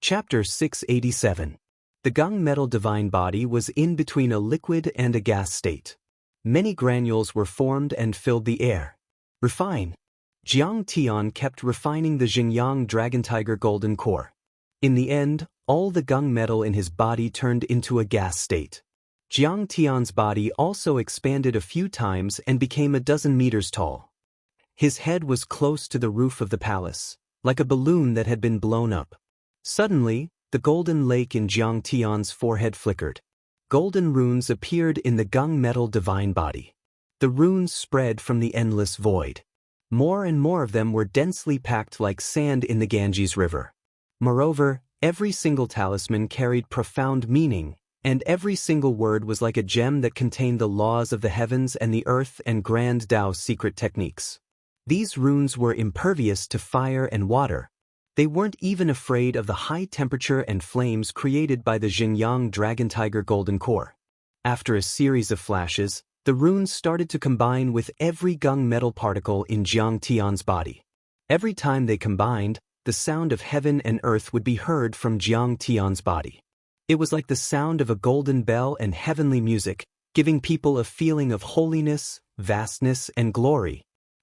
Chapter 687. The gunmetal divine body was in between a liquid and a gas state. Many granules were formed and filled the air. Refine. Jiang Tian kept refining the Xinjiang Dragon Tiger golden core. In the end, all the gunmetal in his body turned into a gas state. Jiang Tian's body also expanded a few times and became 12 meters tall. His head was close to the roof of the palace, like a balloon that had been blown up. Suddenly, the golden lake in Jiang Tian's forehead flickered. Golden runes appeared in the gunmetal divine body. The runes spread from the endless void. More and more of them were densely packed like sand in the Ganges River. Moreover, every single talisman carried profound meaning, and every single word was like a gem that contained the laws of the heavens and the earth and grand Daoist secret techniques. These runes were impervious to fire and water. They weren't even afraid of the high temperature and flames created by the Xinjiang Dragon Tiger golden core. After a series of flashes, the runes started to combine with every gunmetal particle in Jiang Tian's body. Every time they combined, the sound of heaven and earth would be heard from Jiang Tian's body. It was like the sound of a golden bell and heavenly music, giving people a feeling of holiness, vastness, and glory.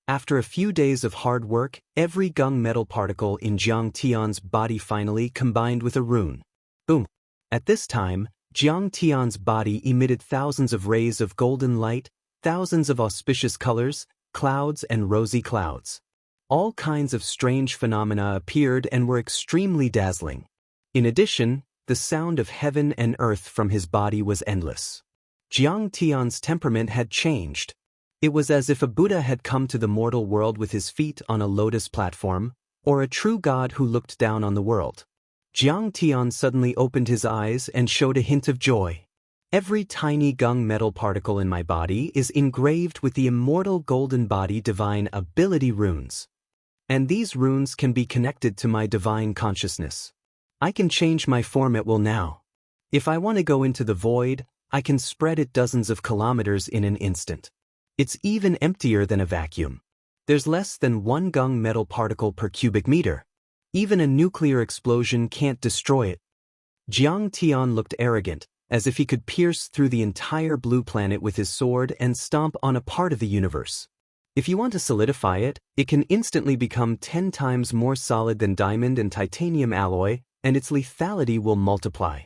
After a few days of hard work, every gunmetal particle in Jiang Tian's body finally combined with a rune. Boom! At this time, Jiang Tian's body emitted thousands of rays of golden light, thousands of auspicious colors, clouds and rosy clouds. All kinds of strange phenomena appeared and were extremely dazzling. In addition, the sound of heaven and earth from his body was endless. Jiang Tian's temperament had changed. It was as if a Buddha had come to the mortal world with his feet on a lotus platform, or a true God who looked down on the world. Jiang Tian suddenly opened his eyes and showed a hint of joy. Every tiny gunmetal particle in my body is engraved with the immortal golden body divine ability runes. And these runes can be connected to my divine consciousness. I can change my form at will now. If I want to go into the void, I can spread it dozens of kilometers in an instant. It's even emptier than a vacuum. There's less than 1 gunmetal particle per cubic meter. Even a nuclear explosion can't destroy it. Jiang Tian looked arrogant, as if he could pierce through the entire blue planet with his sword and stomp on a part of the universe. If you want to solidify it, it can instantly become 10 times more solid than diamond and titanium alloy, and its lethality will multiply.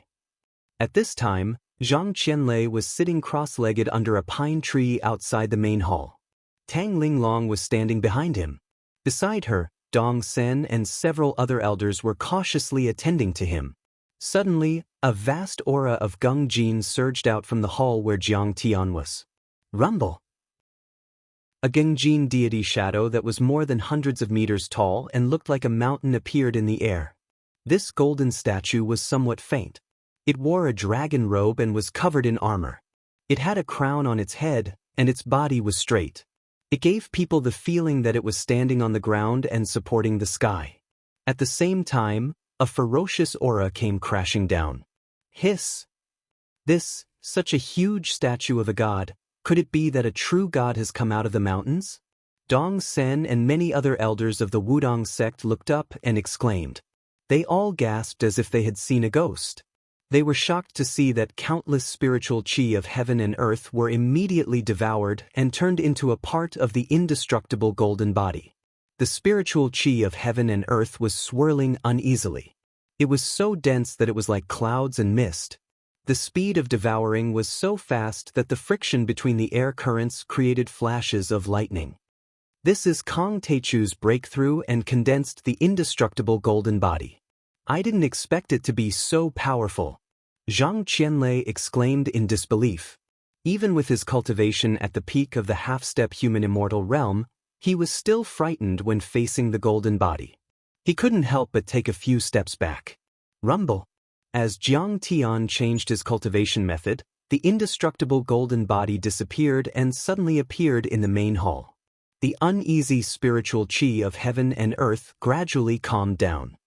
At this time, Zhang Qianlei was sitting cross-legged under a pine tree outside the main hall. Tang Linglong was standing behind him. Beside her, Dong Sen and several other elders were cautiously attending to him. Suddenly, a vast aura of Gung Jin surged out from the hall where Jiang Tian was. Rumble! A Gung Jin deity shadow that was more than hundreds of meters tall and looked like a mountain appeared in the air. This golden statue was somewhat faint. It wore a dragon robe and was covered in armor. It had a crown on its head, and its body was straight. It gave people the feeling that it was standing on the ground and supporting the sky. At the same time, a ferocious aura came crashing down. Hiss! This, such a huge statue of a god, could it be that a true god has come out of the mountains? Dong Sen and many other elders of the Wudong sect looked up and exclaimed. They all gasped as if they had seen a ghost. They were shocked to see that countless spiritual qi of heaven and earth were immediately devoured and turned into a part of the indestructible golden body. The spiritual qi of heaven and earth was swirling uneasily. It was so dense that it was like clouds and mist. The speed of devouring was so fast that the friction between the air currents created flashes of lightning. This is Kong Teichu's breakthrough and condensed the indestructible golden body. I didn't expect it to be so powerful. Zhang Qianlei exclaimed in disbelief. Even with his cultivation at the peak of the half-step human immortal realm, he was still frightened when facing the golden body. He couldn't help but take a few steps back. Rumble! As Jiang Tian changed his cultivation method, the indestructible golden body disappeared and suddenly appeared in the main hall. The uneasy spiritual qi of heaven and earth gradually calmed down.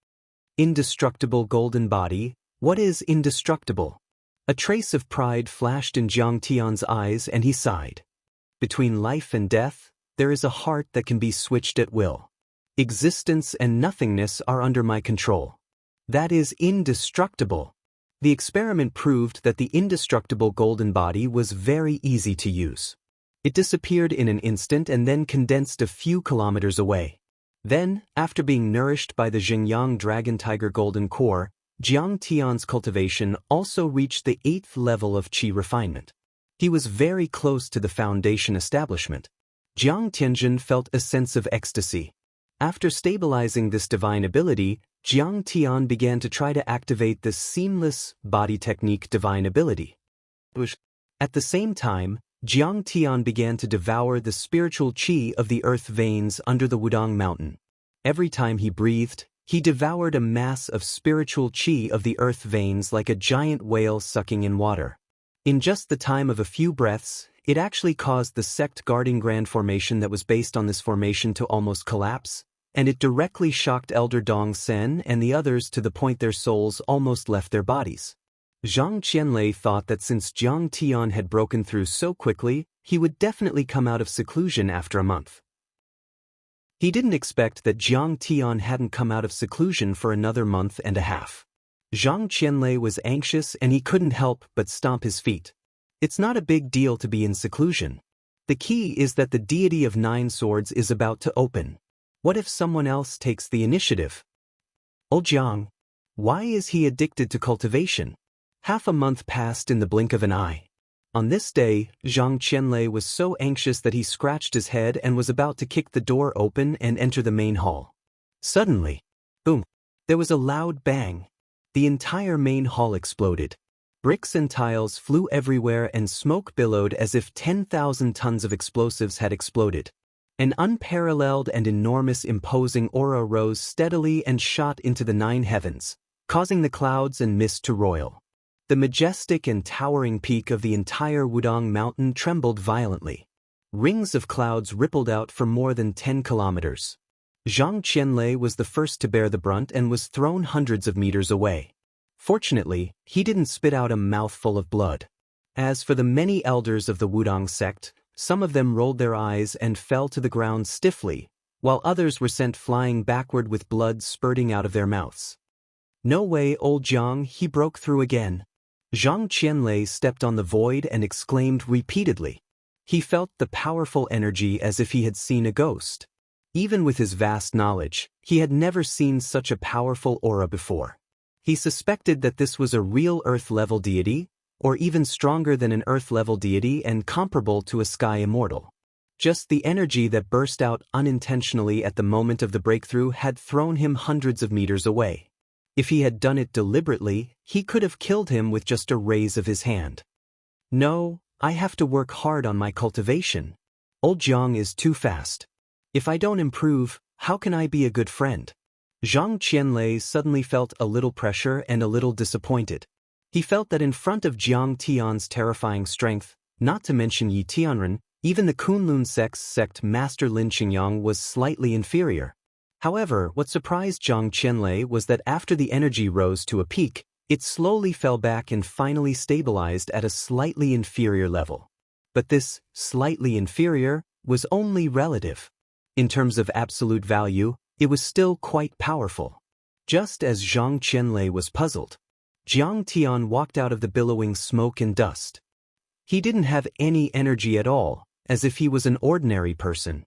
Indestructible golden body, what is indestructible? A trace of pride flashed in Jiang Tian's eyes and he sighed. Between life and death, there is a heart that can be switched at will. Existence and nothingness are under my control. That is indestructible. The experiment proved that the indestructible golden body was very easy to use. It disappeared in an instant and then condensed a few kilometers away. Then, after being nourished by the Xingyang Dragon Tiger Golden Core, Jiang Tian's cultivation also reached the 8th level of qi refinement. He was very close to the foundation establishment. Jiang Tianjin felt a sense of ecstasy. After stabilizing this divine ability, Jiang Tian began to try to activate the seamless body technique divine ability. At the same time, Jiang Tian began to devour the spiritual qi of the earth veins under the Wudang mountain. Every time he breathed, he devoured a mass of spiritual qi of the earth veins like a giant whale sucking in water. In just the time of a few breaths, it actually caused the sect guarding grand formation that was based on this formation to almost collapse, and it directly shocked Elder Dong Sen and the others to the point their souls almost left their bodies. Zhang Qianlei thought that since Jiang Tian had broken through so quickly, he would definitely come out of seclusion after a month. He didn't expect that Jiang Tian hadn't come out of seclusion for another month and a half. Zhang Qianlei was anxious and he couldn't help but stomp his feet. It's not a big deal to be in seclusion. The key is that the deity of 9 swords is about to open. What if someone else takes the initiative? Oh Jiang, why is he addicted to cultivation? Half a month passed in the blink of an eye. On this day, Zhang Qianlei was so anxious that he scratched his head and was about to kick the door open and enter the main hall. Suddenly, boom, there was a loud bang. The entire main hall exploded. Bricks and tiles flew everywhere and smoke billowed as if 10,000 tons of explosives had exploded. An unparalleled and enormous imposing aura rose steadily and shot into the 9 heavens, causing the clouds and mist to roil. The majestic and towering peak of the entire Wudang mountain trembled violently. Rings of clouds rippled out for more than 10 kilometers. Zhang Qianlei was the first to bear the brunt and was thrown hundreds of meters away. Fortunately, he didn't spit out a mouthful of blood. As for the many elders of the Wudang sect, some of them rolled their eyes and fell to the ground stiffly, while others were sent flying backward with blood spurting out of their mouths. No way, old Jiang, he broke through again. Zhang Qianlei stepped on the void and exclaimed repeatedly. He felt the powerful energy as if he had seen a ghost. Even with his vast knowledge, he had never seen such a powerful aura before. He suspected that this was a real Earth-level deity, or even stronger than an Earth-level deity and comparable to a sky immortal. Just the energy that burst out unintentionally at the moment of the breakthrough had thrown him hundreds of meters away. If he had done it deliberately, he could have killed him with just a raise of his hand. No, I have to work hard on my cultivation. Old Jiang is too fast. If I don't improve, how can I be a good friend? Zhang Qianlei suddenly felt a little pressure and a little disappointed. He felt that in front of Jiang Tian's terrifying strength, not to mention Yi Tianren, even the Kunlun sect Master Lin Xingyang was slightly inferior. However, what surprised Zhang Qianlei was that after the energy rose to a peak, it slowly fell back and finally stabilized at a slightly inferior level. But this slightly inferior was only relative. In terms of absolute value, it was still quite powerful. Just as Zhang Qianlei was puzzled, Jiang Tian walked out of the billowing smoke and dust. He didn't have any energy at all, as if he was an ordinary person.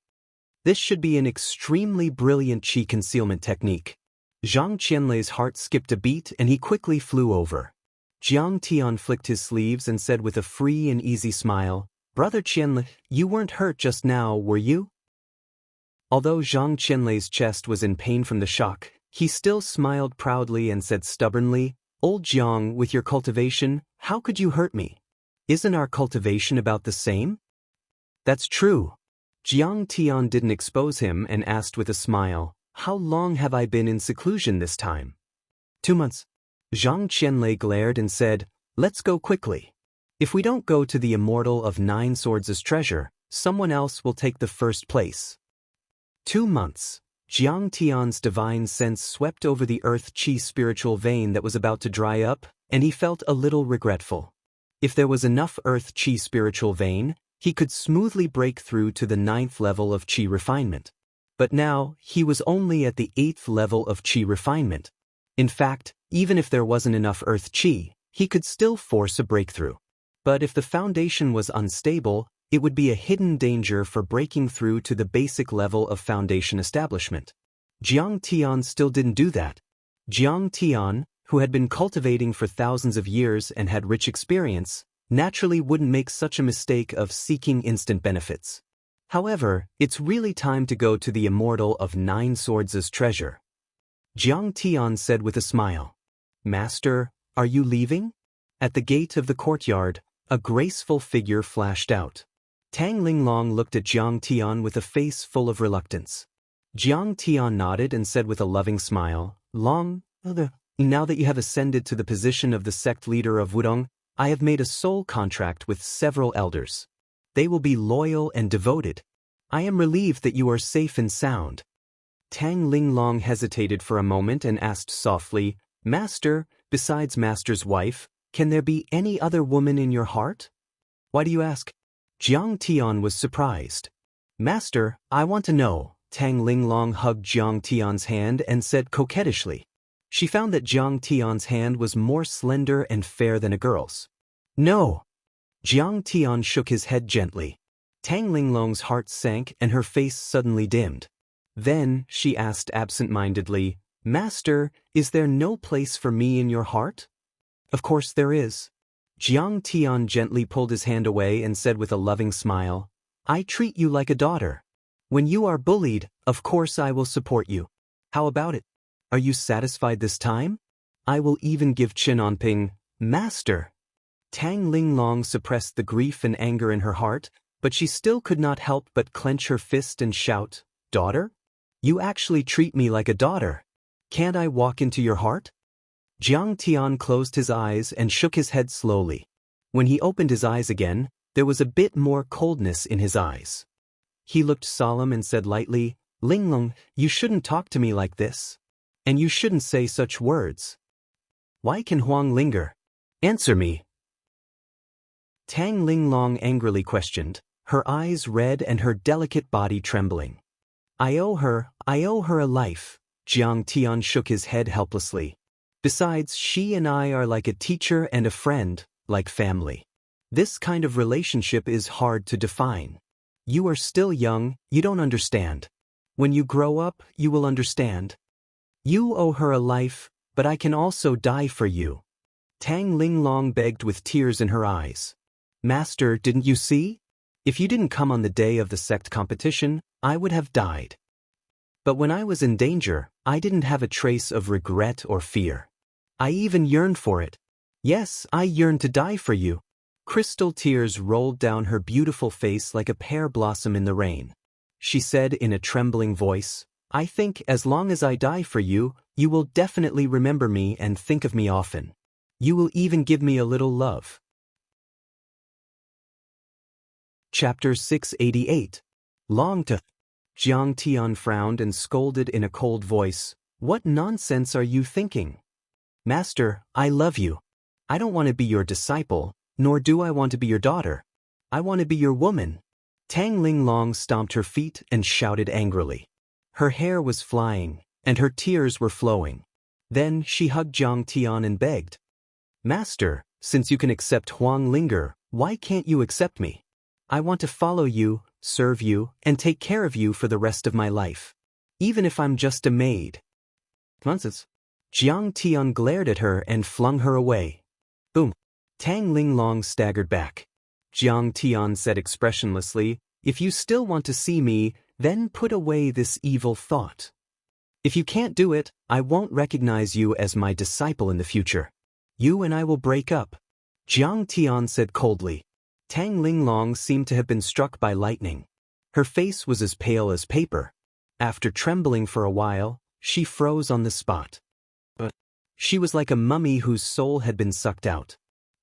This should be an extremely brilliant qi concealment technique. Zhang Qianlei's heart skipped a beat and he quickly flew over. Jiang Tian flicked his sleeves and said with a free and easy smile, "Brother Qianlei, you weren't hurt just now, were you?" Although Zhang Qianlei's chest was in pain from the shock, he still smiled proudly and said stubbornly, "Old Jiang, with your cultivation, how could you hurt me? Isn't our cultivation about the same?" "That's true." Jiang Tian didn't expose him and asked with a smile, "How long have I been in seclusion this time?" 2 months. Zhang Qianlei glared and said, "Let's go quickly. If we don't go to the Immortal of 9 Swords' treasure, someone else will take the first place." 2 months. Jiang Tian's divine sense swept over the earth qi spiritual vein that was about to dry up, and he felt a little regretful. If there was enough earth qi spiritual vein, he could smoothly break through to the 9th level of qi refinement. But now, he was only at the 8th level of qi refinement. In fact, even if there wasn't enough earth qi, he could still force a breakthrough. But if the foundation was unstable, it would be a hidden danger for breaking through to the basic level of foundation establishment. Jiang Tian still didn't do that. Jiang Tian, who had been cultivating for thousands of years and had rich experience, naturally wouldn't make such a mistake of seeking instant benefits. However, it's really time to go to the Immortal of 9 Swords' treasure. Jiang Tian said with a smile. Master, are you leaving? At the gate of the courtyard, a graceful figure flashed out. Tang Linglong looked at Jiang Tian with a face full of reluctance. Jiang Tian nodded and said with a loving smile, now that you have ascended to the position of the sect leader of Wudong, I have made a soul contract with several elders. They will be loyal and devoted. I am relieved that you are safe and sound. Tang Linglong hesitated for a moment and asked softly, Master, besides Master's wife, can there be any other woman in your heart? Why do you ask? Jiang Tian was surprised. Master, I want to know. Tang Linglong hugged Jiang Tian's hand and said coquettishly. She found that Jiang Tian's hand was more slender and fair than a girl's. No. Jiang Tian shook his head gently. Tang Linglong's heart sank and her face suddenly dimmed. Then, she asked absent-mindedly, Master, is there no place for me in your heart? Of course there is. Jiang Tian gently pulled his hand away and said with a loving smile, I treat you like a daughter. When you are bullied, of course I will support you. How about it? Are you satisfied this time? I will even give Qin Onping, Master. Tang Linglong suppressed the grief and anger in her heart, but she still could not help but clench her fist and shout, Daughter? You actually treat me like a daughter. Can't I walk into your heart? Jiang Tian closed his eyes and shook his head slowly. When he opened his eyes again, there was a bit more coldness in his eyes. He looked solemn and said lightly, Linglong, you shouldn't talk to me like this. And you shouldn't say such words. Why can Huang linger? Answer me. Tang Linglong angrily questioned, her eyes red and her delicate body trembling. I owe her a life. Jiang Tian shook his head helplessly. Besides, she and I are like a teacher and a friend, like family. This kind of relationship is hard to define. You are still young, you don't understand. When you grow up, you will understand. You owe her a life, but I can also die for you. Tang Linglong begged with tears in her eyes. Master, didn't you see? If you didn't come on the day of the sect competition, I would have died. But when I was in danger, I didn't have a trace of regret or fear. I even yearned for it. Yes, I yearned to die for you. Crystal tears rolled down her beautiful face like a pear blossom in the rain. She said in a trembling voice, I think as long as I die for you, you will definitely remember me and think of me often. You will even give me a little love. Chapter 688. Longtime. Jiang Tian frowned and scolded in a cold voice, What nonsense are you thinking? Master, I love you. I don't want to be your disciple, nor do I want to be your daughter. I want to be your woman. Tang Linglong stomped her feet and shouted angrily. Her hair was flying, and her tears were flowing. Then she hugged Jiang Tian and begged, Master, since you can accept Huang Linger, why can't you accept me? I want to follow you, serve you, and take care of you for the rest of my life. Even if I'm just a maid. Nonsense. Jiang Tian glared at her and flung her away. Boom. Tang Linglong staggered back. Jiang Tian said expressionlessly, If you still want to see me, then put away this evil thought. If you can't do it, I won't recognize you as my disciple in the future. You and I will break up. Jiang Tian said coldly. Tang Linglong seemed to have been struck by lightning. Her face was as pale as paper. After trembling for a while, she froze on the spot. But she was like a mummy whose soul had been sucked out.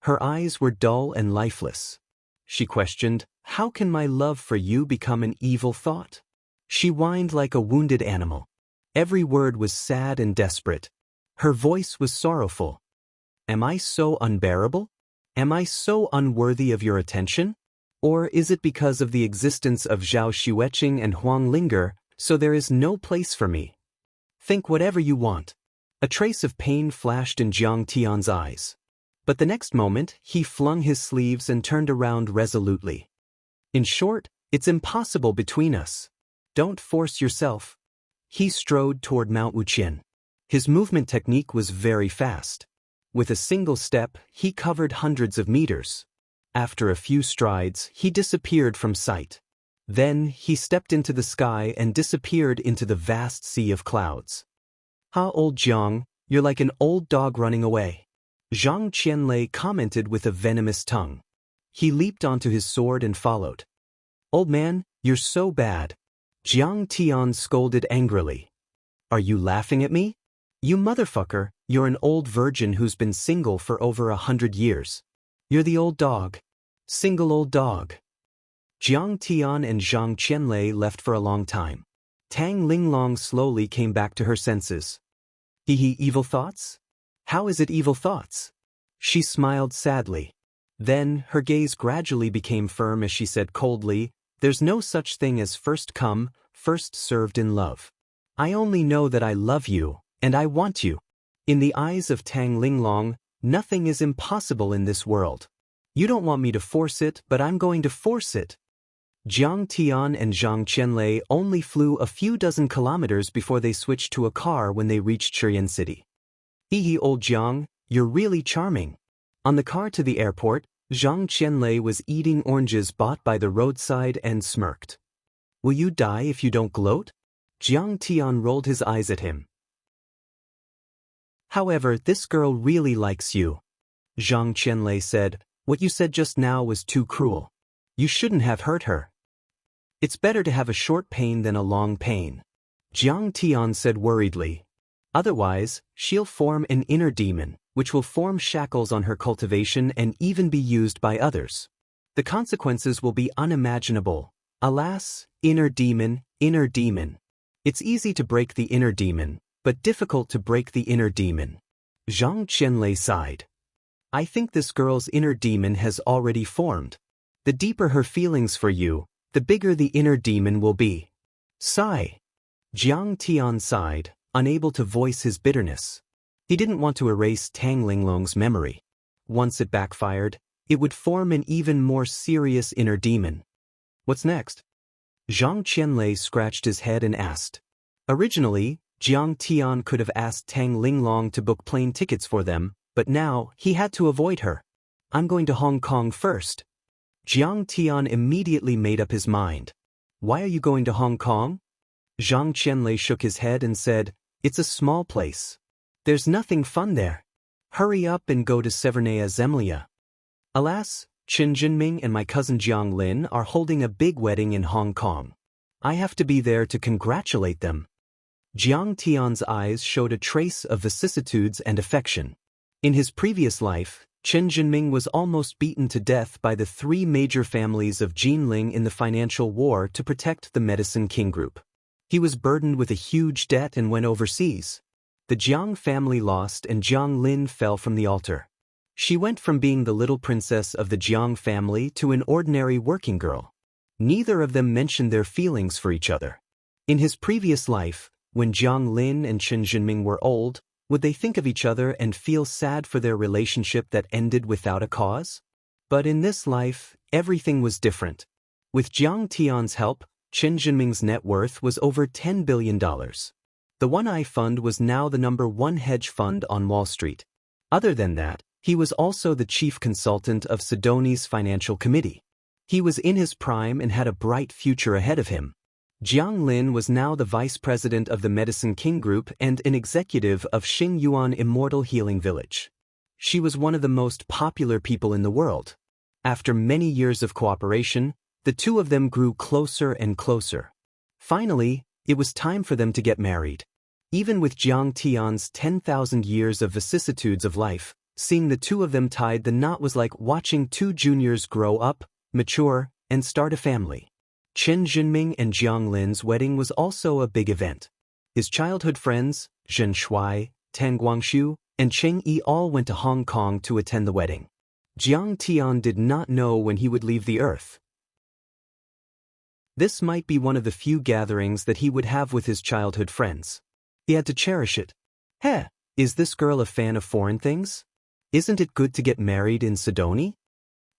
Her eyes were dull and lifeless. She questioned, How can my love for you become an evil thought? She whined like a wounded animal. Every word was sad and desperate. Her voice was sorrowful. Am I so unbearable? Am I so unworthy of your attention? Or is it because of the existence of Zhao Xueqing and Huang Linger, so there is no place for me? Think whatever you want. A trace of pain flashed in Jiang Tian's eyes. But the next moment, he flung his sleeves and turned around resolutely. In short, it's impossible between us. Don't force yourself. He strode toward Mount Wuxian. His movement technique was very fast. With a single step, he covered hundreds of meters. After a few strides, he disappeared from sight. Then, he stepped into the sky and disappeared into the vast sea of clouds. "Ha, old Jiang, you're like an old dog running away," Zhang Qianlei commented with a venomous tongue. He leaped onto his sword and followed. "Old man, you're so bad," Jiang Tian scolded angrily. "Are you laughing at me? You motherfucker, you're an old virgin who's been single for over 100 years. You're the old dog. Single old dog." Jiang Tian and Zhang Qianlei left for a long time. Tang Linglong slowly came back to her senses. Hee, evil thoughts? How is it evil thoughts? She smiled sadly. Then, her gaze gradually became firm as she said coldly, "There's no such thing as first come, first served in love. I only know that I love you, and I want you." In the eyes of Tang Linglong, nothing is impossible in this world. "You don't want me to force it, but I'm going to force it." Jiang Tian and Zhang Qianlei only flew a few dozen kilometers before they switched to a car when they reached Shurian City. "Hee, old Jiang, you're really charming." On the car to the airport, Zhang Qianlei was eating oranges bought by the roadside and smirked. "Will you die if you don't gloat?" Jiang Tian rolled his eyes at him. "However, this girl really likes you," Zhang Qianlei said. "What you said just now was too cruel. You shouldn't have hurt her. It's better to have a short pain than a long pain," Jiang Tian said worriedly. "Otherwise, she'll form an inner demon, which will form shackles on her cultivation and even be used by others. The consequences will be unimaginable. Alas, inner demon, inner demon. It's easy to break the inner demon, but difficult to break the inner demon." Zhang Qianlei sighed. "I think this girl's inner demon has already formed. The deeper her feelings for you, the bigger the inner demon will be." Sigh. Jiang Tian sighed, unable to voice his bitterness. He didn't want to erase Tang Linglong's memory. Once it backfired, it would form an even more serious inner demon. "What's next?" Zhang Qianlei scratched his head and asked. Originally, Jiang Tian could have asked Tang Linglong to book plane tickets for them, but now he had to avoid her. "I'm going to Hong Kong first." Jiang Tian immediately made up his mind. "Why are you going to Hong Kong?" Zhang Qianlei shook his head and said, "It's a small place. There's nothing fun there. Hurry up and go to Severnaya Zemlya." "Alas, Qin Jinming and my cousin Jiang Lin are holding a big wedding in Hong Kong. I have to be there to congratulate them." Jiang Tian's eyes showed a trace of vicissitudes and affection. In his previous life, Qin Jinming was almost beaten to death by the three major families of Jinling in the financial war to protect the Medicine King Group. He was burdened with a huge debt and went overseas. The Jiang family lost and Jiang Lin fell from the altar. She went from being the little princess of the Jiang family to an ordinary working girl. Neither of them mentioned their feelings for each other. In his previous life, when Jiang Lin and Qin Jinming were old, would they think of each other and feel sad for their relationship that ended without a cause? But in this life, everything was different. With Jiang Tian's help, Qin Jinming's net worth was over $10 billion. The One Eye Fund was now the #1 hedge fund on Wall Street. Other than that, he was also the chief consultant of Sidoni's financial committee. He was in his prime and had a bright future ahead of him. Jiang Lin was now the vice president of the Medicine King Group and an executive of Xingyuan Immortal Healing Village. She was one of the most popular people in the world. After many years of cooperation, the two of them grew closer and closer. Finally, it was time for them to get married. Even with Jiang Tian's 10,000 years of vicissitudes of life, seeing the two of them tied the knot was like watching two juniors grow up, mature, and start a family. Qin Jinming and Jiang Lin's wedding was also a big event. His childhood friends, Zhen Shuai, Tang Guangshu, and Cheng Yi all went to Hong Kong to attend the wedding. Jiang Tian did not know when he would leave the earth. This might be one of the few gatherings that he would have with his childhood friends. He had to cherish it. "Heh, Is this girl a fan of foreign things? Isn't it good to get married in Sidoni?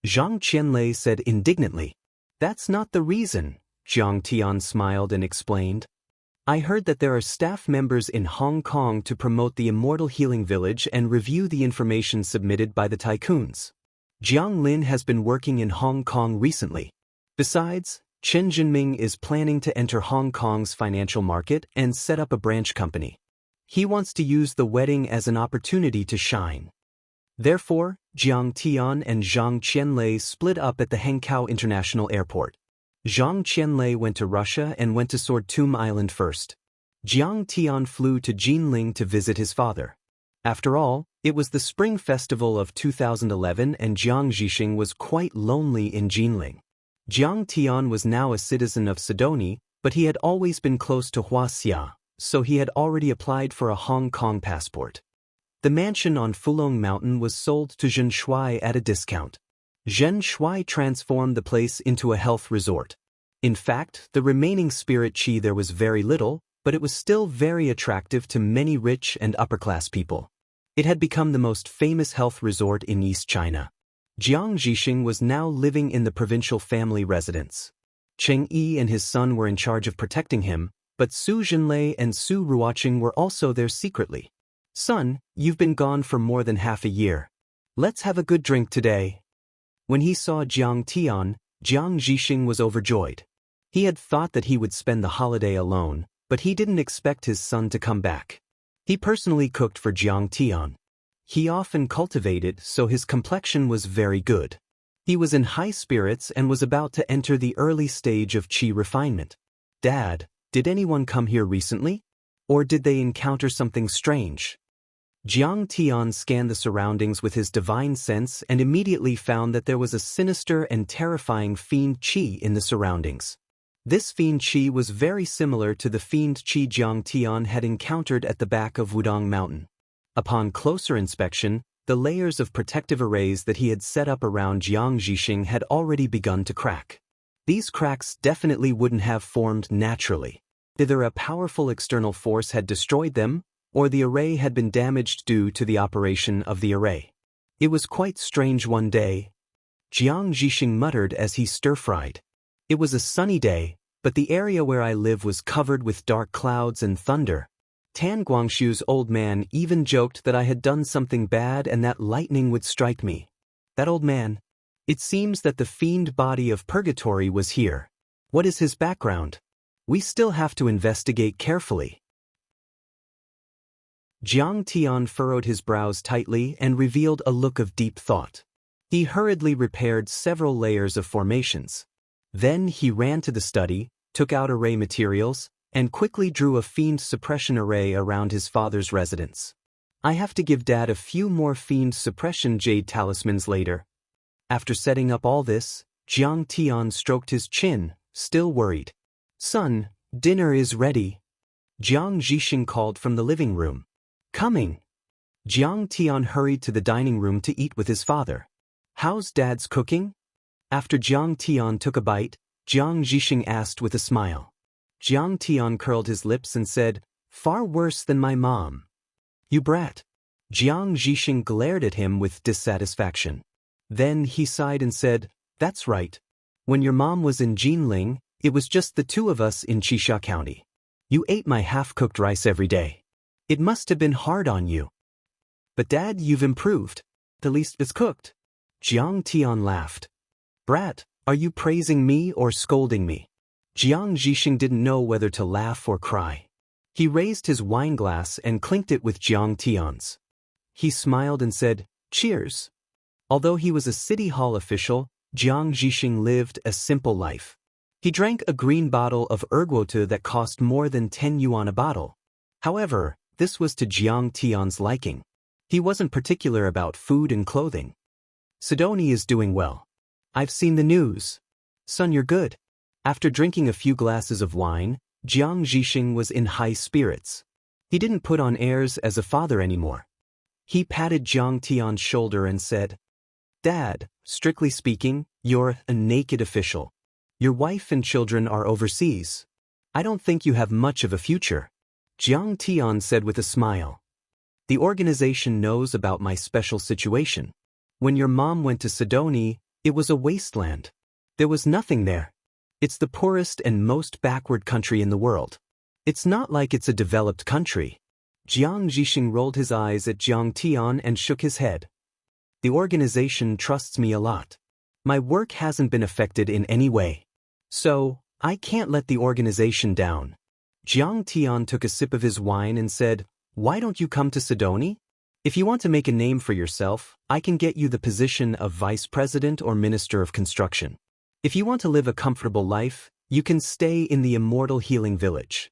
Zhang Qianlei said indignantly. That's not the reason, Jiang Tian smiled and explained. I heard that there are staff members in Hong Kong to promote the Immortal Healing Village and review the information submitted by the tycoons. Jiang Lin has been working in Hong Kong recently. Besides, Chen Jinming is planning to enter Hong Kong's financial market and set up a branch company. He wants to use the wedding as an opportunity to shine. Therefore, Jiang Tian and Zhang Qianlei split up at the Hangzhou International Airport. Zhang Qianlei went to Russia and went to Sword Tomb Island first. Jiang Tian flew to Jinling to visit his father. After all, it was the Spring Festival of 2011 and Jiang Zhixing was quite lonely in Jinling. Jiang Tian was now a citizen of Sidoni, but he had always been close to Wuxia, so he had already applied for a Hong Kong passport. The mansion on Fulong Mountain was sold to Zhen Shui at a discount. Zhen Shui transformed the place into a health resort. In fact, the remaining spirit qi there was very little, but it was still very attractive to many rich and upper-class people. It had become the most famous health resort in East China. Jiang Zhixing was now living in the provincial family residence. Cheng Yi and his son were in charge of protecting him, but Su Zhenlei and Su Ruoqing were also there secretly. Son, you've been gone for more than half a year. Let's have a good drink today. When he saw Jiang Tian, Jiang Zhixing was overjoyed. He had thought that he would spend the holiday alone, but he didn't expect his son to come back. He personally cooked for Jiang Tian. He often cultivated, so his complexion was very good. He was in high spirits and was about to enter the early stage of qi refinement. Dad, did anyone come here recently? Or did they encounter something strange? Jiang Tian scanned the surroundings with his divine sense and immediately found that there was a sinister and terrifying fiend qi in the surroundings. This fiend qi was very similar to the fiend qi Jiang Tian had encountered at the back of Wudong Mountain. Upon closer inspection, the layers of protective arrays that he had set up around Jiang Zhixing had already begun to crack. These cracks definitely wouldn't have formed naturally. Either a powerful external force had destroyed them, or the array had been damaged due to the operation of the array. It was quite strange one day. Jiang Zhixing muttered as he stir-fried. It was a sunny day, but the area where I live was covered with dark clouds and thunder. Tan Guangshu's old man even joked that I had done something bad and that lightning would strike me. That old man. It seems that the fiend body of purgatory was here. What is his background? We still have to investigate carefully. Jiang Tian furrowed his brows tightly and revealed a look of deep thought. He hurriedly repaired several layers of formations. Then he ran to the study, took out array materials, and quickly drew a fiend suppression array around his father's residence. I have to give Dad a few more fiend suppression jade talismans later. After setting up all this, Jiang Tian stroked his chin, still worried. Son, dinner is ready. Jiang Zhixing called from the living room. Coming. Jiang Tian hurried to the dining room to eat with his father. How's Dad's cooking? After Jiang Tian took a bite, Jiang Zhixing asked with a smile. Jiang Tian curled his lips and said, Far worse than my mom. You brat. Jiang Zhixing glared at him with dissatisfaction. Then he sighed and said, That's right. When your mom was in Jinling, it was just the two of us in Qisha County. You ate my half-cooked rice every day. It must have been hard on you. But Dad, you've improved. The least it's cooked. Jiang Tian laughed. Brat, are you praising me or scolding me? Jiang Zhixing didn't know whether to laugh or cry. He raised his wine glass and clinked it with Jiang Tian's. He smiled and said, Cheers. Although he was a city hall official, Jiang Zhixing lived a simple life. He drank a green bottle of erguote that cost more than 10 yuan a bottle. However, this was to Jiang Tian's liking. He wasn't particular about food and clothing. Sidoni is doing well. I've seen the news. Son, you're good. After drinking a few glasses of wine, Jiang Zhixing was in high spirits. He didn't put on airs as a father anymore. He patted Jiang Tian's shoulder and said, Dad, strictly speaking, you're a naked official. Your wife and children are overseas. I don't think you have much of a future. Jiang Tian said with a smile. The organization knows about my special situation. When your mom went to Sidoni, it was a wasteland. There was nothing there. It's the poorest and most backward country in the world. It's not like it's a developed country. Jiang Zhixing rolled his eyes at Jiang Tian and shook his head. The organization trusts me a lot. My work hasn't been affected in any way. So, I can't let the organization down. Jiang Tian took a sip of his wine and said, "Why don't you come to Sidoni? If you want to make a name for yourself, I can get you the position of vice president or minister of construction. If you want to live a comfortable life, you can stay in the Immortal Healing Village."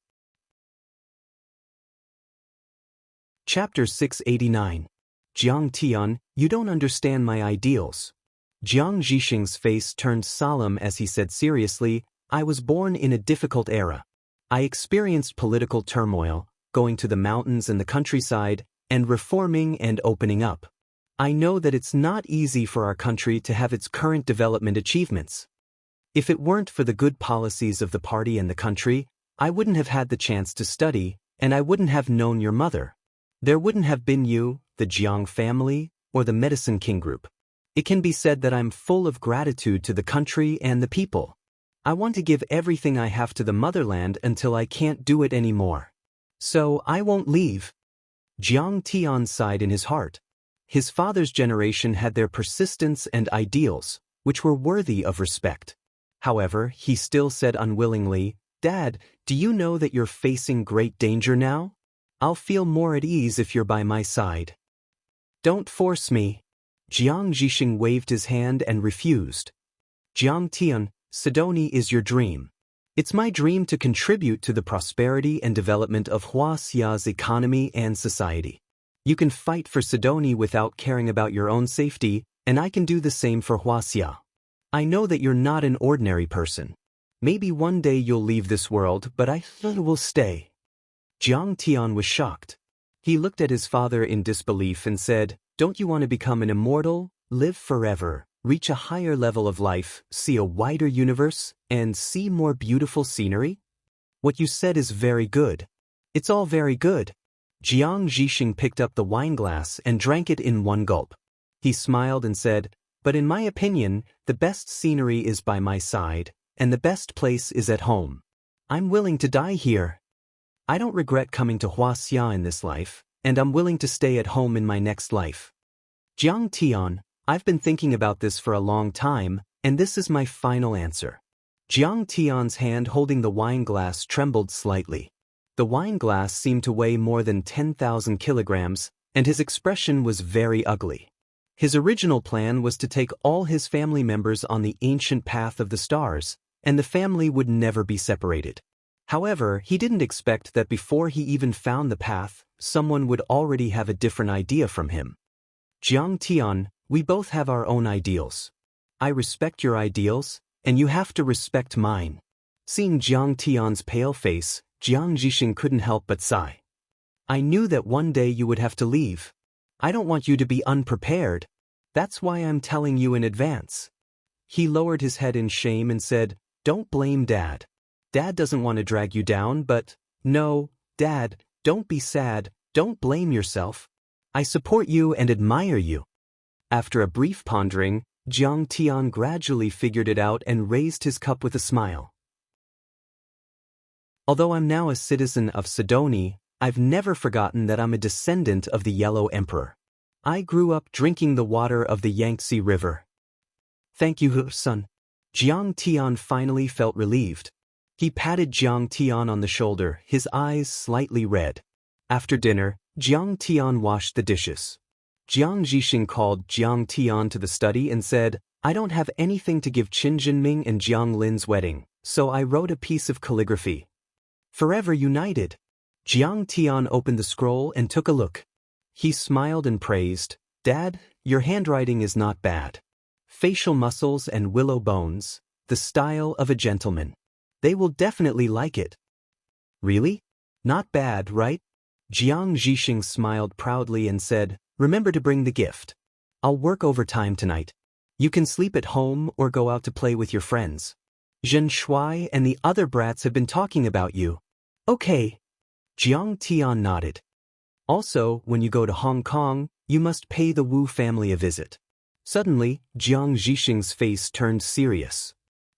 Chapter 689. Jiang Tian, you don't understand my ideals. Jiang Zhixing's face turned solemn as he said seriously, I was born in a difficult era. I experienced political turmoil, going to the mountains and the countryside, and reforming and opening up. I know that it's not easy for our country to have its current development achievements. If it weren't for the good policies of the party and the country, I wouldn't have had the chance to study, and I wouldn't have known your mother. There wouldn't have been you, the Jiang family, or the Medicine King group. It can be said that I'm full of gratitude to the country and the people. I want to give everything I have to the motherland until I can't do it anymore. So I won't leave. Jiang Tian sighed in his heart. His father's generation had their persistence and ideals, which were worthy of respect. However, he still said unwillingly, Dad, do you know that you're facing great danger now? I'll feel more at ease if you're by my side. Don't force me. Jiang Zhixing waved his hand and refused. Jiang Tian, Sidoni is your dream. It's my dream to contribute to the prosperity and development of Wuxia's economy and society. You can fight for Sidoni without caring about your own safety, and I can do the same for Wuxia. I know that you're not an ordinary person. Maybe one day you'll leave this world, but I will stay. Jiang Tian was shocked. He looked at his father in disbelief and said, Don't you want to become an immortal, live forever, reach a higher level of life, see a wider universe, and see more beautiful scenery? What you said is very good. It's all very good. Jiang Zhixing picked up the wineglass and drank it in one gulp. He smiled and said, But in my opinion, the best scenery is by my side, and the best place is at home. I'm willing to die here. I don't regret coming to Wuxia in this life, and I'm willing to stay at home in my next life. Jiang Tian, I've been thinking about this for a long time, and this is my final answer. Jiang Tian's hand holding the wineglass trembled slightly. The wineglass seemed to weigh more than 10,000 kilograms, and his expression was very ugly. His original plan was to take all his family members on the ancient path of the stars, and the family would never be separated. However, he didn't expect that before he even found the path, someone would already have a different idea from him. Jiang Tian, we both have our own ideals. I respect your ideals, and you have to respect mine. Seeing Jiang Tian's pale face, Jiang Zhixing couldn't help but sigh. I knew that one day you would have to leave. I don't want you to be unprepared. That's why I'm telling you in advance. He lowered his head in shame and said, Don't blame Dad. Dad doesn't want to drag you down, but, no, Dad, don't be sad, don't blame yourself. I support you and admire you. After a brief pondering, Jiang Tian gradually figured it out and raised his cup with a smile. Although I'm now a citizen of Sidoni, I've never forgotten that I'm a descendant of the Yellow Emperor. I grew up drinking the water of the Yangtze River. Thank you, son. Jiang Tian finally felt relieved. He patted Jiang Tian on the shoulder, his eyes slightly red. After dinner, Jiang Tian washed the dishes. Jiang Zhixing called Jiang Tian to the study and said, I don't have anything to give Qin Jinming and Jiang Lin's wedding, so I wrote a piece of calligraphy. Forever United. Jiang Tian opened the scroll and took a look. He smiled and praised, Dad, your handwriting is not bad. Facial muscles and willow bones, the style of a gentleman. They will definitely like it. Really? Not bad, right? Jiang Zhixing smiled proudly and said, Remember to bring the gift. I'll work overtime tonight. You can sleep at home or go out to play with your friends. Zhen Shuai and the other brats have been talking about you. Okay. Jiang Tian nodded. Also, when you go to Hong Kong, you must pay the Wu family a visit. Suddenly, Jiang Zhixing's face turned serious.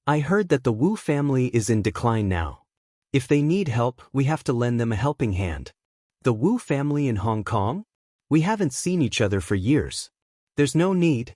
I heard that the Wu family is in decline now. If they need help, we have to lend them a helping hand. The Wu family in Hong Kong? We haven't seen each other for years. There's no need.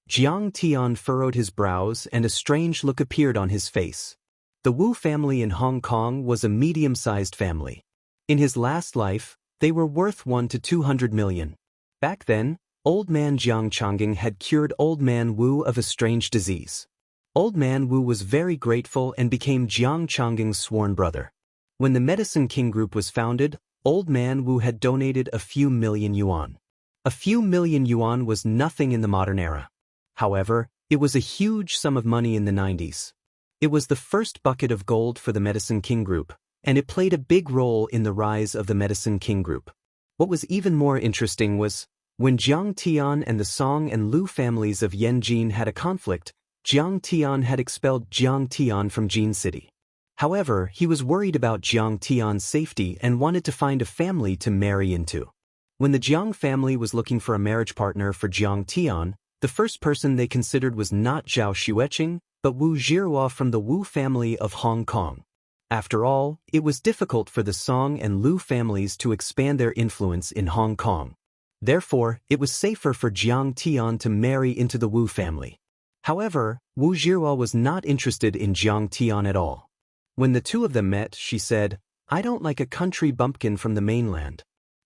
Jiang Tian furrowed his brows and a strange look appeared on his face. The Wu family in Hong Kong was a medium-sized family. In his last life, they were worth 1 to 200 million. Back then, Old Man Jiang Changing had cured Old Man Wu of a strange disease. Old Man Wu was very grateful and became Jiang Changing's sworn brother. When the Medicine King Group was founded, Old Man Wu had donated a few million yuan. A few million yuan was nothing in the modern era. However, it was a huge sum of money in the 90s. It was the first bucket of gold for the Medicine King Group, and it played a big role in the rise of the Medicine King Group. What was even more interesting was, when Jiang Tian and the Song and Lu families of Yanjin had a conflict, Jiang Tian had expelled Jiang Tian from Jin City. However, he was worried about Jiang Tian's safety and wanted to find a family to marry into. When the Jiang family was looking for a marriage partner for Jiang Tian, the first person they considered was not Zhao Xueqing, but Wu Zhihua from the Wu family of Hong Kong. After all, it was difficult for the Song and Lu families to expand their influence in Hong Kong. Therefore, it was safer for Jiang Tian to marry into the Wu family. However, Wu Zhihua was not interested in Jiang Tian at all. When the two of them met, she said, "I don't like a country bumpkin from the mainland."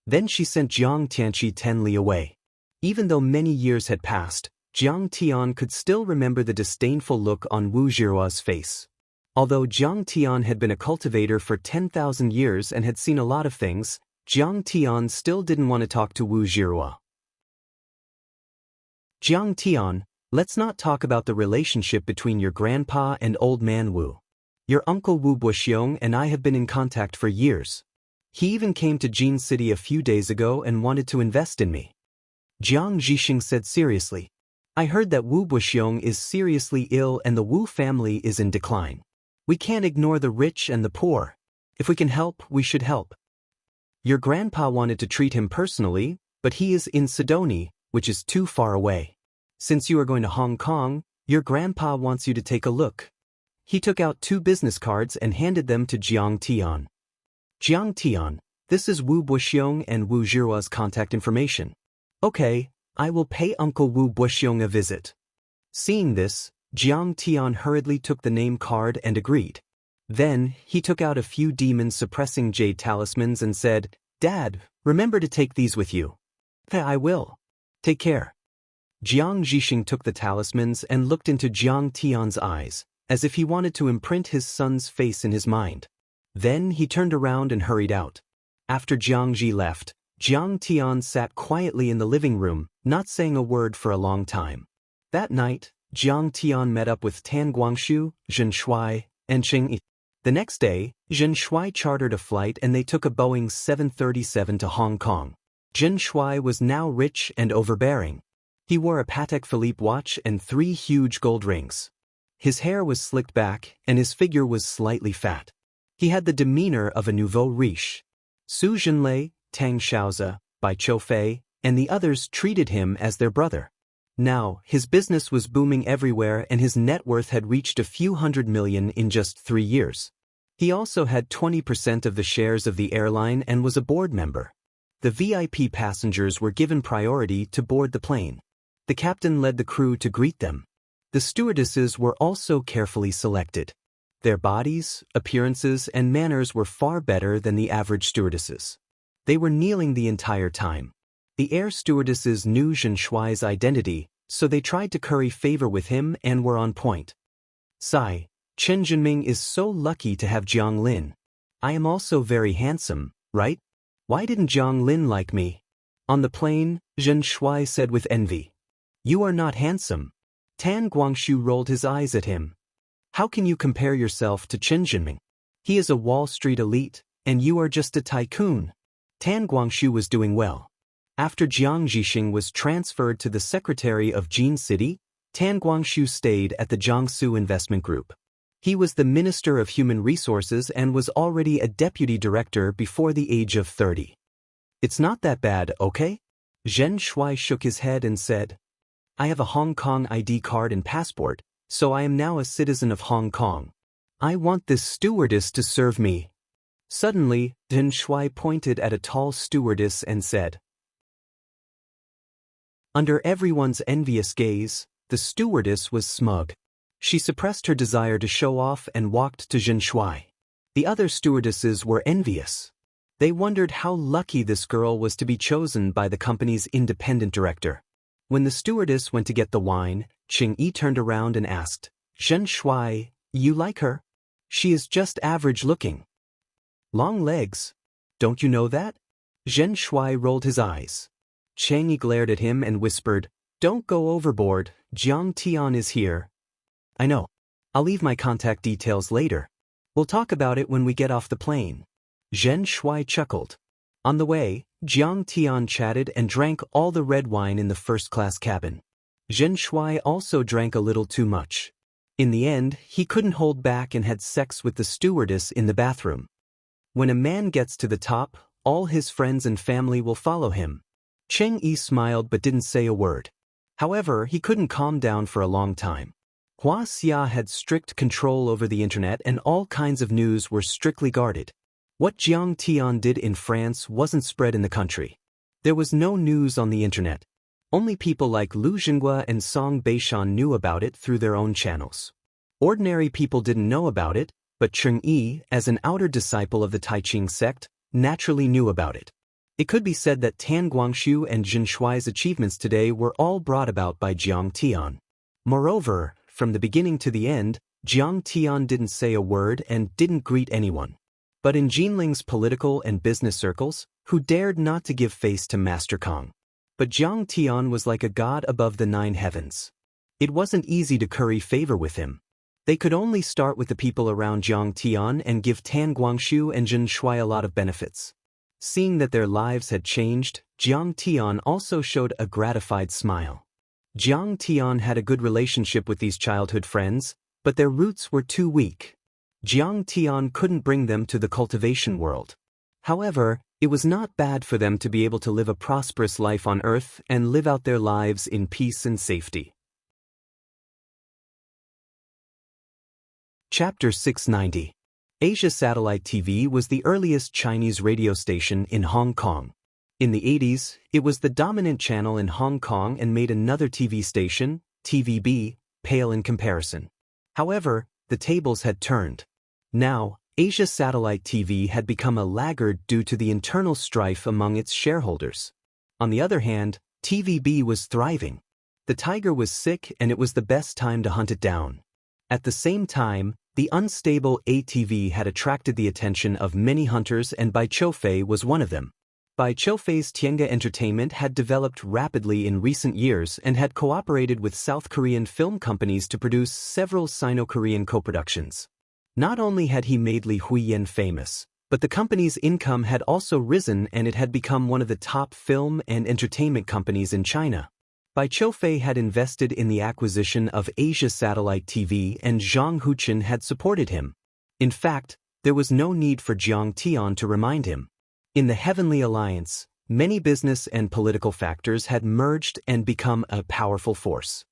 Then she sent Jiang Tianqi Tenli away. Even though many years had passed, Jiang Tian could still remember the disdainful look on Wu Zhihua's face. Although Jiang Tian had been a cultivator for 10,000 years and had seen a lot of things, Jiang Tian still didn't want to talk to Wu Zhihua. "Jiang Tian, let's not talk about the relationship between your grandpa and Old Man Wu. Your uncle Wu Buxiong and I have been in contact for years. He even came to Jin City a few days ago and wanted to invest in me." Jiang Zhixing said seriously, "I heard that Wu Buxiong is seriously ill and the Wu family is in decline. We can't ignore the rich and the poor. If we can help, we should help. Your grandpa wanted to treat him personally, but he is in Sidoni, which is too far away. Since you are going to Hong Kong, your grandpa wants you to take a look." He took out 2 business cards and handed them to Jiang Tian. "Jiang Tian, this is Wu Buxiong and Wu Zhihua's contact information. Okay, I will pay Uncle Wu Buxiong a visit." Seeing this, Jiang Tian hurriedly took the name card and agreed. Then, he took out a few demon-suppressing jade talismans and said, "Dad, remember to take these with you." "I will. Take care." Jiang Zhixing took the talismans and looked into Jiang Tian's eyes, as if he wanted to imprint his son's face in his mind. Then he turned around and hurried out. After Jiang Zhi left, Jiang Tian sat quietly in the living room, not saying a word for a long time. That night, Jiang Tian met up with Tan Guangshu, Zhen Shuai, and Cheng Yi. The next day, Zhen Shuai chartered a flight and they took a Boeing 737 to Hong Kong. Zhen Shuai was now rich and overbearing. He wore a Patek Philippe watch and 3 huge gold rings. His hair was slicked back and his figure was slightly fat. He had the demeanor of a nouveau riche. Su Zhenlei, Tang Xiaozi, Bai Choufei, and the others treated him as their brother. Now, his business was booming everywhere and his net worth had reached a few hundred million in just 3 years. He also had 20% of the shares of the airline and was a board member. The VIP passengers were given priority to board the plane. The captain led the crew to greet them. The stewardesses were also carefully selected. Their bodies, appearances, and manners were far better than the average stewardesses. They were kneeling the entire time. The air stewardesses knew Zhen Shuai's identity, so they tried to curry favor with him and were on point. "Sai, Chen Zhenming is so lucky to have Jiang Lin. I am also very handsome, right? Why didn't Jiang Lin like me?" On the plane, Zhen Shuai said with envy. "You are not handsome." Tan Guangshu rolled his eyes at him. "How can you compare yourself to Chen Zhenming? He is a Wall Street elite, and you are just a tycoon." Tan Guangshu was doing well. After Jiang Zhixing was transferred to the secretary of Jin City, Tan Guangshu stayed at the Jiangsu Investment Group. He was the Minister of Human Resources and was already a deputy director before the age of 30. It's not that bad, okay? Zhen Shuai shook his head and said, I have a Hong Kong ID card and passport, so I am now a citizen of Hong Kong. I want this stewardess to serve me. Suddenly, Zhen Shuai pointed at a tall stewardess and said. Under everyone's envious gaze, the stewardess was smug. She suppressed her desire to show off and walked to Zhen Shuai. The other stewardesses were envious. They wondered how lucky this girl was to be chosen by the company's independent director. When the stewardess went to get the wine, Qing Yi turned around and asked, Zhen Shuai, you like her? She is just average looking. Long legs. Don't you know that? Zhen Shuai rolled his eyes. Chang Yi glared at him and whispered, Don't go overboard, Jiang Tian is here. I know. I'll leave my contact details later. We'll talk about it when we get off the plane. Zhen Shuai chuckled. On the way, Jiang Tian chatted and drank all the red wine in the first-class cabin. Zhen Shuai also drank a little too much. In the end, he couldn't hold back and had sex with the stewardess in the bathroom. When a man gets to the top, all his friends and family will follow him. Cheng Yi smiled but didn't say a word. However, he couldn't calm down for a long time. Wuxia had strict control over the internet and all kinds of news were strictly guarded. What Jiang Tian did in France wasn't spread in the country. There was no news on the internet. Only people like Lu Jinghua and Song Beishan knew about it through their own channels. Ordinary people didn't know about it, but Cheng Yi, as an outer disciple of the Taiqing sect, naturally knew about it. It could be said that Tan Guangxu and Zhen Shuai's achievements today were all brought about by Jiang Tian. Moreover, from the beginning to the end, Jiang Tian didn't say a word and didn't greet anyone. But in Jinling's political and business circles, who dared not to give face to Master Kong? But Jiang Tian was like a god above the 9 heavens. It wasn't easy to curry favor with him. They could only start with the people around Jiang Tian and give Tan Guangxu and Zhen Shuai a lot of benefits. Seeing that their lives had changed, Jiang Tian also showed a gratified smile. Jiang Tian had a good relationship with these childhood friends, but their roots were too weak. Jiang Tian couldn't bring them to the cultivation world. However, it was not bad for them to be able to live a prosperous life on Earth and live out their lives in peace and safety. Chapter 690. Asia Satellite TV was the earliest Chinese radio station in Hong Kong. In the 80s, it was the dominant channel in Hong Kong and made another TV station, TVB, pale in comparison. However, the tables had turned. Now, Asia Satellite TV had become a laggard due to the internal strife among its shareholders. On the other hand, TVB was thriving. The tiger was sick and it was the best time to hunt it down. At the same time, the unstable ATV had attracted the attention of many hunters and Bai Choufei was one of them. Bai Choufei's Tienga Entertainment had developed rapidly in recent years and had cooperated with South Korean film companies to produce several Sino-Korean co-productions. Not only had he made Li Huiyan famous, but the company's income had also risen and it had become one of the top film and entertainment companies in China. Bai Choufei had invested in the acquisition of Asia Satellite TV and Zhang Huqin had supported him. In fact, there was no need for Jiang Tian to remind him. In the Heavenly Alliance, many business and political factors had merged and become a powerful force.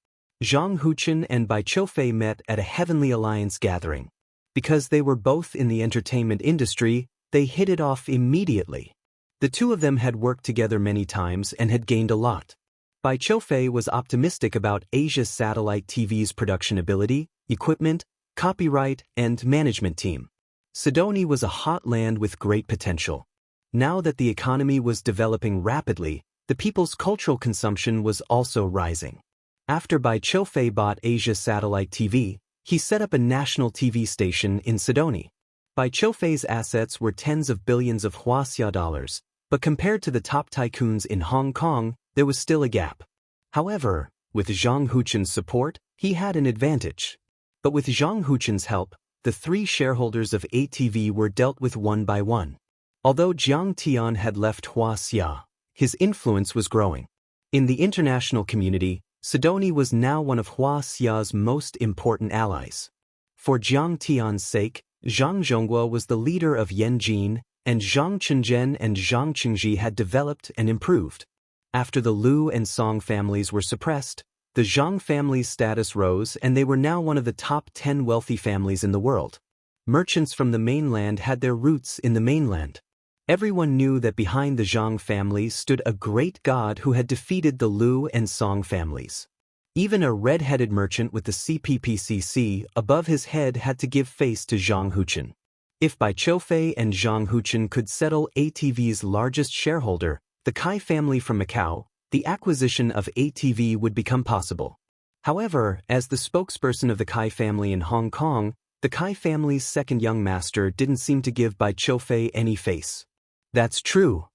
Zhang Huqin and Bai Choufei met at a Heavenly Alliance gathering. Because they were both in the entertainment industry, they hit it off immediately. The two of them had worked together many times and had gained a lot. Bai Choufei was optimistic about Asia Satellite TV's production ability, equipment, copyright, and management team. Sidonie was a hot land with great potential. Now that the economy was developing rapidly, the people's cultural consumption was also rising. After Bai Choufei bought Asia Satellite TV, he set up a national TV station in Sidonie. Bai Choufei's assets were tens of billions of Wuxia dollars, but compared to the top tycoons in Hong Kong, there was still a gap. However, with Zhang Huqin's support, he had an advantage. But with Zhang Huqin's help, the three shareholders of ATV were dealt with one by one. Although Jiang Tian had left Wuxia, his influence was growing. In the international community, Sidonie was now one of Wuxia's most important allies. For Jiang Tian's sake, Zhang Zhonghua was the leader of Yanjin, and Zhang Chenzhen and Zhang Qingji had developed and improved. After the Lu and Song families were suppressed, the Zhang family's status rose and they were now one of the top 10 wealthy families in the world. Merchants from the mainland had their roots in the mainland. Everyone knew that behind the Zhang family stood a great god who had defeated the Lu and Song families. Even a red-headed merchant with the CPPCC above his head had to give face to Zhang Huchen. If Bai Qiufei and Zhang Huchen could settle ATV's largest shareholder, the Kai family from Macau, the acquisition of ATV would become possible. However, as the spokesperson of the Kai family in Hong Kong, the Kai family's second young master didn't seem to give Bai Qiufei any face. That's true.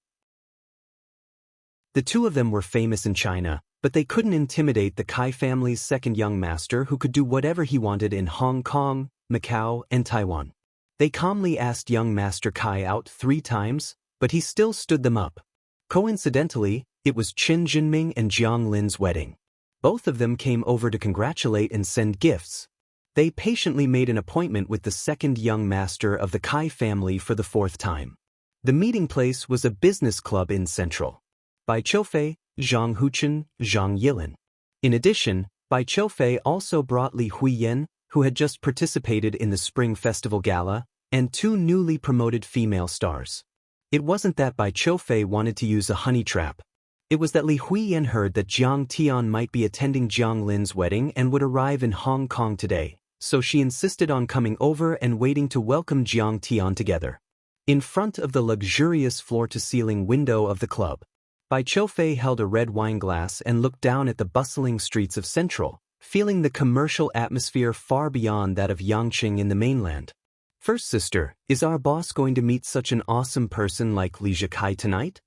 The two of them were famous in China, but they couldn't intimidate the Kai family's second young master who could do whatever he wanted in Hong Kong, Macau, and Taiwan. They calmly asked young Master Kai out 3 times, but he still stood them up. Coincidentally, it was Qin Jinming and Jiang Lin's wedding. Both of them came over to congratulate and send gifts. They patiently made an appointment with the second young master of the Kai family for the 4th time. The meeting place was a business club in Central. Bai Qiufei, Zhang Huchen, Zhang Yilin. In addition, Bai Qiufei also brought Li Huiyan, who had just participated in the Spring Festival Gala, and 2 newly promoted female stars. It wasn't that Bai Qiufei wanted to use a honey trap. It was that Li Huiyan heard that Jiang Tian might be attending Jiang Lin's wedding and would arrive in Hong Kong today, so she insisted on coming over and waiting to welcome Jiang Tian together. In front of the luxurious floor-to-ceiling window of the club, Bai Qiufei held a red wine glass and looked down at the bustling streets of Central, feeling the commercial atmosphere far beyond that of Yangqing in the mainland. First sister, is our boss going to meet such an awesome person like Li Zhikai tonight?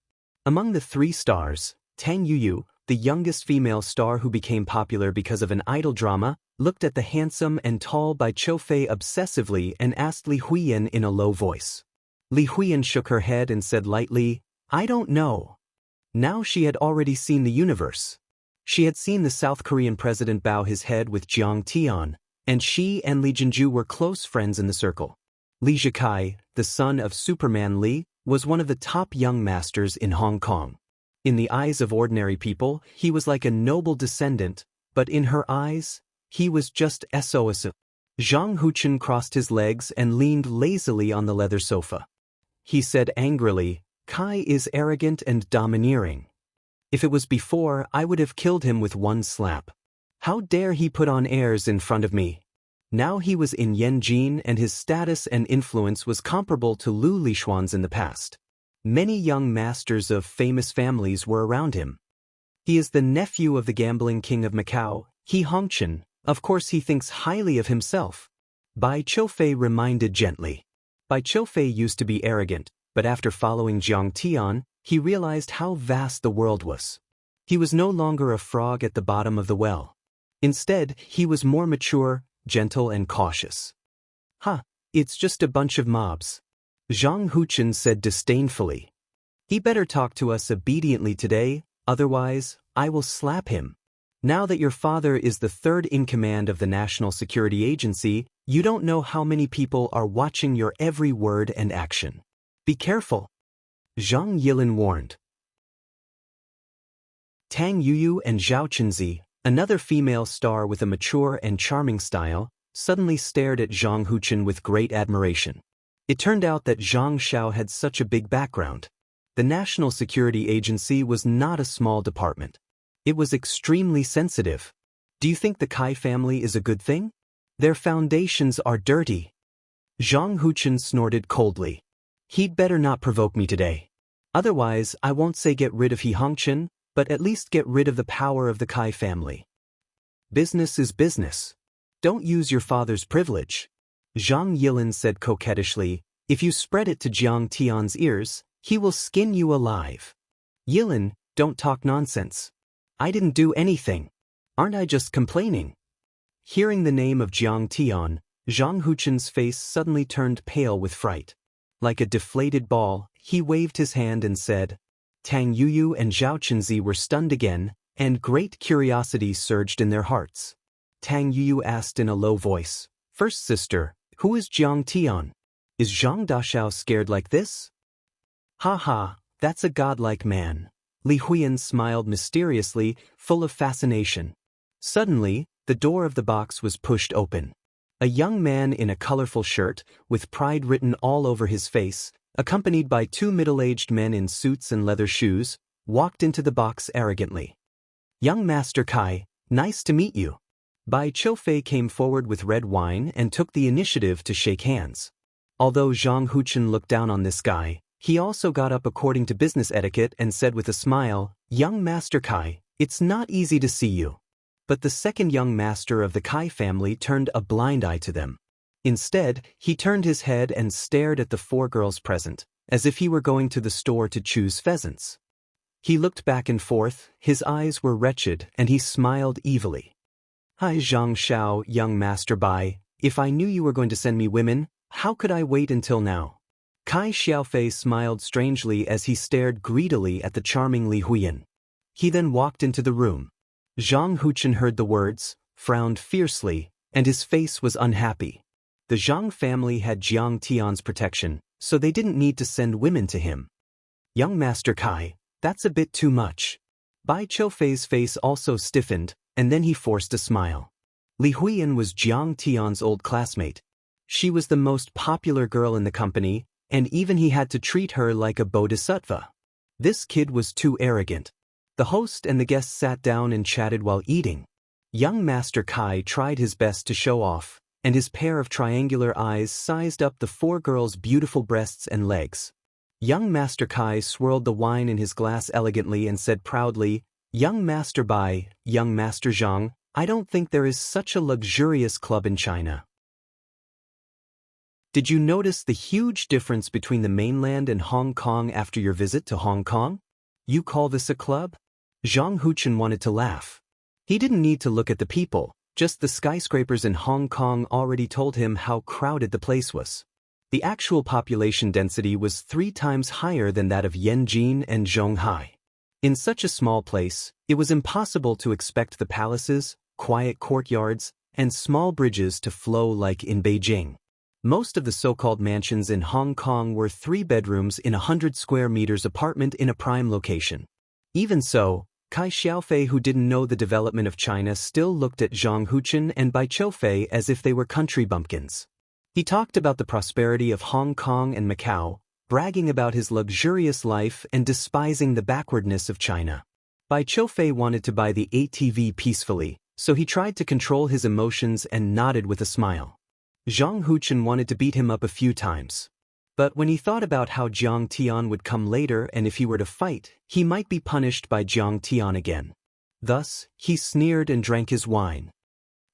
Among the 3 stars, Tang Yuyu, the youngest female star who became popular because of an idol drama, looked at the handsome and tall Bai Qiufei obsessively and asked Li Huiyan in a low voice. Li Huiyan shook her head and said lightly, "I don't know." Now she had already seen the universe. She had seen the South Korean president bow his head with Jiang Tian, and she and Li Jinju were close friends in the circle. Li Zhikai, the son of Superman Li, was one of the top young masters in Hong Kong. In the eyes of ordinary people, he was like a noble descendant, but in her eyes, he was just SOS. Zhang Huchen crossed his legs and leaned lazily on the leather sofa. He said angrily, "Kai is arrogant and domineering. If it was before, I would have killed him with 1 slap. How dare he put on airs in front of me?" Now he was in Yanjin and his status and influence was comparable to Lu Lishuan's in the past. Many young masters of famous families were around him. He is the nephew of the gambling king of Macau, He Hongchen. Of course he thinks highly of himself. Bai Qiufei reminded gently. Bai Qiufei used to be arrogant, but after following Jiang Tian, he realized how vast the world was. He was no longer a frog at the bottom of the well. Instead, he was more mature, gentle and cautious. It's just a bunch of mobs," Zhang Huchen said disdainfully. "He better talk to us obediently today, otherwise, I will slap him. Now that your father is the 3rd in command of the National Security Agency, you don't know how many people are watching your every word and action. Be careful," Zhang Yilin warned. Tang Yuyu and Zhao Qinzi, another female star with a mature and charming style, suddenly stared at Zhang Huchen with great admiration. It turned out that Zhang Xiao had such a big background. The National Security Agency was not a small department. It was extremely sensitive. Do you think the Kai family is a good thing? Their foundations are dirty. Zhang Huchen snorted coldly. He'd better not provoke me today. Otherwise, I won't say get rid of He Hongchen, but at least get rid of the power of the Kai family. Business is business. Don't use your father's privilege. Zhang Yilin said coquettishly, "If you spread it to Jiang Tian's ears, he will skin you alive." "Yilin, don't talk nonsense. I didn't do anything. Aren't I just complaining?" Hearing the name of Jiang Tian, Zhang Huchen's face suddenly turned pale with fright. Like a deflated ball, he waved his hand and said, Tang Yuyu and Zhao Qinzi were stunned again, and great curiosity surged in their hearts. Tang Yuyu asked in a low voice, "First sister, who is Jiang Tian? Is Zhang Daxiao scared like this?" Ha ha, that's a godlike man. Li Huiyan smiled mysteriously, full of fascination. Suddenly, the door of the box was pushed open. A young man in a colorful shirt, with pride written all over his face, accompanied by two middle-aged men in suits and leather shoes, walked into the box arrogantly. Young Master Kai, nice to meet you. Bai Qiufei came forward with red wine and took the initiative to shake hands. Although Zhang Huchen looked down on this guy, he also got up according to business etiquette and said with a smile, Young Master Kai, it's not easy to see you. But the second young master of the Kai family turned a blind eye to them. Instead, he turned his head and stared at the four girls present, as if he were going to the store to choose pheasants. He looked back and forth, his eyes were wretched, and he smiled evilly. Hi Zhang Xiao, young Master Bai, if I knew you were going to send me women, how could I wait until now? Kai Xiaofei smiled strangely as he stared greedily at the charming Li Huiyan. He then walked into the room. Zhang Huchen heard the words, frowned fiercely, and his face was unhappy. The Zhang family had Jiang Tian's protection, so they didn't need to send women to him. Young Master Kai, that's a bit too much. Bai Qiufei's face also stiffened, and then he forced a smile. Li Huiyan was Jiang Tian's old classmate. She was the most popular girl in the company, and even he had to treat her like a bodhisattva. This kid was too arrogant. The host and the guests sat down and chatted while eating. Young Master Kai tried his best to show off, and his pair of triangular eyes sized up the four girls' beautiful breasts and legs. Young Master Kai swirled the wine in his glass elegantly and said proudly, Young Master Bai, Young Master Zhang, I don't think there is such a luxurious club in China. Did you notice the huge difference between the mainland and Hong Kong after your visit to Hong Kong? You call this a club? Zhang Huchen wanted to laugh. He didn't need to look at the people, just the skyscrapers in Hong Kong already told him how crowded the place was. The actual population density was 3 times higher than that of Yanjin and Zhonghai. In such a small place, it was impossible to expect the palaces, quiet courtyards, and small bridges to flow like in Beijing. Most of the so-called mansions in Hong Kong were 3 bedrooms in a 100 square meters apartment in a prime location. Even so, Kai Xiaofei, who didn't know the development of China, still looked at Zhang Huchen and Bai Qiufei as if they were country bumpkins. He talked about the prosperity of Hong Kong and Macau, bragging about his luxurious life and despising the backwardness of China. Bai Qiufei wanted to buy the ATV peacefully, so he tried to control his emotions and nodded with a smile. Zhang Huchen wanted to beat him up a few times. But when he thought about how Jiang Tian would come later and if he were to fight, he might be punished by Jiang Tian again. Thus, he sneered and drank his wine.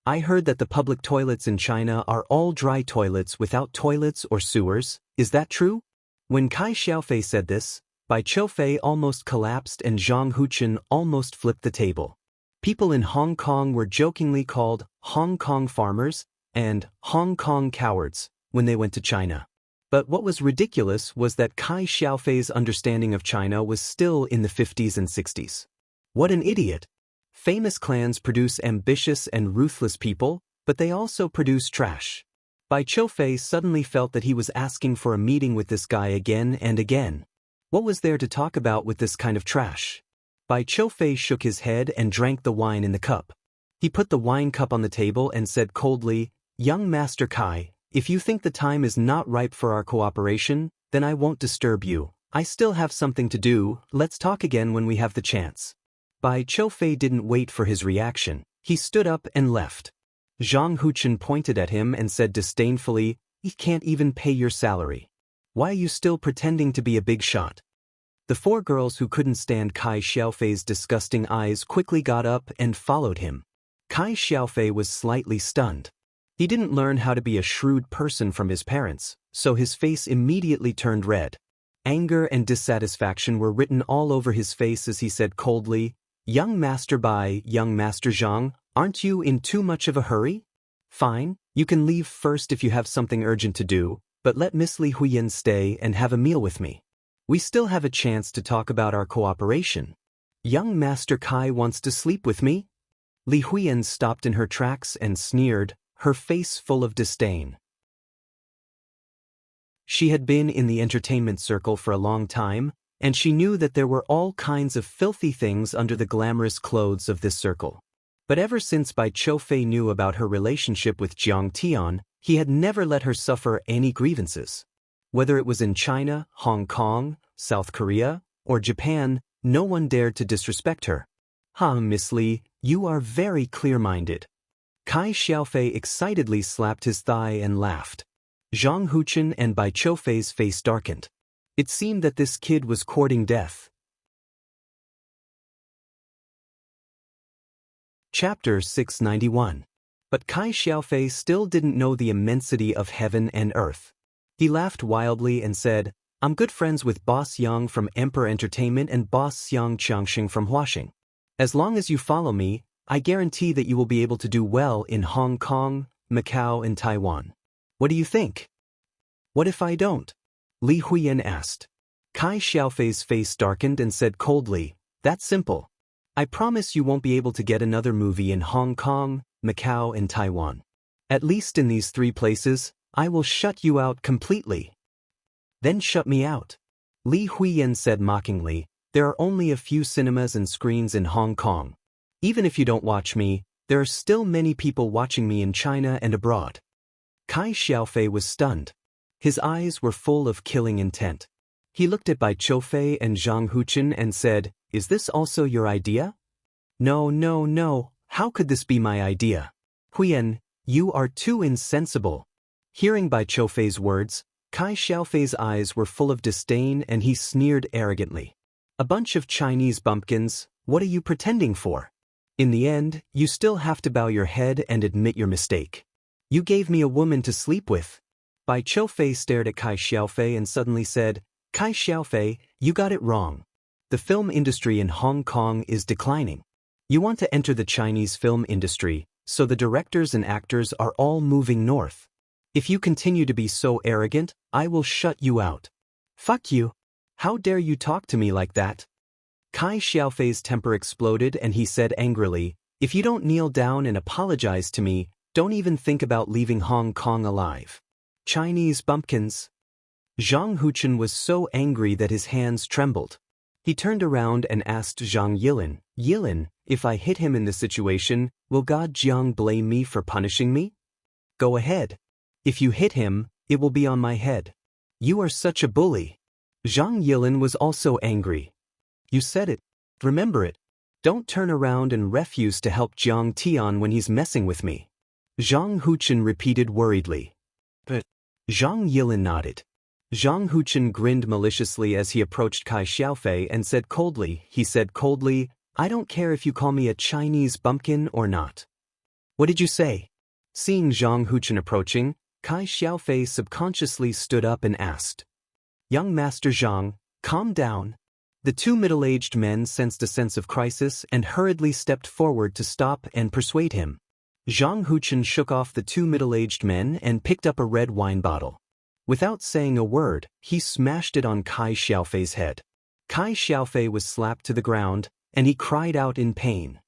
I heard that the public toilets in China are all dry toilets without toilets or sewers, is that true? When Kai Xiaofei said this, Bai Qiufei almost collapsed and Zhang Huchen almost flipped the table. People in Hong Kong were jokingly called Hong Kong farmers and Hong Kong cowards when they went to China. But what was ridiculous was that Kai Xiaofei's understanding of China was still in the 50s and 60s. What an idiot! Famous clans produce ambitious and ruthless people, but they also produce trash. Bai Qiufei suddenly felt that he was asking for a meeting with this guy again and again. What was there to talk about with this kind of trash? Bai Qiufei shook his head and drank the wine in the cup. He put the wine cup on the table and said coldly, Young Master Kai, if you think the time is not ripe for our cooperation, then I won't disturb you. I still have something to do, let's talk again when we have the chance. Bai Qiufei didn't wait for his reaction. He stood up and left. Zhang Huchen pointed at him and said disdainfully, he can't even pay your salary. Why are you still pretending to be a big shot? The 4 girls who couldn't stand Kai Xiaofei's disgusting eyes quickly got up and followed him. Kai Xiaofei was slightly stunned. He didn't learn how to be a shrewd person from his parents, so his face immediately turned red. Anger and dissatisfaction were written all over his face as he said coldly, Young Master Bai, Young Master Zhang, aren't you in too much of a hurry? Fine, you can leave first if you have something urgent to do, but let Miss Li Huiyan stay and have a meal with me. We still have a chance to talk about our cooperation. Young Master Kai wants to sleep with me? Li Huiyan stopped in her tracks and sneered, her face full of disdain. She had been in the entertainment circle for a long time, and she knew that there were all kinds of filthy things under the glamorous clothes of this circle. But ever since Bai Qiufei knew about her relationship with Jiang Tian, he had never let her suffer any grievances. Whether it was in China, Hong Kong, South Korea, or Japan, no one dared to disrespect her. Miss Li, you are very clear-minded. Kai Xiaofei excitedly slapped his thigh and laughed. Zhang Huchen and Bai Qiufei's face darkened. It seemed that this kid was courting death. Chapter 691. But Kai Xiaofei still didn't know the immensity of heaven and earth. He laughed wildly and said, I'm good friends with Boss Yang from Emperor Entertainment and Boss Xiang Qiangxing from Huaxing. As long as you follow me, I guarantee that you will be able to do well in Hong Kong, Macau, and Taiwan. What do you think? What if I don't? Li Huiyan asked. Kai Xiaofei's face darkened and said coldly, That's simple. I promise you won't be able to get another movie in Hong Kong, Macau, and Taiwan. At least in these three places, I will shut you out completely. Then shut me out. Li Huiyan said mockingly, There are only a few cinemas and screens in Hong Kong. Even if you don't watch me, there are still many people watching me in China and abroad. Kai Xiaofei was stunned. His eyes were full of killing intent. He looked at Bai Qiufei and Zhang Huchen and said, Is this also your idea? No. How could this be my idea? Huiyan, you are too insensible. Hearing Bai Qiufei's words, Kai Xiaofei's eyes were full of disdain and he sneered arrogantly. A bunch of Chinese bumpkins, what are you pretending for? In the end, you still have to bow your head and admit your mistake. You gave me a woman to sleep with. Bai Qiufei stared at Kai Xiaofei and suddenly said, Kai Xiaofei, you got it wrong. The film industry in Hong Kong is declining. You want to enter the Chinese film industry, so the directors and actors are all moving north. If you continue to be so arrogant, I will shut you out. Fuck you. How dare you talk to me like that? Kai Xiaofei's temper exploded and he said angrily, If you don't kneel down and apologize to me, don't even think about leaving Hong Kong alive. Chinese bumpkins. Zhang Huchen was so angry that his hands trembled. He turned around and asked Zhang Yilin, if I hit him in this situation, will God Jiang blame me for punishing me? Go ahead. If you hit him, it will be on my head. You are such a bully. Zhang Yilin was also angry. You said it. Remember it. Don't turn around and refuse to help Jiang Tian when he's messing with me. Zhang Huchen repeated worriedly. But Zhang Yilin nodded. Zhang Huchen grinned maliciously as he approached Kai Xiaofei and said coldly, I don't care if you call me a Chinese bumpkin or not. What did you say? Seeing Zhang Huchen approaching, Kai Xiaofei subconsciously stood up and asked. Young Master Zhang, calm down. The two middle-aged men sensed a sense of crisis and hurriedly stepped forward to stop and persuade him. Zhang Huchen shook off the two middle-aged men and picked up a red wine bottle. Without saying a word, he smashed it on Kai Xiaofei's head. Kai Xiaofei was slapped to the ground, and he cried out in pain.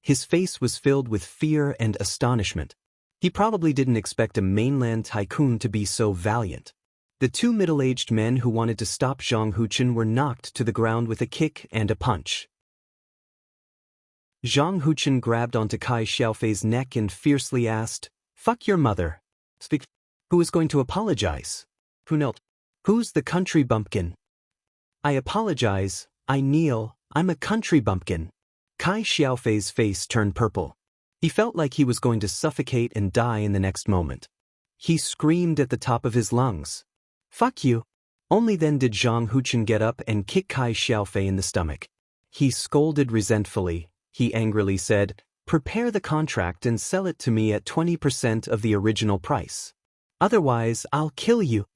His face was filled with fear and astonishment. He probably didn't expect a mainland tycoon to be so valiant. The two middle-aged men who wanted to stop Zhang Huchen were knocked to the ground with a kick and a punch. Zhang Huchen grabbed onto Kai Xiaofei's neck and fiercely asked, Fuck your mother. Speak. Who is going to apologize? Who knelt? Who's the country bumpkin? I apologize, I kneel, I'm a country bumpkin. Kai Xiaofei's face turned purple. He felt like he was going to suffocate and die in the next moment. He screamed at the top of his lungs. Fuck you. Only then did Zhang Huchen get up and kick Kai Xiaofei in the stomach. He scolded resentfully. He angrily said, Prepare the contract and sell it to me at 20% of the original price. Otherwise, I'll kill you.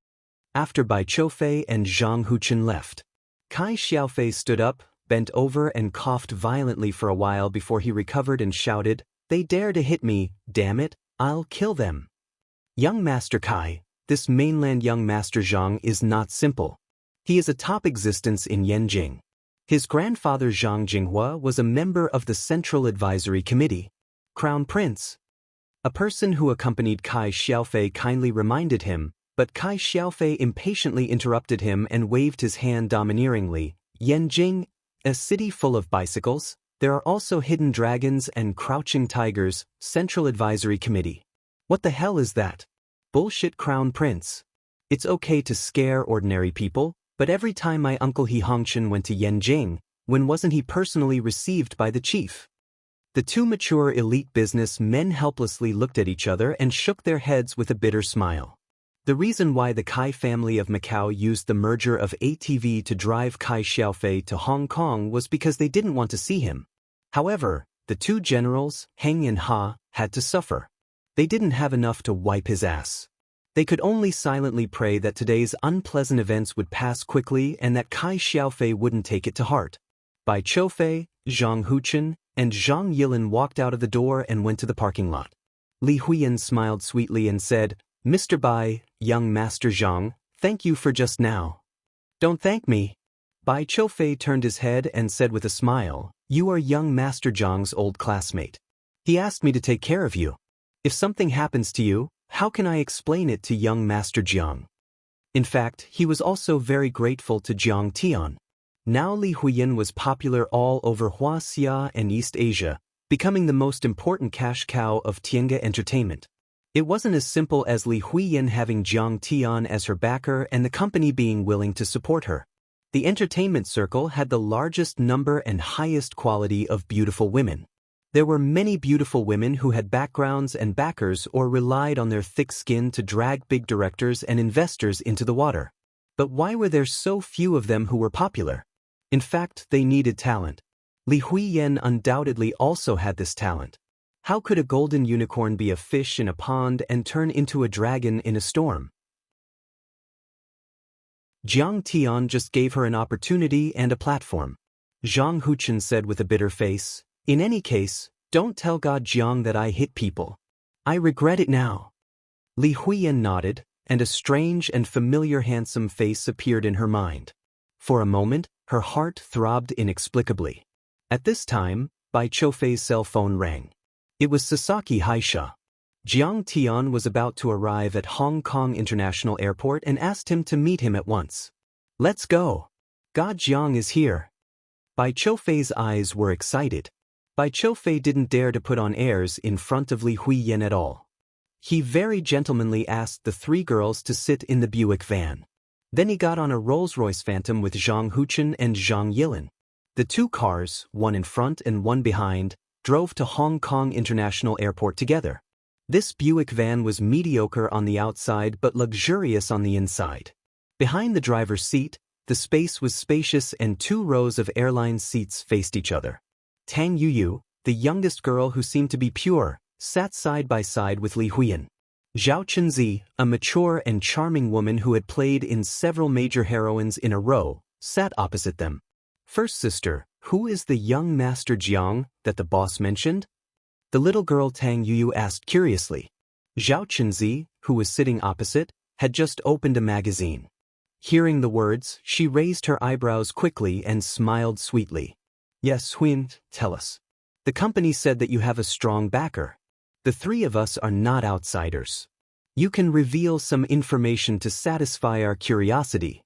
After Bai Qiufei and Zhang Huchen left, Kai Xiaofei stood up, bent over and coughed violently for a while before he recovered and shouted, They dare to hit me, damn it, I'll kill them. Young Master Kai, this mainland young Master Zhang is not simple. He is a top existence in Yanjing. His grandfather Zhang Jinghua was a member of the Central Advisory Committee. Crown Prince. A person who accompanied Kai Xiaofei kindly reminded him, but Kai Xiaofei impatiently interrupted him and waved his hand domineeringly. Yanjing, a city full of bicycles, there are also hidden dragons and crouching tigers. Central Advisory Committee. What the hell is that? Bullshit, Crown Prince. It's okay to scare ordinary people, but every time my uncle He Hongchen went to Yanjing, when wasn't he personally received by the chief? The two mature elite business men helplessly looked at each other and shook their heads with a bitter smile. The reason why the Kai family of Macau used the merger of ATV to drive Kai Xiaofei to Hong Kong was because they didn't want to see him. However, the two generals, Heng and Ha, had to suffer. They didn't have enough to wipe his ass. They could only silently pray that today's unpleasant events would pass quickly and that Kai Xiaofei wouldn't take it to heart. Bai Qiufei, Zhang Huchen, and Zhang Yilin walked out of the door and went to the parking lot. Li Huiyan smiled sweetly and said, "Mr. Bai, young Master Zhang, thank you for just now." "Don't thank me." Bai Qiufei turned his head and said with a smile, "You are young Master Zhang's old classmate. He asked me to take care of you. If something happens to you, how can I explain it to young Master Jiang?" In fact, he was also very grateful to Jiang Tian. Now Li Huiyan was popular all over Wuxia and East Asia, becoming the most important cash cow of Tiange entertainment. It wasn't as simple as Li Huiyan having Jiang Tian as her backer and the company being willing to support her. The entertainment circle had the largest number and highest quality of beautiful women. There were many beautiful women who had backgrounds and backers or relied on their thick skin to drag big directors and investors into the water. But why were there so few of them who were popular? In fact, they needed talent. Li Huiyan undoubtedly also had this talent. How could a golden unicorn be a fish in a pond and turn into a dragon in a storm? Jiang Tian just gave her an opportunity and a platform. Zhang Huchen said with a bitter face, "In any case, don't tell God Jiang that I hit people. I regret it now." Li Huiyan nodded, and a strange and familiar handsome face appeared in her mind. For a moment, her heart throbbed inexplicably. At this time, Bai Qiufei's cell phone rang. It was Sasaki Haisha. Jiang Tian was about to arrive at Hong Kong International Airport and asked him to meet him at once. "Let's go. God Jiang is here." Bai Qiufei's eyes were excited. Bai Qiufei didn't dare to put on airs in front of Li Huiyan at all. He very gentlemanly asked the three girls to sit in the Buick van. Then he got on a Rolls-Royce Phantom with Zhang Huchen and Zhang Yilin. The two cars, one in front and one behind, drove to Hong Kong International Airport together. This Buick van was mediocre on the outside but luxurious on the inside. Behind the driver's seat, the space was spacious and two rows of airline seats faced each other. Tang Yuyu, the youngest girl who seemed to be pure, sat side by side with Li Huiyan. Zhao Chunzi, a mature and charming woman who had played in several major heroines in a row, sat opposite them. "First sister, who is the young Master Jiang that the boss mentioned?" the little girl Tang Yuyu asked curiously. Zhao Chunzi, who was sitting opposite, had just opened a magazine. Hearing the words, she raised her eyebrows quickly and smiled sweetly. "Yes, Huiyan, tell us. The company said that you have a strong backer. The three of us are not outsiders. You can reveal some information to satisfy our curiosity."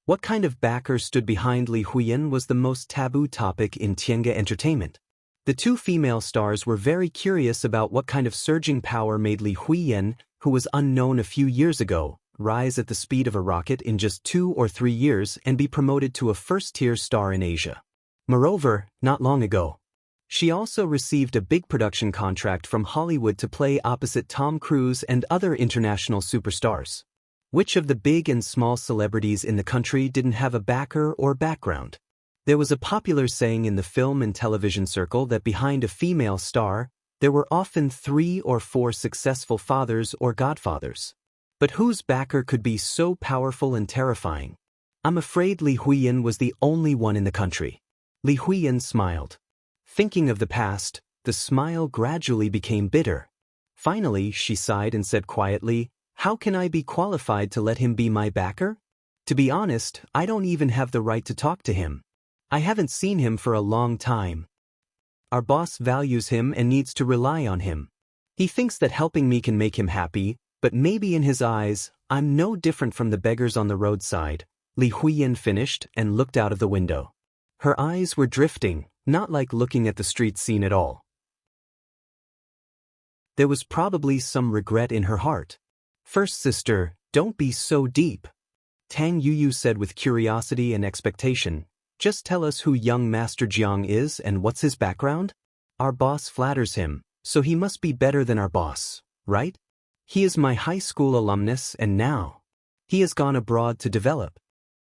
What kind of backer stood behind Li Huiyan was the most taboo topic in Tiange entertainment. The two female stars were very curious about what kind of surging power made Li Huiyan, who was unknown a few years ago, rise at the speed of a rocket in just 2 or 3 years and be promoted to a first-tier star in Asia. Moreover, not long ago, she also received a big production contract from Hollywood to play opposite Tom Cruise and other international superstars. Which of the big and small celebrities in the country didn't have a backer or background? There was a popular saying in the film and television circle that behind a female star, there were often 3 or 4 successful fathers or godfathers. But whose backer could be so powerful and terrifying? I'm afraid Li Huiyan was the only one in the country. Li Huiyan smiled. Thinking of the past, the smile gradually became bitter. Finally, she sighed and said quietly, "How can I be qualified to let him be my backer? To be honest, I don't even have the right to talk to him. I haven't seen him for a long time. Our boss values him and needs to rely on him. He thinks that helping me can make him happy, But maybe in his eyes, I'm no different from the beggars on the roadside, Li Huiyan finished and looked out of the window. Her eyes were drifting, not like looking at the street scene at all. There was probably some regret in her heart. First sister, don't be so deep. Tang Yuyu said with curiosity and expectation. Just tell us who young Master Jiang is and what's his background? Our boss flatters him, so he must be better than our boss, right? He is my high school alumnus and now he has gone abroad to develop.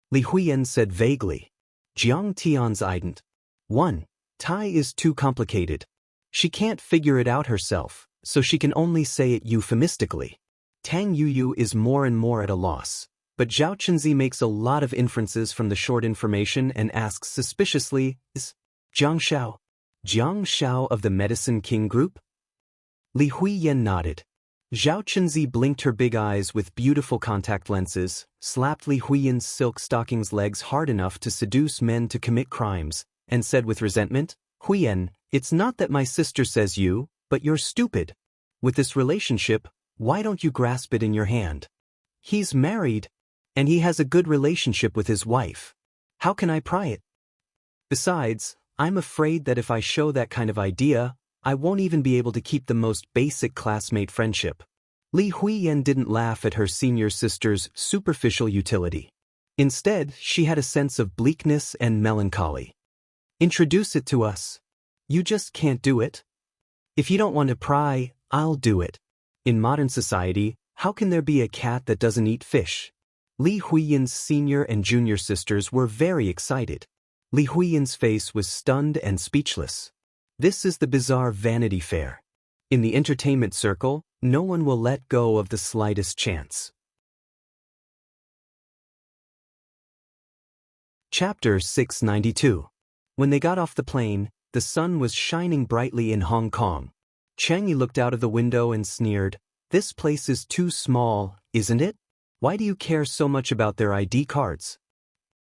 Li Huiyan said vaguely. Jiang Tian's ident. 1. Tai is too complicated. She can't figure it out herself, so she can only say it euphemistically. Tang Yuyu is more and more at a loss, but Zhao Chenzi makes a lot of inferences from the short information and asks suspiciously, is Jiang Shao? Jiang Shao of the Medicine King Group? Li Huiyan nodded. Zhao Chenzi blinked her big eyes with beautiful contact lenses, slapped Li Huiyan's silk stockings legs hard enough to seduce men to commit crimes, and said with resentment, Huiyan, it's not that my sister says you, but you're stupid. With this relationship, why don't you grasp it in your hand? He's married, and he has a good relationship with his wife. How can I pry it? Besides, I'm afraid that if I show that kind of idea, I won't even be able to keep the most basic classmate friendship. Li Huiyan didn't laugh at her senior sister's superficial utility. Instead, she had a sense of bleakness and melancholy. Introduce it to us. You just can't do it. If you don't want to pry, I'll do it. In modern society, how can there be a cat that doesn't eat fish? Li Huiyan's senior and junior sisters were very excited. Li Huiyan's face was stunned and speechless. This is the bizarre Vanity Fair. In the entertainment circle, no one will let go of the slightest chance. Chapter 692. When they got off the plane, the sun was shining brightly in Hong Kong. Chang Yi looked out of the window and sneered, "This place is too small, isn't it? Why do you care so much about their ID cards?"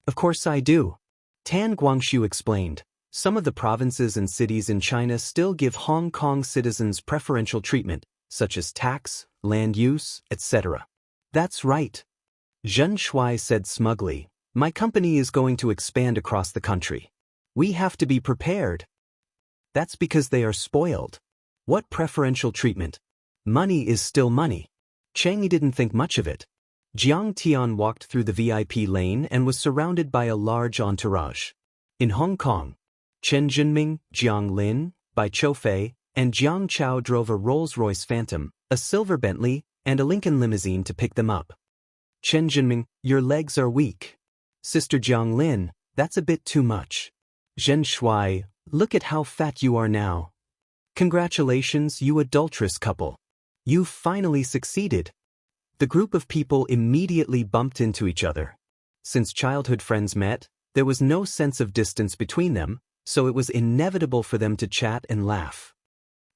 "Of course I do," Tan Guangxiu explained. Some of the provinces and cities in China still give Hong Kong citizens preferential treatment, such as tax, land use, etc. That's right. Zhen Shuai said smugly, my company is going to expand across the country. We have to be prepared. That's because they are spoiled. What preferential treatment? Money is still money. Chang Yi didn't think much of it. Jiang Tian walked through the VIP lane and was surrounded by a large entourage. In Hong Kong, Chen Jinming, Wang Lin, Bai Choufei, and Jiang Chao drove a Rolls-Royce Phantom, a silver Bentley, and a Lincoln limousine to pick them up. Chen Jinming, your legs are weak. Sister Wang Lin, that's a bit too much. Zhen Shuai, look at how fat you are now. Congratulations, you adulterous couple. You've finally succeeded. The group of people immediately bumped into each other. Since childhood friends met, there was no sense of distance between them, so it was inevitable for them to chat and laugh.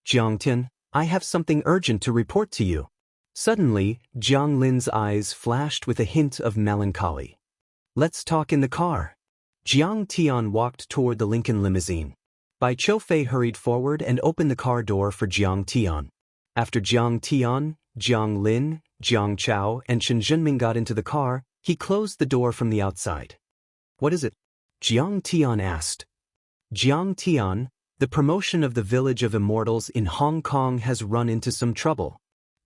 Jiangtian, I have something urgent to report to you. Suddenly, Jiang Lin's eyes flashed with a hint of melancholy. Let's talk in the car. Jiang Tian walked toward the Lincoln limousine. Bai Choufei hurried forward and opened the car door for Jiang Tian. After Jiang Tian, Jiang Lin, Jiang Chao, and Chen Jinming got into the car, he closed the door from the outside. What is it? Jiang Tian asked. Jiang Tian, the promotion of the village of immortals in Hong Kong has run into some trouble.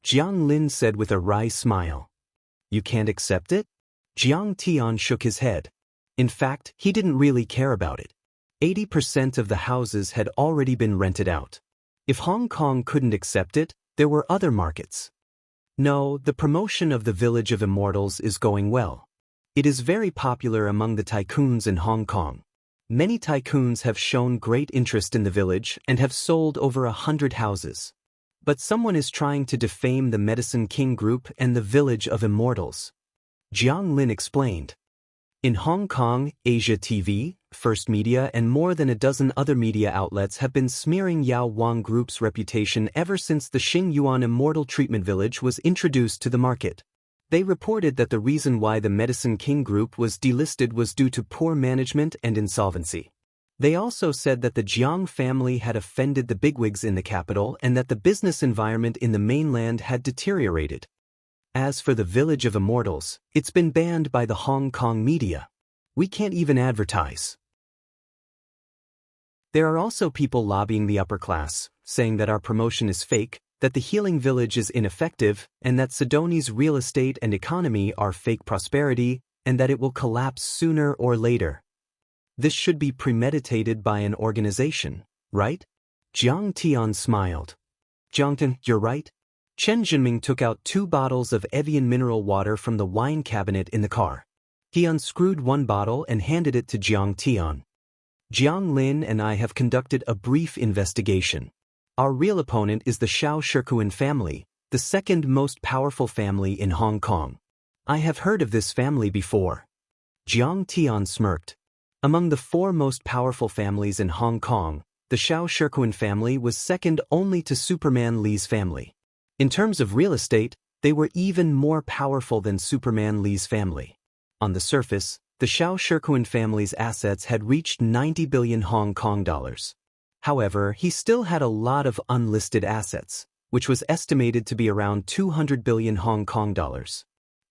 Jiang Lin said with a wry smile. You can't accept it? Jiang Tian shook his head. In fact, he didn't really care about it. 80% of the houses had already been rented out. If Hong Kong couldn't accept it, there were other markets. No, the promotion of the village of immortals is going well. It is very popular among the tycoons in Hong Kong. Many tycoons have shown great interest in the village and have sold over 100 houses. But someone is trying to defame the Medicine King Group and the village of immortals. Jiang Lin explained. In Hong Kong, Asia TV, First Media and more than a dozen other media outlets have been smearing Yao Wang Group's reputation ever since the Xing Yuan Immortal Treatment Village was introduced to the market. They reported that the reason why the Medicine King Group was delisted was due to poor management and insolvency. They also said that the Jiang family had offended the bigwigs in the capital and that the business environment in the mainland had deteriorated. As for the Village of Immortals, it's been banned by the Hong Kong media. We can't even advertise. There are also people lobbying the upper class, saying that our promotion is fake, that the healing village is ineffective, and that Sidoni's real estate and economy are fake prosperity, and that it will collapse sooner or later. This should be premeditated by an organization, right? Jiang Tian smiled. Jiangtan, you're right. Chen Jinming took out 2 bottles of Evian mineral water from the wine cabinet in the car. He unscrewed 1 bottle and handed it to Jiang Tian. Wang Lin and I have conducted a brief investigation. Our real opponent is the Xiao Shikuan family, the second most powerful family in Hong Kong. I have heard of this family before. Jiang Tian smirked. Among the 4 most powerful families in Hong Kong, the Xiao Shikuan family was second only to Superman Li's family. In terms of real estate, they were even more powerful than Superman Li's family. On the surface, the Xiao Shikuan family's assets had reached 90 billion Hong Kong dollars. However, he still had a lot of unlisted assets, which was estimated to be around 200 billion Hong Kong dollars.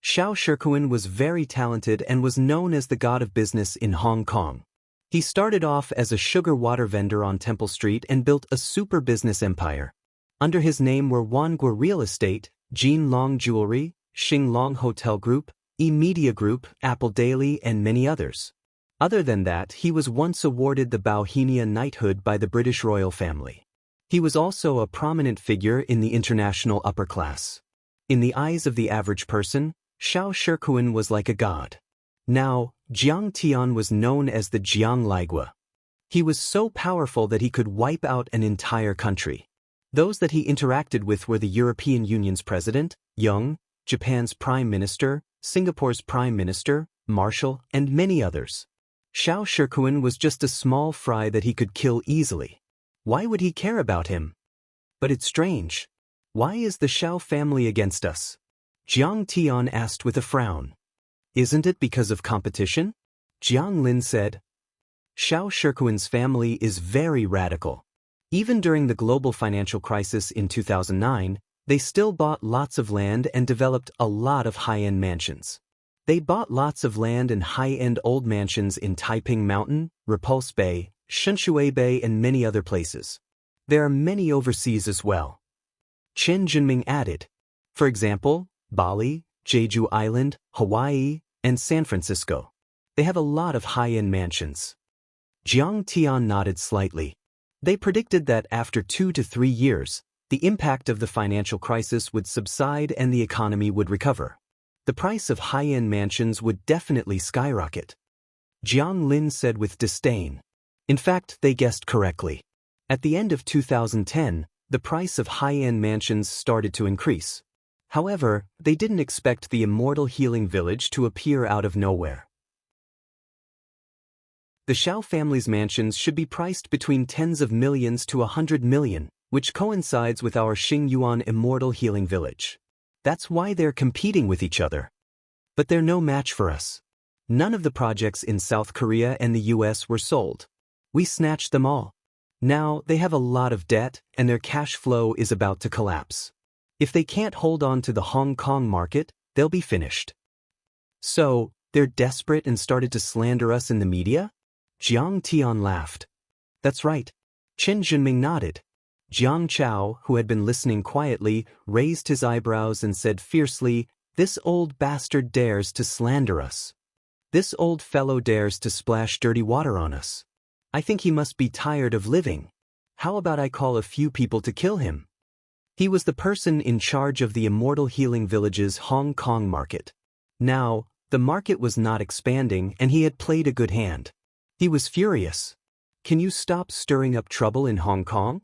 Xiao Shikuan was very talented and was known as the god of business in Hong Kong. He started off as a sugar water vendor on Temple Street and built a super business empire. Under his name were Wangua Real Estate, Jin Long Jewelry, Xing Long Hotel Group, E-Media Group, Apple Daily, and many others. Other than that, he was once awarded the Bauhinia knighthood by the British royal family. He was also a prominent figure in the international upper class. In the eyes of the average person, Xiao Shikuan was like a god. Now, Jiang Tian was known as the Jiang Ligua. He was so powerful that he could wipe out an entire country. Those that he interacted with were the European Union's president, Young, Japan's prime minister, Singapore's prime minister, Marshall, and many others. Xiao Shikuan was just a small fry that he could kill easily. Why would he care about him? But it's strange. Why is the Xiao family against us? Jiang Tian asked with a frown. Isn't it because of competition? Jiang Lin said. Xiao Shikuan's family is very radical. Even during the global financial crisis in 2009, they still bought lots of land and developed a lot of high-end mansions. They bought lots of land and high-end old mansions in Taiping Mountain, Repulse Bay, Shenshui Bay, and many other places. There are many overseas as well. Chen Jinming added. For example, Bali, Jeju Island, Hawaii, and San Francisco. They have a lot of high-end mansions. Jiang Tian nodded slightly. They predicted that after 2 to 3 years, the impact of the financial crisis would subside and the economy would recover. The price of high-end mansions would definitely skyrocket. Jiang Lin said with disdain. In fact, they guessed correctly. At the end of 2010, the price of high-end mansions started to increase. However, they didn't expect the Immortal Healing Village to appear out of nowhere. The Xiao family's mansions should be priced between tens of millions to 100 million, which coincides with our Xingyuan Immortal Healing Village. That's why they're competing with each other. But they're no match for us. None of the projects in South Korea and the US were sold. We snatched them all. Now they have a lot of debt and their cash flow is about to collapse. If they can't hold on to the Hong Kong market, they'll be finished. So, they're desperate and started to slander us in the media? Jiang Tian laughed. That's right. Chen Jinming nodded. Jiang Chao, who had been listening quietly, raised his eyebrows and said fiercely, "This old bastard dares to slander us. This old fellow dares to splash dirty water on us. I think he must be tired of living. How about I call a few people to kill him?" He was the person in charge of the Immortal Healing Village's Hong Kong market. Now, the market was not expanding and he had played a good hand. He was furious. "Can you stop stirring up trouble in Hong Kong?"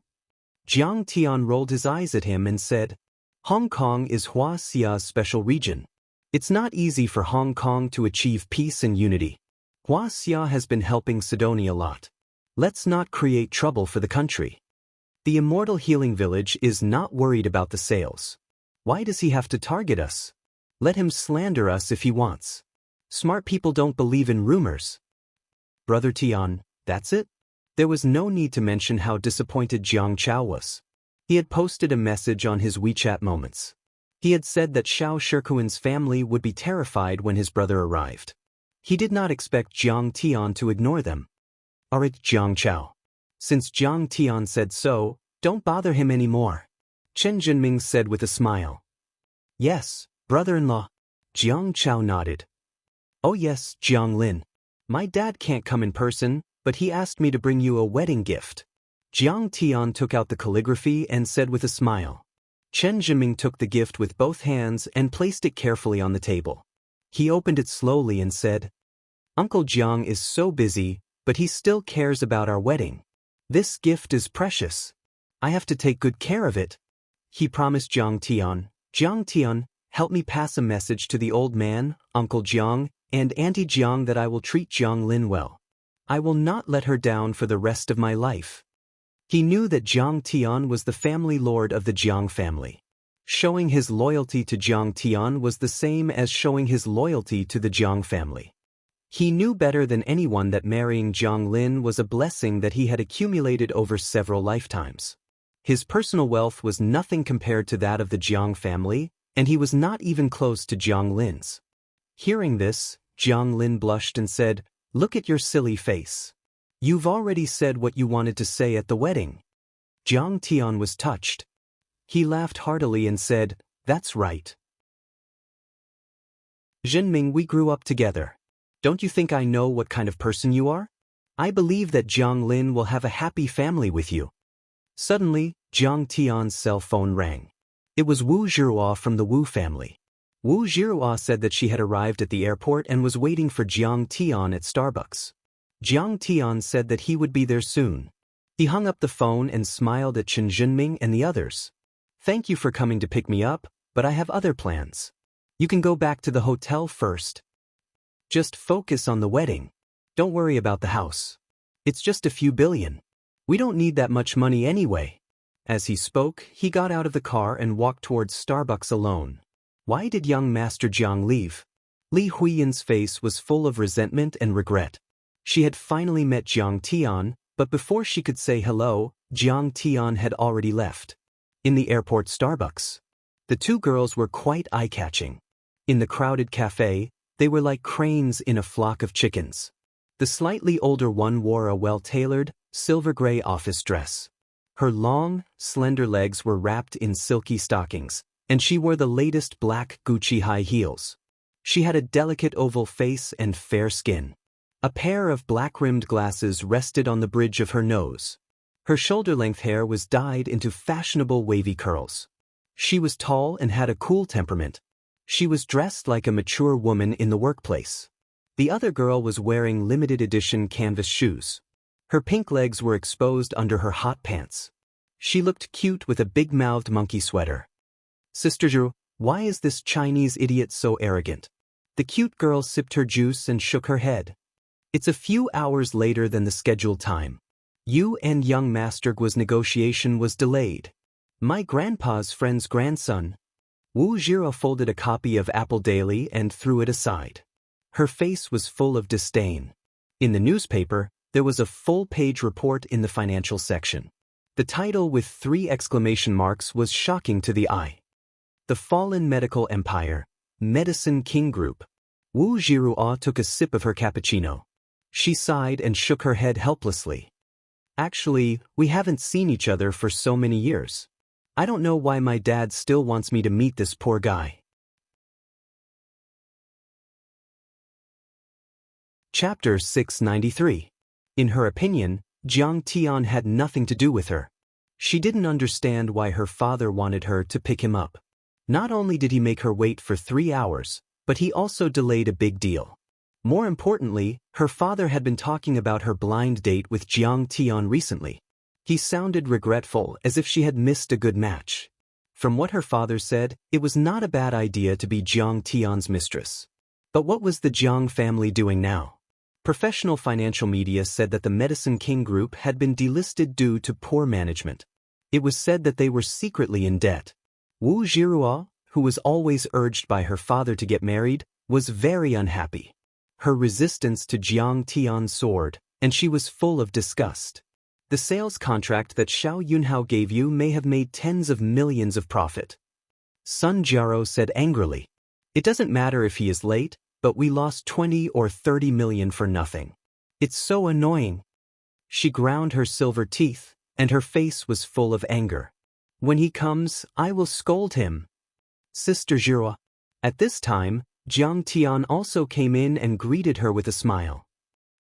Jiang Tian rolled his eyes at him and said, "Hong Kong is Wuxia's special region. It's not easy for Hong Kong to achieve peace and unity. Wuxia has been helping Sidonia a lot. Let's not create trouble for the country. The Immortal Healing Village is not worried about the sales. Why does he have to target us? Let him slander us if he wants. Smart people don't believe in rumors." Brother Tian, that's it? There was no need to mention how disappointed Jiang Chao was. He had posted a message on his WeChat Moments. He had said that Xiao Shikuan's family would be terrified when his brother arrived. He did not expect Jiang Tian to ignore them. Alright, Jiang Chao. Since Jiang Tian said so, don't bother him anymore. Chen Jinming said with a smile. Yes, brother-in-law. Jiang Chao nodded. Oh yes, Jiang Lin. My dad can't come in person, but he asked me to bring you a wedding gift. Jiang Tian took out the calligraphy and said with a smile. Chen Jinming took the gift with both hands and placed it carefully on the table. He opened it slowly and said, Uncle Jiang is so busy, but he still cares about our wedding. This gift is precious. I have to take good care of it. He promised Jiang Tian. Jiang Tian, help me pass a message to the old man, Uncle Jiang, and Auntie Jiang that I will treat Jiang Lin well. I will not let her down for the rest of my life. He knew that Jiang Tian was the family lord of the Jiang family. Showing his loyalty to Jiang Tian was the same as showing his loyalty to the Jiang family. He knew better than anyone that marrying Jiang Lin was a blessing that he had accumulated over several lifetimes. His personal wealth was nothing compared to that of the Jiang family, and he was not even close to Jiang Lin's. Hearing this, Jiang Lin blushed and said, Look at your silly face. You've already said what you wanted to say at the wedding. Jiang Tian was touched. He laughed heartily and said, That's right. Jinming, we grew up together. Don't you think I know what kind of person you are? I believe that Jiang Lin will have a happy family with you. Suddenly, Jiang Tian's cell phone rang. It was Wu Zhihua from the Wu family. Wu Zhihua said that she had arrived at the airport and was waiting for Jiang Tian at Starbucks. Jiang Tian said that he would be there soon. He hung up the phone and smiled at Chen Jinming and the others. Thank you for coming to pick me up, but I have other plans. You can go back to the hotel first. Just focus on the wedding. Don't worry about the house. It's just a few billion. We don't need that much money anyway. As he spoke, he got out of the car and walked towards Starbucks alone. Why did young Master Jiang leave? Li Huiyin's face was full of resentment and regret. She had finally met Jiang Tian, but before she could say hello, Jiang Tian had already left. In the airport Starbucks, the two girls were quite eye-catching. In the crowded cafe, they were like cranes in a flock of chickens. The slightly older one wore a well-tailored, silver-gray office dress. Her long, slender legs were wrapped in silky stockings, and she wore the latest black Gucci high heels. She had a delicate oval face and fair skin. A pair of black-rimmed glasses rested on the bridge of her nose. Her shoulder-length hair was dyed into fashionable wavy curls. She was tall and had a cool temperament. She was dressed like a mature woman in the workplace. The other girl was wearing limited-edition canvas shoes. Her pink legs were exposed under her hot pants. She looked cute with a big-mouthed monkey sweater. Sister Zhu, why is this Chinese idiot so arrogant? The cute girl sipped her juice and shook her head. It's a few hours later than the scheduled time. You and young Master Guo's negotiation was delayed. My grandpa's friend's grandson. Wu Zhihua folded a copy of Apple Daily and threw it aside. Her face was full of disdain. In the newspaper, there was a full-page report in the financial section. The title with 3 exclamation marks was shocking to the eye. The Fallen Medical Empire, Medicine King Group. Wu Zhihua took a sip of her cappuccino. She sighed and shook her head helplessly. Actually, we haven't seen each other for so many years. I don't know why my dad still wants me to meet this poor guy. Chapter 693. In her opinion, Jiang Tian had nothing to do with her. She didn't understand why her father wanted her to pick him up. Not only did he make her wait for 3 hours, but he also delayed a big deal. More importantly, her father had been talking about her blind date with Jiang Tian recently. He sounded regretful, as if she had missed a good match. From what her father said, it was not a bad idea to be Jiang Tian's mistress. But what was the Jiang family doing now? Professional financial media said that the Medicine King Group had been delisted due to poor management. It was said that they were secretly in debt. Wu Zhihua, who was always urged by her father to get married, was very unhappy. Her resistance to Jiang Tian soared, and she was full of disgust. The sales contract that Xiao Yunhao gave you may have made tens of millions of profit. Sun Jiao said angrily. It doesn't matter if he is late, but we lost 20 or 30 million for nothing. It's so annoying. She ground her silver teeth, and her face was full of anger. When he comes, I will scold him. Sister Jiao. At this time, Jiang Tian also came in and greeted her with a smile.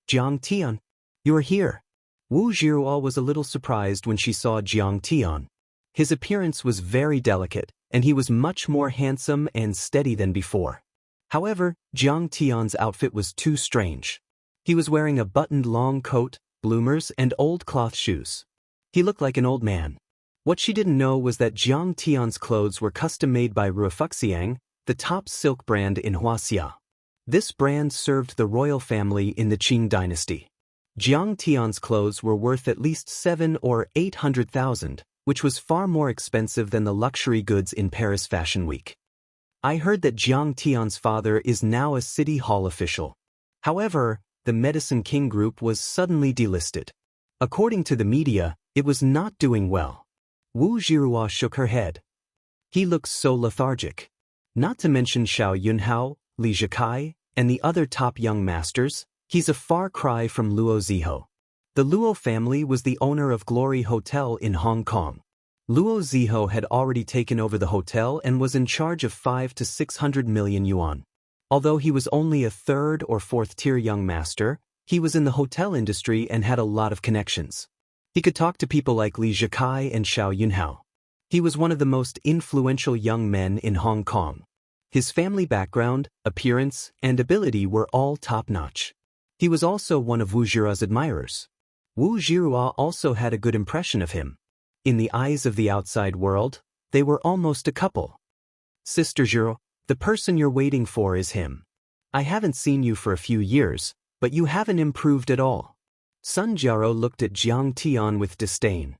Jiang Tian, you're here. Wu Jiao was a little surprised when she saw Jiang Tian. His appearance was very delicate, and he was much more handsome and steady than before. However, Jiang Tian's outfit was too strange. He was wearing a buttoned long coat, bloomers, and old cloth shoes. He looked like an old man. What she didn't know was that Jiang Tian's clothes were custom-made by Wuxiang, the top silk brand in Wuxia. This brand served the royal family in the Qing dynasty. Jiang Tian's clothes were worth at least 700,000 or 800,000, which was far more expensive than the luxury goods in Paris Fashion Week. I heard that Jiang Tian's father is now a city hall official. However, the Medicine King Group was suddenly delisted. According to the media, it was not doing well. Wu Jiao shook her head. He looks so lethargic. Not to mention Xiao Yunhao, Li Zhikai, and the other top young masters, he's a far cry from Luo Ziho. The Luo family was the owner of Glory Hotel in Hong Kong. Luo Ziho had already taken over the hotel and was in charge of 500 to 600 million yuan. Although he was only a third or fourth tier young master, he was in the hotel industry and had a lot of connections. He could talk to people like Li Zhikai and Xiao Yunhao. He was one of the most influential young men in Hong Kong. His family background, appearance, and ability were all top-notch. He was also one of Wu Jiao's admirers. Wu Jiao also had a good impression of him. In the eyes of the outside world, they were almost a couple. Sister Jiao, the person you're waiting for is him. I haven't seen you for a few years, but you haven't improved at all. Sun Jiao looked at Jiang Tian with disdain.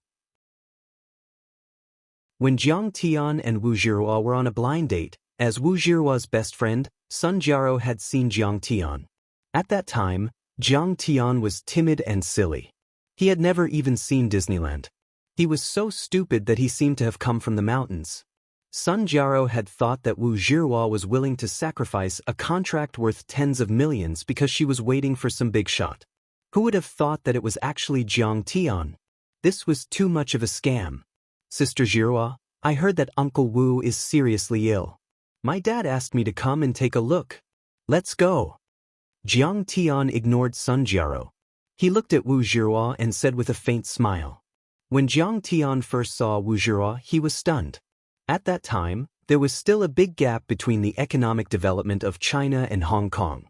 When Jiang Tian and Wu Jiao were on a blind date, as Wu Jiao's best friend, Sun Jiao had seen Jiang Tian. At that time, Jiang Tian was timid and silly. He had never even seen Disneyland. He was so stupid that he seemed to have come from the mountains. Sun Jiao had thought that Wu Jiao was willing to sacrifice a contract worth tens of millions because she was waiting for some big shot. Who would have thought that it was actually Jiang Tian? This was too much of a scam. Sister Jiao, I heard that Uncle Wu is seriously ill. My dad asked me to come and take a look. Let's go. Jiang Tian ignored Sun Jiao. He looked at Wu Jiao and said with a faint smile. When Jiang Tian first saw Wu Jiao, he was stunned. At that time, there was still a big gap between the economic development of China and Hong Kong.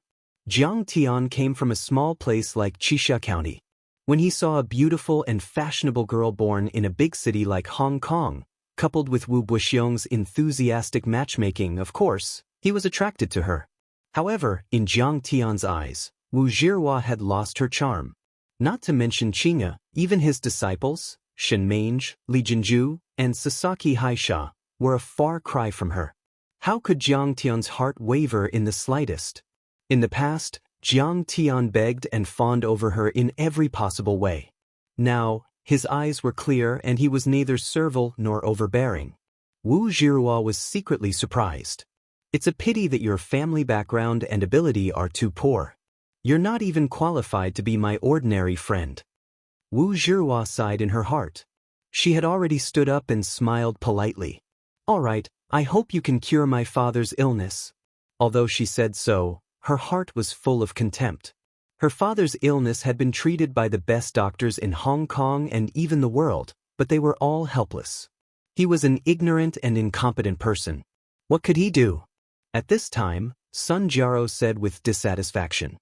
Jiang Tian came from a small place like Qixia County. When he saw a beautiful and fashionable girl born in a big city like Hong Kong, coupled with Wu Buxiong's enthusiastic matchmaking, of course, he was attracted to her. However, in Jiang Tian's eyes, Wu Jiao had lost her charm. Not to mention Qingya, even his disciples, Shen Mange, Li Jinju, and Sasaki Haisha, were a far cry from her. How could Jiang Tian's heart waver in the slightest? In the past, Jiang Tian begged and fawned over her in every possible way. Now, his eyes were clear and he was neither servile nor overbearing. Wu Jiao was secretly surprised. It's a pity that your family background and ability are too poor. You're not even qualified to be my ordinary friend. Wu Jiao sighed in her heart. She had already stood up and smiled politely. All right, I hope you can cure my father's illness. Although she said so, her heart was full of contempt. Her father's illness had been treated by the best doctors in Hong Kong and even the world, but they were all helpless. He was an ignorant and incompetent person. What could he do? At this time, Sun Jiao said with dissatisfaction.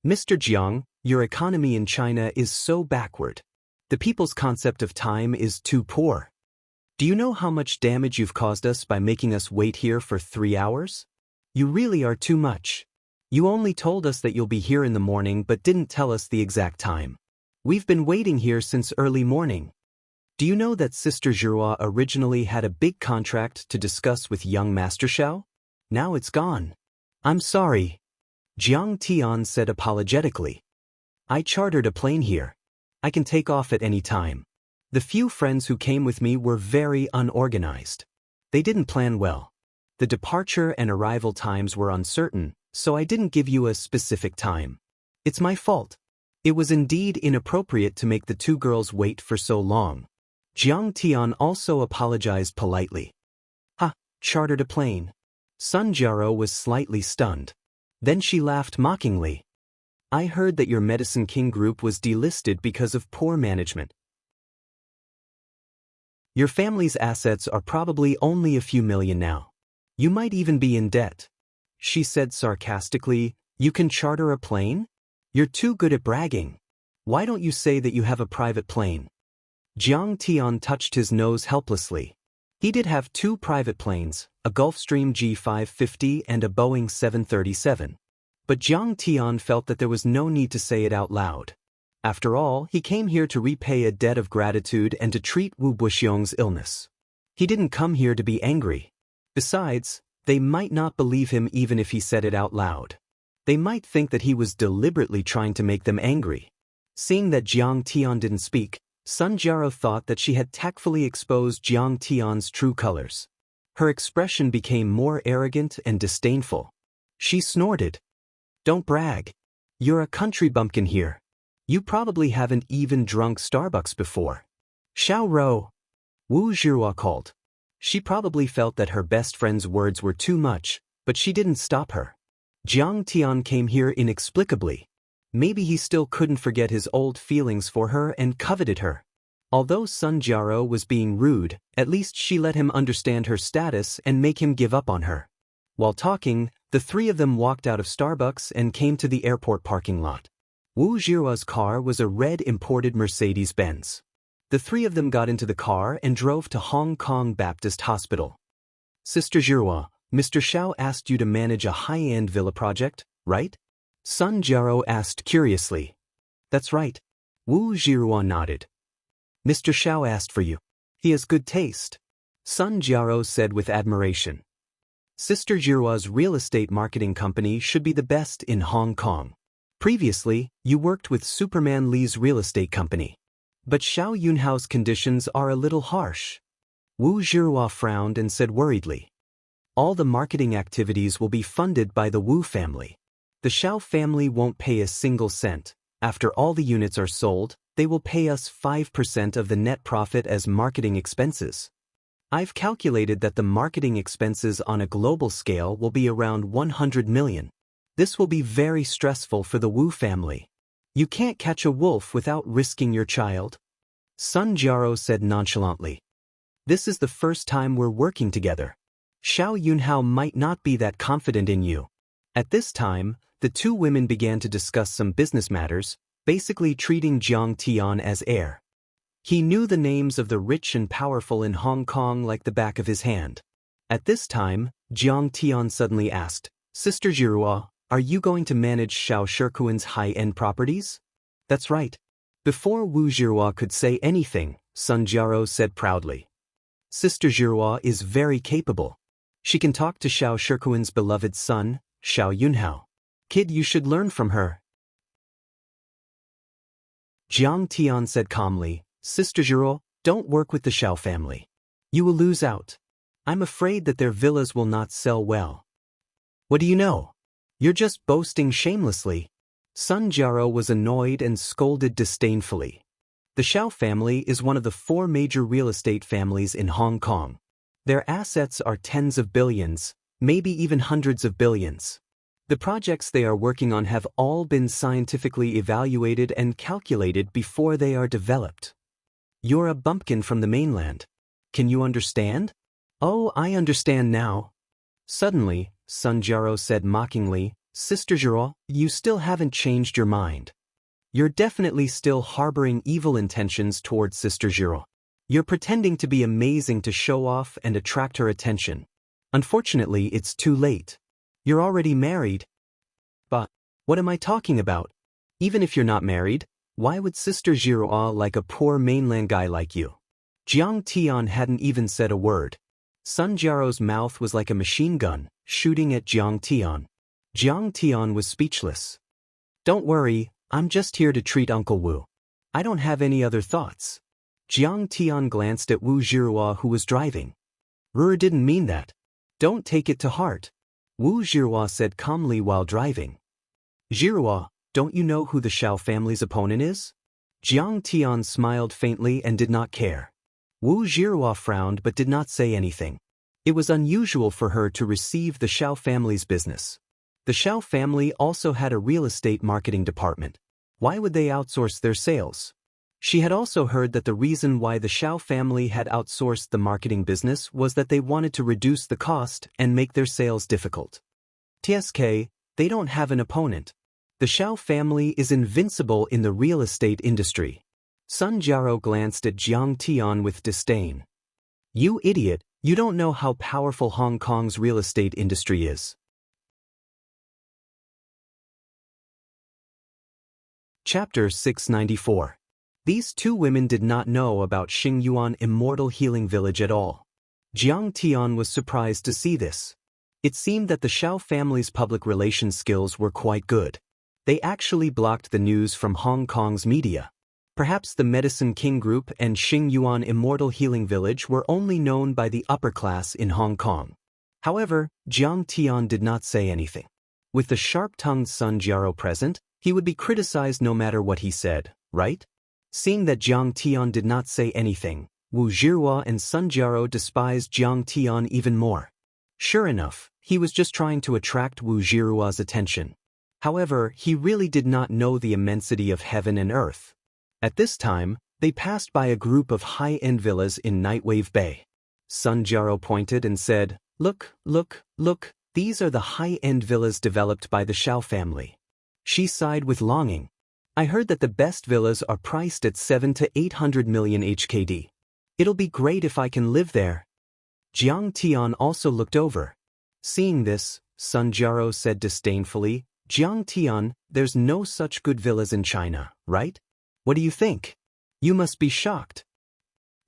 Mr. Jiang, your economy in China is so backward. The people's concept of time is too poor. Do you know how much damage you've caused us by making us wait here for 3 hours? You really are too much. You only told us that you'll be here in the morning but didn't tell us the exact time. We've been waiting here since early morning. Do you know that Sister Jiao originally had a big contract to discuss with young Master Xiao? Now it's gone. I'm sorry. Jiang Tian said apologetically. I chartered a plane here. I can take off at any time. The few friends who came with me were very unorganized. They didn't plan well. The departure and arrival times were uncertain, so I didn't give you a specific time. It's my fault. It was indeed inappropriate to make the two girls wait for so long. Jiang Tian also apologized politely. Ha, chartered a plane. Sun Jiao was slightly stunned. Then she laughed mockingly. I heard that your Medicine King group was delisted because of poor management. Your family's assets are probably only a few million now. You might even be in debt. She said sarcastically, you can charter a plane? You're too good at bragging. Why don't you say that you have a private plane? Jiang Tian touched his nose helplessly. He did have two private planes, a Gulfstream G550 and a Boeing 737. But Jiang Tian felt that there was no need to say it out loud. After all, he came here to repay a debt of gratitude and to treat Wu Buxiong's illness. He didn't come here to be angry. Besides, they might not believe him even if he said it out loud. They might think that he was deliberately trying to make them angry. Seeing that Jiang Tian didn't speak, Sun Jiao thought that she had tactfully exposed Jiang Tian's true colors. Her expression became more arrogant and disdainful. She snorted. Don't brag. You're a country bumpkin here. You probably haven't even drunk Starbucks before. Xiao Rou. Wu Zhihua called. She probably felt that her best friend's words were too much, but she didn't stop her. Jiang Tian came here inexplicably. Maybe he still couldn't forget his old feelings for her and coveted her. Although Sun Jiao was being rude, at least she let him understand her status and make him give up on her. While talking, the three of them walked out of Starbucks and came to the airport parking lot. Wu Zhihua's car was a red imported Mercedes-Benz. The three of them got into the car and drove to Hong Kong Baptist Hospital. Sister Zhihua, Mr. Xiao asked you to manage a high-end villa project, right? Sun Jiao asked curiously. That's right. Wu Zhihua nodded. Mr. Xiao asked for you. He has good taste. Sun Jiao said with admiration. Sister Zhihua's real estate marketing company should be the best in Hong Kong. Previously, you worked with Superman Lee's real estate company. But Xiao Yunhao's conditions are a little harsh. Wu Zhihua frowned and said worriedly. All the marketing activities will be funded by the Wu family. The Xiao family won't pay a single cent. After all the units are sold, they will pay us 5% of the net profit as marketing expenses. I've calculated that the marketing expenses on a global scale will be around 100 million. This will be very stressful for the Wu family. You can't catch a wolf without risking your child. Sun Jiao said nonchalantly. This is the first time we're working together. Xiao Yunhao might not be that confident in you. At this time, the two women began to discuss some business matters, basically treating Jiang Tian as heir. He knew the names of the rich and powerful in Hong Kong like the back of his hand. At this time, Jiang Tian suddenly asked, Sister Zhihua, are you going to manage Xiao Shikuan's high-end properties? That's right. Before Wu Zhihua could say anything, Sun Jiao said proudly. Sister Zhihua is very capable. She can talk to Xiao Shikuan's beloved son, Xiao Yunhao. Kid, you should learn from her. Jiang Tian said calmly, Sister Zhihua, don't work with the Xiao family. You will lose out. I'm afraid that their villas will not sell well. What do you know? You're just boasting shamelessly. Sun Jiao was annoyed and scolded disdainfully. The Xiao family is one of the 4 major real estate families in Hong Kong. Their assets are tens of billions, maybe even hundreds of billions. The projects they are working on have all been scientifically evaluated and calculated before they are developed. You're a bumpkin from the mainland. Can you understand? Oh, I understand now. Suddenly, Sun Jiao said mockingly, Sister Zhihua, you still haven't changed your mind. You're definitely still harboring evil intentions towards Sister Zhihua. You're pretending to be amazing to show off and attract her attention. Unfortunately, it's too late. You're already married. But what am I talking about? Even if you're not married, why would Sister Zhihua like a poor mainland guy like you? Jiang Tian hadn't even said a word. Sun Jiao's mouth was like a machine gun, shooting at Jiang Tian. Jiang Tian was speechless. Don't worry, I'm just here to treat Uncle Wu. I don't have any other thoughts. Jiang Tian glanced at Wu Zhihua who was driving. Ruer didn't mean that. Don't take it to heart, Wu Zhihua said calmly while driving. Zhihua, don't you know who the Xiao family's opponent is? Jiang Tian smiled faintly and did not care. Wu Zhihua frowned but did not say anything. It was unusual for her to receive the Xiao family's business. The Xiao family also had a real estate marketing department. Why would they outsource their sales? She had also heard that the reason why the Xiao family had outsourced the marketing business was that they wanted to reduce the cost and make their sales difficult. TSK, they don't have an opponent. The Xiao family is invincible in the real estate industry. Sun Jiao glanced at Jiang Tian with disdain. You idiot, you don't know how powerful Hong Kong's real estate industry is. Chapter 694. These two women did not know about Xingyuan Immortal Healing Village at all. Jiang Tian was surprised to see this. It seemed that the Xiao family's public relations skills were quite good. They actually blocked the news from Hong Kong's media. Perhaps the Medicine King Group and Xingyuan Immortal Healing Village were only known by the upper class in Hong Kong. However, Jiang Tian did not say anything. With the sharp-tongued Sun Jiao present, he would be criticized no matter what he said, right? Seeing that Jiang Tian did not say anything, Wu Zhihua and Sun Jiao despised Jiang Tian even more. Sure enough, he was just trying to attract Wu Zhihua's attention. However, he really did not know the immensity of heaven and earth. At this time, they passed by a group of high-end villas in Nightwave Bay. Sun Jiao pointed and said, Look, look, look, these are the high-end villas developed by the Xiao family. She sighed with longing. I heard that the best villas are priced at 7 to 800 million HKD. It'll be great if I can live there. Jiang Tian also looked over. Seeing this, Sun Jiao said disdainfully, Jiang Tian, there's no such good villas in China, right? What do you think? You must be shocked.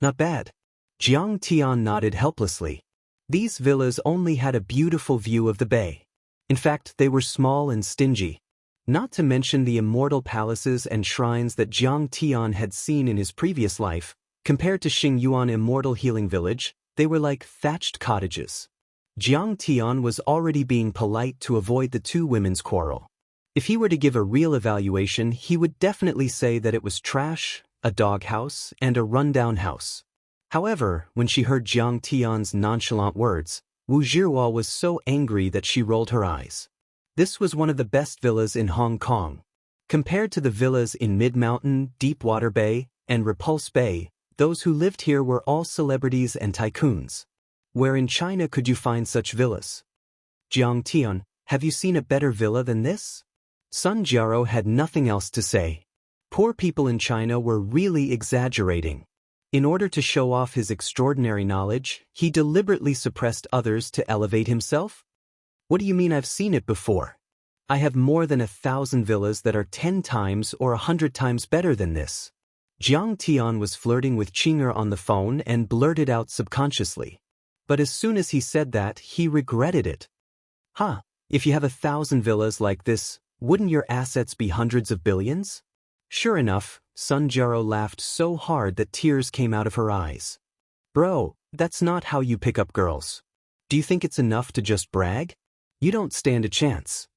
Not bad. Jiang Tian nodded helplessly. These villas only had a beautiful view of the bay. In fact, they were small and stingy. Not to mention the immortal palaces and shrines that Jiang Tian had seen in his previous life, compared to Xingyuan Immortal Healing Village, they were like thatched cottages. Jiang Tian was already being polite to avoid the two women's quarrel. If he were to give a real evaluation, he would definitely say that it was trash, a doghouse, and a rundown house. However, when she heard Jiang Tian's nonchalant words, Wu Zhihua was so angry that she rolled her eyes. This was one of the best villas in Hong Kong. Compared to the villas in Mid-Mountain, Deepwater Bay, and Repulse Bay, those who lived here were all celebrities and tycoons. Where in China could you find such villas? Jiang Tian, have you seen a better villa than this? Sun Jiao had nothing else to say. Poor people in China were really exaggerating. In order to show off his extraordinary knowledge, he deliberately suppressed others to elevate himself? What do you mean I've seen it before? I have more than 1,000 villas that are 10 times or 100 times better than this. Jiang Tian was flirting with Qinger on the phone and blurted out subconsciously. But as soon as he said that, he regretted it. If you have 1,000 villas like this, wouldn't your assets be hundreds of billions? Sure enough, Sun Jiao laughed so hard that tears came out of her eyes. Bro, that's not how you pick up girls. Do you think it's enough to just brag? You don't stand a chance.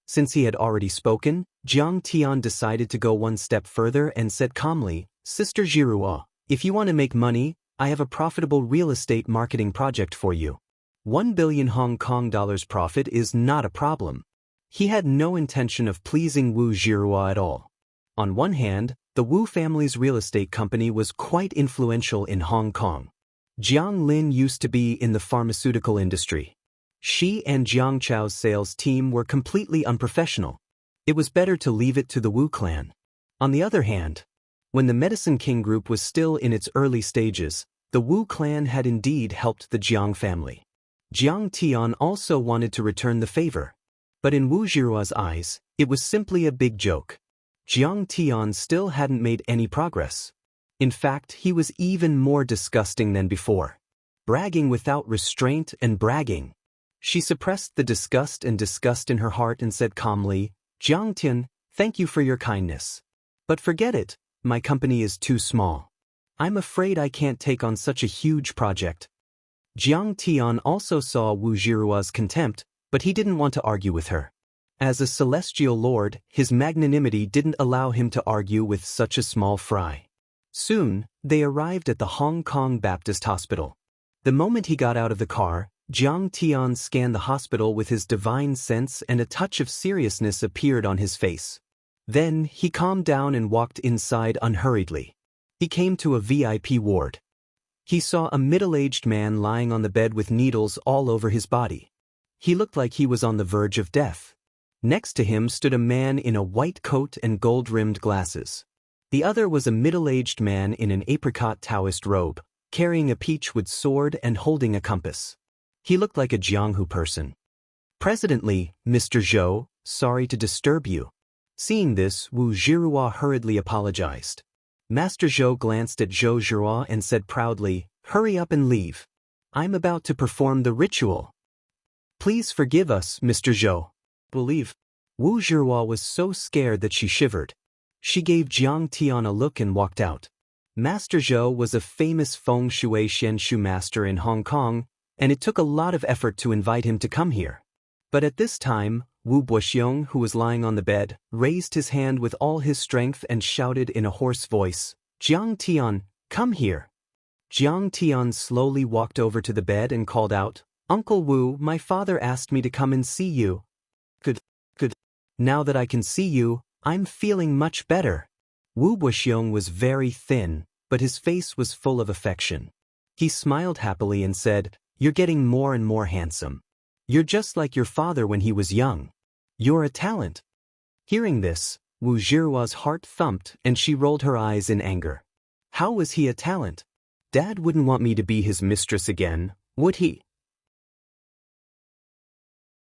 Since he had already spoken, Jiang Tian decided to go one step further and said calmly, Sister Zhihua, if you want to make money, I have a profitable real estate marketing project for you. 1 billion Hong Kong dollars profit is not a problem. He had no intention of pleasing Wu Zhihua at all. On one hand, the Wu family's real estate company was quite influential in Hong Kong. Wang Lin used to be in the pharmaceutical industry. She and Jiang Chao's sales team were completely unprofessional. It was better to leave it to the Wu clan. On the other hand, when the Medicine King Group was still in its early stages, the Wu clan had indeed helped the Jiang family. Jiang Tian also wanted to return the favor. But in Wu Zhihua's eyes, it was simply a big joke. Jiang Tian still hadn't made any progress. In fact, he was even more disgusting than before. Bragging without restraint and bragging. She suppressed the disgust in her heart and said calmly, Jiang Tian, thank you for your kindness. But forget it, my company is too small. I'm afraid I can't take on such a huge project. Jiang Tian also saw Wu Jirua's contempt, but he didn't want to argue with her. As a celestial lord, his magnanimity didn't allow him to argue with such a small fry. Soon, they arrived at the Hong Kong Baptist Hospital. The moment he got out of the car, Jiang Tian scanned the hospital with his divine sense, and a touch of seriousness appeared on his face. Then, he calmed down and walked inside unhurriedly. He came to a VIP ward. He saw a middle-aged man lying on the bed with needles all over his body. He looked like he was on the verge of death. Next to him stood a man in a white coat and gold-rimmed glasses. The other was a middle-aged man in an apricot Daoist robe, carrying a peachwood sword and holding a compass. He looked like a Jianghu person. "President-Lee, Mr. Zhou, sorry to disturb you." Seeing this, Wu Jirua hurriedly apologized. Master Zhou glanced at Zhou Jirua and said proudly, "Hurry up and leave. I'm about to perform the ritual." "Please forgive us, Mr. Zhou. We'll leave." Wu Jirua was so scared that she shivered. She gave Jiang Tian a look and walked out. Master Zhou was a famous feng shui xianshu master in Hong Kong, and it took a lot of effort to invite him to come here. But at this time, Wu Buxiong, who was lying on the bed, raised his hand with all his strength and shouted in a hoarse voice, "Jiang Tian, come here." Jiang Tian slowly walked over to the bed and called out, "Uncle Wu, my father asked me to come and see you." Good. Now that I can see you, I'm feeling much better." Wu Buxiong was very thin, but his face was full of affection. He smiled happily and said, "You're getting more and more handsome. You're just like your father when he was young. You're a talent." Hearing this, Wu Jirua's heart thumped and she rolled her eyes in anger. How was he a talent? Dad wouldn't want me to be his mistress again, would he?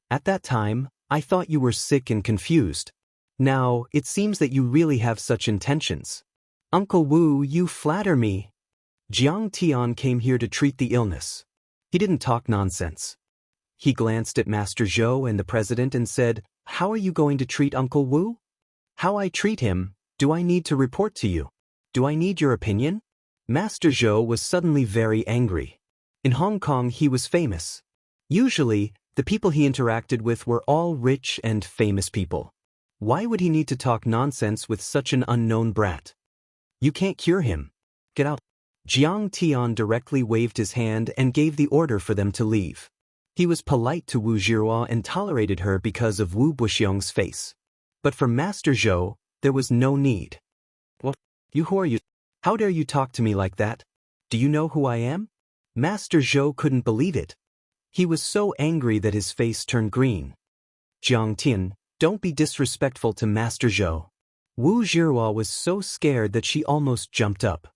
At that time, I thought you were sick and confused. Now, it seems that you really have such intentions. Uncle Wu, you flatter me. Jiang Tian came here to treat the illness. He didn't talk nonsense. He glanced at Master Zhou and the president and said, "How are you going to treat Uncle Wu?" "How I treat him, do I need to report to you? Do I need your opinion?" Master Zhou was suddenly very angry. In Hong Kong he was famous. Usually, the people he interacted with were all rich and famous people. Why would he need to talk nonsense with such an unknown brat? "You can't cure him. Get out." Jiang Tian directly waved his hand and gave the order for them to leave. He was polite to Wu Jirua and tolerated her because of Wu Buxiong's face. But for Master Zhou, there was no need. "What? Who are you? How dare you talk to me like that? Do you know who I am?" Master Zhou couldn't believe it. He was so angry that his face turned green. "Jiang Tian, don't be disrespectful to Master Zhou." Wu Jirua was so scared that she almost jumped up.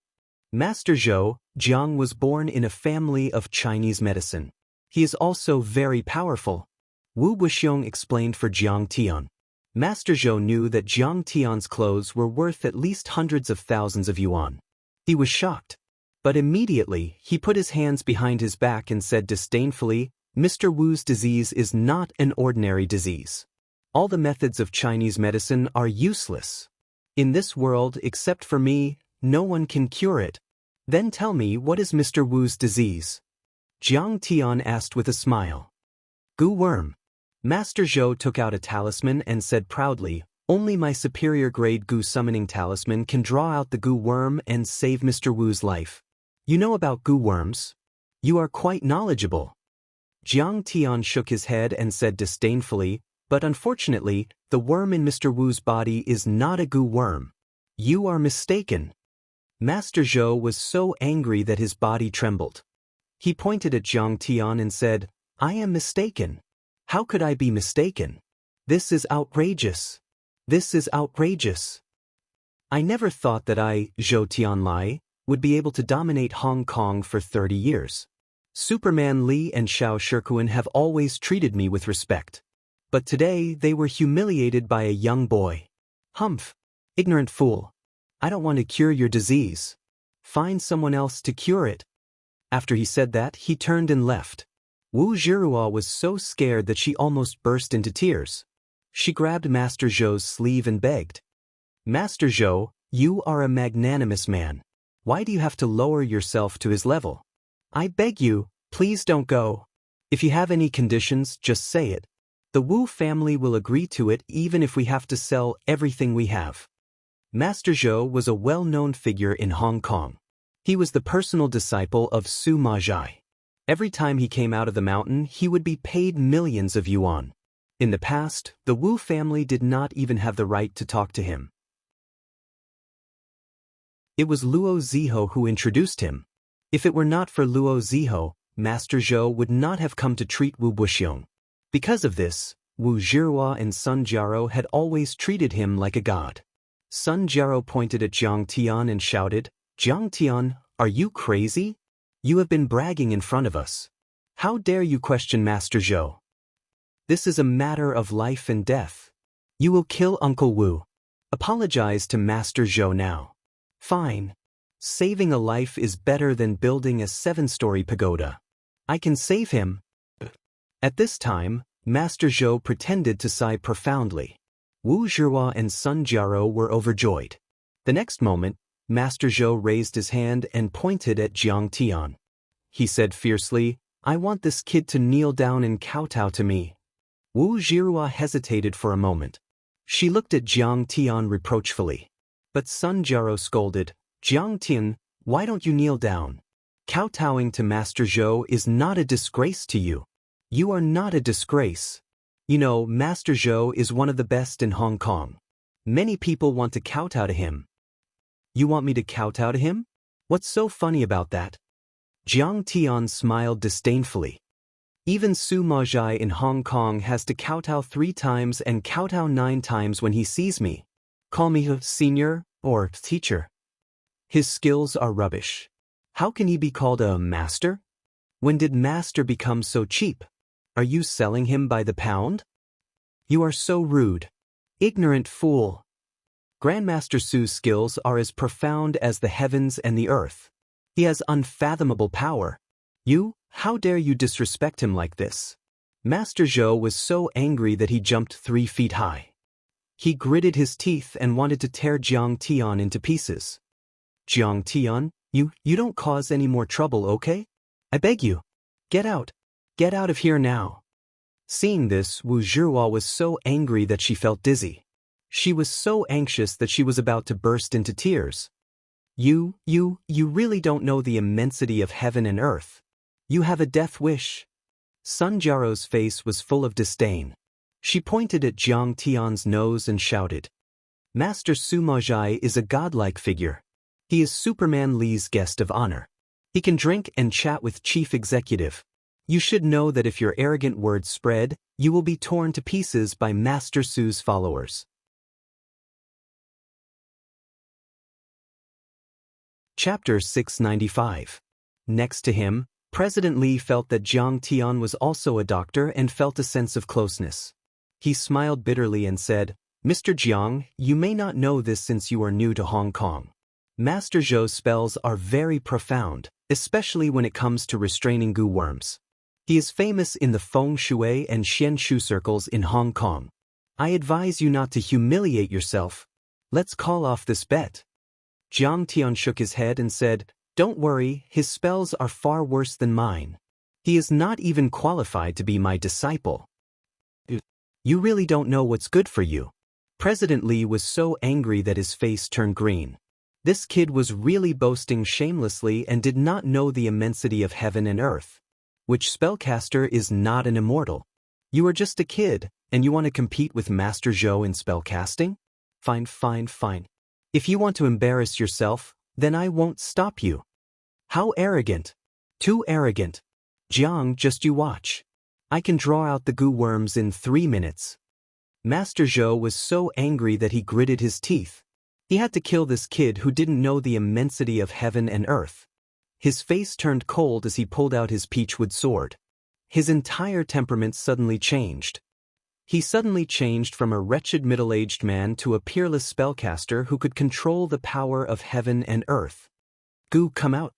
Master Zhou, Jiang was born in a family of Chinese medicine. He is also very powerful. Wu Buxiong explained for Jiang Tian. Master Zhou knew that Jiang Tian's clothes were worth at least hundreds of thousands of yuan. He was shocked. But immediately, he put his hands behind his back and said disdainfully, "Mr. Wu's disease is not an ordinary disease. All the methods of Chinese medicine are useless. In this world, except for me, no one can cure it. Then tell me, what is Mr. Wu's disease?" Jiang Tian asked with a smile. "Gu worm." Master Zhou took out a talisman and said proudly, "Only my superior grade Gu summoning talisman can draw out the Gu worm and save Mr. Wu's life. You know about Gu worms? You are quite knowledgeable." Jiang Tian shook his head and said disdainfully, "But unfortunately, the worm in Mr. Wu's body is not a Gu worm. You are mistaken." Master Zhou was so angry that his body trembled. He pointed at Jiang Tian and said, "I am mistaken. How could I be mistaken? This is outrageous. This is outrageous. I never thought that I, Zhou Tianlai, would be able to dominate Hong Kong for 30 years. Superman Li and Xiao Shikuan have always treated me with respect. But today they were humiliated by a young boy. Humph! Ignorant fool. I don't want to cure your disease. Find someone else to cure it." After he said that, he turned and left. Wu Jirua was so scared that she almost burst into tears. She grabbed Master Zhou's sleeve and begged, "Master Zhou, you are a magnanimous man. Why do you have to lower yourself to his level? I beg you, Please don't go. If you have any conditions, just say it. The Wu family will agree to it even if we have to sell everything we have. Master Zhou was a well-known figure in Hong Kong. He was the personal disciple of Su Majai. Every time he came out of the mountain, he would be paid millions of yuan. In the past, the Wu family did not even have the right to talk to him. It was Luo Ziho who introduced him. If it were not for Luo Ziho, Master Zhou would not have come to treat Wu Buxiong. Because of this, Wu Zhihua and Sun Jiaro had always treated him like a god. Sun Jiaro pointed at Jiang Tian and shouted, "Jiang Tian, are you crazy? You have been bragging in front of us. How dare you question Master Zhou? This is a matter of life and death. You will kill Uncle Wu. Apologize to Master Zhou now." "Fine. Saving a life is better than building a 7-story pagoda. I can save him." At this time, Master Zhou pretended to sigh profoundly. Wu Zhihua and Sun Jiaro were overjoyed. The next moment, Master Zhou raised his hand and pointed at Jiang Tian. He said fiercely, "I want this kid to kneel down and kowtow to me." Wu Zhihua hesitated for a moment. She looked at Jiang Tian reproachfully. But Sun Jiaro scolded, "Jiang Tian, why don't you kneel down? Kowtowing to Master Zhou is not a disgrace to you. You are not a disgrace. You know, Master Zhou is one of the best in Hong Kong. Many people want to kowtow to him." "You want me to kowtow to him? What's so funny about that?" Jiang Tian smiled disdainfully. "Even Su Majai in Hong Kong has to kowtow 3 times and kowtow 9 times when he sees me. Call me a senior or teacher. His skills are rubbish. How can he be called a master? When did master become so cheap? Are you selling him by the pound? You are so rude. Ignorant fool. Grandmaster Su's skills are as profound as the heavens and the earth. He has unfathomable power. How dare you disrespect him like this?" Master Zhou was so angry that he jumped 3 feet high. He gritted his teeth and wanted to tear Jiang Tian into pieces. "Jiang Tian, you don't cause any more trouble, okay? I beg you. Get out. Get out of here now." Seeing this, Wu Zhihua was so angry that she felt dizzy. She was so anxious that she was about to burst into tears. You really don't know the immensity of heaven and earth. You have a death wish." Sun Jiaro's face was full of disdain. She pointed at Jiang Tian's nose and shouted, "Master Su Majai is a godlike figure. He is Superman Li's guest of honor. He can drink and chat with chief executive. You should know that if your arrogant words spread, you will be torn to pieces by Master Su's followers." Chapter 695. Next to him, President Li felt that Jiang Tian was also a doctor and felt a sense of closeness. He smiled bitterly and said, "Mr. Jiang, you may not know this since you are new to Hong Kong. Master Zhou's spells are very profound, especially when it comes to restraining goo worms. He is famous in the Feng Shui and Xianxia circles in Hong Kong. I advise you not to humiliate yourself. Let's call off this bet." Jiang Tian shook his head and said, "Don't worry, his spells are far worse than mine. He is not even qualified to be my disciple." "You really don't know what's good for you." President Li was so angry that his face turned green. This kid was really boasting shamelessly and did not know the immensity of heaven and earth. Which spellcaster is not an immortal? You are just a kid, and you want to compete with Master Zhou in spellcasting? Fine. If you want to embarrass yourself, then I won't stop you. How arrogant. Too arrogant. Jiang, just you watch. I can draw out the goo worms in 3 minutes. Master Zhou was so angry that he gritted his teeth. He had to kill this kid who didn't know the immensity of heaven and earth. His face turned cold as he pulled out his peachwood sword. His entire temperament suddenly changed. He suddenly changed from a wretched middle-aged man to a peerless spellcaster who could control the power of heaven and earth. "Goo, come out."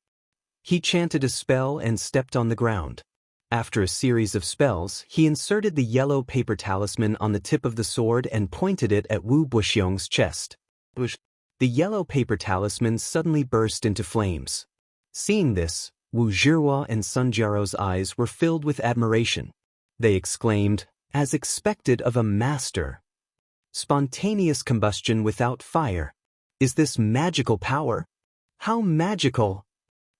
He chanted a spell and stepped on the ground. After a series of spells, he inserted the yellow paper talisman on the tip of the sword and pointed it at Wu Buxiong's chest. The yellow paper talisman suddenly burst into flames. Seeing this, Wu Zhihua and Sun Jiao's eyes were filled with admiration. They exclaimed, as expected of a master. Spontaneous combustion without fire. Is this magical power? How magical!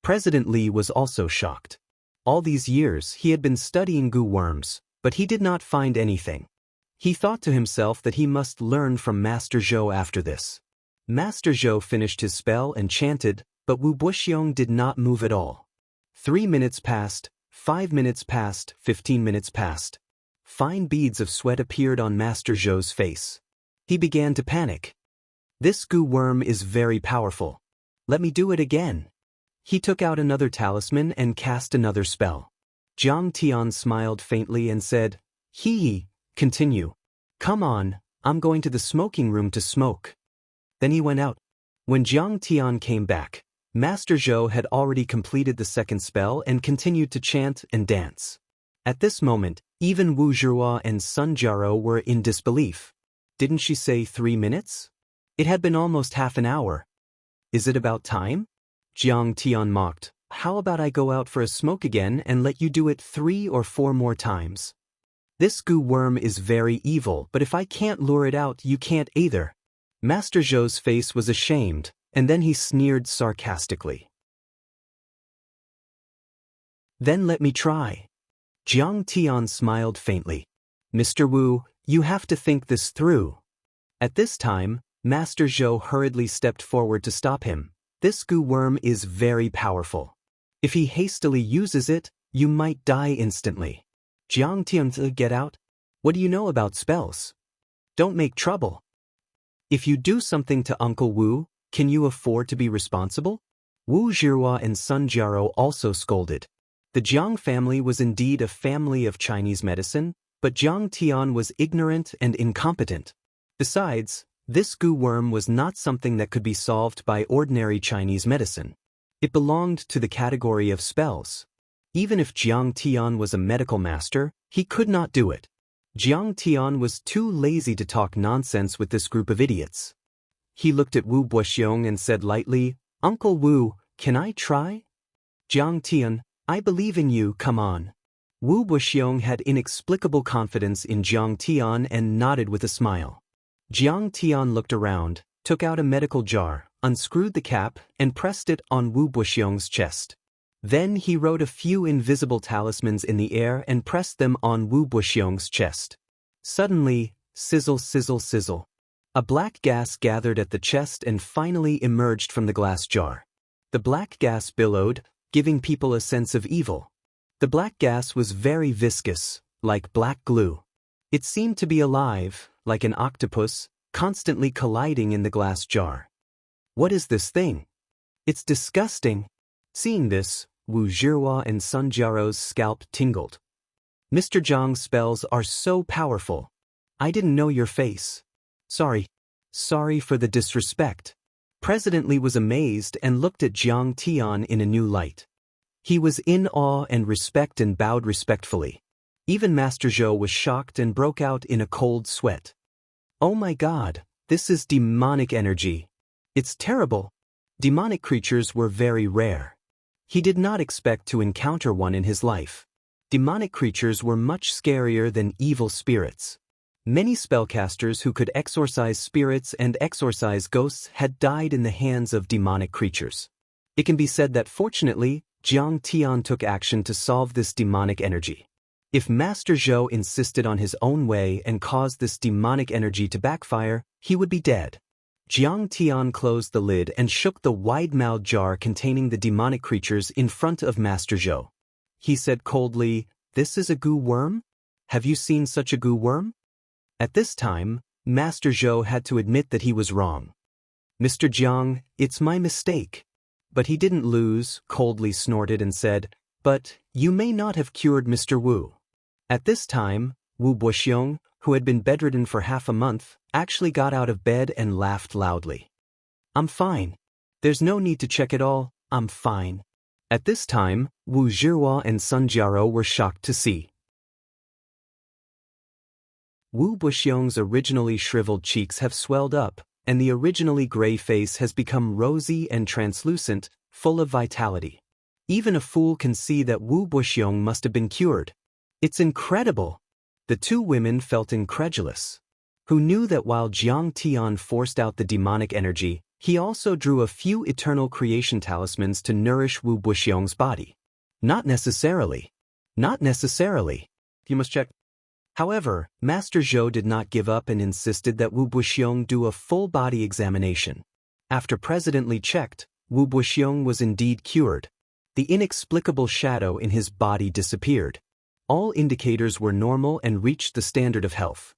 President Li was also shocked. All these years he had been studying goo worms, but he did not find anything. He thought to himself that he must learn from Master Zhou after this. Master Zhou finished his spell and chanted, but Wu Buxiong did not move at all. 3 minutes passed, 5 minutes passed, 15 minutes passed. Fine beads of sweat appeared on Master Zhou's face. He began to panic. This goo worm is very powerful. Let me do it again. He took out another talisman and cast another spell. Jiang Tian smiled faintly and said, "Hee, continue. Come on, I'm going to the smoking room to smoke." Then he went out. When Jiang Tian came back, Master Zhou had already completed the second spell and continued to chant and dance. At this moment, even Wu Zhihua and Sun Jiao were in disbelief. Didn't she say 3 minutes? It had been almost half an hour. Is it about time? Jiang Tian mocked. How about I go out for a smoke again and let you do it 3 or 4 more times? This goo worm is very evil, but if I can't lure it out, you can't either. Master Zhou's face was ashamed, and then he sneered sarcastically. Then let me try. Jiang Tian smiled faintly. Mr. Wu, you have to think this through. At this time, Master Zhou hurriedly stepped forward to stop him. This goo worm is very powerful. If he hastily uses it, you might die instantly. Jiang Tian, get out. What do you know about spells? Don't make trouble. If you do something to Uncle Wu, can you afford to be responsible? Wu Zhihua and Sun Jiao also scolded. The Jiang family was indeed a family of Chinese medicine, but Jiang Tian was ignorant and incompetent. Besides, this goo worm was not something that could be solved by ordinary Chinese medicine. It belonged to the category of spells. Even if Jiang Tian was a medical master, he could not do it. Jiang Tian was too lazy to talk nonsense with this group of idiots. He looked at Wu Buxiong and said lightly, "Uncle Wu, can I try?" Jiang Tian, I believe in you, come on. Wu Buxiong had inexplicable confidence in Jiang Tian and nodded with a smile. Jiang Tian looked around, took out a medical jar, unscrewed the cap, and pressed it on Wu Buxiong's chest. Then he wrote a few invisible talismans in the air and pressed them on Wu Buxiong's chest. Suddenly, sizzle, sizzle, sizzle. A black gas gathered at the chest and finally emerged from the glass jar. The black gas billowed, giving people a sense of evil. The black gas was very viscous, like black glue. It seemed to be alive, like an octopus, constantly colliding in the glass jar. What is this thing? It's disgusting. Seeing this, Wu Zhihua and Sun Jiao's scalp tingled. Mr. Zhang's spells are so powerful. I didn't know your face. Sorry for the disrespect. President Li was amazed and looked at Jiang Tian in a new light. He was in awe and respect and bowed respectfully. Even Master Zhou was shocked and broke out in a cold sweat. Oh my God, this is demonic energy. It's terrible. Demonic creatures were very rare. He did not expect to encounter one in his life. Demonic creatures were much scarier than evil spirits. Many spellcasters who could exorcise spirits and exorcise ghosts had died in the hands of demonic creatures. It can be said that fortunately, Jiang Tian took action to solve this demonic energy. If Master Zhou insisted on his own way and caused this demonic energy to backfire, he would be dead. Jiang Tian closed the lid and shook the wide-mouthed jar containing the demonic creatures in front of Master Zhou. He said coldly, "This is a goo worm? Have you seen such a goo worm?" At this time, Master Zhou had to admit that he was wrong. "Mr. Jiang, it's my mistake." But he didn't lose, coldly snorted and said, "But you may not have cured Mr. Wu." At this time, Wu Buxiong, who had been bedridden for half a month, actually got out of bed and laughed loudly. "I'm fine. There's no need to check at all, I'm fine." At this time, Wu Zhihua and Sun Jiao were shocked to see. Wu Buxiong's originally shriveled cheeks have swelled up, and the originally gray face has become rosy and translucent, full of vitality. Even a fool can see that Wu Buxiong must have been cured. It's incredible. The two women felt incredulous. Who knew that while Jiang Tian forced out the demonic energy, he also drew a few eternal creation talismans to nourish Wu Buxiong's body? Not necessarily. Not necessarily. You must check. However, Master Zhou did not give up and insisted that Wu Buxiong do a full body examination. After President Li checked, Wu Buxiong was indeed cured. The inexplicable shadow in his body disappeared. All indicators were normal and reached the standard of health.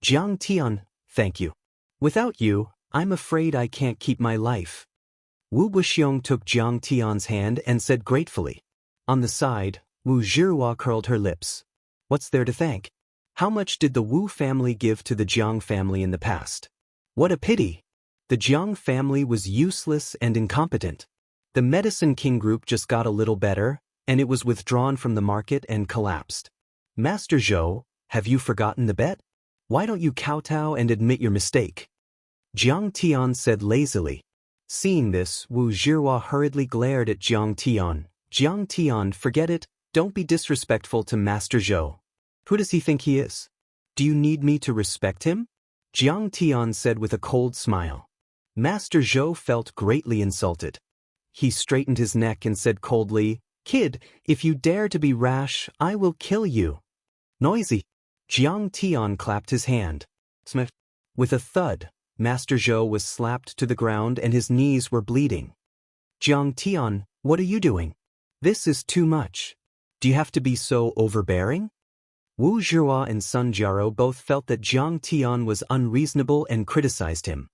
Jiang Tian, thank you. Without you, I'm afraid I can't keep my life. Wu Buxiong took Jiang Tian's hand and said gratefully. On the side, Wu Zhihua curled her lips. What's there to thank? How much did the Wu family give to the Jiang family in the past? What a pity! The Jiang family was useless and incompetent. The Medicine King group just got a little better, and it was withdrawn from the market and collapsed. Master Zhou, have you forgotten the bet? Why don't you kowtow and admit your mistake? Jiang Tian said lazily. Seeing this, Wu Zhihua hurriedly glared at Jiang Tian. Jiang Tian, forget it, don't be disrespectful to Master Zhou. Who does he think he is? Do you need me to respect him? Jiang Tian said with a cold smile. Master Zhou felt greatly insulted. He straightened his neck and said coldly, Kid, if you dare to be rash, I will kill you. Noisy. Jiang Tian clapped his hand. Smith. With a thud, Master Zhou was slapped to the ground and his knees were bleeding. Jiang Tian, what are you doing? This is too much. Do you have to be so overbearing? Wu Zhihua and Sun Jiaro both felt that Jiang Tian was unreasonable and criticized him.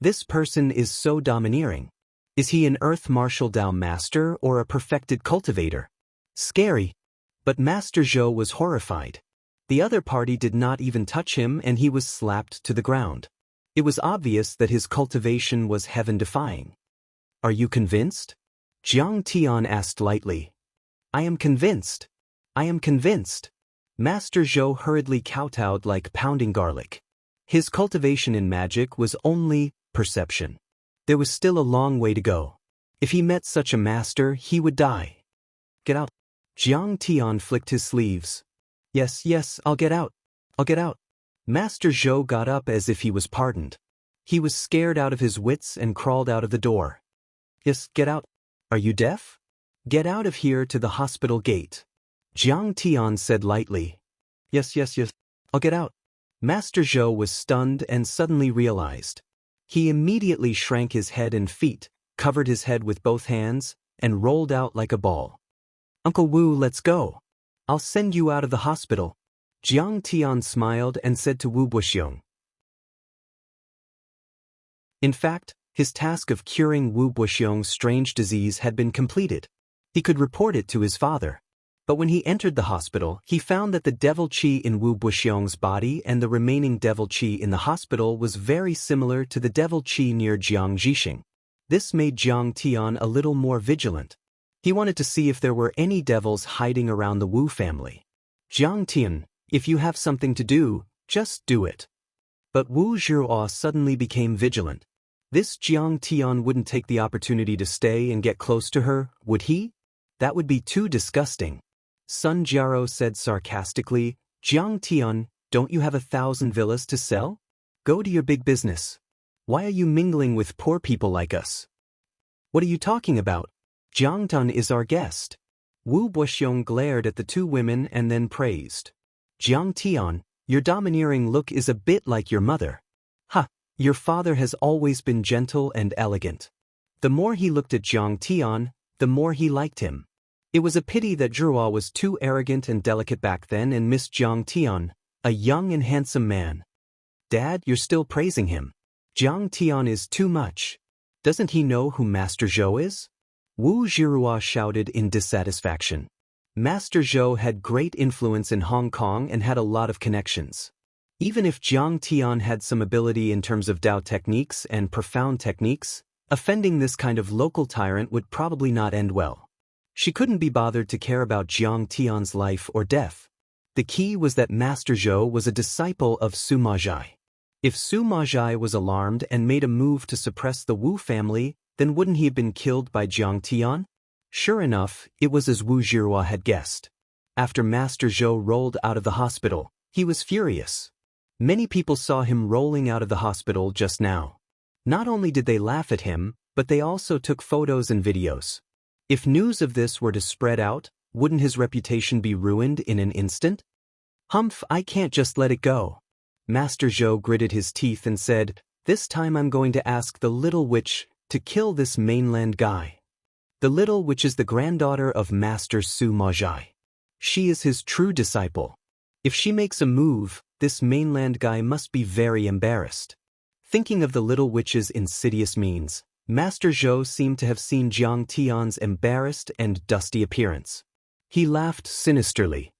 This person is so domineering. Is he an Earth Martial Dao master or a perfected cultivator? Scary. But Master Zhou was horrified. The other party did not even touch him and he was slapped to the ground. It was obvious that his cultivation was heaven-defying. Are you convinced? Jiang Tian asked lightly. I am convinced. I am convinced. Master Zhou hurriedly kowtowed like pounding garlic. His cultivation in magic was only perception. There was still a long way to go. If he met such a master, he would die. Get out. Jiang Tian flicked his sleeves. Yes, I'll get out. I'll get out. Master Zhou got up as if he was pardoned. He was scared out of his wits and crawled out of the door. Yes, get out. Are you deaf? Get out of here to the hospital gate. Jiang Tian said lightly. Yes. I'll get out. Master Zhou was stunned and suddenly realized. He immediately shrank his head and feet, covered his head with both hands, and rolled out like a ball. Uncle Wu, let's go. I'll send you out of the hospital. Jiang Tian smiled and said to Wu Buxiong. In fact, his task of curing Wu Buxiong's strange disease had been completed. He could report it to his father. But when he entered the hospital, he found that the devil qi in Wu Buxiong's body and the remaining devil qi in the hospital was very similar to the devil qi near Jiang Zhixing. This made Jiang Tian a little more vigilant. He wanted to see if there were any devils hiding around the Wu family. Jiang Tian, if you have something to do, just do it. But Wu Zhihua suddenly became vigilant. This Jiang Tian wouldn't take the opportunity to stay and get close to her, would he? That would be too disgusting. Sun Jiaro said sarcastically, Jiang Tian, don't you have 1,000 villas to sell? Go to your big business. Why are you mingling with poor people like us? What are you talking about? Jiang Tian is our guest. Wu Buxiong glared at the two women and then praised. Jiang Tian, your domineering look is a bit like your mother. Ha, your father has always been gentle and elegant. The more he looked at Jiang Tian, the more he liked him. It was a pity that Zhihua was too arrogant and delicate back then and missed Jiang Tian, a young and handsome man. Dad, you're still praising him. Jiang Tian is too much. Doesn't he know who Master Zhou is? Wu Zhihua shouted in dissatisfaction. Master Zhou had great influence in Hong Kong and had a lot of connections. Even if Jiang Tian had some ability in terms of Dao techniques and profound techniques, offending this kind of local tyrant would probably not end well. She couldn't be bothered to care about Jiang Tian's life or death. The key was that Master Zhou was a disciple of Sima Zhai. If Sima Zhai was alarmed and made a move to suppress the Wu family, then wouldn't he have been killed by Jiang Tian? Sure enough, it was as Wu Zhihua had guessed. After Master Zhou rolled out of the hospital, he was furious. Many people saw him rolling out of the hospital just now. Not only did they laugh at him, but they also took photos and videos. If news of this were to spread out, wouldn't his reputation be ruined in an instant? Humph, I can't just let it go. Master Zhou gritted his teeth and said, "This time I'm going to ask the little witch to kill this mainland guy." The little witch is the granddaughter of Master Su Maozhai. She is his true disciple. If she makes a move, this mainland guy must be very embarrassed. Thinking of the little witch's insidious means, Master Zhou seemed to have seen Jiang Tian's embarrassed and dusty appearance. He laughed sinisterly.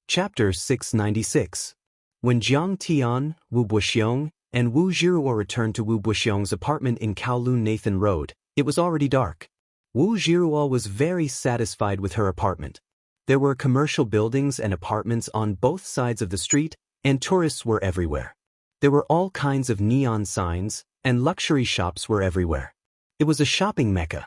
Chapter 696. When Jiang Tian, Wu Buxiong, and Wu Zhihua returned to Wu Buxiong's apartment in Kowloon Nathan Road, it was already dark. Wu Zhihua was very satisfied with her apartment. There were commercial buildings and apartments on both sides of the street, and tourists were everywhere. There were all kinds of neon signs, and luxury shops were everywhere. It was a shopping mecca.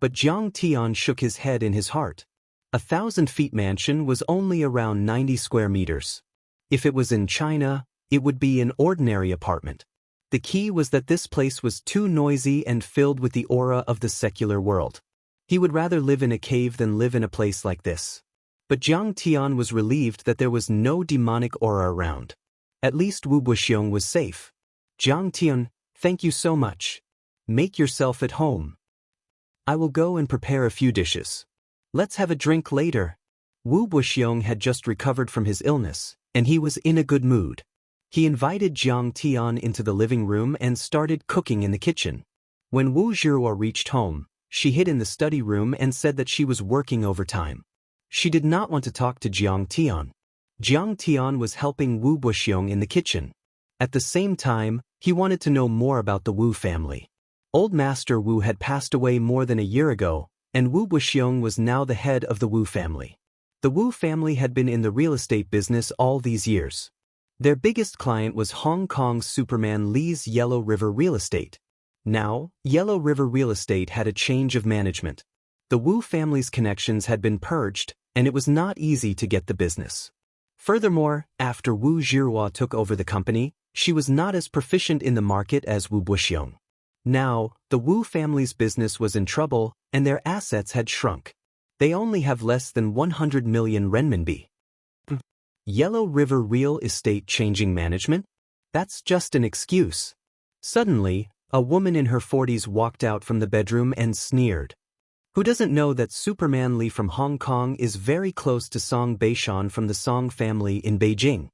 But Jiang Tian shook his head in his heart. 1,000-feet mansion was only around 90 square meters. If it was in China, it would be an ordinary apartment. The key was that this place was too noisy and filled with the aura of the secular world. He would rather live in a cave than live in a place like this. But Jiang Tian was relieved that there was no demonic aura around. At least Wu Buxiong was safe. "Jiang Tian, thank you so much. Make yourself at home. I will go and prepare a few dishes. Let's have a drink later." Wu Buxiong had just recovered from his illness, and he was in a good mood. He invited Jiang Tian into the living room and started cooking in the kitchen. When Wu Zhihua reached home, she hid in the study room and said that she was working overtime. She did not want to talk to Jiang Tian. Jiang Tian was helping Wu Buxiong in the kitchen. At the same time, he wanted to know more about the Wu family. Old Master Wu had passed away more than a year ago, and Wu Buxiong was now the head of the Wu family. The Wu family had been in the real estate business all these years. Their biggest client was Hong Kong's Superman Lee's Yellow River Real Estate. Now, Yellow River Real Estate had a change of management. The Wu family's connections had been purged, and it was not easy to get the business. Furthermore, after Wu Zhihua took over the company, she was not as proficient in the market as Wu Buxiong. Now, the Wu family's business was in trouble, and their assets had shrunk. They only have less than 100 million renminbi. Yellow River Real Estate changing management? That's just an excuse. Suddenly, a woman in her 40s walked out from the bedroom and sneered. Who doesn't know that Superman Lee from Hong Kong is very close to Song Beishan from the Song family in Beijing?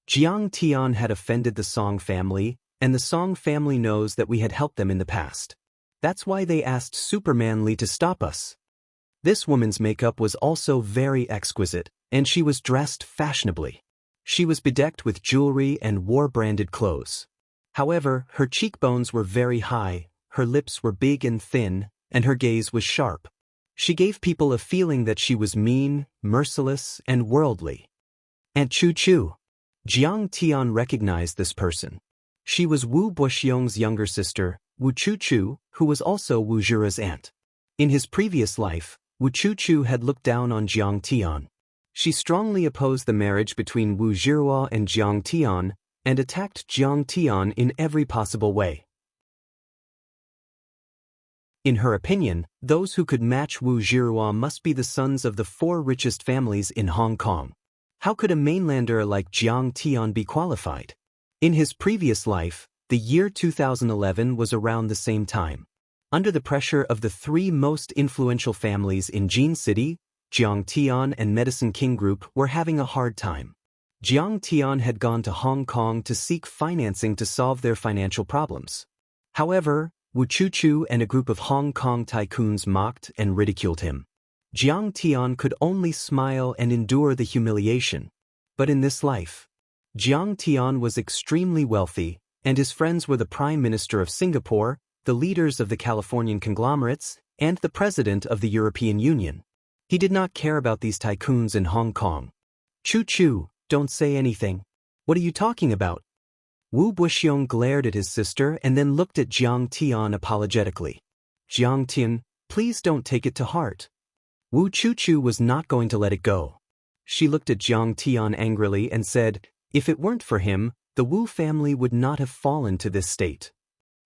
Jiang Tian had offended the Song family, and the Song family knows that we had helped them in the past. That's why they asked Superman Lee to stop us. This woman's makeup was also very exquisite, and she was dressed fashionably. She was bedecked with jewelry and wore branded clothes. However, her cheekbones were very high, her lips were big and thin, and her gaze was sharp. She gave people a feeling that she was mean, merciless, and worldly. Aunt Chu Chu. Jiang Tian recognized this person. She was Wu Buxiong's younger sister, Wu Chu Chu, who was also Wu Zhihua's aunt. In his previous life, Wu Chu Chu had looked down on Jiang Tian. She strongly opposed the marriage between Wu Zhihua and Jiang Tian, and attacked Jiang Tian in every possible way. In her opinion, those who could match Wu Zhihua must be the sons of the 4 richest families in Hong Kong. How could a mainlander like Jiang Tian be qualified? In his previous life, the year 2011 was around the same time. Under the pressure of the 3 most influential families in Jin City, Jiang Tian and Medicine King Group were having a hard time. Jiang Tian had gone to Hong Kong to seek financing to solve their financial problems. However, Wu Chu Chu and a group of Hong Kong tycoons mocked and ridiculed him. Jiang Tian could only smile and endure the humiliation. But in this life, Jiang Tian was extremely wealthy, and his friends were the Prime Minister of Singapore, the leaders of the Californian conglomerates, and the President of the European Union. He did not care about these tycoons in Hong Kong. Chu Chu, don't say anything. What are you talking about? Wu Buxiong glared at his sister and then looked at Jiang Tian apologetically. Jiang Tian, please don't take it to heart. Wu Chuchu was not going to let it go. She looked at Jiang Tian angrily and said, if it weren't for him, the Wu family would not have fallen to this state.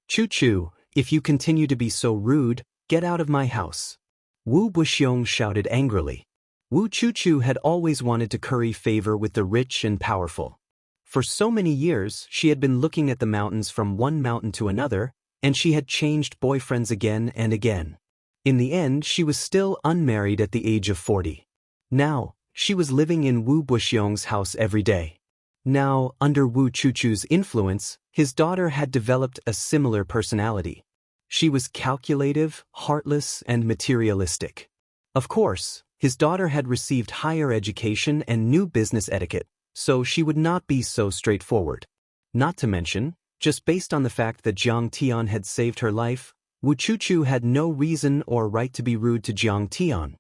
Chuchu, if you continue to be so rude, get out of my house. Wu Buxiong shouted angrily. Wu Chuchu had always wanted to curry favor with the rich and powerful. For so many years, she had been looking at the mountains from one mountain to another, and she had changed boyfriends again and again. In the end, she was still unmarried at the age of 40. Now, she was living in Wu Buxiong's house every day. Now, under Wu Chuchu's influence, his daughter had developed a similar personality. She was calculative, heartless, and materialistic. Of course, his daughter had received higher education and new business etiquette, so she would not be so straightforward. Not to mention, just based on the fact that Jiang Tian had saved her life, Wu Chuchu had no reason or right to be rude to Jiang Tian.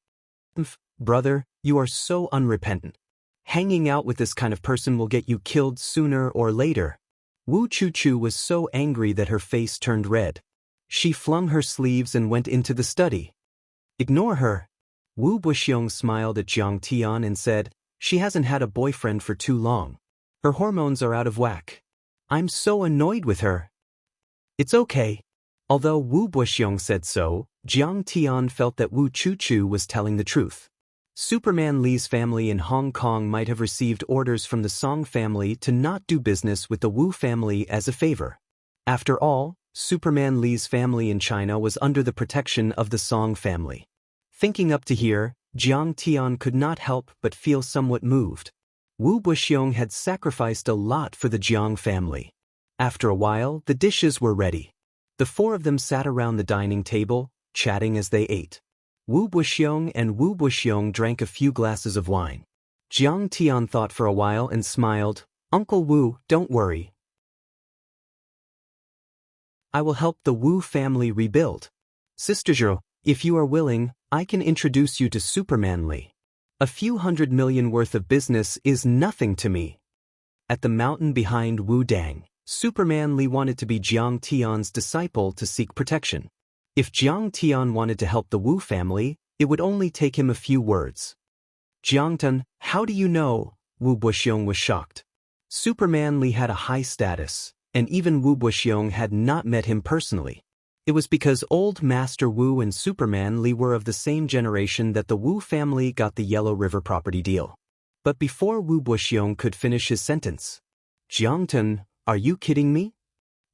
Brother, you are so unrepentant. Hanging out with this kind of person will get you killed sooner or later. Wu Chuchu was so angry that her face turned red. She flung her sleeves and went into the study. Ignore her. Wu Buxiong smiled at Jiang Tian and said, she hasn't had a boyfriend for too long. Her hormones are out of whack. I'm so annoyed with her. It's okay. Although Wu Buxiong said so, Jiang Tian felt that Wu Chuchu was telling the truth. Superman Li's family in Hong Kong might have received orders from the Song family to not do business with the Wu family as a favor. After all, Superman Li's family in China was under the protection of the Song family. Thinking up to here, Jiang Tian could not help but feel somewhat moved. Wu Buxiong had sacrificed a lot for the Jiang family. After a while, the dishes were ready. The four of them sat around the dining table, chatting as they ate. Wu Buxiong and Wu Buxiong drank a few glasses of wine. Jiang Tian thought for a while and smiled. Uncle Wu, don't worry. I will help the Wu family rebuild. Sister Zhou, if you are willing, I can introduce you to Superman Li. A few $100 million worth of business is nothing to me. At the mountain behind Wu Dang, Superman Li wanted to be Jiang Tian's disciple to seek protection. If Jiang Tian wanted to help the Wu family, it would only take him a few words. Jiang Tian, how do you know? Wu Buxiong was shocked. Superman Li had a high status, and even Wu Buxiong had not met him personally. It was because old Master Wu and Superman Li were of the same generation that the Wu family got the Yellow River property deal. But before Wu Buxiong could finish his sentence, Jiang Tian, are you kidding me?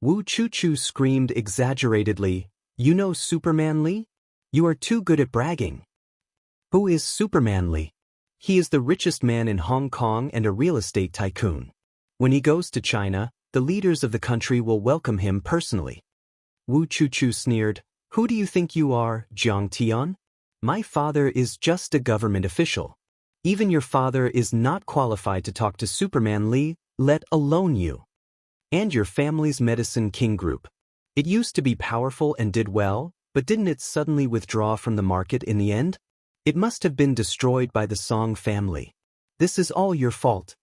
Wu Chuchu screamed exaggeratedly, you know Superman Li? You are too good at bragging. Who is Superman Li? He is the richest man in Hong Kong and a real estate tycoon. When he goes to China, the leaders of the country will welcome him personally. Wu Chuchu sneered, who do you think you are, Jiang Tian? My father is just a government official. Even your father is not qualified to talk to Superman Li, let alone you. And your family's Medicine King Group. It used to be powerful and did well, but didn't it suddenly withdraw from the market in the end? It must have been destroyed by the Song family. This is all your fault.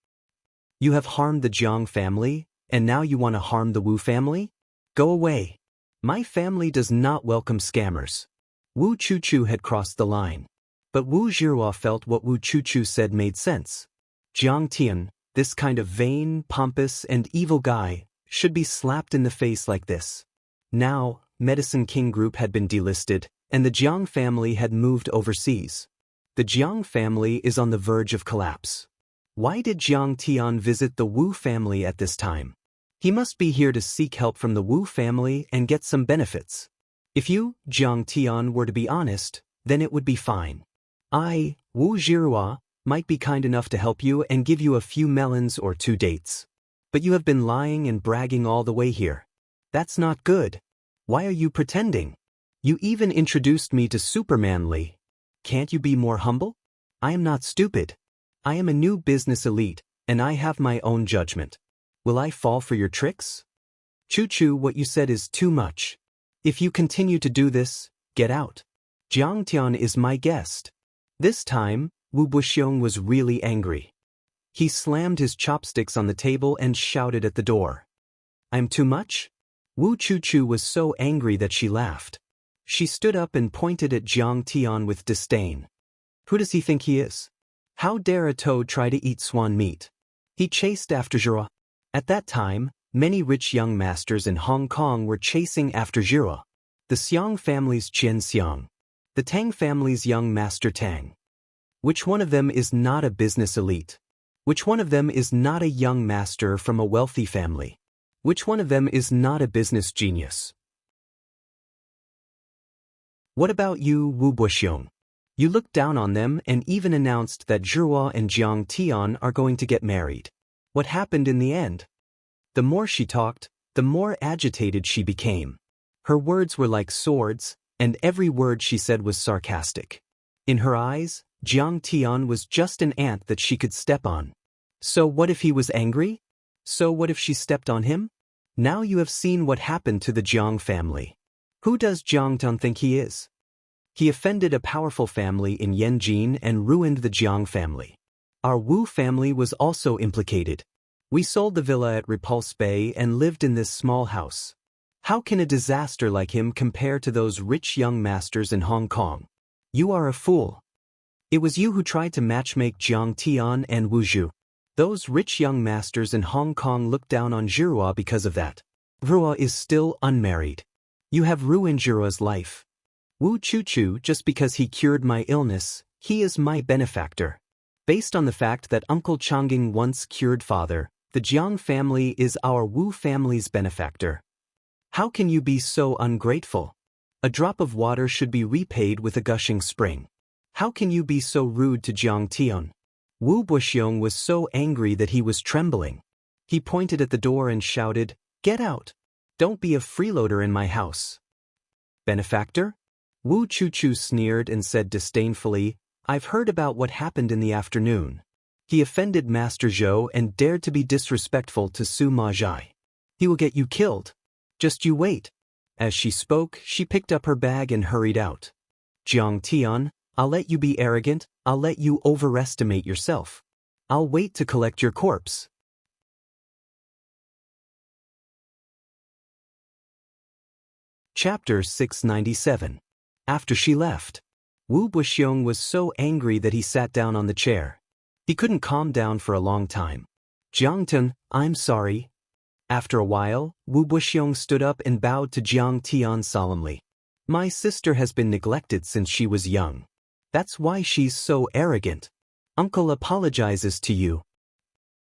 You have harmed the Jiang family, and now you want to harm the Wu family? Go away. My family does not welcome scammers. Wu Chuchu had crossed the line. But Wu Zhihua felt what Wu Chuchu said made sense. Jiang Tian, this kind of vain, pompous, and evil guy, should be slapped in the face like this. Now, Medicine King Group had been delisted, and the Jiang family had moved overseas. The Jiang family is on the verge of collapse. Why did Jiang Tian visit the Wu family at this time? He must be here to seek help from the Wu family and get some benefits. If you, Jiang Tian, were to be honest, then it would be fine. I, Wu Zhihua, might be kind enough to help you and give you a few melons or 2 dates. But you have been lying and bragging all the way here. That's not good. Why are you pretending? You even introduced me to Superman Li. Can't you be more humble? I am not stupid. I am a new business elite, and I have my own judgment. Will I fall for your tricks? Chuchu, what you said is too much. If you continue to do this, get out. Jiang Tian is my guest. This time, Wu Buxiong was really angry. He slammed his chopsticks on the table and shouted at the door. I'm too much? Wu Chuchu was so angry that she laughed. She stood up and pointed at Jiang Tian with disdain. Who does he think he is? How dare a toad try to eat swan meat? He chased after Zhira. At that time, many rich young masters in Hong Kong were chasing after Zhira. The Xiang family's Qian Xiang. The Tang family's young master Tang. Which one of them is not a business elite? Which one of them is not a young master from a wealthy family? Which one of them is not a business genius? What about you, Wu Buxiong? You looked down on them and even announced that Zhihua and Jiang Tian are going to get married. What happened in the end? The more she talked, the more agitated she became. Her words were like swords, and every word she said was sarcastic. In her eyes, Jiang Tian was just an ant that she could step on. So what if he was angry? So what if she stepped on him? Now you have seen what happened to the Jiang family. Who does Jiang Tian think he is? He offended a powerful family in Yanjin and ruined the Jiang family. Our Wu family was also implicated. We sold the villa at Repulse Bay and lived in this small house. How can a disaster like him compare to those rich young masters in Hong Kong? You are a fool. It was you who tried to matchmake Jiang Tian and Wu Zhu. Those rich young masters in Hong Kong looked down on Zhihua because of that. Zhihua is still unmarried. You have ruined Zhihua's life. Wu Chuchu, just because he cured my illness, he is my benefactor. Based on the fact that Uncle Changing once cured father, the Jiang family is our Wu family's benefactor. How can you be so ungrateful? A drop of water should be repaid with a gushing spring. How can you be so rude to Jiang Tian? Wu Buxiong was so angry that he was trembling. He pointed at the door and shouted, "Get out! Don't be a freeloader in my house." Benefactor? Wu Chuchu sneered and said disdainfully, "I've heard about what happened in the afternoon. He offended Master Zhou and dared to be disrespectful to Su Ma Zhai. He will get you killed. Just you wait." As she spoke, she picked up her bag and hurried out. "Jiang Tian, I'll let you be arrogant, I'll let you overestimate yourself. I'll wait to collect your corpse." Chapter 697. After she left, Wu Buxiong was so angry that he sat down on the chair. He couldn't calm down for a long time. "Jiang Tian, I'm sorry." After a while, Wu Buxiong stood up and bowed to Jiang Tian solemnly. "My sister has been neglected since she was young. That's why she's so arrogant. Uncle apologizes to you."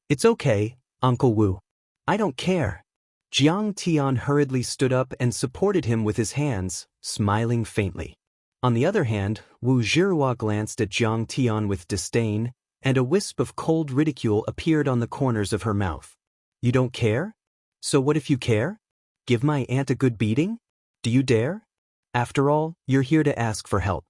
"It's okay, Uncle Wu. I don't care." Jiang Tian hurriedly stood up and supported him with his hands, smiling faintly. On the other hand, Wu Zhihua glanced at Jiang Tian with disdain, and a wisp of cold ridicule appeared on the corners of her mouth. "You don't care? So what if you care? Give my aunt a good beating? Do you dare? After all, you're here to ask for help.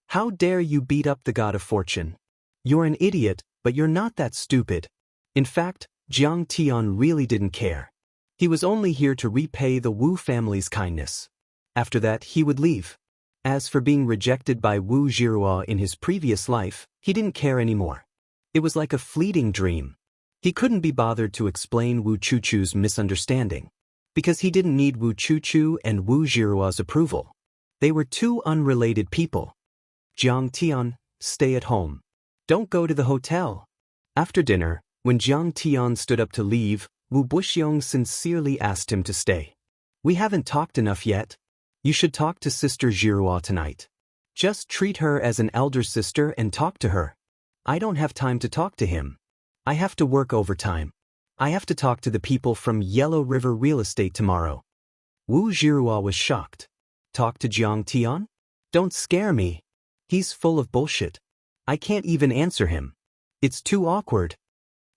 How dare you beat up the god of fortune? You're an idiot, but you're not that stupid." In fact, Jiang Tian really didn't care. He was only here to repay the Wu family's kindness. After that, he would leave. As for being rejected by Wu Zhihua in his previous life, he didn't care anymore. It was like a fleeting dream. He couldn't be bothered to explain Wu Chuchu's misunderstanding, because he didn't need Wu Chuchu and Wu Zhihua's approval. They were two unrelated people. "Jiang Tian, stay at home. Don't go to the hotel." After dinner, when Jiang Tian stood up to leave, Wu Buxiong sincerely asked him to stay. "We haven't talked enough yet. You should talk to Sister Zhihua tonight. Just treat her as an elder sister and talk to her." "I don't have time to talk to him. I have to work overtime. I have to talk to the people from Yellow River Real Estate tomorrow." Wu Zhihua was shocked. "Talk to Jiang Tian? Don't scare me. He's full of bullshit. I can't even answer him. It's too awkward."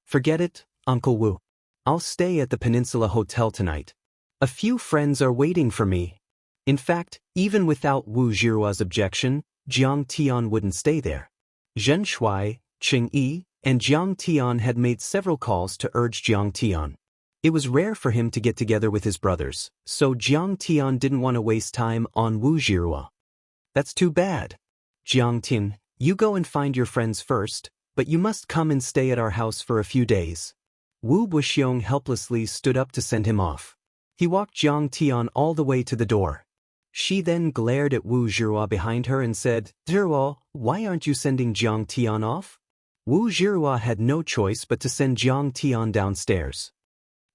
"Forget it, Uncle Wu. I'll stay at the Peninsula Hotel tonight. A few friends are waiting for me." In fact, even without Wu Zhihua's objection, Jiang Tian wouldn't stay there. Zhen Shui, Qing Yi, and Jiang Tian had made several calls to urge Jiang Tian. It was rare for him to get together with his brothers, so Jiang Tian didn't want to waste time on Wu Zhihua. "That's too bad. Jiang Tian, you go and find your friends first, but you must come and stay at our house for a few days." Wu Buxiong helplessly stood up to send him off. He walked Jiang Tian all the way to the door. She then glared at Wu Zhihua behind her and said, "Zhihua, why aren't you sending Jiang Tian off?" Wu Zhihua had no choice but to send Jiang Tian downstairs.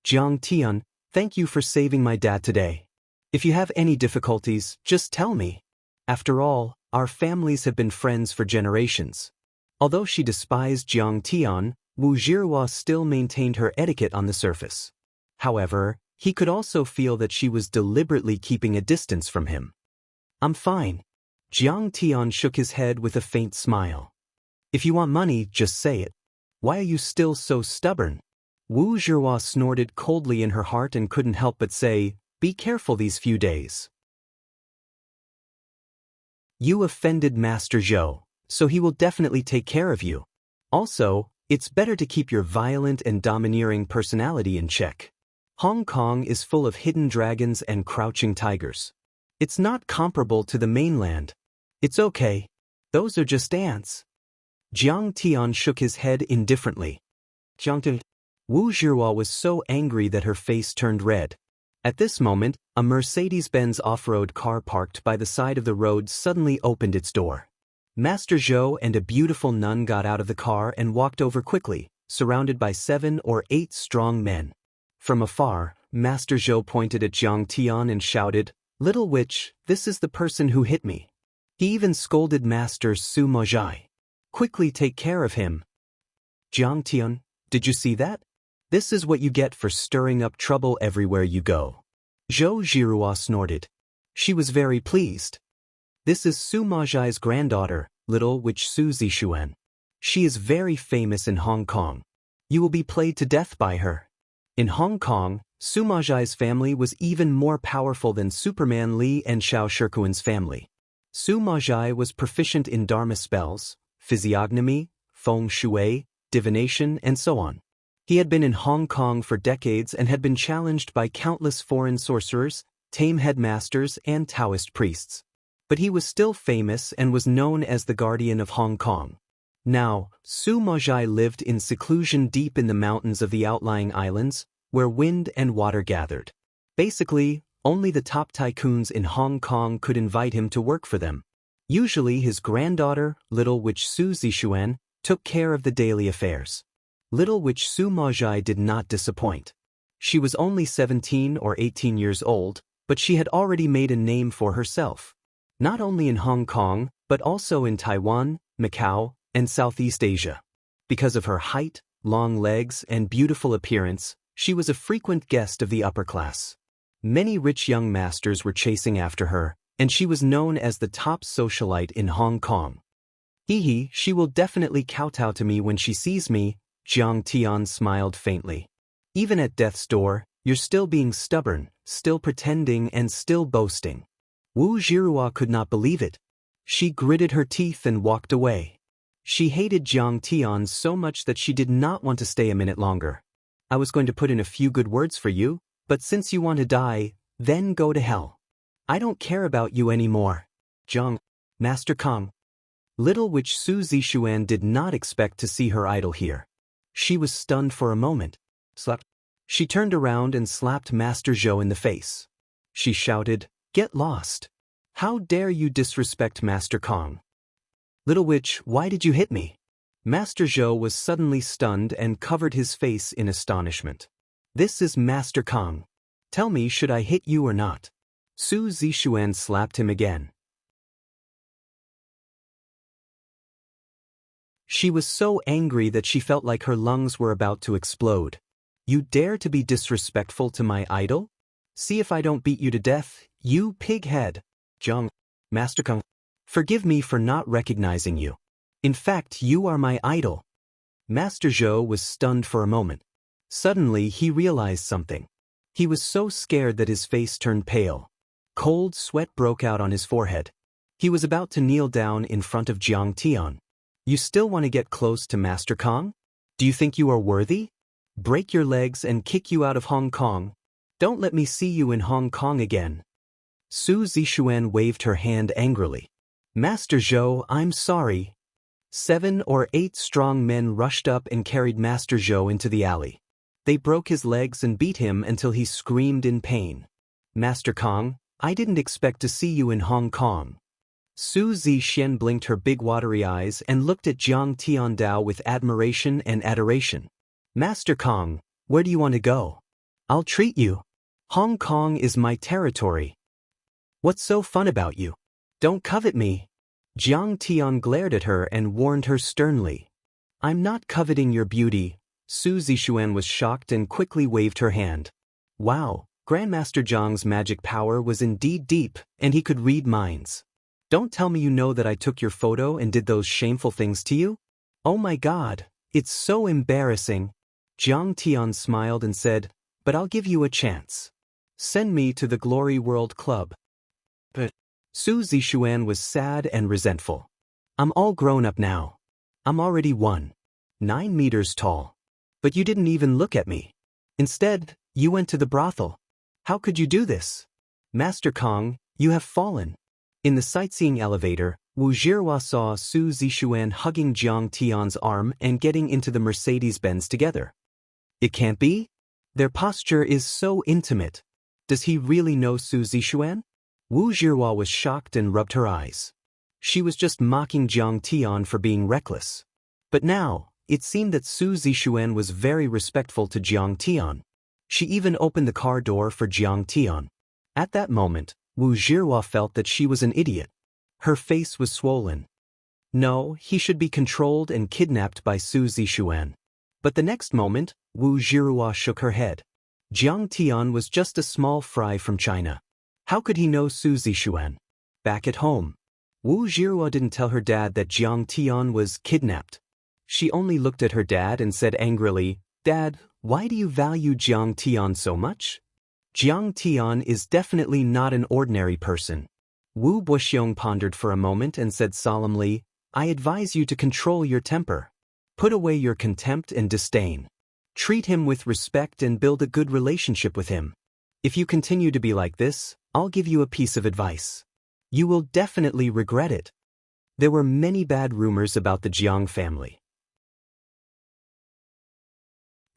"Jiang Tian, thank you for saving my dad today. If you have any difficulties, just tell me. After all, our families have been friends for generations." Although she despised Jiang Tian, Wu Zhihua still maintained her etiquette on the surface. However, he could also feel that she was deliberately keeping a distance from him. "I'm fine." Jiang Tian shook his head with a faint smile. "If you want money, just say it. Why are you still so stubborn?" Wu Zhihua snorted coldly in her heart and couldn't help but say, "Be careful these few days. You offended Master Zhou, so he will definitely take care of you. Also, it's better to keep your violent and domineering personality in check. Hong Kong is full of hidden dragons and crouching tigers. It's not comparable to the mainland. It's okay. Those are just ants." Jiang Tian shook his head indifferently. Wu Zhihua was so angry that her face turned red. At this moment, a Mercedes-Benz off-road car parked by the side of the road suddenly opened its door. Master Zhou and a beautiful nun got out of the car and walked over quickly, surrounded by 7 or 8 strong men. From afar, Master Zhou pointed at Jiang Tian and shouted, "Little witch, this is the person who hit me." He even scolded Master Su Mojai. "Quickly take care of him." "Jiang Tian, did you see that? This is what you get for stirring up trouble everywhere you go." Zhou Zhihua snorted. She was very pleased. "This is Su Mojai's granddaughter, Little Witch Su Zixuan. She is very famous in Hong Kong. You will be played to death by her." In Hong Kong, Su Mojai's family was even more powerful than Superman Li and Xiao Shikuan's family. Su Mojai was proficient in Dharma spells, physiognomy, feng shui, divination, and so on. He had been in Hong Kong for decades and had been challenged by countless foreign sorcerers, tame headmasters, and Daoist priests. But he was still famous and was known as the guardian of Hong Kong. Now, Su Mojai lived in seclusion deep in the mountains of the outlying islands, where wind and water gathered. Basically, only the top tycoons in Hong Kong could invite him to work for them. Usually his granddaughter, Little Witch Su Zixuan, took care of the daily affairs. Little Witch Su Mojai did not disappoint. She was only 17 or 18 years old, but she had already made a name for herself. Not only in Hong Kong, but also in Taiwan, Macau, and Southeast Asia. Because of her height, long legs, and beautiful appearance, she was a frequent guest of the upper class. Many rich young masters were chasing after her, and she was known as the top socialite in Hong Kong. "Hee, she will definitely kowtow to me when she sees me," Jiang Tian smiled faintly. "Even at death's door, you're still being stubborn, still pretending, and still boasting." Wu Zhihua could not believe it. She gritted her teeth and walked away. She hated Jiang Tian so much that she did not want to stay a minute longer. "I was going to put in a few good words for you, but since you want to die, then go to hell. I don't care about you anymore." "Jiang, Master Kong." Little Witch Su Zixuan did not expect to see her idol here. She was stunned for a moment. Slap. She turned around and slapped Master Zhou in the face. She shouted, "Get lost. How dare you disrespect Master Kong?" "Little Witch, why did you hit me?" Master Zhou was suddenly stunned and covered his face in astonishment. "This is Master Kong. Tell me, should I hit you or not?" Su Zixuan slapped him again. She was so angry that she felt like her lungs were about to explode. "You dare to be disrespectful to my idol? See if I don't beat you to death, you pig-head." "Jiang, Master Kong, forgive me for not recognizing you. In fact, you are my idol." Master Zhou was stunned for a moment. Suddenly, he realized something. He was so scared that his face turned pale. Cold sweat broke out on his forehead. He was about to kneel down in front of Jiang Tian. "You still want to get close to Master Kong? Do you think you are worthy? Break your legs and kick you out of Hong Kong. Don't let me see you in Hong Kong again." Su Zixuan waved her hand angrily. "Master Zhou, I'm sorry." 7 or 8 strong men rushed up and carried Master Zhou into the alley. They broke his legs and beat him until he screamed in pain. Master Kong, I didn't expect to see you in Hong Kong. Su Zixuan blinked her big watery eyes and looked at Jiang Tiandao with admiration and adoration. Master Kong, where do you want to go? I'll treat you. Hong Kong is my territory. What's so fun about you? Don't covet me. Jiang Tian glared at her and warned her sternly. I'm not coveting your beauty. Su Zixuan was shocked and quickly waved her hand. Wow, Grandmaster Jiang's magic power was indeed deep, and he could read minds. Don't tell me you know that I took your photo and did those shameful things to you? Oh my God, it's so embarrassing. Jiang Tian smiled and said, but I'll give you a chance. Send me to the Glory World Club. But Su Zixuan was sad and resentful. I'm all grown up now. I'm already 9 meters tall. But you didn't even look at me. Instead, you went to the brothel. How could you do this? Master Kong, you have fallen. In the sightseeing elevator, Wu Zhihua saw Su Zixuan hugging Jiang Tian's arm and getting into the Mercedes-Benz together. It can't be? Their posture is so intimate. Does he really know Su Zixuan? Wu Zhihua was shocked and rubbed her eyes. She was just mocking Jiang Tian for being reckless. But now, it seemed that Su Zixuan was very respectful to Jiang Tian. She even opened the car door for Jiang Tian. At that moment, Wu Zhihua felt that she was an idiot. Her face was swollen. No, he should be controlled and kidnapped by Su Zixuan. But the next moment, Wu Zhihua shook her head. Jiang Tian was just a small fry from China. How could he know Su Zixuan? Back at home, Wu Zhihua didn't tell her dad that Jiang Tian was kidnapped. She only looked at her dad and said angrily, Dad, why do you value Jiang Tian so much? Jiang Tian is definitely not an ordinary person. Wu Buxiong pondered for a moment and said solemnly, I advise you to control your temper. Put away your contempt and disdain. Treat him with respect and build a good relationship with him. If you continue to be like this, I'll give you a piece of advice. You will definitely regret it. There were many bad rumors about the Jiang family.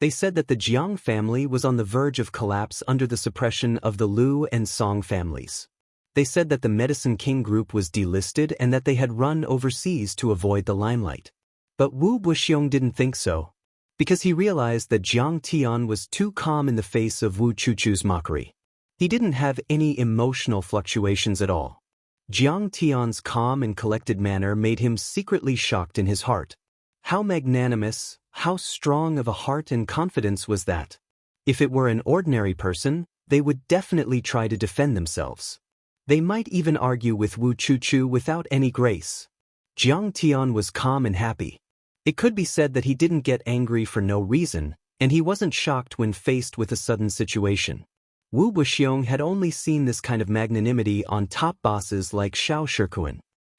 They said that the Jiang family was on the verge of collapse under the suppression of the Liu and Song families. They said that the Medicine King group was delisted and that they had run overseas to avoid the limelight. But Wu Buxiong didn't think so, because he realized that Jiang Tian was too calm in the face of Wu Chuchu's mockery. He didn't have any emotional fluctuations at all. Jiang Tian's calm and collected manner made him secretly shocked in his heart. How magnanimous, how strong of a heart and confidence was that? If it were an ordinary person, they would definitely try to defend themselves. They might even argue with Wu Chuchu without any grace. Jiang Tian was calm and happy. It could be said that he didn't get angry for no reason, and he wasn't shocked when faced with a sudden situation. Wu Buxiong had only seen this kind of magnanimity on top bosses like Xiao Shikuan.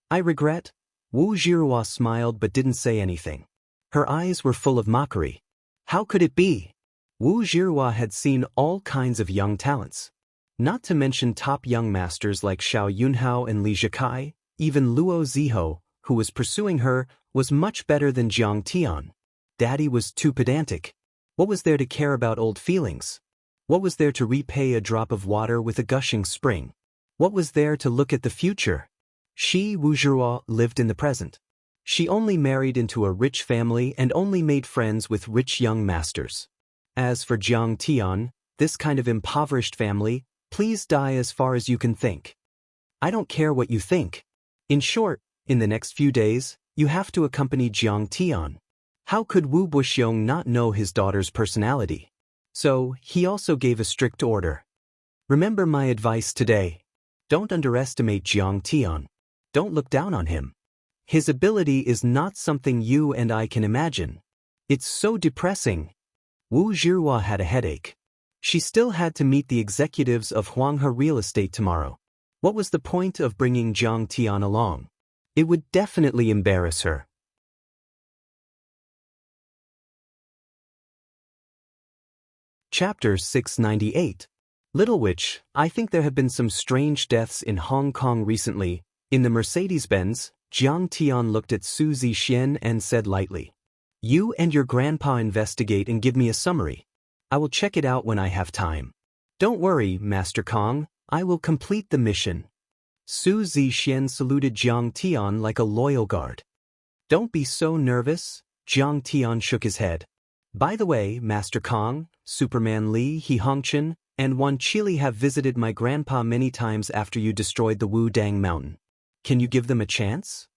I regret. Wu Zhihua smiled but didn't say anything. Her eyes were full of mockery. How could it be? Wu Zhihua had seen all kinds of young talents. Not to mention top young masters like Xiao Yunhao and Li Zhikai, even Luo Ziho, who was pursuing her, was much better than Jiang Tian. Daddy was too pedantic. What was there to care about old feelings? What was there to repay a drop of water with a gushing spring? What was there to look at the future? She, Wu Zhihua, lived in the present. She only married into a rich family and only made friends with rich young masters. As for Jiang Tian, this kind of impoverished family, please die as far as you can think. I don't care what you think. In short, in the next few days, you have to accompany Jiang Tian. How could Wu Buxiong not know his daughter's personality? So, he also gave a strict order. Remember my advice today. Don't underestimate Jiang Tian. Don't look down on him. His ability is not something you and I can imagine. It's so depressing. Wu Zhihua had a headache. She still had to meet the executives of Huanghe Real Estate tomorrow. What was the point of bringing Jiang Tian along? It would definitely embarrass her. Chapter 698. Little Witch, I think there have been some strange deaths in Hong Kong recently. In the Mercedes-Benz, Jiang Tian looked at Su Zixuan and said lightly, You and your grandpa investigate and give me a summary. I will check it out when I have time. Don't worry, Master Kong, I will complete the mission. Su Zixien saluted Jiang Tian like a loyal guard. Don't be so nervous, Jiang Tian shook his head. By the way, Master Kong, Superman Li, He Hongqian, and Wan Qili have visited my grandpa many times after you destroyed the Wu Dang Mountain. Can you give them a chance?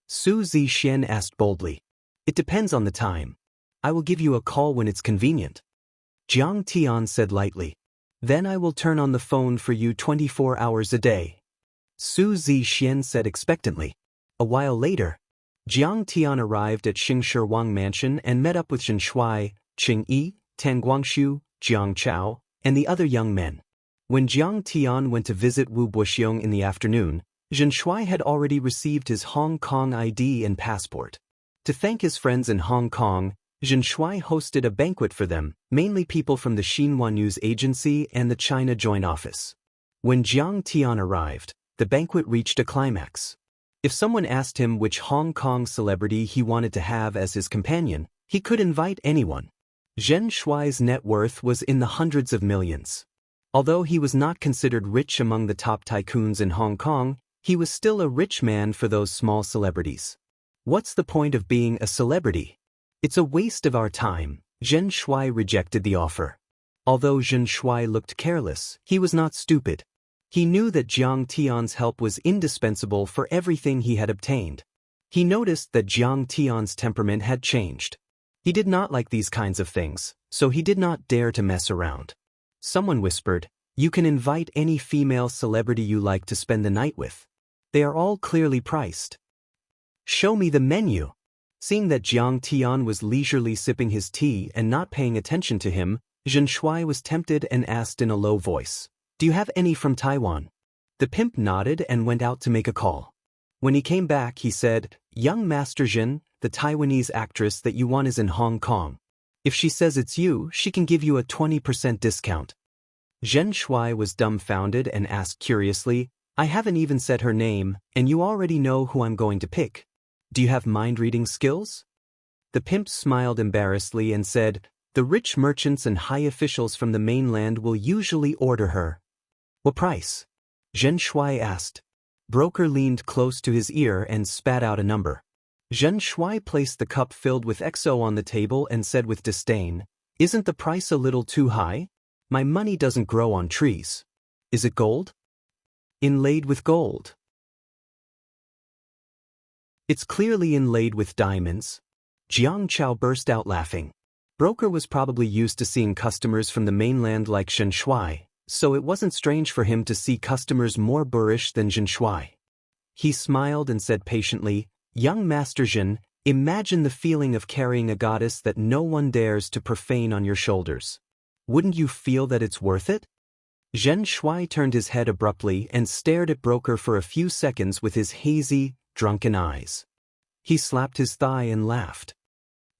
Su Zixien asked boldly. It depends on the time. I will give you a call when it's convenient. Jiang Tian said lightly. Then I will turn on the phone for you 24 hours a day. Su Zixien said expectantly. A while later, Jiang Tian arrived at Xingshi Wang Mansion and met up with Zhen Shuai, Qing Yi, Tan Guangshu, Jiang Chao, and the other young men. When Jiang Tian went to visit Wu Buxiong in the afternoon, Zhen Shuai had already received his Hong Kong ID and passport. To thank his friends in Hong Kong, Zhen Shuai hosted a banquet for them, mainly people from the Xinhua News Agency and the China Joint Office. When Jiang Tian arrived, the banquet reached a climax. If someone asked him which Hong Kong celebrity he wanted to have as his companion, he could invite anyone. Zhen Shuai's net worth was in the hundreds of millions. Although he was not considered rich among the top tycoons in Hong Kong, he was still a rich man for those small celebrities. What's the point of being a celebrity? It's a waste of our time. Zhen Shuai rejected the offer. Although Zhen Shuai looked careless, he was not stupid. He knew that Jiang Tian's help was indispensable for everything he had obtained. He noticed that Jiang Tian's temperament had changed. He did not like these kinds of things, so he did not dare to mess around. Someone whispered, "You can invite any female celebrity you like to spend the night with. They are all clearly priced." "Show me the menu." Seeing that Jiang Tian was leisurely sipping his tea and not paying attention to him, Zhen Shuai was tempted and asked in a low voice, "Do you have any from Taiwan?" The pimp nodded and went out to make a call. When he came back, he said, "Young Master Zhen, the Taiwanese actress that you want is in Hong Kong. If she says it's you, she can give you a 20% discount." Zhen Shuai was dumbfounded and asked curiously, "I haven't even said her name, and you already know who I'm going to pick. Do you have mind-reading skills?" The pimp smiled embarrassedly and said, "The rich merchants and high officials from the mainland will usually order her." "What price?" Zhen Shuai asked. Broker leaned close to his ear and spat out a number. Zhen Shuai placed the cup filled with XO on the table and said with disdain, "Isn't the price a little too high? My money doesn't grow on trees. Is it gold?" "Inlaid with gold." "It's clearly inlaid with diamonds." Jiang Chao burst out laughing. Broker was probably used to seeing customers from the mainland like Zhen Shuai, so it wasn't strange for him to see customers more boorish than Zhen Shuai. He smiled and said patiently, "Young Master Zhen, imagine the feeling of carrying a goddess that no one dares to profane on your shoulders. Wouldn't you feel that it's worth it?" Zhen Shuai turned his head abruptly and stared at Broker for a few seconds with his hazy, drunken eyes. He slapped his thigh and laughed.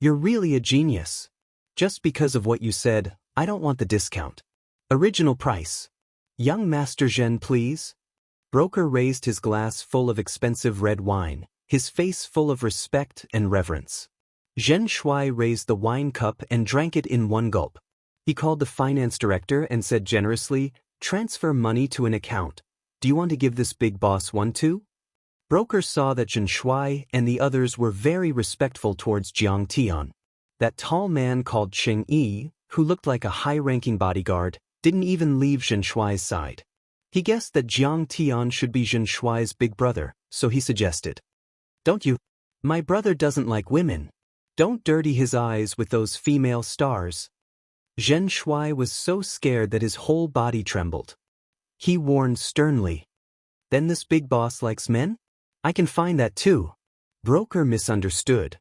"You're really a genius. Just because of what you said, I don't want the discount. Original price. Young Master Zhen, please." Broker raised his glass full of expensive red wine, his face full of respect and reverence. Zhen Shuai raised the wine cup and drank it in one gulp. He called the finance director and said generously, "Transfer money to an account. Do you want to give this big boss one too?" Broker saw that Zhen Shuai and the others were very respectful towards Jiang Tian. That tall man called Qing Yi, who looked like a high-ranking bodyguard, didn't even leave Zhen Shuai's side. He guessed that Jiang Tian should be Zhen Shuai's big brother, so he suggested, "Don't you? My brother doesn't like women. Don't dirty his eyes with those female stars." Zhen Shuai was so scared that his whole body trembled. He warned sternly, "Then this big boss likes men? I can find that too." Broker misunderstood.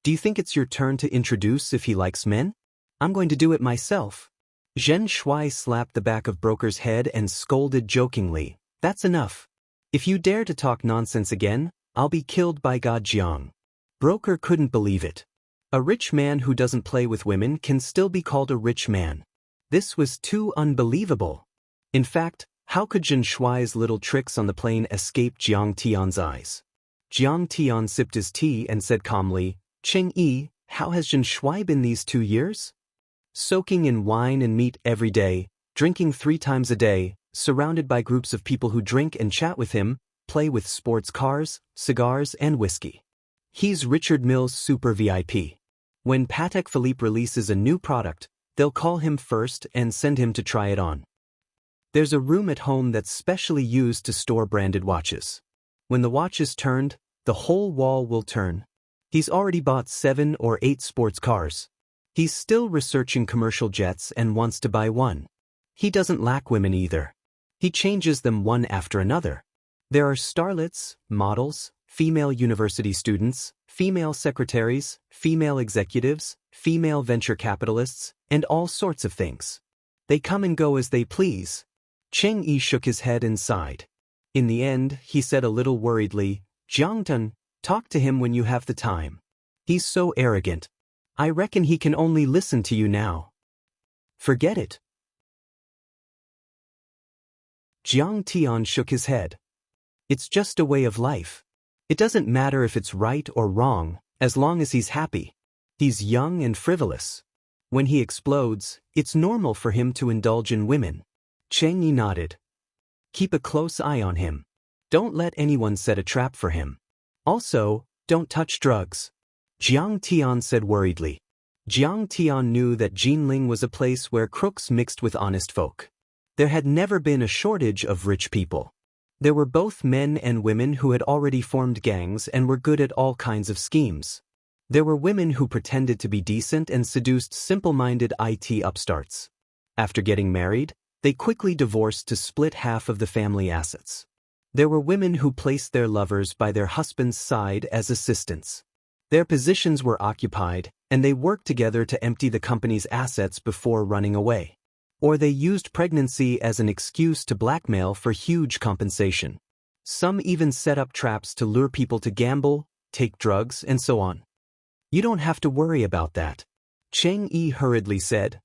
"Do you think it's your turn to introduce if he likes men? I'm going to do it myself." Zhen Shuai slapped the back of Broker's head and scolded jokingly, "That's enough. If you dare to talk nonsense again, I'll be killed by God Jiang." Broker couldn't believe it. A rich man who doesn't play with women can still be called a rich man. This was too unbelievable. In fact, how could Zhen Shuai's little tricks on the plane escape Jiang Tian's eyes? Jiang Tian sipped his tea and said calmly, "Qing Yi, how has Zhen Shuai been these 2 years?" soaking in wine and meat every day, drinking 3 times a day, surrounded by groups of people who drink and chat with him, play with sports cars, cigars and whiskey. He's Richard Mill's super VIP. When Patek Philippe releases a new product, they'll call him first and send him to try it on. There's a room at home that's specially used to store branded watches. When the watch is turned, the whole wall will turn. He's already bought 7 or 8 sports cars. He's still researching commercial jets and wants to buy one. He doesn't lack women either. He changes them one after another. There are starlets, models, female university students, female secretaries, female executives, female venture capitalists, and all sorts of things. They come and go as they please. Cheng Yi shook his head and sighed. In the end, he said a little worriedly, Jiangtan, talk to him when you have the time. He's so arrogant. I reckon he can only listen to you now. Forget it. Jiang Tian shook his head. It's just a way of life. It doesn't matter if it's right or wrong, as long as he's happy. He's young and frivolous. When he explodes, it's normal for him to indulge in women. Cheng Yi nodded. Keep a close eye on him. Don't let anyone set a trap for him. Also, don't touch drugs. Jiang Tian said worriedly. Jiang Tian knew that Jinling was a place where crooks mixed with honest folk. There had never been a shortage of rich people. There were both men and women who had already formed gangs and were good at all kinds of schemes. There were women who pretended to be decent and seduced simple-minded IT upstarts. After getting married, they quickly divorced to split half of the family assets. There were women who placed their lovers by their husband's side as assistants. Their positions were occupied, and they worked together to empty the company's assets before running away. Or they used pregnancy as an excuse to blackmail for huge compensation. Some even set up traps to lure people to gamble, take drugs, and so on. You don't have to worry about that, Cheng Yi hurriedly said.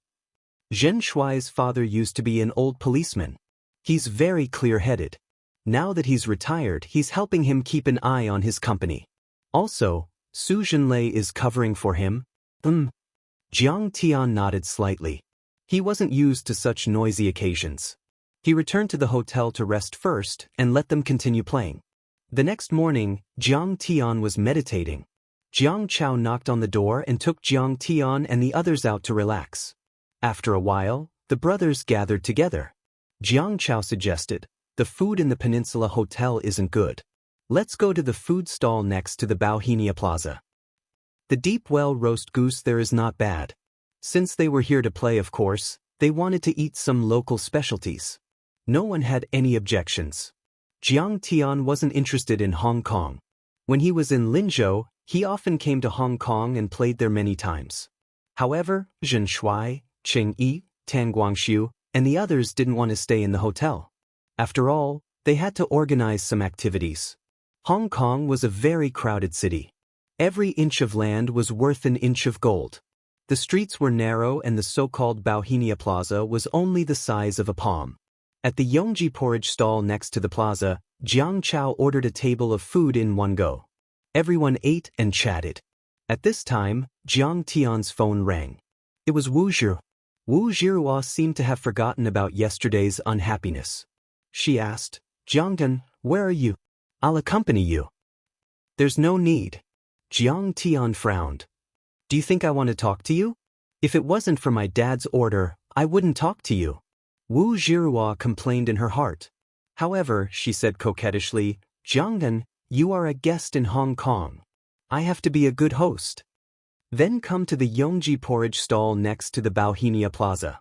Zhen Shuai's father used to be an old policeman. He's very clear-headed. Now that he's retired, he's helping him keep an eye on his company. Also, Su Zhenlei is covering for him. Jiang Tian nodded slightly. He wasn't used to such noisy occasions. He returned to the hotel to rest first and let them continue playing. The next morning, Jiang Tian was meditating. Jiang Chao knocked on the door and took Jiang Tian and the others out to relax. After a while, the brothers gathered together. Jiang Chao suggested, the food in the Peninsula Hotel isn't good. Let's go to the food stall next to the Bauhinia Plaza. The deep well roast goose there is not bad. Since they were here to play, of course, they wanted to eat some local specialties. No one had any objections. Jiang Tian wasn't interested in Hong Kong. When he was in Linzhou, he often came to Hong Kong and played there many times. However, Zhen Shuai, Cheng Yi, Tan Guangxiu, and the others didn't want to stay in the hotel. After all, they had to organize some activities. Hong Kong was a very crowded city. Every inch of land was worth an inch of gold. The streets were narrow and the so-called Bauhinia Plaza was only the size of a palm. At the Yongji porridge stall next to the plaza, Jiang Chao ordered a table of food in one go. Everyone ate and chatted. At this time, Jiang Tian's phone rang. It was Wu Zhi. Wu Zhihua seemed to have forgotten about yesterday's unhappiness. She asked, Jiangdan, where are you? I'll accompany you. There's no need. Jiang Tian frowned. Do you think I want to talk to you? If it wasn't for my dad's order, I wouldn't talk to you. Wu Zhihua complained in her heart. However, she said coquettishly, Jiangdan, you are a guest in Hong Kong. I have to be a good host. Then come to the Yongji porridge stall next to the Bauhinia Plaza.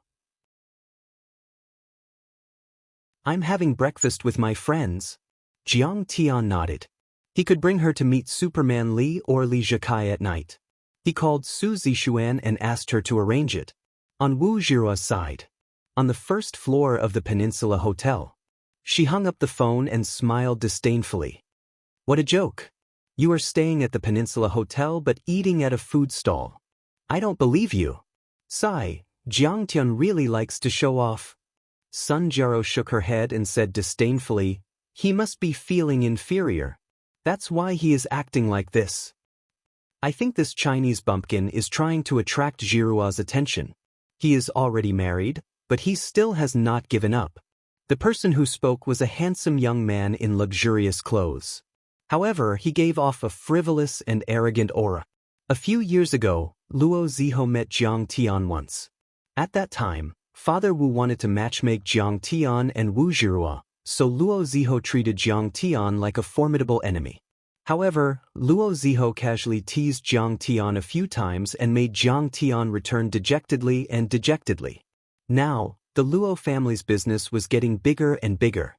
I'm having breakfast with my friends. Jiang Tian nodded. He could bring her to meet Superman Li or Li Zhikai at night. He called Su Zishuan and asked her to arrange it. On Wu Zhihua's side. On the first floor of the Peninsula Hotel. She hung up the phone and smiled disdainfully. What a joke. You are staying at the Peninsula Hotel but eating at a food stall. I don't believe you. Sigh, Jiang Tian really likes to show off. Sun Jiaro shook her head and said disdainfully, he must be feeling inferior. That's why he is acting like this. I think this Chinese bumpkin is trying to attract Zhihua's attention. He is already married, but he still has not given up. The person who spoke was a handsome young man in luxurious clothes. However, he gave off a frivolous and arrogant aura. A few years ago, Luo Ziho met Jiang Tian once. At that time, Father Wu wanted to matchmake Jiang Tian and Wu Zhirua, so Luo Ziho treated Jiang Tian like a formidable enemy. However, Luo Ziho casually teased Jiang Tian a few times and made Jiang Tian return dejectedly. Now, the Luo family's business was getting bigger and bigger.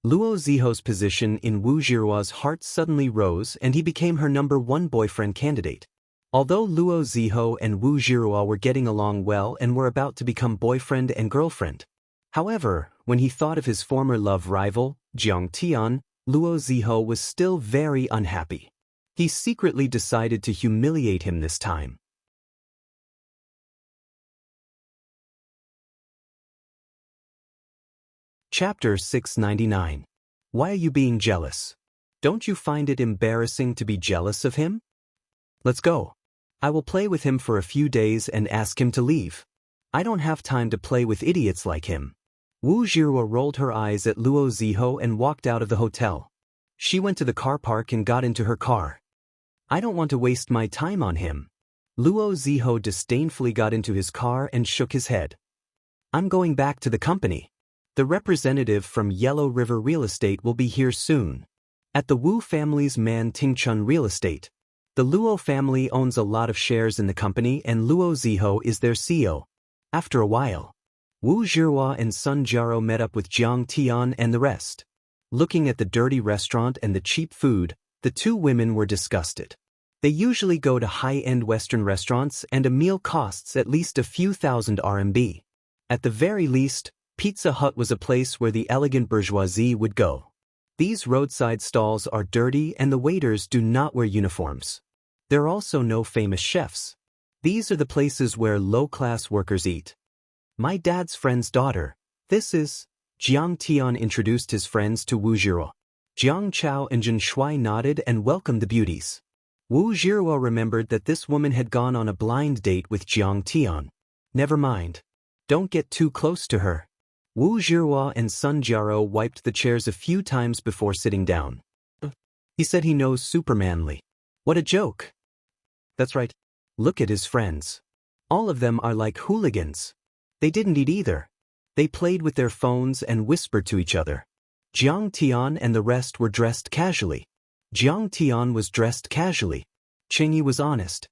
Luo Ziho's position in Wu Zhirua's heart suddenly rose and he became her #1 boyfriend candidate. Although Luo Ziho and Wu Zhirua were getting along well and were about to become boyfriend and girlfriend. However, when he thought of his former love rival, Jiang Tian, Luo Ziho was still very unhappy. He secretly decided to humiliate him this time. Chapter 699. Why are you being jealous? Don't you find it embarrassing to be jealous of him? Let's go. I will play with him for a few days and ask him to leave. I don't have time to play with idiots like him. Wu Zhirua rolled her eyes at Luo Ziho and walked out of the hotel. She went to the car park and got into her car. I don't want to waste my time on him. Luo Ziho disdainfully got into his car and shook his head. I'm going back to the company. The representative from Yellow River Real Estate will be here soon. At the Wu family's Man Tingchun Real Estate. The Luo family owns a lot of shares in the company and Luo Ziho is their CEO. After a while, Wu Zhirua and Sun Jiaro met up with Jiang Tian and the rest. Looking at the dirty restaurant and the cheap food, the two women were disgusted. They usually go to high-end Western restaurants and a meal costs at least a few thousand RMB. At the very least, Pizza Hut was a place where the elegant bourgeoisie would go. These roadside stalls are dirty and the waiters do not wear uniforms. There are also no famous chefs. These are the places where low-class workers eat. My dad's friend's daughter. This is... Jiang Tian introduced his friends to Wu Zhirua. Jiang Chao and Zhen Shuai nodded and welcomed the beauties. Wu Zhirua remembered that this woman had gone on a blind date with Jiang Tian. Never mind. Don't get too close to her. Wu Zhirua and Sun Jiaro wiped the chairs a few times before sitting down. He said he knows Supermanly. What a joke. That's right. Look at his friends. All of them are like hooligans. They didn't eat either. They played with their phones and whispered to each other. Jiang Tian and the rest were dressed casually. Jiang Tian was dressed casually. Chengyi was honest.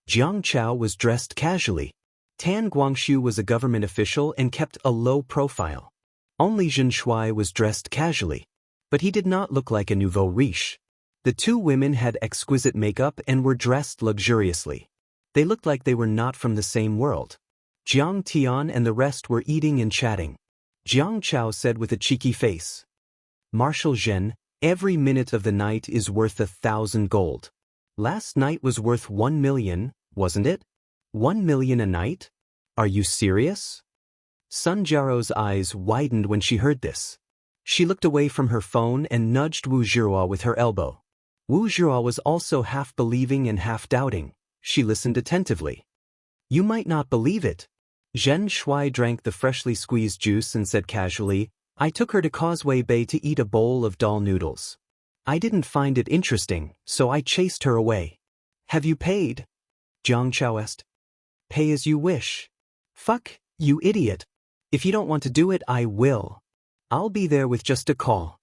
Jiang Chao was dressed casually. Tan Guangshu was a government official and kept a low profile. Only Zhen Shuai was dressed casually. But he did not look like a nouveau riche. The two women had exquisite makeup and were dressed luxuriously. They looked like they were not from the same world. Jiang Tian and the rest were eating and chatting. Jiang Chao said with a cheeky face, Marshal Zhen, every minute of the night is worth 1,000 gold. Last night was worth 1 million, wasn't it? 1 million a night? Are you serious? Sun Jiaro's eyes widened when she heard this. She looked away from her phone and nudged Wu Zhirua with her elbow. Wu Zhirua was also half believing and half doubting. She listened attentively. You might not believe it. Zhen Shuai drank the freshly squeezed juice and said casually, I took her to Causeway Bay to eat a bowl of dal noodles. I didn't find it interesting, so I chased her away. Have you paid? Jiang Chao asked. Pay as you wish. Fuck, you idiot. If you don't want to do it, I will. I'll be there with just a call.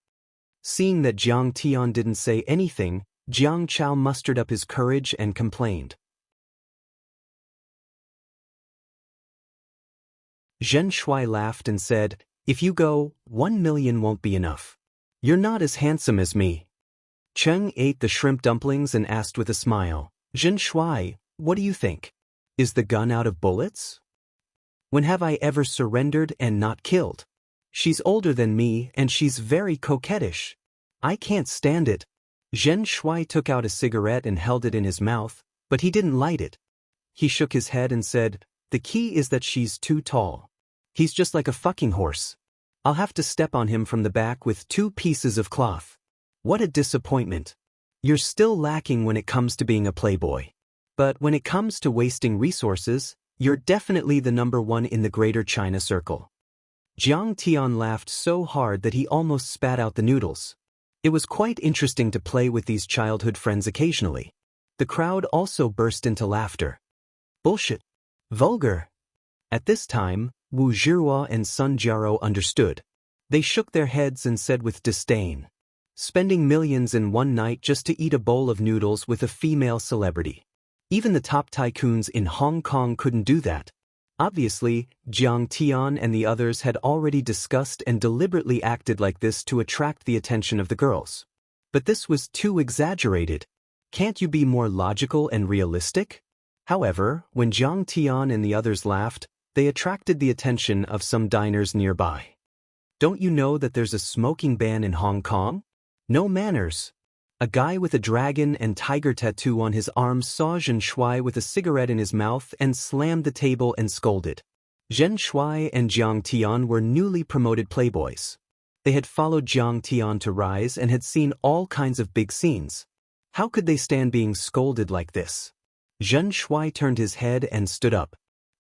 Seeing that Jiang Tian didn't say anything, Jiang Chao mustered up his courage and complained. Zhen Shuai laughed and said, If you go, 1 million won't be enough. You're not as handsome as me. Cheng ate the shrimp dumplings and asked with a smile, Zhen Shuai, what do you think? Is the gun out of bullets? When have I ever surrendered and not killed? She's older than me and she's very coquettish. I can't stand it. Zhen Shuai took out a cigarette and held it in his mouth, but he didn't light it. He shook his head and said, The key is that she's too tall. He's just like a fucking horse. I'll have to step on him from the back with 2 pieces of cloth. What a disappointment. You're still lacking when it comes to being a playboy. But when it comes to wasting resources, You're definitely the number one in the Greater China Circle. Jiang Tian laughed so hard that he almost spat out the noodles. It was quite interesting to play with these childhood friends occasionally. The crowd also burst into laughter. Bullshit. Vulgar. At this time, Wu Zhihua and Sun Jiaro understood. They shook their heads and said with disdain. Spending millions in one night just to eat a bowl of noodles with a female celebrity. Even the top tycoons in Hong Kong couldn't do that. Obviously, Jiang Tian and the others had already discussed and deliberately acted like this to attract the attention of the girls. But this was too exaggerated. Can't you be more logical and realistic? However, when Jiang Tian and the others laughed, they attracted the attention of some diners nearby. Don't you know that there's a smoking ban in Hong Kong? No manners. A guy with a dragon and tiger tattoo on his arm saw Zhen Shuai with a cigarette in his mouth and slammed the table and scolded. Zhen Shuai and Jiang Tian were newly promoted playboys. They had followed Jiang Tian to rise and had seen all kinds of big scenes. How could they stand being scolded like this? Zhen Shuai turned his head and stood up.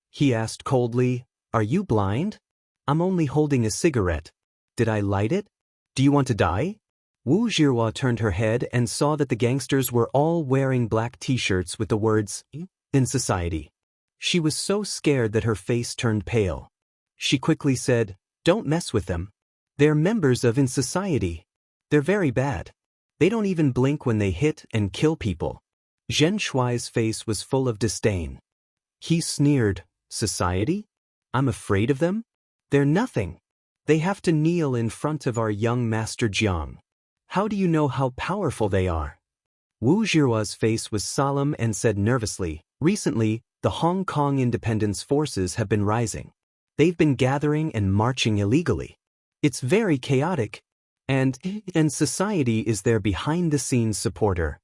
He asked coldly, "Are you blind? I'm only holding a cigarette. Did I light it? Do you want to die?" Wu Zhihua turned her head and saw that the gangsters were all wearing black t-shirts with the words, "In Society." She was so scared that her face turned pale. She quickly said, "Don't mess with them. They're members of In Society. They're very bad. They don't even blink when they hit and kill people." Zhen Shuai's face was full of disdain. He sneered, "Society? I'm afraid of them? They're nothing. They have to kneel in front of our young master Jiang. How do you know how powerful they are?" Wu Zhihua's face was solemn and said nervously, "Recently, the Hong Kong independence forces have been rising. They've been gathering and marching illegally. It's very chaotic, and society is their behind-the-scenes supporter.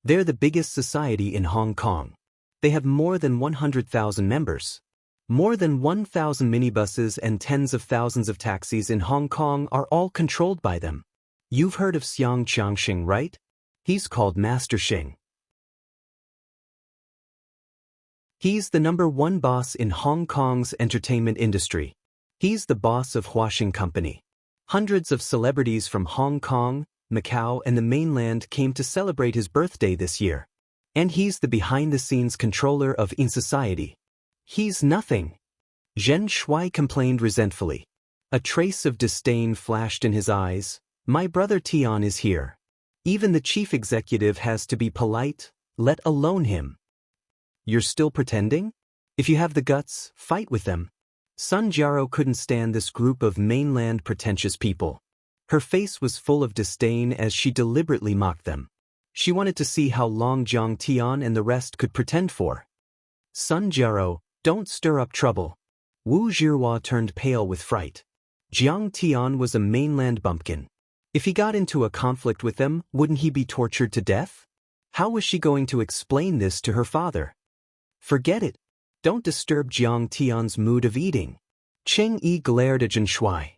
They're the biggest society in Hong Kong. They have more than 100,000 members. More than 1,000 minibuses and tens of thousands of taxis in Hong Kong are all controlled by them. You've heard of Xianxia, right? He's called Master Xing. He's the #1 boss in Hong Kong's entertainment industry. He's the boss of Huaxing Company. Hundreds of celebrities from Hong Kong, Macau and the mainland came to celebrate his birthday this year. And he's the behind-the-scenes controller of In Society. He's nothing." Zhen Shuai complained resentfully. A trace of disdain flashed in his eyes. "My brother Tian is here. Even the chief executive has to be polite, let alone him. You're still pretending? If you have the guts, fight with them." Sun Jiaro couldn't stand this group of mainland pretentious people. Her face was full of disdain as she deliberately mocked them. She wanted to see how long Jiang Tian and the rest could pretend for. "Sun Jiaro, don't stir up trouble." Wu Zhihua turned pale with fright. Jiang Tian was a mainland bumpkin. If he got into a conflict with them, wouldn't he be tortured to death? How was she going to explain this to her father? "Forget it. Don't disturb Jiang Tian's mood of eating." Cheng Yi glared at Zhen Shuai.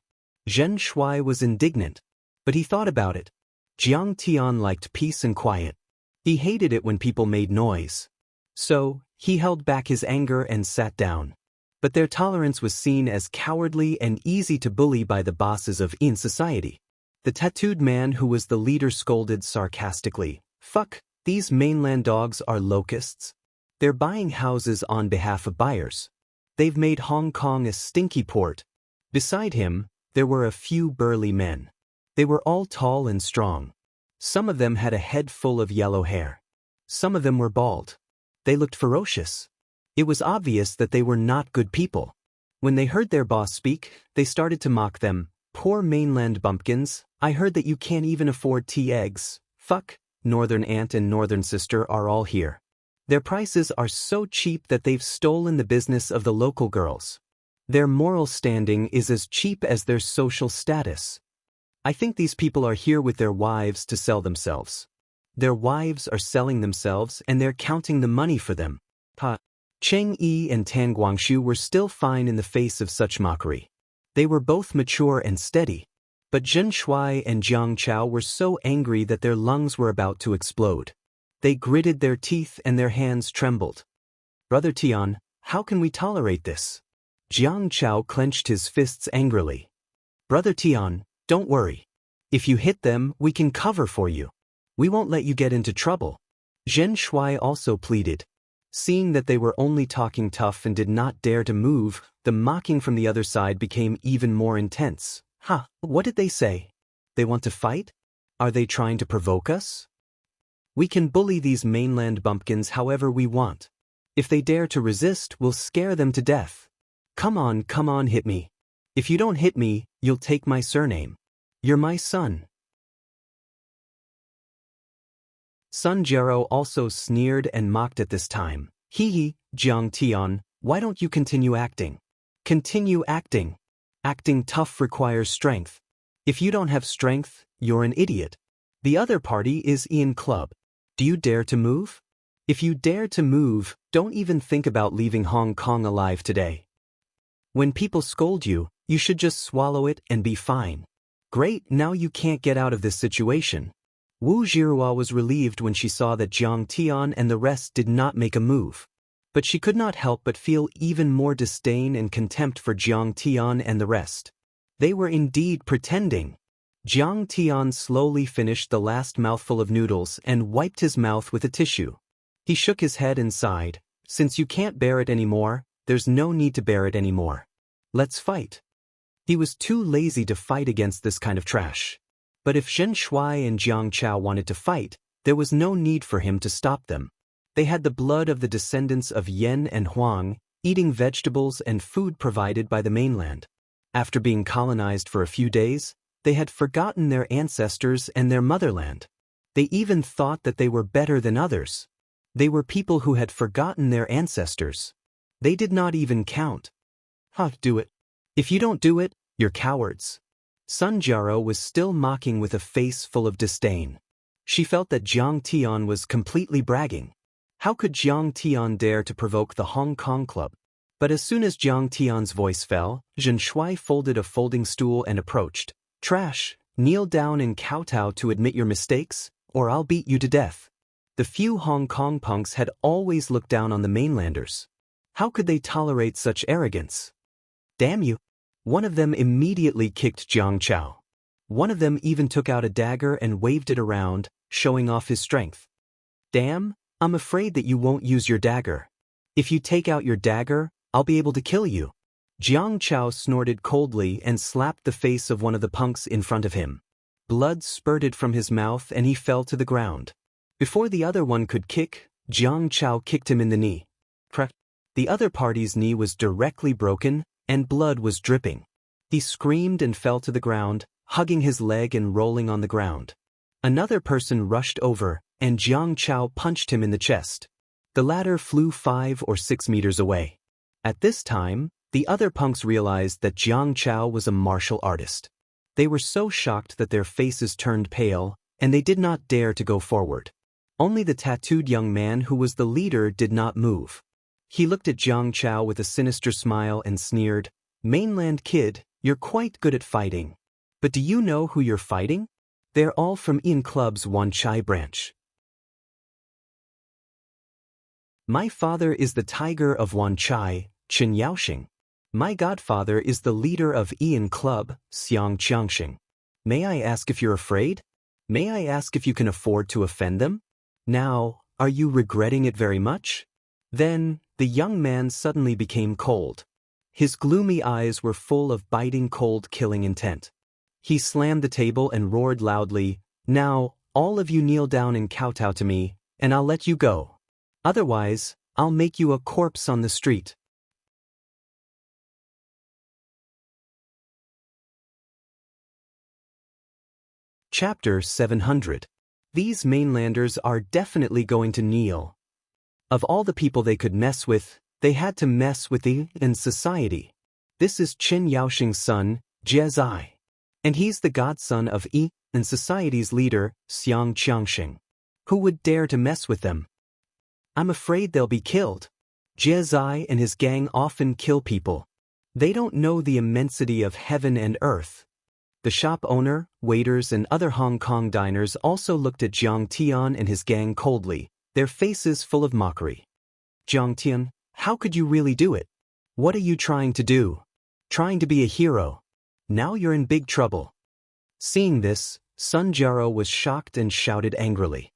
Zhen Shuai was indignant, but he thought about it. Jiang Tian liked peace and quiet. He hated it when people made noise. So, he held back his anger and sat down. But their tolerance was seen as cowardly and easy to bully by the bosses of In Society. The tattooed man who was the leader scolded sarcastically, "Fuck, these mainland dogs are locusts. They're buying houses on behalf of buyers. They've made Hong Kong a stinky port." Beside him, there were a few burly men. They were all tall and strong. Some of them had a head full of yellow hair. Some of them were bald. They looked ferocious. It was obvious that they were not good people. When they heard their boss speak, they started to mock them. "Poor mainland bumpkins, I heard that you can't even afford tea eggs. Fuck, Northern Aunt and Northern Sister are all here. Their prices are so cheap that they've stolen the business of the local girls. Their moral standing is as cheap as their social status. I think these people are here with their wives to sell themselves. Their wives are selling themselves and they're counting the money for them." Cheng Yi and Tan Guangshu were still fine in the face of such mockery. They were both mature and steady. But Zhen Shuai and Jiang Chao were so angry that their lungs were about to explode. They gritted their teeth and their hands trembled. "Brother Tian, How can we tolerate this? Jiang Chao clenched his fists angrily. Brother Tian, don't worry. If you hit them, we can cover for you. We won't let you get into trouble. Zhen Shuai also pleaded. Seeing that they were only talking tough and did not dare to move, the mocking from the other side became even more intense. What did they say? They want to fight? Are they trying to provoke us? We can bully these mainland bumpkins however we want. If they dare to resist, we'll scare them to death. Come on, hit me. If you don't hit me, you'll take my surname. You're my son. Sun Jiao also sneered and mocked at this time. Hee, Jiang Tian, why don't you continue acting? Continue acting. Acting tough requires strength. If you don't have strength, you're an idiot. The other party is Ian Club. Do you dare to move? If you dare to move, don't even think about leaving Hong Kong alive today. When people scold you, you should just swallow it and be fine. Great, now you can't get out of this situation. Wu Zhihua was relieved when she saw that Jiang Tian and the rest did not make a move. But she could not help but feel even more disdain and contempt for Jiang Tian and the rest. They were indeed pretending. Jiang Tian slowly finished the last mouthful of noodles and wiped his mouth with a tissue. He shook his head and sighed. Since you can't bear it anymore, there's no need to bear it anymore. Let's fight. He was too lazy to fight against this kind of trash. But if Zhen Shuai and Jiang Chao wanted to fight, there was no need for him to stop them. They had the blood of the descendants of Yan and Huang, eating vegetables and food provided by the mainland. After being colonized for a few days, they had forgotten their ancestors and their motherland. They even thought that they were better than others. They were people who had forgotten their ancestors. They did not even count. Do it. If you don't do it, you're cowards. Sun Jiao was still mocking with a face full of disdain. She felt that Jiang Tian was completely bragging. How could Jiang Tian dare to provoke the Hong Kong Club? But as soon as Jiang Tian's voice fell, Zhen Shuai folded a folding stool and approached. Trash, kneel down and kowtow to admit your mistakes, or I'll beat you to death. The few Hong Kong punks had always looked down on the mainlanders. How could they tolerate such arrogance? Damn you! One of them immediately kicked Jiang Chao. One of them even took out a dagger and waved it around, showing off his strength. Damn, I'm afraid that you won't use your dagger. If you take out your dagger, I'll be able to kill you. Jiang Chao snorted coldly and slapped the face of one of the punks in front of him. Blood spurted from his mouth and he fell to the ground. Before the other one could kick, Jiang Chao kicked him in the knee. Crack. The other party's knee was directly broken, and blood was dripping. He screamed and fell to the ground, hugging his leg and rolling on the ground. Another person rushed over, and Jiang Chao punched him in the chest. The latter flew 5 or 6 meters away. At this time, the other punks realized that Jiang Chao was a martial artist. They were so shocked that their faces turned pale, and they did not dare to go forward. Only the tattooed young man who was the leader did not move. He looked at Jiang Chao with a sinister smile and sneered, "Mainland kid, you're quite good at fighting. But do you know who you're fighting? They're all from Ian Club's Wan Chai branch. My father is the tiger of Wan Chai, Chen Yaoxing. My godfather is the leader of Ian Club, Xianxia. May I ask if you're afraid? May I ask if you can afford to offend them? Now, are you regretting it very much?" Then, the young man suddenly became cold. His gloomy eyes were full of biting cold killing intent. He slammed the table and roared loudly, "Now, all of you kneel down and kowtow to me, and I'll let you go. Otherwise, I'll make you a corpse on the street." Chapter 700. These mainlanders are definitely going to kneel. Of all the people they could mess with, they had to mess with the in society. This is Chen Yaoxing's son, Jie Zai. And he's the godson of and society's leader, Xianxia. Who would dare to mess with them? I'm afraid they'll be killed. Jie Zai and his gang often kill people. They don't know the immensity of heaven and earth. The shop owner, waiters and other Hong Kong diners also looked at Jiang Tian and his gang coldly, their faces full of mockery. Jiang Tian, How could you really do it? What are you trying to do? Trying to be a hero. Now you're in big trouble. Seeing this, Sun Jiao was shocked and shouted angrily.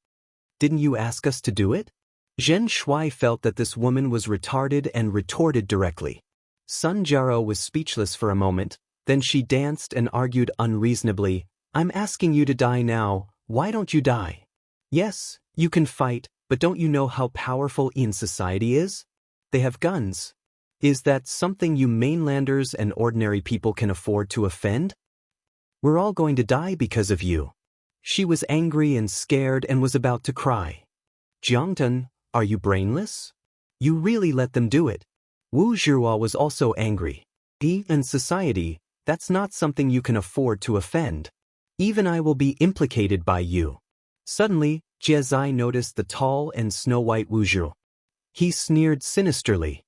Didn't you ask us to do it? Zhen Shuai felt that this woman was retarded and retorted directly. Sun Jiao was speechless for a moment, then she danced and argued unreasonably, I'm asking you to die now, why don't you die? Yes, you can fight, but don't you know how powerful in society is? They have guns. Is that something you mainlanders and ordinary people can afford to offend? We're all going to die because of you. She was angry and scared and was about to cry. Jiangtan, are you brainless? You really let them do it. Wu Zhihua was also angry. In society, that's not something you can afford to offend. Even I will be implicated by you. Suddenly, Jie Zai noticed the tall and snow-white Wu Zhihua. He sneered sinisterly.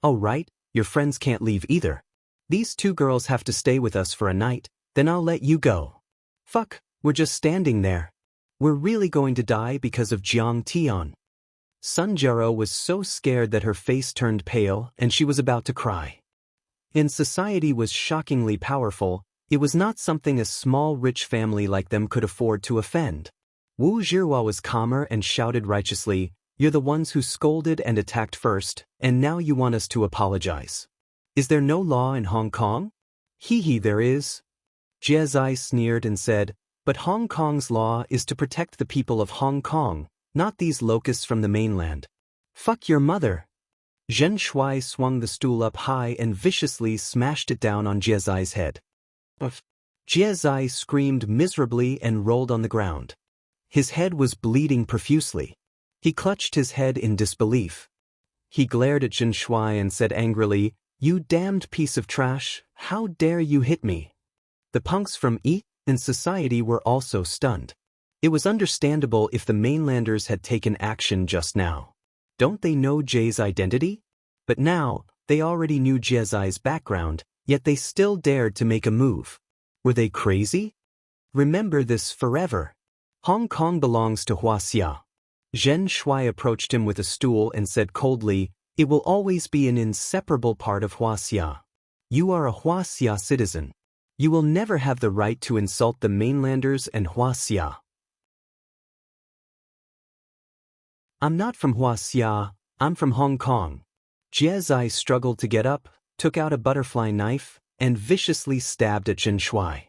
Oh right, your friends can't leave either. These two girls have to stay with us for a night, then I'll let you go. Fuck, we're just standing there. We're really going to die because of Jiang Tian. Sun Jiao was so scared that her face turned pale and she was about to cry. In society was shockingly powerful, it was not something a small rich family like them could afford to offend. Wu Zhihua was calmer and shouted righteously, you're the ones who scolded and attacked first, and now you want us to apologize. Is there no law in Hong Kong? Hee, there is. Jie Zai sneered and said, but Hong Kong's law is to protect the people of Hong Kong, not these locusts from the mainland. Fuck your mother. Zhen Shuai swung the stool up high and viciously smashed it down on Jie Zai's head. Jie Zai screamed miserably and rolled on the ground. His head was bleeding profusely. He clutched his head in disbelief. He glared at Zhen Shuai and said angrily, you damned piece of trash, how dare you hit me? The punks from in society were also stunned. It was understandable if the mainlanders had taken action just now. Don't they know Jie's identity? But now, they already knew Jie Zai's background, yet they still dared to make a move. Were they crazy? Remember this forever. Hong Kong belongs to Wuxia. Zhen Shuai approached him with a stool and said coldly, it will always be an inseparable part of Wuxia. You are a Wuxia citizen. You will never have the right to insult the mainlanders and Wuxia. I'm not from Wuxia, I'm from Hong Kong. Jie Zai struggled to get up, took out a butterfly knife, and viciously stabbed at Zhen Shuai.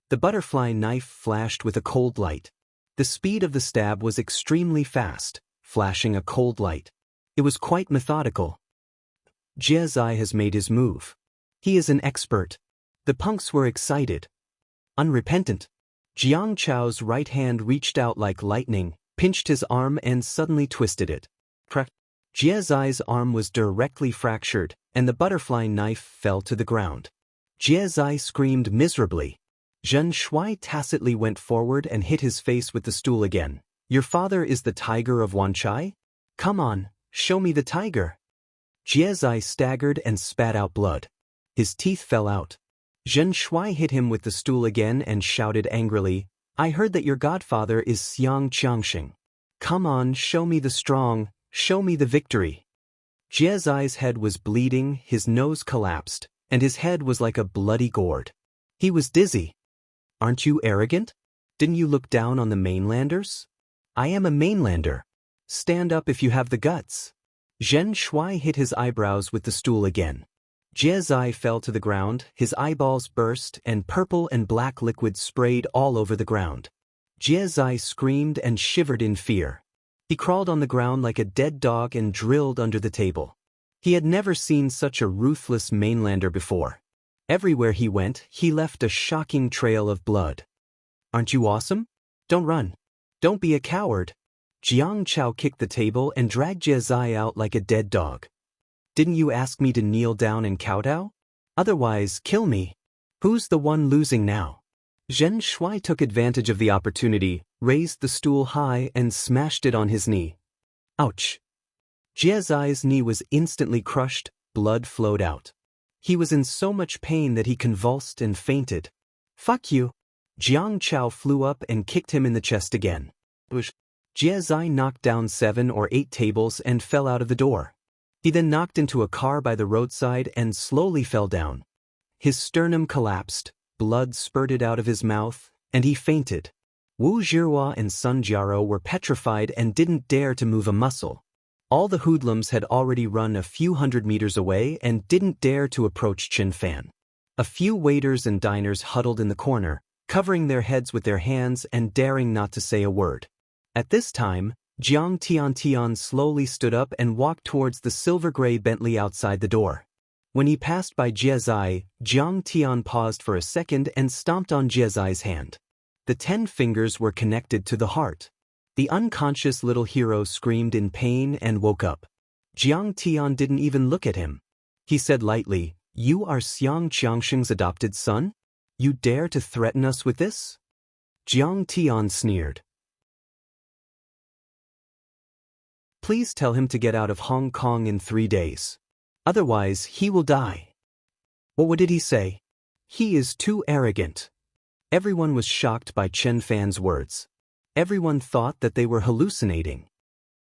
The butterfly knife flashed with a cold light. The speed of the stab was extremely fast, flashing a cold light. It was quite methodical. Jie Zai has made his move. He is an expert. The punks were excited. Unrepentant. Jiang Chao's right hand reached out like lightning, pinched his arm and suddenly twisted it. Jie Zai's arm was directly fractured, and the butterfly knife fell to the ground. Jie Zai screamed miserably. Zhen Shuai tacitly went forward and hit his face with the stool again. Your father is the tiger of Wanchai? Come on, show me the tiger. Jie Zai staggered and spat out blood. His teeth fell out. Zhen Shuai hit him with the stool again and shouted angrily, I heard that your godfather is Xianxia. Come on, show me the strong, show me the victory. Jie Zai's head was bleeding, his nose collapsed, and his head was like a bloody gourd. He was dizzy. Aren't you arrogant? Didn't you look down on the mainlanders? I am a mainlander. Stand up if you have the guts. Zhen Shuai hit his eyebrows with the stool again. Jie Zai fell to the ground, his eyeballs burst, and purple and black liquid sprayed all over the ground. Jie Zai screamed and shivered in fear. He crawled on the ground like a dead dog and drilled under the table. He had never seen such a ruthless mainlander before. Everywhere he went, he left a shocking trail of blood. Aren't you awesome? Don't run. Don't be a coward. Jiang Chao kicked the table and dragged Jie Zai out like a dead dog. Didn't you ask me to kneel down and kowtow? Otherwise, kill me. Who's the one losing now? Zhen Shuai took advantage of the opportunity, raised the stool high and smashed it on his knee. Ouch. Jie Zai's knee was instantly crushed, blood flowed out. He was in so much pain that he convulsed and fainted. Fuck you. Jiang Chao flew up and kicked him in the chest again. Jie Zai knocked down 7 or 8 tables and fell out of the door. He then knocked into a car by the roadside and slowly fell down. His sternum collapsed, blood spurted out of his mouth, and he fainted. Wu Zhihua and Sun Jiaro were petrified and didn't dare to move a muscle. All the hoodlums had already run a few hundred meters away and didn't dare to approach Qin Fan. A few waiters and diners huddled in the corner, covering their heads with their hands and daring not to say a word. At this time, Jiang Tian slowly stood up and walked towards the silver-gray Bentley outside the door. When he passed by Jie Zai, Jiang Tian paused for a second and stomped on Jie Zai's hand. The 10 fingers were connected to the heart. The unconscious little hero screamed in pain and woke up. Jiang Tian didn't even look at him. He said lightly, "You are Xiang Qiangxing's adopted son? You dare to threaten us with this?" Jiang Tian sneered. "Please tell him to get out of Hong Kong in 3 days. Otherwise, he will die." What did he say? "He is too arrogant." Everyone was shocked by Chen Fan's words. Everyone thought that they were hallucinating.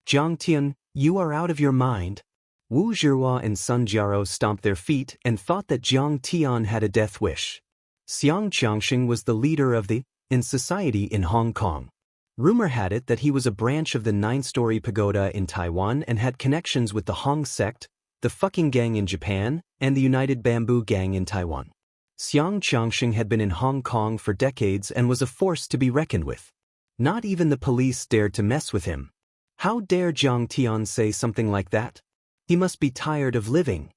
"Jiang Tian, you are out of your mind." Wu Zhihua and Sun Jiaro stomped their feet and thought that Jiang Tian had a death wish. Xiang Qiangxing was the leader of the in society in Hong Kong. Rumor had it that he was a branch of the 9-story pagoda in Taiwan and had connections with the Hong sect, the fucking gang in Japan, and the United Bamboo gang in Taiwan. Xiang Qiangxing had been in Hong Kong for decades and was a force to be reckoned with. Not even the police dared to mess with him. How dare Jiang Tian say something like that? He must be tired of living.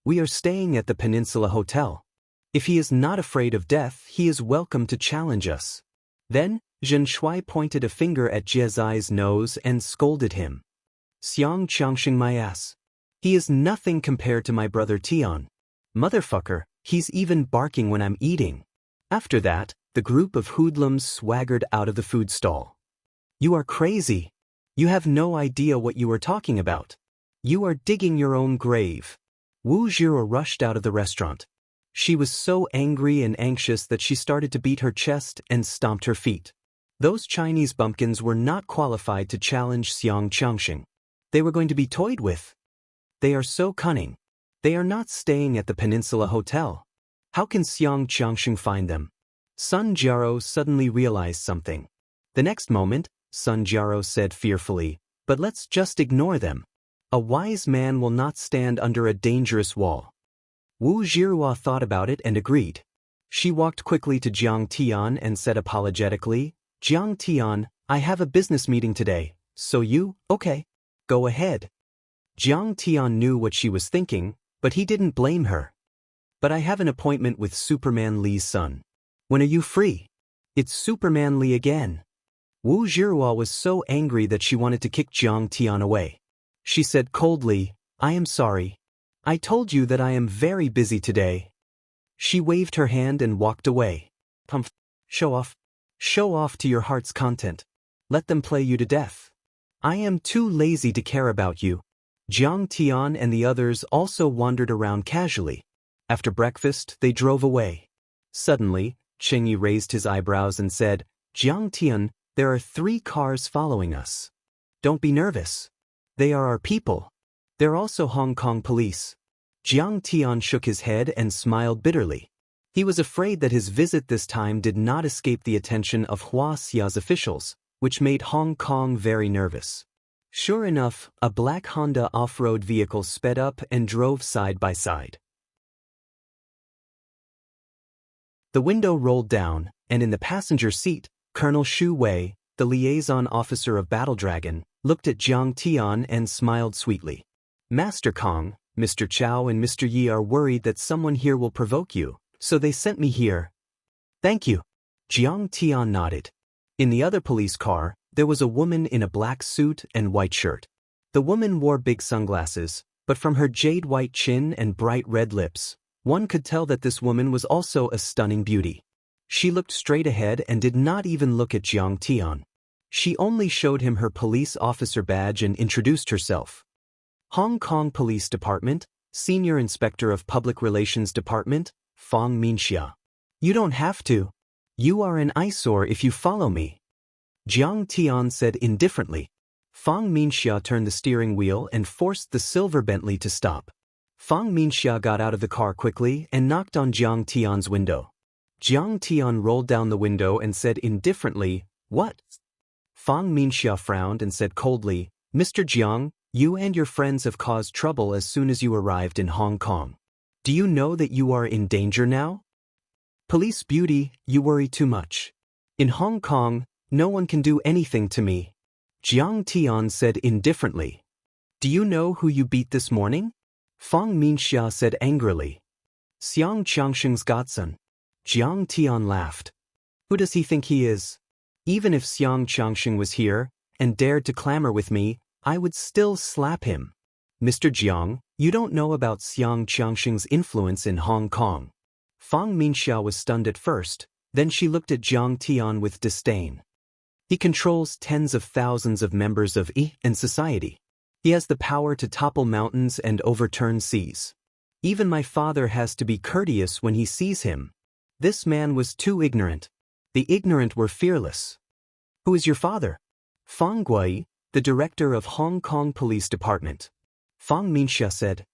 "We are staying at the Peninsula Hotel. If he is not afraid of death, he is welcome to challenge us." Then, Zhen Shui pointed a finger at Jie Zai's nose and scolded him. "Xiang Qiangxing my ass. He is nothing compared to my brother Tian. Motherfucker, he's even barking when I'm eating." After that, the group of hoodlums swaggered out of the food stall. "You are crazy. You have no idea what you are talking about. You are digging your own grave." Wu Zhihua rushed out of the restaurant. She was so angry and anxious that she started to beat her chest and stomped her feet. Those Chinese bumpkins were not qualified to challenge Xiang Qiangxing. They were going to be toyed with. They are so cunning. They are not staying at the Peninsula Hotel. How can Xiang Qiangxing find them? Sun Jiaro suddenly realized something. The next moment, Sun Jiaro said fearfully, "But let's just ignore them. A wise man will not stand under a dangerous wall." Wu Zhihua thought about it and agreed. She walked quickly to Jiang Tian and said apologetically, "Jiang Tian, I have a business meeting today, so you, okay, go ahead." Jiang Tian knew what she was thinking, but he didn't blame her. "But I have an appointment with Superman Li's son. When are you free?" "It's Superman Li again." Wu Zhihua was so angry that she wanted to kick Jiang Tian away. She said coldly, "I am sorry. I told you that I am very busy today." She waved her hand and walked away. "Humph. Show off. Show off to your heart's content. Let them play you to death. I am too lazy to care about you." Jiang Tian and the others also wandered around casually. After breakfast, they drove away. Suddenly, Cheng Yi raised his eyebrows and said, "Jiang Tian, there are 3 cars following us. Don't be nervous. They are our people. They're also Hong Kong police." Jiang Tian shook his head and smiled bitterly. He was afraid that his visit this time did not escape the attention of Hua Xia's officials, which made Hong Kong very nervous. Sure enough, a black Honda off-road vehicle sped up and drove side by side. The window rolled down, and in the passenger seat, Colonel Xu Wei, the liaison officer of Battle Dragon, looked at Jiang Tian and smiled sweetly. "Master Kong, Mr. Chow and Mr. Yi are worried that someone here will provoke you, so they sent me here." "Thank you." Jiang Tian nodded. In the other police car, there was a woman in a black suit and white shirt. The woman wore big sunglasses, but from her jade-white chin and bright red lips, one could tell that this woman was also a stunning beauty. She looked straight ahead and did not even look at Jiang Tian. She only showed him her police officer badge and introduced herself. "Hong Kong Police Department, Senior Inspector of Public Relations Department, Fang Minxia. You don't have to. You are an eyesore if you follow me." Jiang Tian said indifferently. Fang Minxia turned the steering wheel and forced the silver Bentley to stop. Fang Minxia got out of the car quickly and knocked on Jiang Tian's window. Jiang Tian rolled down the window and said indifferently, "What?" Fang Minxia frowned and said coldly, "Mr. Jiang, you and your friends have caused trouble as soon as you arrived in Hong Kong. Do you know that you are in danger now? Police beauty, you worry too much. In Hong Kong, no one can do anything to me." Jiang Tian said indifferently. "Do you know who you beat this morning?" Fang Minxia said angrily. "Xiang Qiangxing's godson." Jiang Tian laughed. "Who does he think he is? Even if Xiang Qiangxing was here and dared to clamor with me, I would still slap him. Mr. Jiang, you don't know about Xiang Qiangxing's influence in Hong Kong." Fang Minxia was stunned at first, then she looked at Jiang Tian with disdain. "He controls tens of thousands of members of and society. He has the power to topple mountains and overturn seas. Even my father has to be courteous when he sees him. This man was too ignorant. The ignorant were fearless." "Who is your father?" "Fang Gui, the director of Hong Kong Police Department." Fang Minxia said.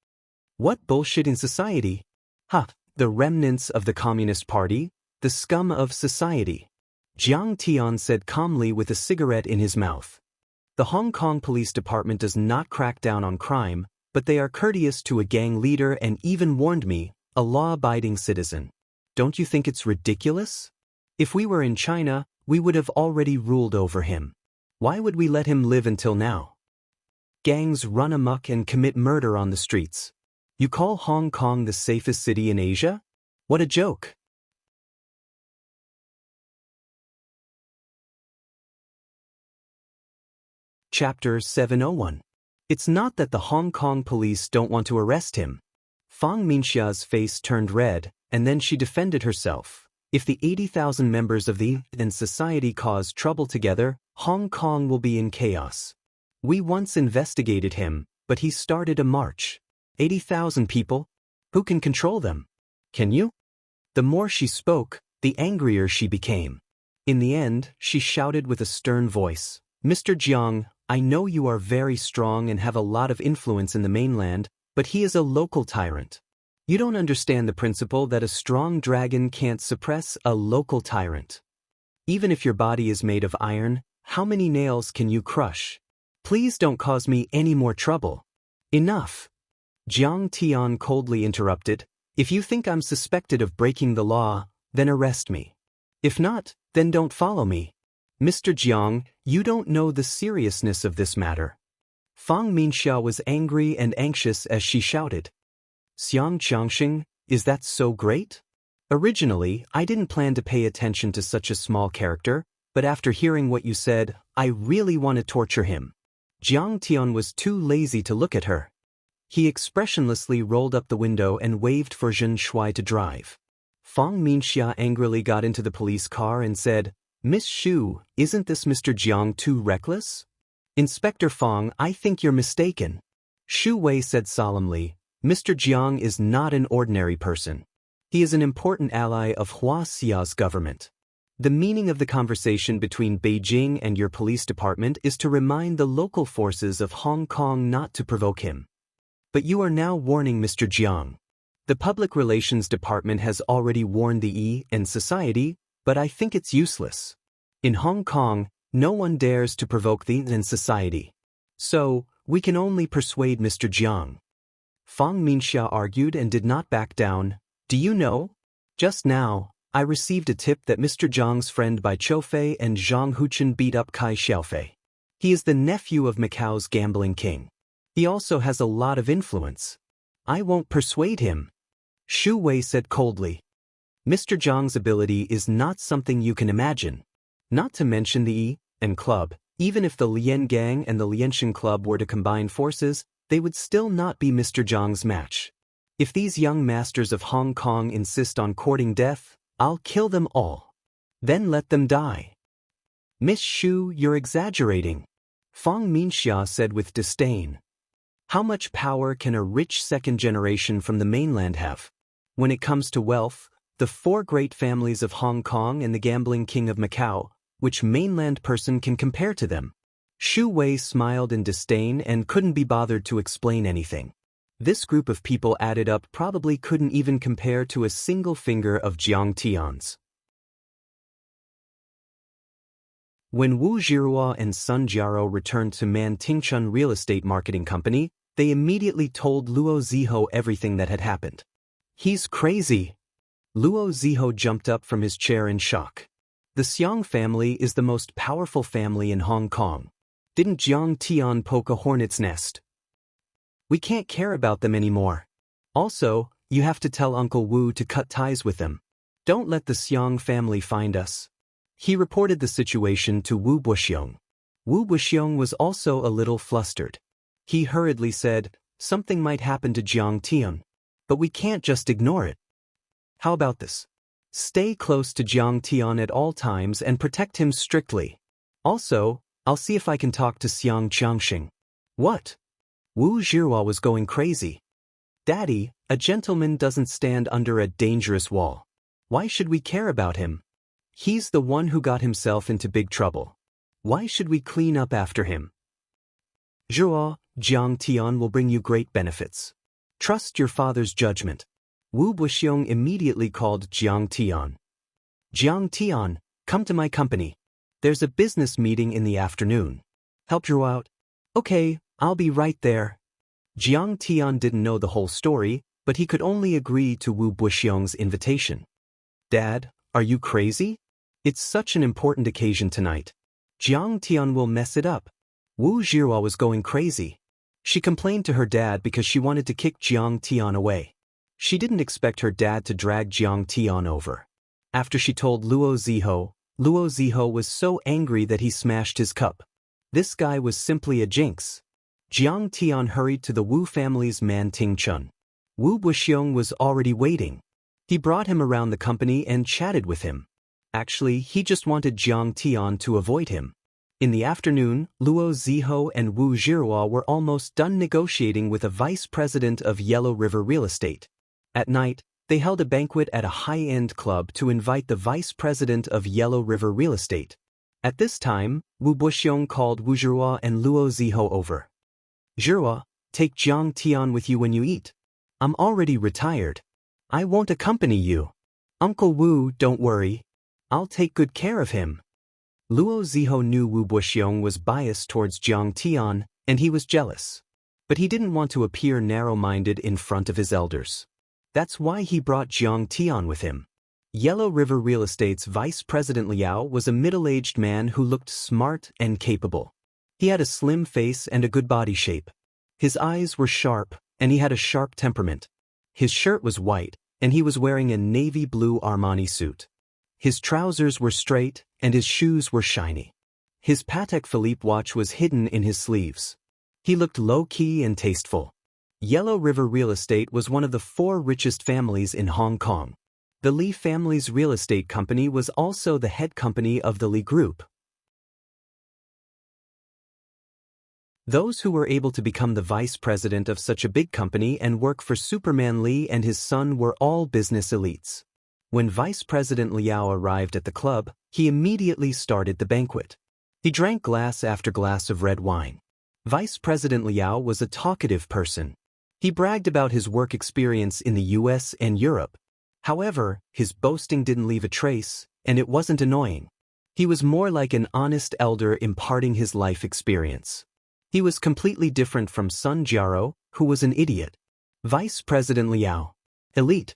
"What bullshit in society? Ha, the remnants of the Communist Party, the scum of society." Jiang Tian said calmly with a cigarette in his mouth. "The Hong Kong Police Department does not crack down on crime, but they are courteous to a gang leader and even warned me, a law-abiding citizen. Don't you think it's ridiculous? If we were in China, we would have already ruled over him. Why would we let him live until now? Gangs run amok and commit murder on the streets. You call Hong Kong the safest city in Asia? What a joke." Chapter 701. It's not that the Hong Kong police don't want to arrest him. Fang Minxia's face turned red, and then she defended herself. If the 80,000 members of the society cause trouble together, Hong Kong will be in chaos. We once investigated him, but he started a march. 80,000 people? Who can control them? Can you? The more she spoke, the angrier she became. In the end, she shouted with a stern voice, "Mr. Jiang, I know you are very strong and have a lot of influence in the mainland, but he is a local tyrant. You don't understand the principle that a strong dragon can't suppress a local tyrant. Even if your body is made of iron, how many nails can you crush? Please don't cause me any more trouble." "Enough." Jiang Tian coldly interrupted. "If you think I'm suspected of breaking the law, then arrest me. If not, then don't follow me. Mr. Jiang, you don't know the seriousness of this matter." Fang Minxia was angry and anxious as she shouted. "Xiang Qiangxing, is that so great? Originally, I didn't plan to pay attention to such a small character, but after hearing what you said, I really want to torture him." Jiang Tian was too lazy to look at her. He expressionlessly rolled up the window and waved for Zhen Shuai to drive. Fang Minxia angrily got into the police car and said, "Miss Xu, isn't this Mr. Jiang too reckless?" "Inspector Fang, I think you're mistaken." Xu Wei said solemnly, "Mr. Jiang is not an ordinary person. He is an important ally of Hua Xia's government. The meaning of the conversation between Beijing and your police department is to remind the local forces of Hong Kong not to provoke him. But you are now warning Mr. Jiang. The public relations department has already warned the and society, but I think it's useless. In Hong Kong, no one dares to provoke the society. So, we can only persuade Mr. Jiang." Fang Minxia argued and did not back down. "Do you know? Just now, I received a tip that Mr. Jiang's friend Bai Choufei and Zhang Huchen beat up Kai Xiaofei. He is the nephew of Macau's gambling king. He also has a lot of influence. I won't persuade him." Xu Wei said coldly. "Mr. Jiang's ability is not something you can imagine. Not to mention the and club, even if the Lian Gang and the Lianshan Club were to combine forces, they would still not be Mr. Jiang's match. If these young masters of Hong Kong insist on courting death, I'll kill them all. Then let them die." "Miss Xu, you're exaggerating," Fang Minxia said with disdain. "How much power can a rich second generation from the mainland have? When it comes to wealth, the four great families of Hong Kong and the gambling king of Macau, which mainland person can compare to them?" Shu Wei smiled in disdain and couldn't be bothered to explain anything. This group of people added up probably couldn't even compare to a single finger of Jiang Tian's. When Wu Zhihua and Sun Jiaro returned to Man Tingchun Real Estate Marketing Company, they immediately told Luo Ziho everything that had happened. He's crazy. Luo Ziho jumped up from his chair in shock. The Xiang family is the most powerful family in Hong Kong. Didn't Jiang Tian poke a hornet's nest? We can't care about them anymore. Also, you have to tell Uncle Wu to cut ties with them. Don't let the Xiang family find us. He reported the situation to Wu Buxiong. Wu Buxiong was also a little flustered. He hurriedly said, something might happen to Jiang Tian. But we can't just ignore it. How about this? Stay close to Jiang Tian at all times and protect him strictly. Also, I'll see if I can talk to Xiang Xianxia. What? Wu Zhihua was going crazy. Daddy, a gentleman doesn't stand under a dangerous wall. Why should we care about him? He's the one who got himself into big trouble. Why should we clean up after him? Zhihua, Jiang Tian will bring you great benefits. Trust your father's judgment. Wu Buxiong immediately called Jiang Tian. Jiang Tian, come to my company. There's a business meeting in the afternoon. Help you out? Okay, I'll be right there. Jiang Tian didn't know the whole story, but he could only agree to Wu Buxiong's invitation. Dad, are you crazy? It's such an important occasion tonight. Jiang Tian will mess it up. Wu Zhihua was going crazy. She complained to her dad because she wanted to kick Jiang Tian away. She didn't expect her dad to drag Jiang Tian over. After she told Luo Ziho was so angry that he smashed his cup. This guy was simply a jinx. Jiang Tian hurried to the Wu family's Man Tingchun. Wu Buxiong was already waiting. He brought him around the company and chatted with him. Actually, he just wanted Jiang Tian to avoid him. In the afternoon, Luo Ziho and Wu Zhihua were almost done negotiating with a vice president of Yellow River Real Estate. At night, they held a banquet at a high-end club to invite the vice president of Yellow River Real Estate. At this time, Wu Buxiong called Wu Zhihua and Luo Ziho over. Zhihua, take Jiang Tian with you when you eat. I'm already retired. I won't accompany you. Uncle Wu, don't worry. I'll take good care of him. Luo Ziho knew Wu Buxiong was biased towards Jiang Tian, and he was jealous. But he didn't want to appear narrow-minded in front of his elders. That's why he brought Jiang Tian with him. Yellow River Real Estate's Vice President Liao was a middle-aged man who looked smart and capable. He had a slim face and a good body shape. His eyes were sharp, and he had a sharp temperament. His shirt was white, and he was wearing a navy blue Armani suit. His trousers were straight, and his shoes were shiny. His Patek Philippe watch was hidden in his sleeves. He looked low-key and tasteful. Yellow River Real Estate was one of the 4 richest families in Hong Kong. The Li family's real estate company was also the head company of the Li Group. Those who were able to become the vice president of such a big company and work for Superman Li and his son were all business elites. When Vice President Liao arrived at the club, he immediately started the banquet. He drank glass after glass of red wine. Vice President Liao was a talkative person. He bragged about his work experience in the US and Europe. However, his boasting didn't leave a trace, and it wasn't annoying. He was more like an honest elder imparting his life experience. He was completely different from Sun Jiaro, who was an idiot. Vice President Liao. Elite.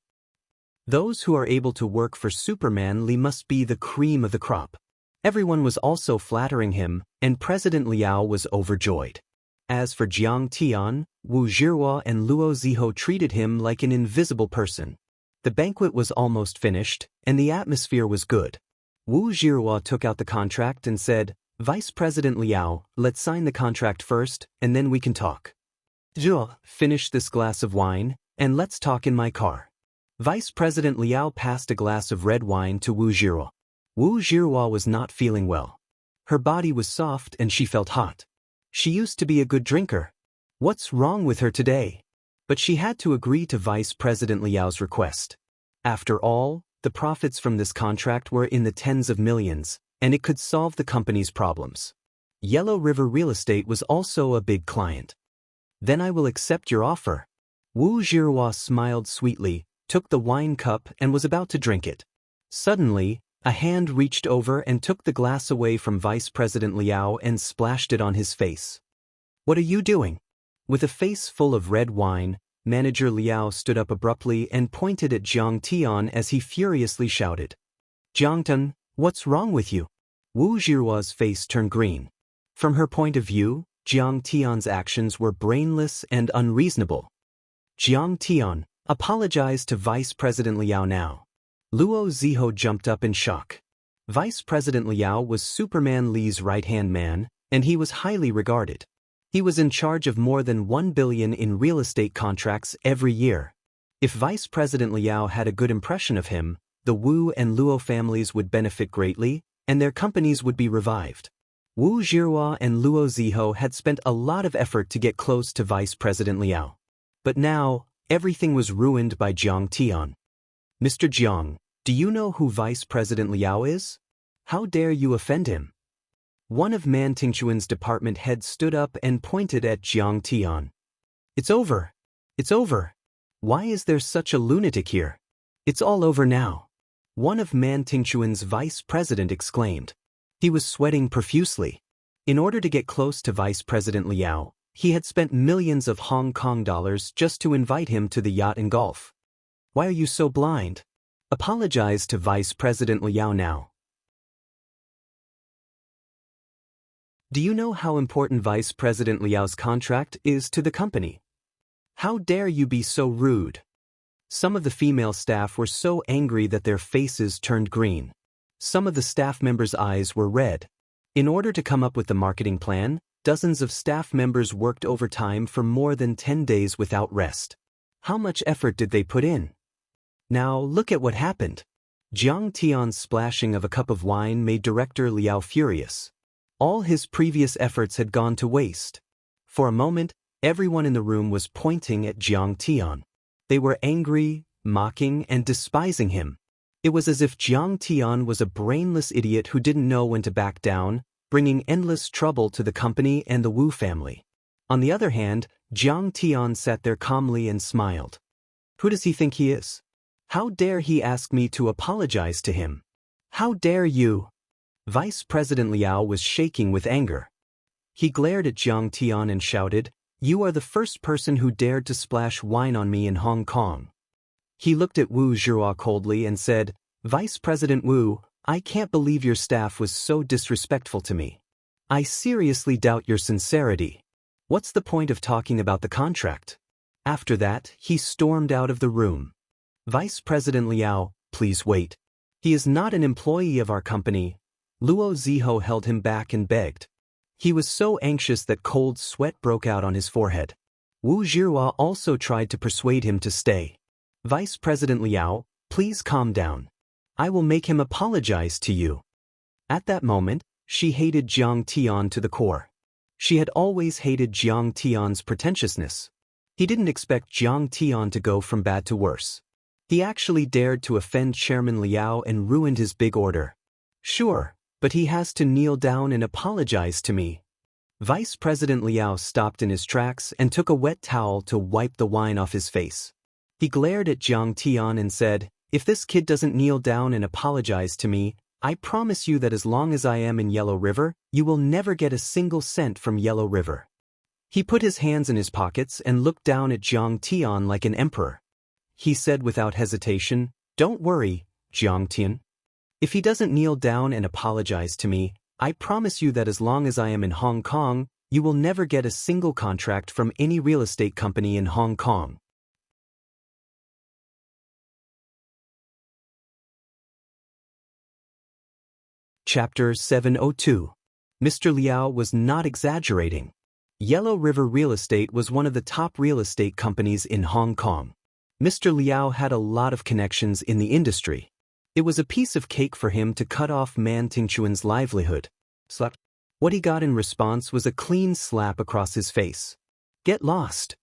Those who are able to work for Superman Li must be the cream of the crop. Everyone was also flattering him, and President Liao was overjoyed. As for Jiang Tian, Wu Zhihua and Luo Ziho treated him like an invisible person. The banquet was almost finished, and the atmosphere was good. Wu Zhihua took out the contract and said, Vice President Liao, let's sign the contract first, and then we can talk. Zhihua, finish this glass of wine, and let's talk in my car. Vice President Liao passed a glass of red wine to Wu Zhihua. Wu Zhihua was not feeling well. Her body was soft and she felt hot. She used to be a good drinker. What's wrong with her today? But she had to agree to Vice President Liao's request. After all, the profits from this contract were in the tens of millions, and it could solve the company's problems. Yellow River Real Estate was also a big client. Then I will accept your offer. Wu Zhihua smiled sweetly, took the wine cup and was about to drink it. Suddenly, a hand reached over and took the glass away from Vice President Liao and splashed it on his face. What are you doing? With a face full of red wine, Manager Liao stood up abruptly and pointed at Jiang Tian as he furiously shouted. Jiang Tian, what's wrong with you? Wu Zhihua's face turned green. From her point of view, Jiang Tian's actions were brainless and unreasonable. Jiang Tian, apologize to Vice President Liao now. Luo Ziho jumped up in shock. Vice President Liao was Superman Li's right-hand man, and he was highly regarded. He was in charge of more than 1 billion in real estate contracts every year. If Vice President Liao had a good impression of him, the Wu and Luo families would benefit greatly, and their companies would be revived. Wu Zhihua and Luo Ziho had spent a lot of effort to get close to Vice President Liao. But now, everything was ruined by Jiang Tian. Mr. Jiang, do you know who Vice President Liao is? How dare you offend him? One of Man Tingquan's department heads stood up and pointed at Jiang Tian. It's over. It's over. Why is there such a lunatic here? It's all over now. One of Man Tingquan's vice president exclaimed. He was sweating profusely. In order to get close to Vice President Liao, he had spent millions of Hong Kong dollars just to invite him to the yacht and golf. Why are you so blind? Apologize to Vice President Liao now. Do you know how important Vice President Liao's contract is to the company? How dare you be so rude? Some of the female staff were so angry that their faces turned green. Some of the staff members' eyes were red. In order to come up with the marketing plan, dozens of staff members worked overtime for more than 10 days without rest. How much effort did they put in? Now look at what happened. Jiang Tian's splashing of a cup of wine made Director Liao furious. All his previous efforts had gone to waste. For a moment, everyone in the room was pointing at Jiang Tian. They were angry, mocking, and despising him. It was as if Jiang Tian was a brainless idiot who didn't know when to back down, bringing endless trouble to the company and the Wu family. On the other hand, Jiang Tian sat there calmly and smiled. Who does he think he is? How dare he ask me to apologize to him? How dare you? Vice President Liao was shaking with anger. He glared at Jiang Tian and shouted, You are the first person who dared to splash wine on me in Hong Kong. He looked at Wu Zhihua coldly and said, Vice President Wu, I can't believe your staff was so disrespectful to me. I seriously doubt your sincerity. What's the point of talking about the contract? After that, he stormed out of the room. Vice President Liao, please wait. He is not an employee of our company. Luo Ziho held him back and begged. He was so anxious that cold sweat broke out on his forehead. Wu Zhihua also tried to persuade him to stay. Vice President Liao, please calm down. I will make him apologize to you. At that moment, she hated Jiang Tian to the core. She had always hated Jiang Tian's pretentiousness. He didn't expect Jiang Tian to go from bad to worse. He actually dared to offend Chairman Liao and ruined his big order. Sure. But he has to kneel down and apologize to me. Vice President Liao stopped in his tracks and took a wet towel to wipe the wine off his face. He glared at Jiang Tian and said, If this kid doesn't kneel down and apologize to me, I promise you that as long as I am in Yellow River, you will never get a single cent from Yellow River. He put his hands in his pockets and looked down at Jiang Tian like an emperor. He said without hesitation, Don't worry, Jiang Tian. If he doesn't kneel down and apologize to me, I promise you that as long as I am in Hong Kong, you will never get a single contract from any real estate company in Hong Kong. Chapter 702. Mr. Liao was not exaggerating. Yellow River Real Estate was one of the top real estate companies in Hong Kong. Mr. Liao had a lot of connections in the industry. It was a piece of cake for him to cut off Man Tingquan's livelihood. What he got in response was a clean slap across his face. Get lost.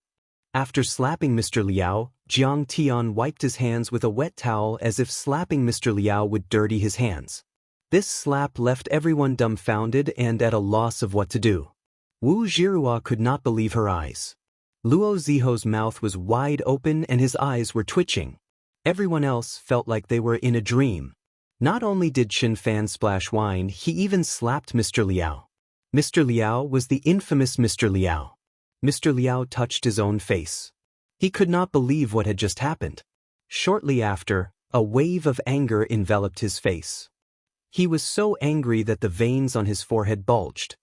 After slapping Mr. Liao, Jiang Tian wiped his hands with a wet towel as if slapping Mr. Liao would dirty his hands. This slap left everyone dumbfounded and at a loss of what to do. Wu Zhihua could not believe her eyes. Luo Ziho's mouth was wide open and his eyes were twitching. Everyone else felt like they were in a dream. Not only did Chen Fan splash wine, he even slapped Mr. Liao. Mr. Liao was the infamous Mr. Liao. Mr. Liao touched his own face. He could not believe what had just happened. Shortly after, a wave of anger enveloped his face. He was so angry that the veins on his forehead bulged.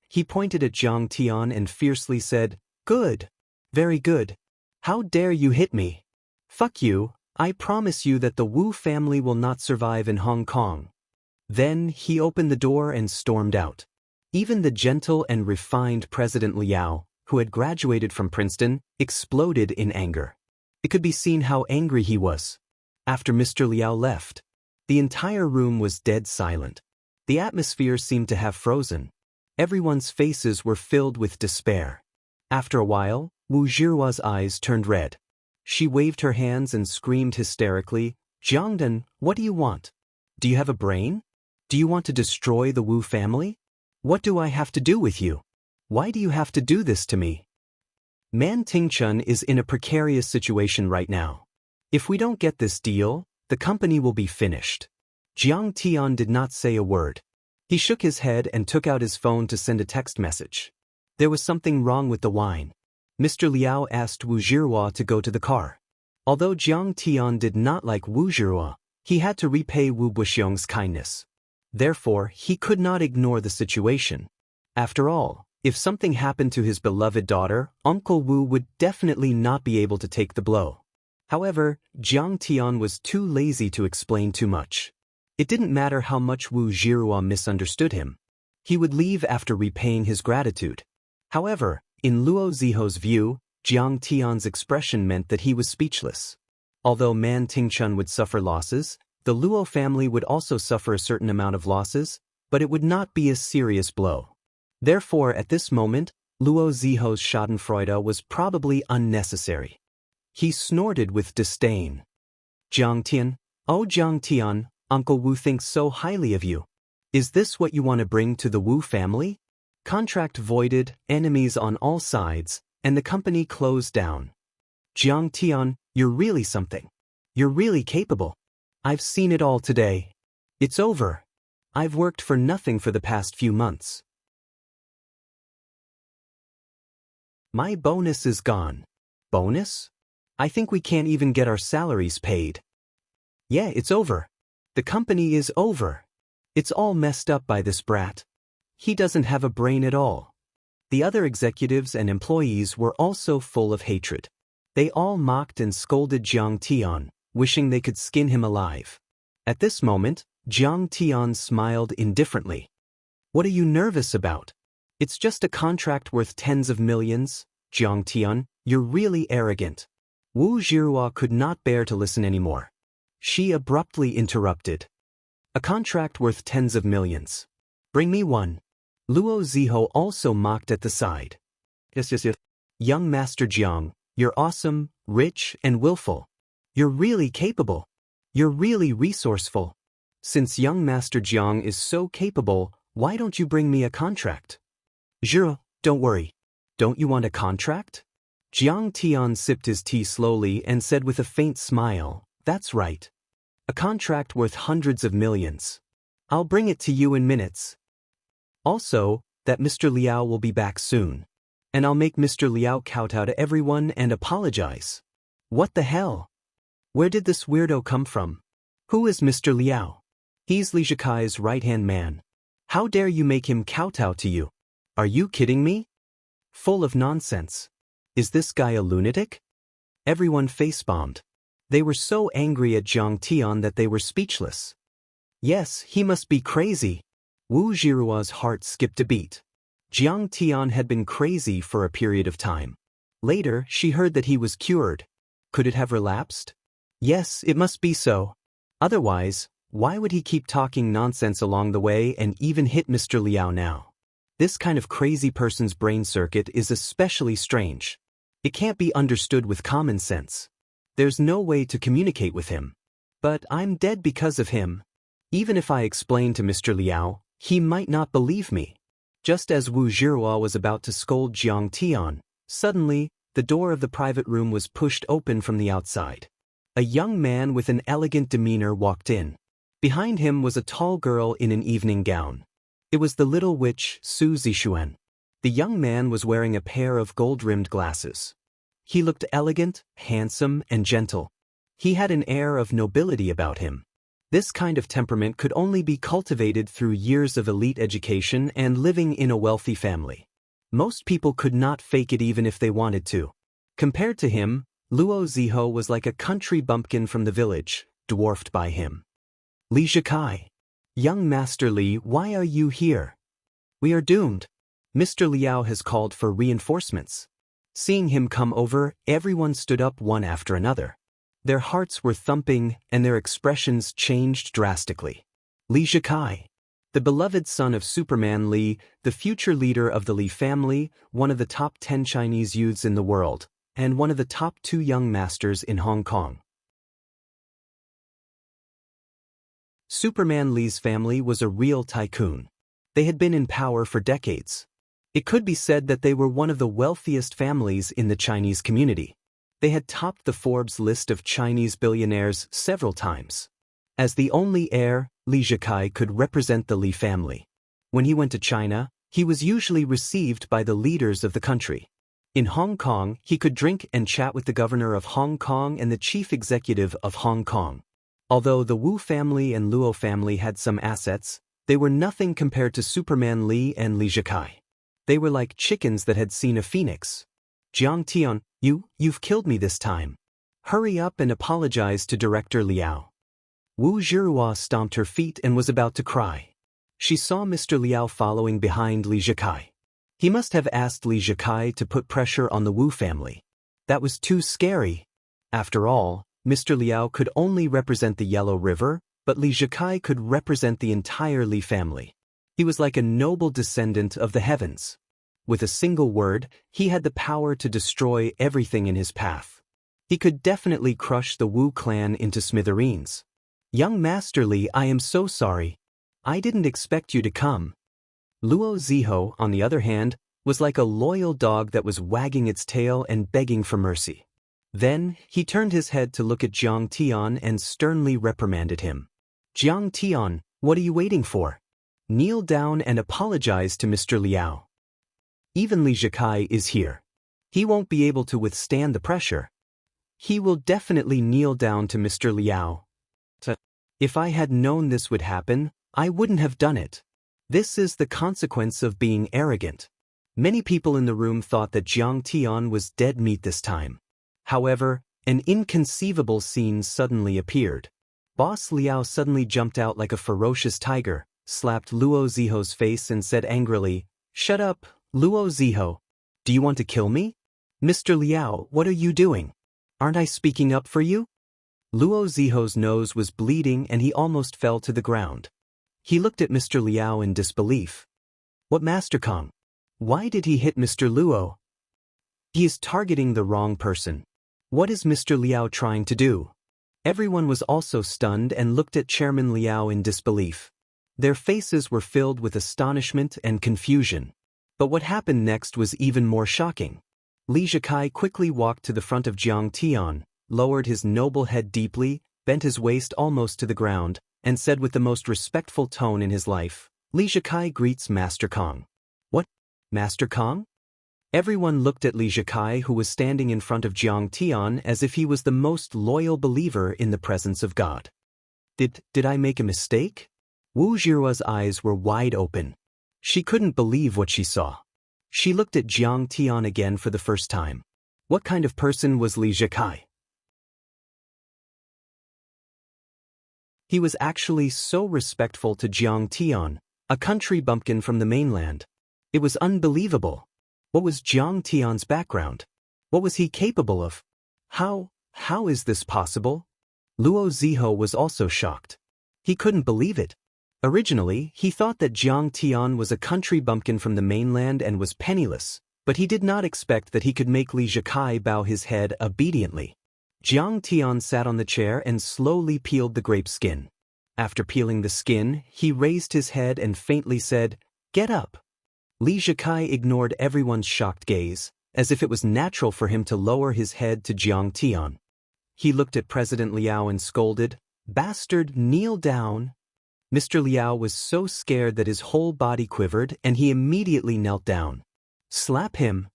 He pointed at Jiang Tian and fiercely said, "Good. Very good. How dare you hit me? Fuck you, I promise you that the Wu family will not survive in Hong Kong." Then he opened the door and stormed out. Even the gentle and refined President Liao, who had graduated from Princeton, exploded in anger. It could be seen how angry he was. After Mr. Liao left, the entire room was dead silent. The atmosphere seemed to have frozen. Everyone's faces were filled with despair. After a while, Wu Zhihua's eyes turned red. She waved her hands and screamed hysterically, "Jiangdan, what do you want? Do you have a brain? Do you want to destroy the Wu family? What do I have to do with you? Why do you have to do this to me?" Man Tingchun is in a precarious situation right now. If we don't get this deal, the company will be finished. Jiang Tian did not say a word. He shook his head and took out his phone to send a text message. There was something wrong with the wine. Mr. Liao asked Wu Zhihua to go to the car. Although Jiang Tian did not like Wu Zhihua, he had to repay Wu Buxiong's kindness. Therefore, he could not ignore the situation. After all, if something happened to his beloved daughter, Uncle Wu would definitely not be able to take the blow. However, Jiang Tian was too lazy to explain too much. It didn't matter how much Wu Zhihua misunderstood him. He would leave after repaying his gratitude. However, in Luo Ziho's view, Jiang Tian's expression meant that he was speechless. Although Man Tingchun would suffer losses, the Luo family would also suffer a certain amount of losses, but it would not be a serious blow. Therefore, at this moment, Luo Ziho's schadenfreude was probably unnecessary. He snorted with disdain. "Jiang Tian, oh Jiang Tian, Uncle Wu thinks so highly of you. Is this what you want to bring to the Wu family? Contract voided, enemies on all sides, and the company closed down. Jiang Tian, you're really something. You're really capable. I've seen it all today. It's over. I've worked for nothing for the past few months. My bonus is gone." "Bonus? I think we can't even get our salaries paid." "Yeah, it's over. The company is over. It's all messed up by this brat. He doesn't have a brain at all." The other executives and employees were also full of hatred. They all mocked and scolded Jiang Tian, wishing they could skin him alive. At this moment, Jiang Tian smiled indifferently. "What are you nervous about? It's just a contract worth tens of millions. Jiang Tian, you're really arrogant." Wu Zhihua could not bear to listen anymore. She abruptly interrupted. "A contract worth tens of millions. Bring me one." Luo Ziho also mocked at the side. Yes. "Young Master Jiang, you're awesome, rich, and willful. You're really capable. You're really resourceful. Since young Master Jiang is so capable, why don't you bring me a contract?" "Zhihua, don't worry. Don't you want a contract?" Jiang Tian sipped his tea slowly and said with a faint smile, "That's right. A contract worth hundreds of millions. I'll bring it to you in minutes. Also, that Mr. Liao will be back soon. And I'll make Mr. Liao kowtow to everyone and apologize." "What the hell? Where did this weirdo come from? Who is Mr. Liao?" "He's Li Zhikai's right-hand man. How dare you make him kowtow to you? Are you kidding me? Full of nonsense. Is this guy a lunatic?" Everyone face-bombed. They were so angry at Jiang Tian that they were speechless. Yes, he must be crazy. Wu Zhihua's heart skipped a beat. Jiang Tian had been crazy for a period of time. Later, she heard that he was cured. Could it have relapsed? Yes, it must be so. Otherwise, why would he keep talking nonsense along the way and even hit Mr. Liao now? This kind of crazy person's brain circuit is especially strange. It can't be understood with common sense. There's no way to communicate with him. But I'm dead because of him. Even if I explain to Mr. Liao, he might not believe me. Just as Wu Zhihua was about to scold Jiang Tian, suddenly, the door of the private room was pushed open from the outside. A young man with an elegant demeanor walked in. Behind him was a tall girl in an evening gown. It was the little witch, Su Zixuan. The young man was wearing a pair of gold-rimmed glasses. He looked elegant, handsome, and gentle. He had an air of nobility about him. This kind of temperament could only be cultivated through years of elite education and living in a wealthy family. Most people could not fake it even if they wanted to. Compared to him, Luo Ziho was like a country bumpkin from the village, dwarfed by him. Li Zhikai. Young Master Li, why are you here? We are doomed. Mr. Liao has called for reinforcements. Seeing him come over, everyone stood up one after another. Their hearts were thumping and their expressions changed drastically. Li Zhikai. The beloved son of Superman Li, the future leader of the Li family, one of the top 10 Chinese youths in the world, and one of the top 2 young masters in Hong Kong. Superman Li's family was a real tycoon. They had been in power for decades. It could be said that they were one of the wealthiest families in the Chinese community. They had topped the Forbes list of Chinese billionaires several times. As the only heir, Li Zhikai could represent the Li family. When he went to China, he was usually received by the leaders of the country. In Hong Kong, he could drink and chat with the governor of Hong Kong and the chief executive of Hong Kong. Although the Wu family and Luo family had some assets, they were nothing compared to Superman Li and Li Zhikai. They were like chickens that had seen a phoenix. Jiang Tian, you've killed me this time. Hurry up and apologize to Director Liao. Wu Zhihua stomped her feet and was about to cry. She saw Mr. Liao following behind Li Zhikai. He must have asked Li Zhikai to put pressure on the Wu family. That was too scary. After all, Mr. Liao could only represent the Yellow River, but Li Zhikai could represent the entire Li family. He was like a noble descendant of the heavens. With a single word, he had the power to destroy everything in his path. He could definitely crush the Wu clan into smithereens. Young Master Li, I am so sorry. I didn't expect you to come. Luo Ziho, on the other hand, was like a loyal dog that was wagging its tail and begging for mercy. Then, he turned his head to look at Jiang Tian and sternly reprimanded him. Jiang Tian, what are you waiting for? Kneel down and apologize to Mr. Liao. Even Li Zhikai is here. He won't be able to withstand the pressure. He will definitely kneel down to Mr. Liao. If I had known this would happen, I wouldn't have done it. This is the consequence of being arrogant. Many people in the room thought that Jiang Tian was dead meat this time. However, an inconceivable scene suddenly appeared. Boss Liao suddenly jumped out like a ferocious tiger, slapped Luo Ziho's face and said angrily, "Shut up, Luo Ziho. Do you want to kill me? Mr. Liao, what are you doing? Aren't I speaking up for you?" Luo Ziho's nose was bleeding and he almost fell to the ground. He looked at Mr. Liao in disbelief. What Master Kong? Why did he hit Mr. Luo? He is targeting the wrong person. What is Mr. Liao trying to do? Everyone was also stunned and looked at Chairman Liao in disbelief. Their faces were filled with astonishment and confusion. But what happened next was even more shocking. Li Zhikai quickly walked to the front of Jiang Tian, lowered his noble head deeply, bent his waist almost to the ground, and said with the most respectful tone in his life, "Li Zhikai greets Master Kong." What? Master Kong? Everyone looked at Li Zhikai, who was standing in front of Jiang Tian as if he was the most loyal believer in the presence of God. Did I make a mistake? Wu Zhihua's eyes were wide open. She couldn't believe what she saw. She looked at Jiang Tian again for the first time. What kind of person was Li Zhikai? He was actually so respectful to Jiang Tian, a country bumpkin from the mainland. It was unbelievable. What was Jiang Tian's background? What was he capable of? How is this possible? Luo Ziho was also shocked. He couldn't believe it. Originally, he thought that Jiang Tian was a country bumpkin from the mainland and was penniless, but he did not expect that he could make Li Zhikai bow his head obediently. Jiang Tian sat on the chair and slowly peeled the grape skin. After peeling the skin, he raised his head and faintly said, "Get up." Li Zikai ignored everyone's shocked gaze, as if it was natural for him to lower his head to Jiang Tian. He looked at President Liao and scolded, "Bastard, kneel down." Mr. Liao was so scared that his whole body quivered and he immediately knelt down. "Slap him."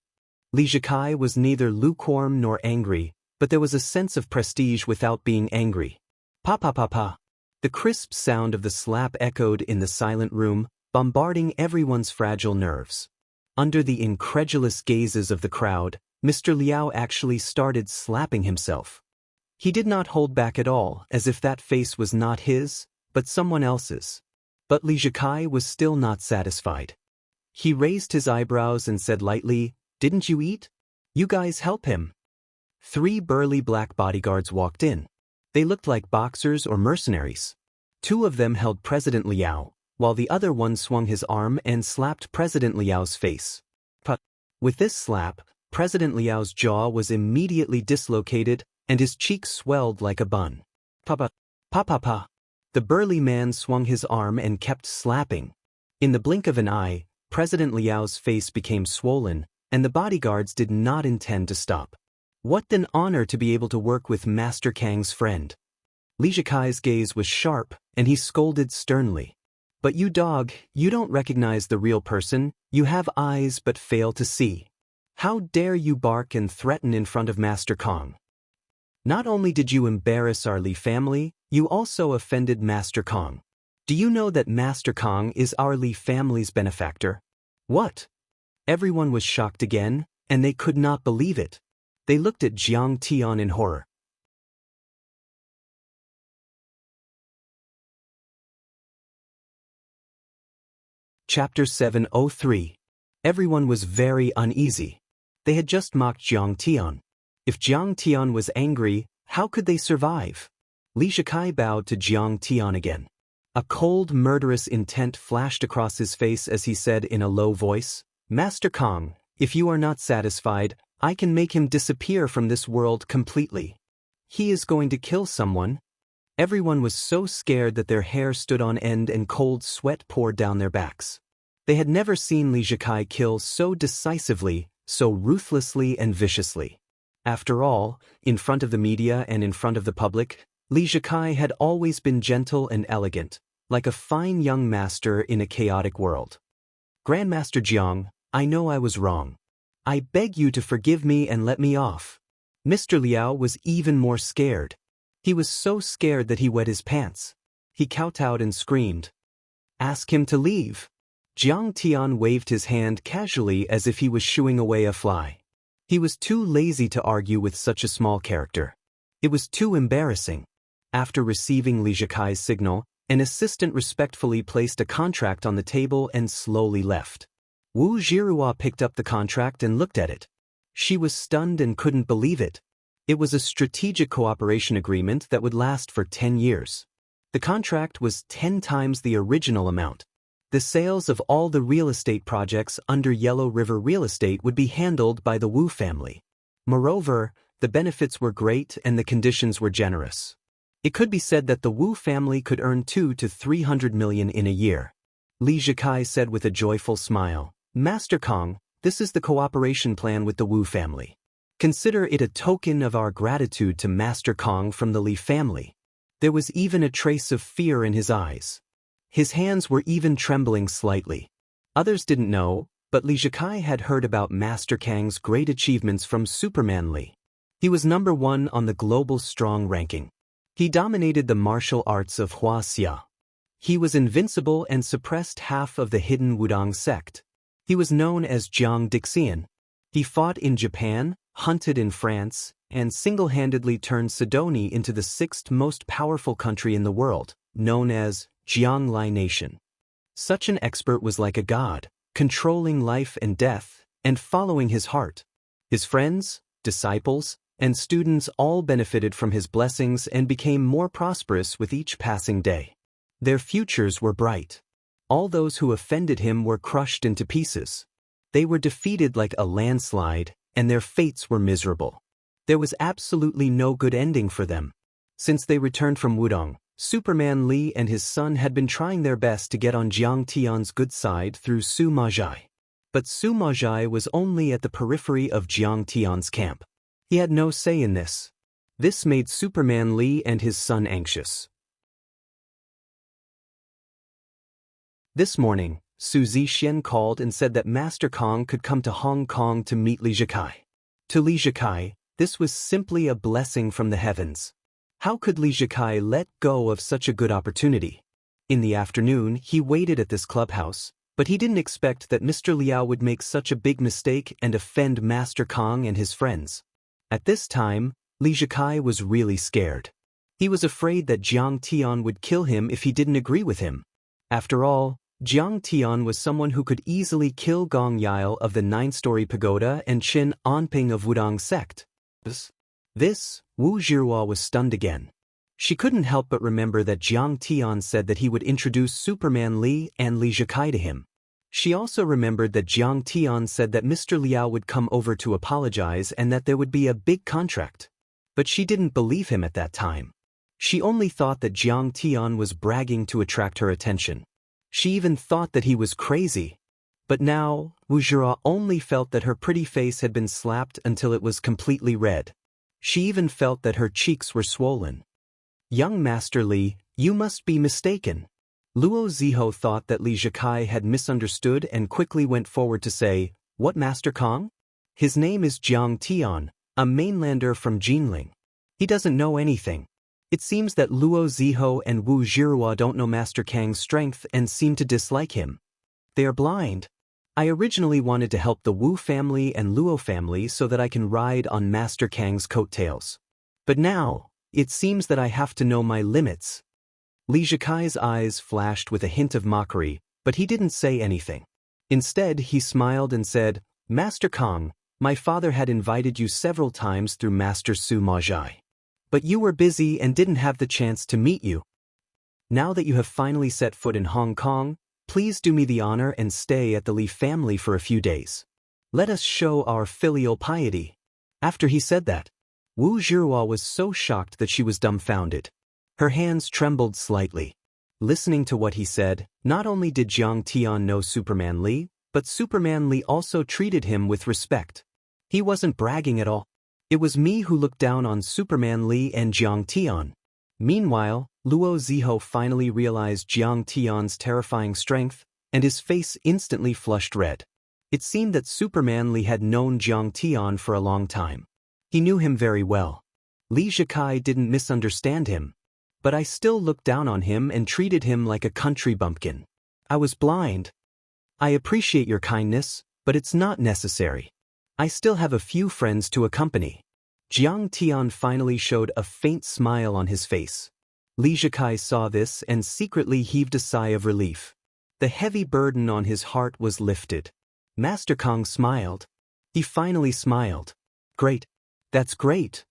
Li Zikai was neither lukewarm nor angry, but there was a sense of prestige without being angry. "Pa pa pa pa." The crisp sound of the slap echoed in the silent room, bombarding everyone's fragile nerves. Under the incredulous gazes of the crowd, Mr. Liao actually started slapping himself. He did not hold back at all, as if that face was not his, but someone else's. But Li Zikai was still not satisfied. He raised his eyebrows and said lightly, "Didn't you eat? You guys help him." 3 burly black bodyguards walked in. They looked like boxers or mercenaries. 2 of them held President Liao, while the other one swung his arm and slapped President Liao's face. But with this slap, President Liao's jaw was immediately dislocated and his cheeks swelled like a bun. "Pa pa pa pa." The burly man swung his arm and kept slapping. In the blink of an eye, President Liao's face became swollen, and the bodyguards did not intend to stop. What an honor to be able to work with Master Kang's friend. Li Zikai's gaze was sharp, and he scolded sternly. "But you dog, you don't recognize the real person, you have eyes but fail to see. How dare you bark and threaten in front of Master Kang? Not only did you embarrass our Li family, you also offended Master Kang. Do you know that Master Kang is our Li family's benefactor?" "What?" Everyone was shocked again, and they could not believe it. They looked at Jiang Tian in horror. Chapter 703. Everyone was very uneasy. They had just mocked Jiang Tian. If Jiang Tian was angry, how could they survive? Li Zikai bowed to Jiang Tian again. A cold, murderous intent flashed across his face as he said in a low voice, "Master Kang, if you are not satisfied, I can make him disappear from this world completely." "He is going to kill someone." Everyone was so scared that their hair stood on end and cold sweat poured down their backs. They had never seen Li Zikai kill so decisively, so ruthlessly and viciously. After all, in front of the media and in front of the public, Li Zikai had always been gentle and elegant, like a fine young master in a chaotic world. "Grandmaster Jiang, I know I was wrong. I beg you to forgive me and let me off." Mr. Liao was even more scared. He was so scared that he wet his pants. He kowtowed and screamed, "Ask him to leave." Jiang Tian waved his hand casually as if he was shooing away a fly. He was too lazy to argue with such a small character. It was too embarrassing. After receiving Li Zikai's signal, an assistant respectfully placed a contract on the table and slowly left. Wu Zhirua picked up the contract and looked at it. She was stunned and couldn't believe it. It was a strategic cooperation agreement that would last for 10 years. The contract was 10 times the original amount. The sales of all the real estate projects under Yellow River Real Estate would be handled by the Wu family. Moreover, the benefits were great and the conditions were generous. It could be said that the Wu family could earn 200 to 300 million in a year. Li Zikai said with a joyful smile, "Master Kang, this is the cooperation plan with the Wu family. Consider it a token of our gratitude to Master Kang from the Li family." There was even a trace of fear in his eyes. His hands were even trembling slightly. Others didn't know, but Li Zikai had heard about Master Kang's great achievements from Superman Li. He was number 1 on the global strong ranking. He dominated the martial arts of Wuxia. He was invincible and suppressed half of the hidden Wudang sect. He was known as Jiang Dixian. He fought in Japan, hunted in France, and single-handedly turned Sidonia into the 6th most powerful country in the world, known as Jianglai Nation. Such an expert was like a god, controlling life and death, and following his heart. His friends, disciples, and students all benefited from his blessings and became more prosperous with each passing day. Their futures were bright. All those who offended him were crushed into pieces. They were defeated like a landslide, and their fates were miserable. There was absolutely no good ending for them. Since they returned from Wudong, Superman Li and his son had been trying their best to get on Jiang Tian's good side through Su Majai. But Su Majai was only at the periphery of Jiang Tian's camp. He had no say in this. This made Superman Li and his son anxious. This morning, Su Zixien called and said that Master Kong could come to Hong Kong to meet Li Zhikai. To Li Zhikai, this was simply a blessing from the heavens. How could Li Zhikai let go of such a good opportunity? In the afternoon, he waited at this clubhouse, but he didn't expect that Mr. Liao would make such a big mistake and offend Master Kong and his friends. At this time, Li Zhikai was really scared. He was afraid that Jiang Tian would kill him if he didn't agree with him. After all, Jiang Tian was someone who could easily kill Gong Yile of the 9-story pagoda and Qin Anping of Wudang sect. This, Wu Zhihua was stunned again. She couldn't help but remember that Jiang Tian said that he would introduce Superman Li and Li Zhikai to him. She also remembered that Jiang Tian said that Mr. Liao would come over to apologize and that there would be a big contract. But she didn't believe him at that time. She only thought that Jiang Tian was bragging to attract her attention. She even thought that he was crazy. But now, Wu Zhihua only felt that her pretty face had been slapped until it was completely red. She even felt that her cheeks were swollen. Young Master Li, you must be mistaken. Luo Ziho thought that Li Zhikai had misunderstood and quickly went forward to say, "What, Master Kong? His name is Jiang Tian, a mainlander from Jinling. He doesn't know anything." It seems that Luo Ziho and Wu Zhihua don't know Master Kang's strength and seem to dislike him. They are blind. I originally wanted to help the Wu family and Luo family so that I can ride on Master Kang's coattails. But now, it seems that I have to know my limits. Li Zhikai's eyes flashed with a hint of mockery, but he didn't say anything. Instead, he smiled and said, "Master Kong, my father had invited you several times through Master Su Majai. But you were busy and didn't have the chance to meet you. Now that you have finally set foot in Hong Kong, please do me the honor and stay at the Li family for a few days. Let us show our filial piety." After he said that, Wu Zhihua was so shocked that she was dumbfounded. Her hands trembled slightly. Listening to what he said, not only did Jiang Tian know Superman Li, but Superman Li also treated him with respect. He wasn't bragging at all. It was me who looked down on Superman Li and Jiang Tian. Meanwhile, Luo Ziho finally realized Jiang Tian's terrifying strength, and his face instantly flushed red. It seemed that Superman Li had known Jiang Tian for a long time. He knew him very well. Li Zhikai didn't misunderstand him. But I still looked down on him and treated him like a country bumpkin. I was blind. I appreciate your kindness, but it's not necessary. I still have a few friends to accompany. Jiang Tian finally showed a faint smile on his face. Li Zhikai saw this and secretly heaved a sigh of relief. The heavy burden on his heart was lifted. Master Kong smiled. He finally smiled. "Great. That's great.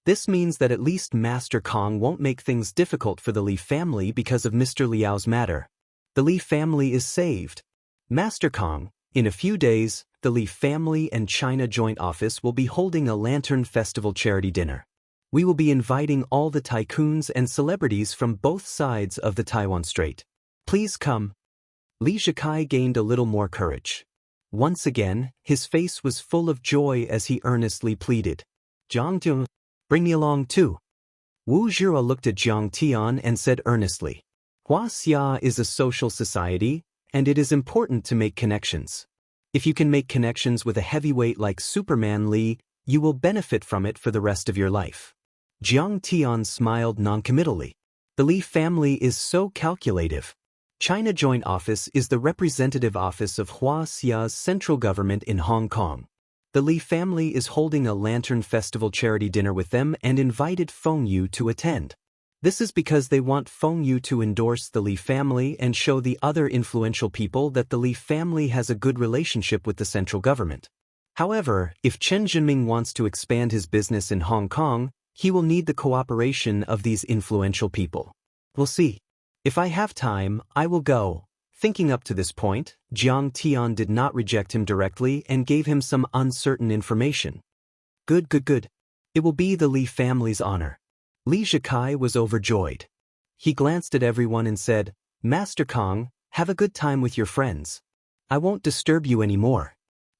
This means that at least Master Kong won't make things difficult for the Li family because of Mr. Liao's matter. The Li family is saved. Master Kong, in a few days, the Li family and China Joint Office will be holding a Lantern Festival charity dinner. We will be inviting all the tycoons and celebrities from both sides of the Taiwan Strait. Please come." Li Zhikai gained a little more courage. Once again, his face was full of joy as he earnestly pleaded, "Jiang Tian, bring me along too." Wu Zhihua looked at Jiang Tian and said earnestly, "Huaxia is a social society, and it is important to make connections. If you can make connections with a heavyweight like Superman Li, you will benefit from it for the rest of your life." Jiang Tian smiled noncommittally. The Li family is so calculative. China Joint Office is the representative office of Huaxia's central government in Hong Kong. The Li family is holding a Lantern Festival charity dinner with them and invited Feng Yu to attend. This is because they want Feng Yu to endorse the Li family and show the other influential people that the Li family has a good relationship with the central government. However, if Chen Jinming wants to expand his business in Hong Kong, he will need the cooperation of these influential people. We'll see. If I have time, I will go. Thinking up to this point, Jiang Tian did not reject him directly and gave him some uncertain information. Good. It will be the Li family's honor. Li Zhikai was overjoyed. He glanced at everyone and said, Master Kong, have a good time with your friends. I won't disturb you anymore.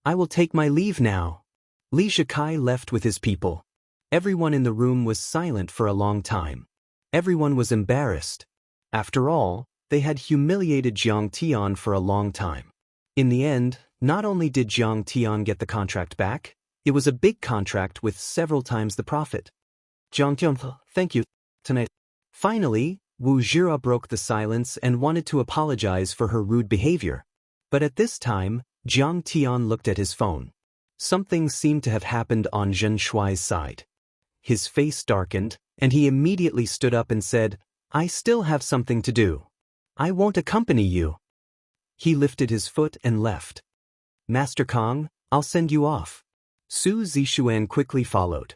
I will take my leave now. Li Zhikai left with his people. Everyone in the room was silent for a long time. Everyone was embarrassed. After all, they had humiliated Jiang Tian for a long time. In the end, not only did Jiang Tian get the contract back, it was a big contract with several times the profit. Jiang Tian, thank you. Tonight. Finally, Wu Jira broke the silence and wanted to apologize for her rude behavior. But at this time, Jiang Tian looked at his phone. Something seemed to have happened on Zhen Shuai's side. His face darkened, and he immediately stood up and said, I still have something to do. I won't accompany you. He lifted his foot and left. Master Kong, I'll send you off. Su Zixuan quickly followed.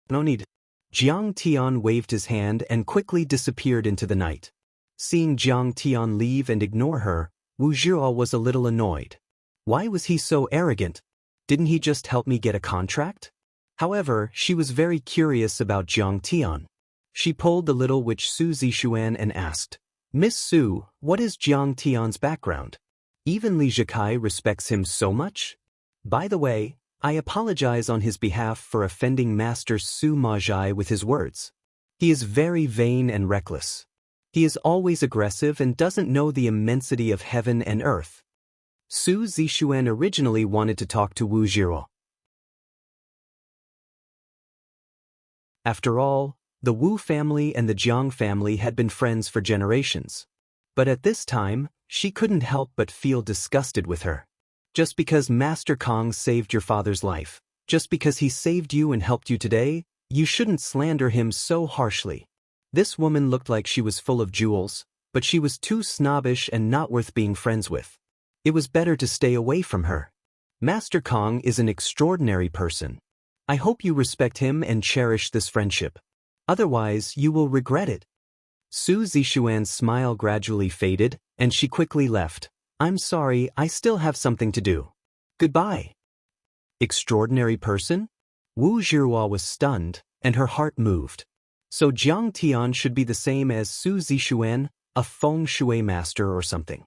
No need. Jiang Tian waved his hand and quickly disappeared into the night. Seeing Jiang Tian leave and ignore her, Wu Zhiao was a little annoyed. Why was he so arrogant? Didn't he just help me get a contract? However, she was very curious about Jiang Tian. She pulled the little witch Su Zixuan and asked, Miss Su, what is Jiang Tian's background? Even Li Zhikai respects him so much? By the way, I apologize on his behalf for offending Master Su Majai with his words. He is very vain and reckless. He is always aggressive and doesn't know the immensity of heaven and earth. Su Zixuan originally wanted to talk to Wu Zhiao. After all, the Wu family and the Jiang family had been friends for generations. But at this time, she couldn't help but feel disgusted with her. Just because Master Kong saved your father's life, just because he saved you and helped you today, you shouldn't slander him so harshly. This woman looked like she was full of jewels, but she was too snobbish and not worth being friends with. It was better to stay away from her. Master Kong is an extraordinary person. I hope you respect him and cherish this friendship. Otherwise, you will regret it. Su Zixuan's smile gradually faded, and she quickly left. I'm sorry, I still have something to do. Goodbye. Extraordinary person? Wu Zhiao was stunned, and her heart moved. So Jiang Tian should be the same as Su Zixuan, a feng shui master or something.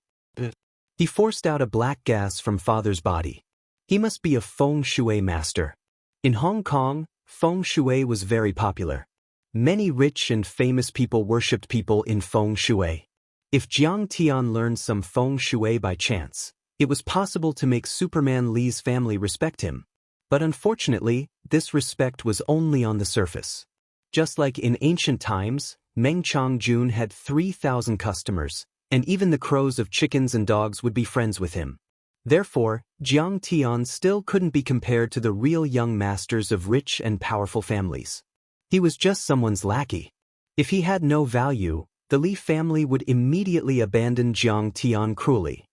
He forced out a black gas from father's body. He must be a feng shui master. In Hong Kong, feng shui was very popular. Many rich and famous people worshipped people in feng shui. If Jiang Tian learned some feng shui by chance, it was possible to make Superman Li's family respect him. But unfortunately, this respect was only on the surface. Just like in ancient times, Meng Changjun had 3,000 customers, and even the crows of chickens and dogs would be friends with him. Therefore, Jiang Tian still couldn't be compared to the real young masters of rich and powerful families. He was just someone's lackey. If he had no value, the Li family would immediately abandon Jiang Tian cruelly.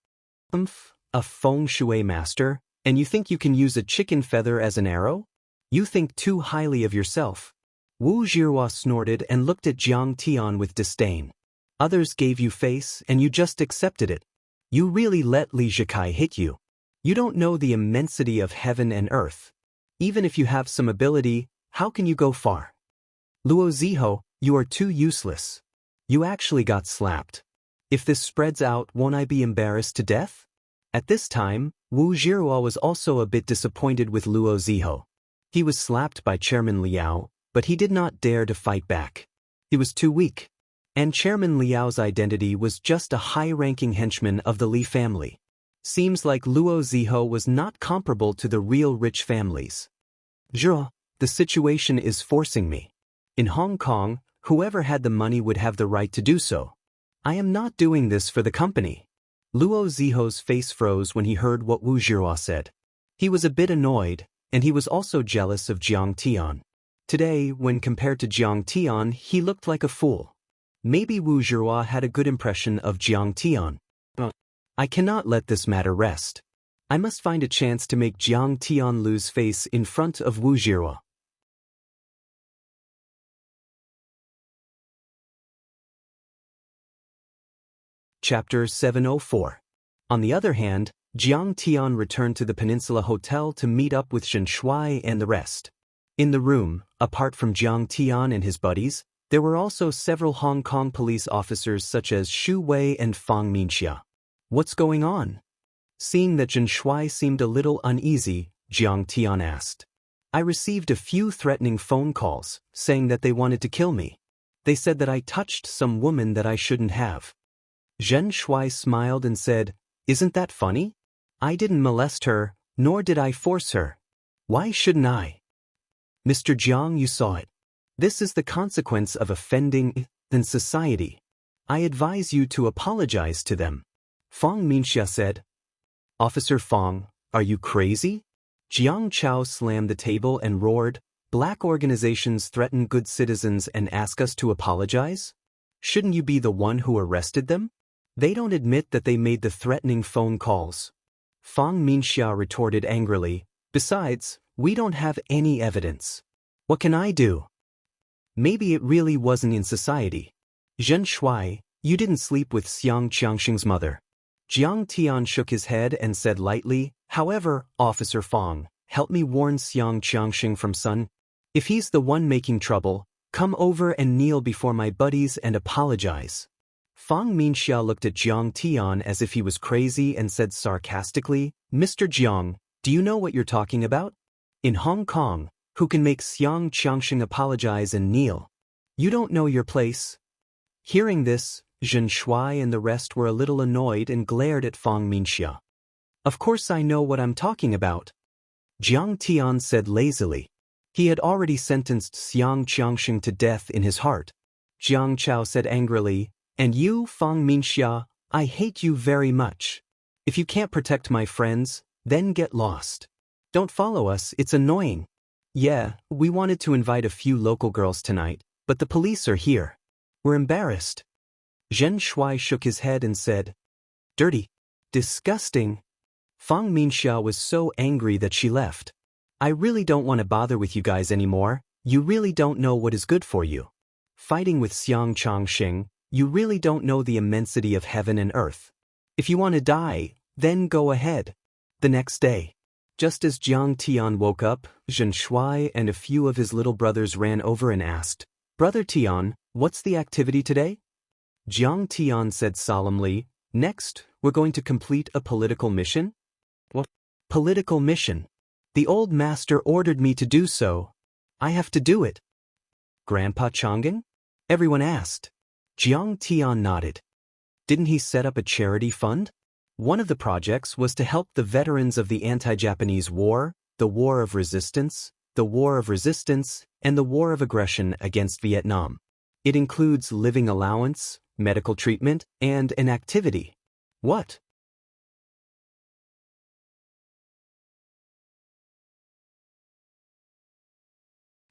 A feng shui master, and you think you can use a chicken feather as an arrow? You think too highly of yourself. Wu Zhiao snorted and looked at Jiang Tian with disdain. Others gave you face and you just accepted it. You really let Li Zhikai hit you. You don't know the immensity of heaven and earth. Even if you have some ability, how can you go far? Luo Ziho, you are too useless. You actually got slapped. If this spreads out, won't I be embarrassed to death? At this time, Wu Zhiao was also a bit disappointed with Luo Ziho. He was slapped by Chairman Liao, but he did not dare to fight back. He was too weak. And Chairman Liao's identity was just a high-ranking henchman of the Li family. Seems like Luo Ziho was not comparable to the real rich families. Zhe, the situation is forcing me. In Hong Kong, whoever had the money would have the right to do so. I am not doing this for the company. Luo Ziho's face froze when he heard what Wu Zhiao said. He was a bit annoyed, and he was also jealous of Jiang Tian. Today, when compared to Jiang Tian, he looked like a fool. Maybe Wu Zhiao had a good impression of Jiang Tian. I cannot let this matter rest. I must find a chance to make Jiang Tian lose face in front of Wu Zhiao. Chapter 704. On the other hand, Jiang Tian returned to the Peninsula Hotel to meet up with Zhen Shuai and the rest. In the room, apart from Jiang Tian and his buddies, there were also several Hong Kong police officers such as Xu Wei and Fang Minxia. What's going on? Seeing that Zhen Shuai seemed a little uneasy, Jiang Tian asked. I received a few threatening phone calls, saying that they wanted to kill me. They said that I touched some woman that I shouldn't have. Zhen Shuai smiled and said, Isn't that funny? I didn't molest her, nor did I force her. Why shouldn't I? Mr. Jiang, you saw it. This is the consequence of offending in society. I advise you to apologize to them. Fang Minxia said. Officer Fang, are you crazy? Jiang Chao slammed the table and roared, Black organizations threaten good citizens and ask us to apologize? Shouldn't you be the one who arrested them? They don't admit that they made the threatening phone calls. Fang Minxia retorted angrily, Besides, we don't have any evidence. What can I do? Maybe it really wasn't in society. Zhen Shuai, you didn't sleep with Xianxia's mother. Jiang Tian shook his head and said lightly, However, Officer Fang, help me warn Xianxia from Sun. If he's the one making trouble, come over and kneel before my buddies and apologize. Fang Minxia looked at Jiang Tian as if he was crazy and said sarcastically, Mr. Jiang, do you know what you're talking about? In Hong Kong, who can make Xianxia apologize and kneel? You don't know your place. Hearing this, Zhen Shuai and the rest were a little annoyed and glared at Fang Minxia. Of course I know what I'm talking about. Jiang Tian said lazily. He had already sentenced Xianxia to death in his heart. Jiang Chao said angrily, And you, Fang Minxia, I hate you very much. If you can't protect my friends, then get lost. Don't follow us, it's annoying. Yeah, we wanted to invite a few local girls tonight, but the police are here. We're embarrassed. Zhen Shuai shook his head and said, Dirty. Disgusting. Fang Minxia was so angry that she left. I really don't want to bother with you guys anymore, you really don't know what is good for you. Fighting with Xianxia, you really don't know the immensity of heaven and earth. If you want to die, then go ahead. The next day, just as Jiang Tian woke up, Zhen Shuai and a few of his little brothers ran over and asked, Brother Tian, what's the activity today? Jiang Tian said solemnly, Next, we're going to complete a political mission? What? Political mission? The old master ordered me to do so. I have to do it. Grandpa Chang'an? Everyone asked. Jiang Tian nodded. Didn't he set up a charity fund? One of the projects was to help the veterans of the anti-Japanese war, the War of Resistance, the War of Resistance, and the War of Aggression against Vietnam. It includes living allowance, medical treatment, and an activity. What?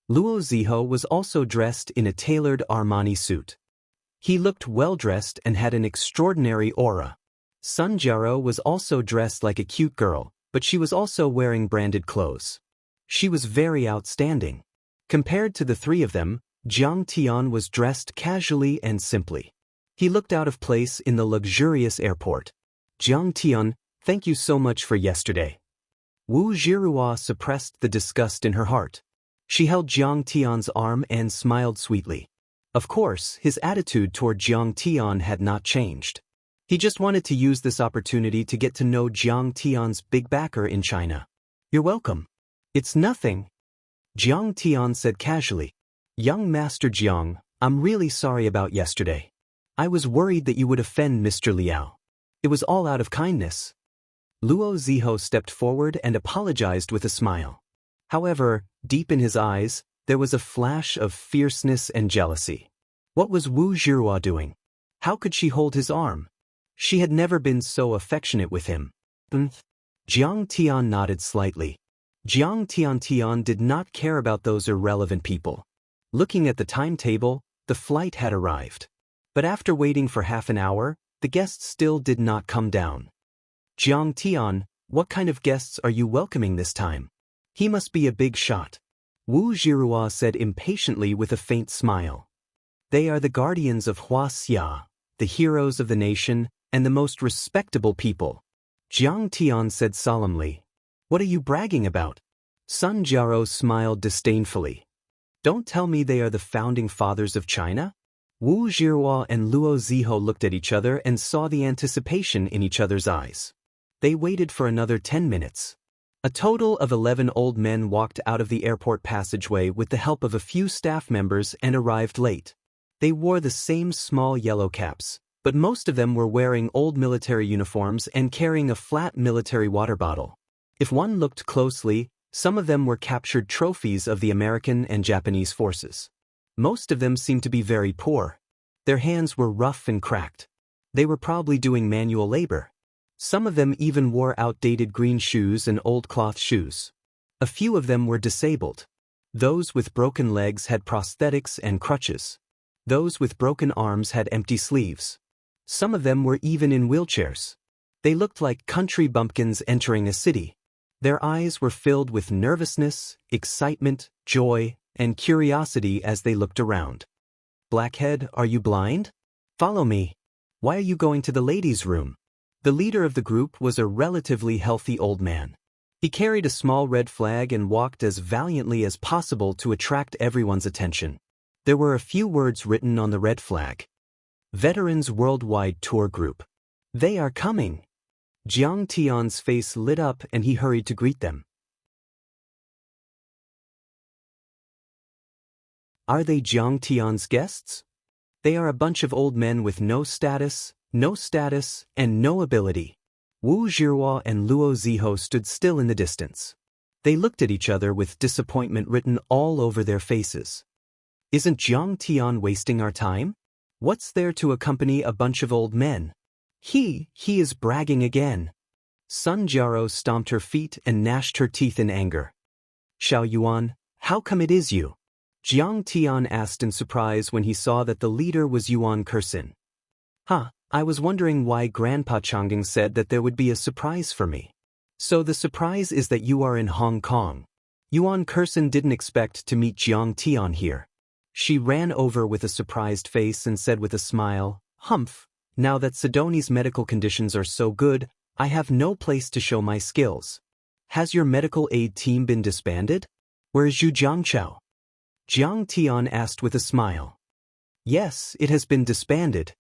Luo Ziho was also dressed in a tailored Armani suit. He looked well-dressed and had an extraordinary aura. Sun Jiaro was also dressed like a cute girl, but she was also wearing branded clothes. She was very outstanding. Compared to the three of them, Jiang Tian was dressed casually and simply. He looked out of place in the luxurious airport. Jiang Tian, thank you so much for yesterday. Wu Zhirua suppressed the disgust in her heart. She held Jiang Tian's arm and smiled sweetly. Of course, his attitude toward Jiang Tian had not changed. He just wanted to use this opportunity to get to know Jiang Tian's big backer in China. You're welcome. It's nothing. Jiang Tian said casually. Young Master Jiang, I'm really sorry about yesterday. I was worried that you would offend Mr. Liao. It was all out of kindness. Luo Ziho stepped forward and apologized with a smile. However, deep in his eyes, there was a flash of fierceness and jealousy. What was Wu Zhirua doing? How could she hold his arm? She had never been so affectionate with him. Jiang Tian nodded slightly. Jiang Tian did not care about those irrelevant people. Looking at the timetable, the flight had arrived. But after waiting for half an hour, the guests still did not come down. Jiang Tian, what kind of guests are you welcoming this time? He must be a big shot. Wu Zhirua said impatiently with a faint smile. They are the guardians of Huaxia, the heroes of the nation, and the most respectable people. Jiang Tian said solemnly. What are you bragging about? Sun Jiao smiled disdainfully. Don't tell me they are the founding fathers of China? Wu Zhihua and Luo Ziho looked at each other and saw the anticipation in each other's eyes. They waited for another 10 minutes. A total of 11 old men walked out of the airport passageway with the help of a few staff members and arrived late. They wore the same small yellow caps, but most of them were wearing old military uniforms and carrying a flat military water bottle. If one looked closely, some of them were captured trophies of the American and Japanese forces. Most of them seemed to be very poor. Their hands were rough and cracked. They were probably doing manual labor. Some of them even wore outdated green shoes and old cloth shoes. A few of them were disabled. Those with broken legs had prosthetics and crutches. Those with broken arms had empty sleeves. Some of them were even in wheelchairs. They looked like country bumpkins entering a city. Their eyes were filled with nervousness, excitement, joy, and curiosity as they looked around. Blackhead, are you blind? Follow me. Why are you going to the ladies' room? The leader of the group was a relatively healthy old man. He carried a small red flag and walked as valiantly as possible to attract everyone's attention. There were a few words written on the red flag. Veterans Worldwide Tour Group. They are coming. Jiang Tian's face lit up and he hurried to greet them. Are they Jiang Tian's guests? They are a bunch of old men with no status, and no ability. Wu Zhihua and Luo Ziho stood still in the distance. They looked at each other with disappointment written all over their faces. Isn't Jiang Tian wasting our time? What's there to accompany a bunch of old men? He is bragging again. Sun Jiao stomped her feet and gnashed her teeth in anger. Xiao Yuan, how come it is you? Jiang Tian asked in surprise when he saw that the leader was Yuan Kursin. I was wondering why Grandpa Chang'ing said that there would be a surprise for me. So the surprise is that you are in Hong Kong. Yuan Kursin didn't expect to meet Jiang Tian here. She ran over with a surprised face and said with a smile, Humph, now that Sidoni's medical conditions are so good, I have no place to show my skills. Has your medical aid team been disbanded? Where is Zhu Jiangchao? Jiang Tian asked with a smile. Yes, it has been disbanded.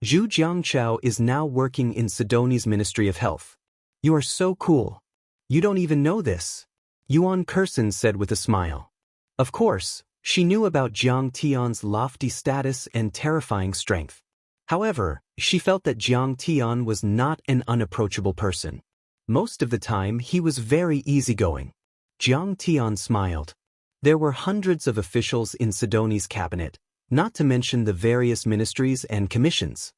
Zhu Jiangchao is now working in Sidoni's Ministry of Health. You are so cool. You don't even know this. Yuan Kursin said with a smile. Of course, she knew about Jiang Tian's lofty status and terrifying strength. However, she felt that Jiang Tian was not an unapproachable person. Most of the time, he was very easygoing. Jiang Tian smiled. There were hundreds of officials in Sidoni's cabinet, not to mention the various ministries and commissions.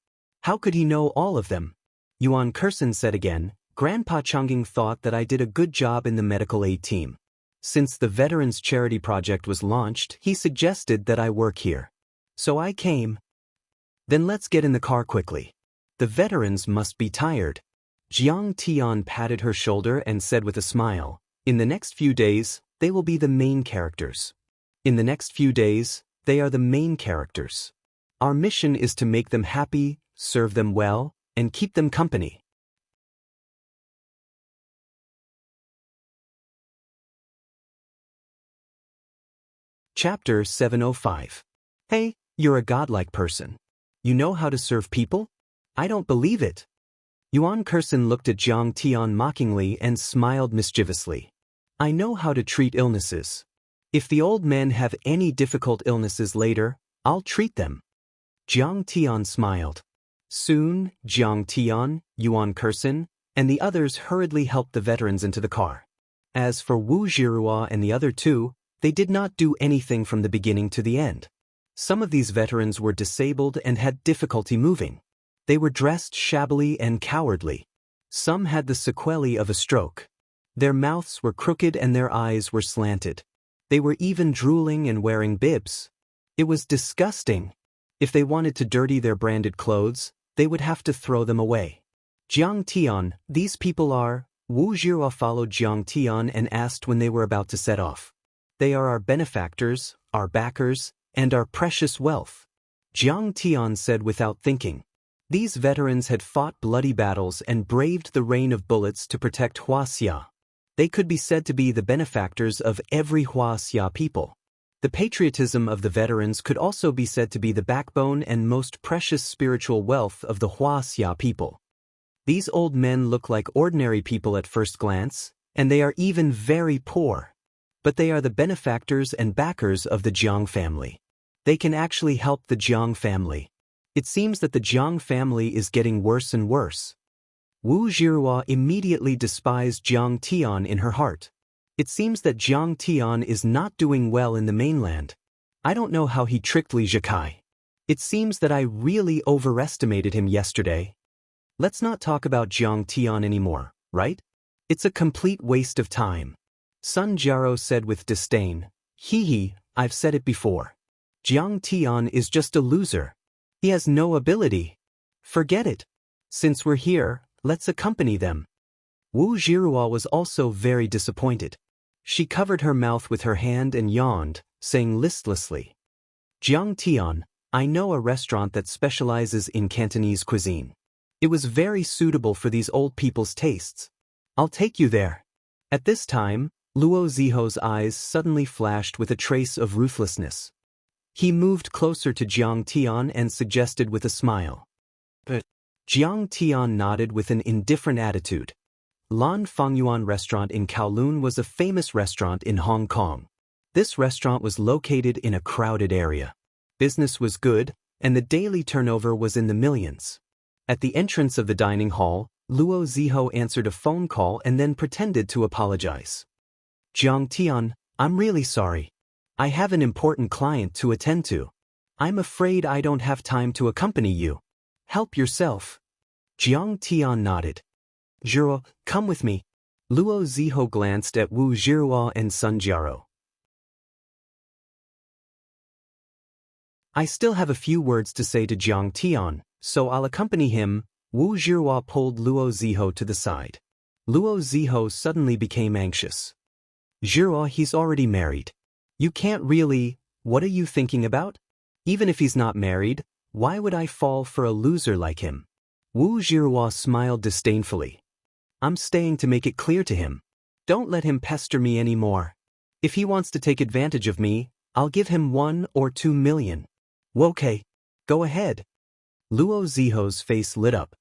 How could he know all of them? Yuan Kursin said again, Grandpa Chang'ing thought that I did a good job in the medical aid team. Since the Veterans Charity Project was launched, he suggested that I work here. So I came. Then let's get in the car quickly. The veterans must be tired. Jiang Tian patted her shoulder and said with a smile, in the next few days, they will be the main characters. In the next few days, they are the main characters. Our mission is to make them happy, serve them well, and keep them company. Chapter 705. Hey, you're a godlike person. You know how to serve people? I don't believe it. Yuan Kursin looked at Jiang Tian mockingly and smiled mischievously. I know how to treat illnesses. If the old men have any difficult illnesses later, I'll treat them. Jiang Tian smiled. Soon, Jiang Tian, Yuan Kursin, and the others hurriedly helped the veterans into the car. As for Wu Zhihua and the other two, they did not do anything from the beginning to the end. Some of these veterans were disabled and had difficulty moving. They were dressed shabbily and cowardly. Some had the sequelae of a stroke. Their mouths were crooked and their eyes were slanted. They were even drooling and wearing bibs. It was disgusting. If they wanted to dirty their branded clothes, they would have to throw them away. Jiang Tian, these people are... Wu Zhihua followed Jiang Tian and asked when they were about to set off. They are our benefactors, our backers, and our precious wealth. Jiang Tian said without thinking. These veterans had fought bloody battles and braved the rain of bullets to protect Wuxia. They could be said to be the benefactors of every Wuxia people. The patriotism of the veterans could also be said to be the backbone and most precious spiritual wealth of the Wuxia people. These old men look like ordinary people at first glance, and they are even very poor. But they are the benefactors and backers of the Jiang family. They can actually help the Jiang family. It seems that the Jiang family is getting worse and worse. Wu Zhihua immediately despised Jiang Tian in her heart. It seems that Jiang Tian is not doing well in the mainland. I don't know how he tricked Li Zhikai. It seems that I really overestimated him yesterday. Let's not talk about Jiang Tian anymore, right? It's a complete waste of time. Sun Jiao said with disdain. Hee, I've said it before. Jiang Tian is just a loser. He has no ability. Forget it. Since we're here, let's accompany them. Wu Zhihua was also very disappointed. She covered her mouth with her hand and yawned, saying listlessly, Jiang Tian, I know a restaurant that specializes in Cantonese cuisine. It was very suitable for these old people's tastes. I'll take you there. At this time, Luo Ziho's eyes suddenly flashed with a trace of ruthlessness. He moved closer to Jiang Tian and suggested with a smile. But Jiang Tian nodded with an indifferent attitude. Lan Fengyuan restaurant in Kowloon was a famous restaurant in Hong Kong. This restaurant was located in a crowded area. Business was good, and the daily turnover was in the millions. At the entrance of the dining hall, Luo Ziho answered a phone call and then pretended to apologize. Jiang Tian, I'm really sorry. I have an important client to attend to. I'm afraid I don't have time to accompany you. Help yourself. Jiang Tian nodded. Zhihua, come with me. Luo Ziho glanced at Wu Zhihua and Sun Jiao. I still have a few words to say to Jiang Tian, so I'll accompany him. Wu Zhihua pulled Luo Ziho to the side. Luo Ziho suddenly became anxious. Zhihua, he's already married. You can't really. What are you thinking about? Even if he's not married, why would I fall for a loser like him? Wu Zhihua smiled disdainfully. I'm staying to make it clear to him. Don't let him pester me anymore. If he wants to take advantage of me, I'll give him 1 or 2 million. Okay, go ahead. Luo Ziho's face lit up.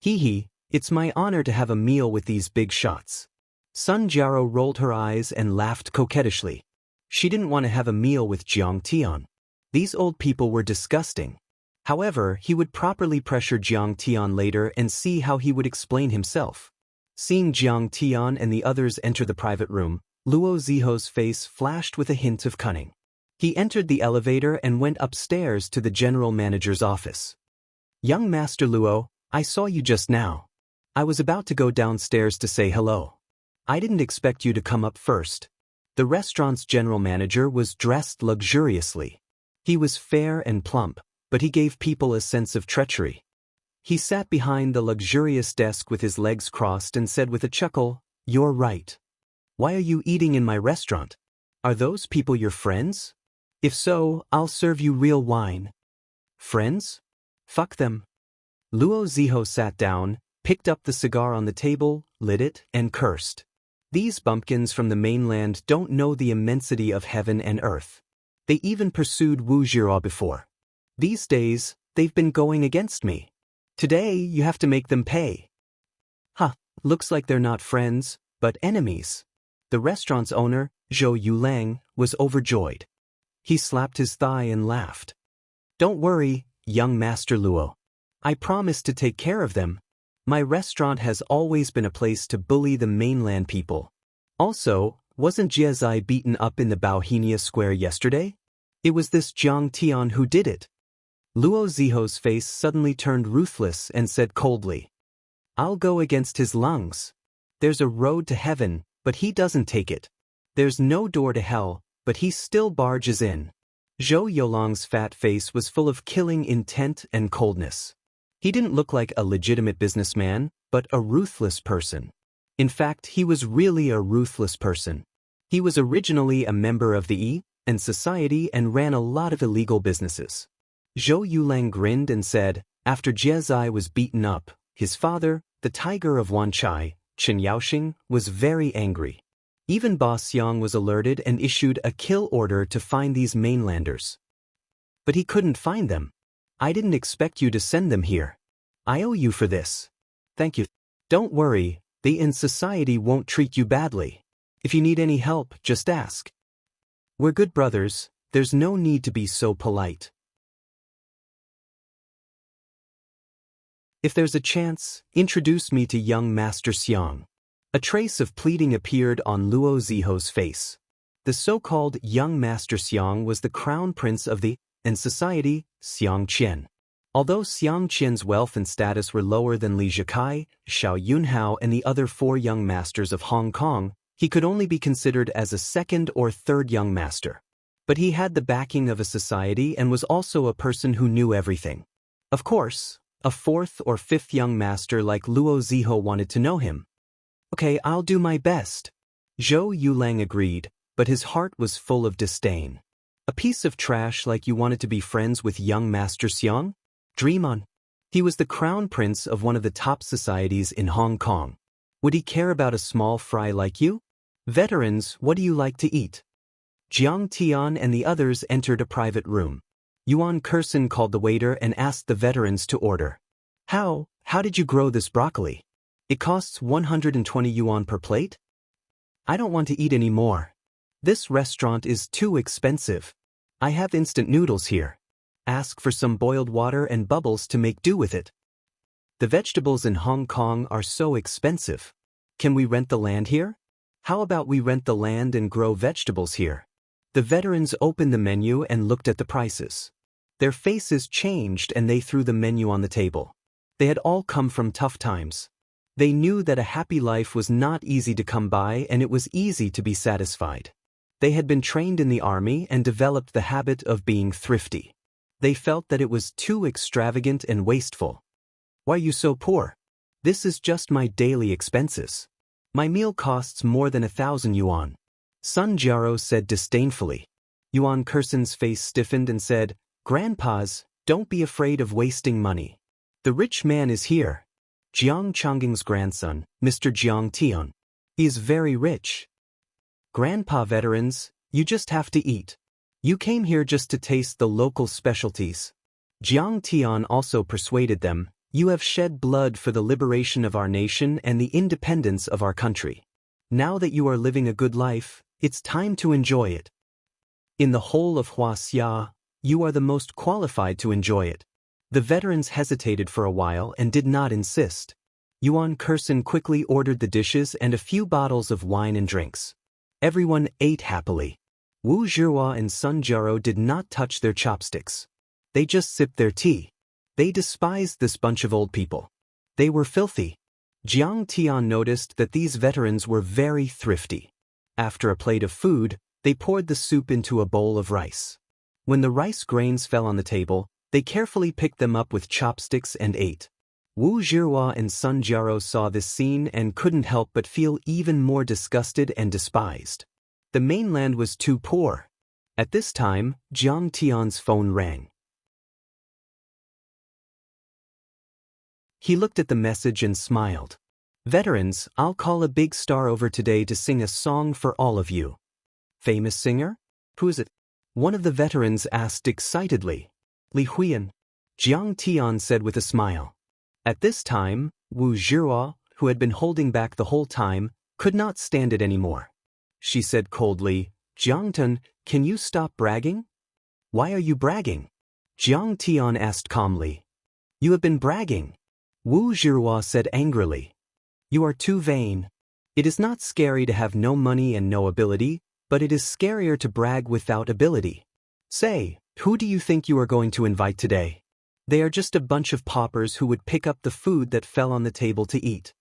Hee, it's my honor to have a meal with these big shots. Sun Jiao rolled her eyes and laughed coquettishly. She didn't want to have a meal with Jiang Tian. These old people were disgusting. However, he would properly pressure Jiang Tian later and see how he would explain himself. Seeing Jiang Tian and the others enter the private room, Luo Ziho's face flashed with a hint of cunning. He entered the elevator and went upstairs to the general manager's office. Young Master Luo, I saw you just now. I was about to go downstairs to say hello. I didn't expect you to come up first. The restaurant's general manager was dressed luxuriously. He was fair and plump, but he gave people a sense of treachery. He sat behind the luxurious desk with his legs crossed and said with a chuckle, You're right. Why are you eating in my restaurant? Are those people your friends? If so, I'll serve you real wine. Friends? Fuck them. Luo Ziho sat down, picked up the cigar on the table, lit it, and cursed. These bumpkins from the mainland don't know the immensity of heaven and earth. They even pursued Wu Zhihua before. These days, they've been going against me. Today, you have to make them pay. Looks like they're not friends, but enemies. The restaurant's owner, Zhou Yulang, was overjoyed. He slapped his thigh and laughed. Don't worry, young Master Luo. I promise to take care of them. My restaurant has always been a place to bully the mainland people. Also, wasn't Jiezai beaten up in the Bauhinia Square yesterday? It was this Jiang Tian who did it. Luo Ziho's face suddenly turned ruthless and said coldly, I'll go against his lungs. There's a road to heaven, but he doesn't take it. There's no door to hell, but he still barges in. Zhou Yolang's fat face was full of killing intent and coldness. He didn't look like a legitimate businessman, but a ruthless person. In fact, he was really a ruthless person. He was originally a member of the Yi and society and ran a lot of illegal businesses. Zhou Yulang grinned and said, after Jiezai was beaten up, his father, the tiger of Wanchai, Chen Yaoxing, was very angry. Even Boss Yang was alerted and issued a kill order to find these mainlanders. But he couldn't find them. I didn't expect you to send them here. I owe you for this. Thank you. Don't worry, they in society won't treat you badly. If you need any help, just ask. We're good brothers, there's no need to be so polite. If there's a chance, introduce me to young Master Xiang. A trace of pleading appeared on Luo Ziho's face. The so-called young Master Xiang was the crown prince of the, in society, Xiangqian. Although Xiangqian's wealth and status were lower than Li Zhikai, Xiao Yunhao and the other 4 young masters of Hong Kong, he could only be considered as a second or third young master. But he had the backing of a society and was also a person who knew everything. Of course, a 4th or 5th young master like Luo Ziho wanted to know him. Okay, I'll do my best. Zhou Yulang agreed, but his heart was full of disdain. A piece of trash like you wanted to be friends with young Master Xiang? Dream on. He was the crown prince of one of the top societies in Hong Kong. Would he care about a small fry like you? Veterans, what do you like to eat? Jiang Tian and the others entered a private room. Yuan Kursen called the waiter and asked the veterans to order. How did you grow this broccoli? It costs 120 yuan per plate? I don't want to eat any more. This restaurant is too expensive. I have instant noodles here. Ask for some boiled water and bubbles to make do with it. The vegetables in Hong Kong are so expensive. Can we rent the land here? How about we rent the land and grow vegetables here? The veterans opened the menu and looked at the prices. Their faces changed and they threw the menu on the table. They had all come from tough times. They knew that a happy life was not easy to come by and it was easy to be satisfied. They had been trained in the army and developed the habit of being thrifty. They felt that it was too extravagant and wasteful. Why are you so poor? This is just my daily expenses. My meal costs more than 1,000 yuan. Sun Jiaro said disdainfully. Yuan Kursen's face stiffened and said, Grandpas, don't be afraid of wasting money. The rich man is here. Jiang Chongging's grandson, Mr. Jiang Tian. He is very rich. Grandpa veterans, you just have to eat. You came here just to taste the local specialties. Jiang Tian also persuaded them, you have shed blood for the liberation of our nation and the independence of our country. Now that you are living a good life, it's time to enjoy it. In the whole of Wuxia, you are the most qualified to enjoy it. The veterans hesitated for a while and did not insist. Yuan Kursen quickly ordered the dishes and a few bottles of wine and drinks. Everyone ate happily. Wu Zhihua and Sun Jiaro did not touch their chopsticks. They just sipped their tea. They despised this bunch of old people. They were filthy. Jiang Tian noticed that these veterans were very thrifty. After a plate of food, they poured the soup into a bowl of rice. When the rice grains fell on the table, they carefully picked them up with chopsticks and ate. Wu Zhihua and Sun Jiaro saw this scene and couldn't help but feel even more disgusted and despised. The mainland was too poor. At this time, Jiang Tian's phone rang. He looked at the message and smiled. Veterans, I'll call a big star over today to sing a song for all of you. Famous singer? Who is it? One of the veterans asked excitedly. Li Huiyan. Jiang Tian said with a smile. At this time, Wu Zhihua, who had been holding back the whole time, could not stand it anymore. She said coldly, Jiangtan, can you stop bragging? Why are you bragging? Jiang Tian asked calmly. You have been bragging. Wu Zhihua said angrily. You are too vain. It is not scary to have no money and no ability, but it is scarier to brag without ability. Say, who do you think you are going to invite today? They are just a bunch of paupers who would pick up the food that fell on the table to eat.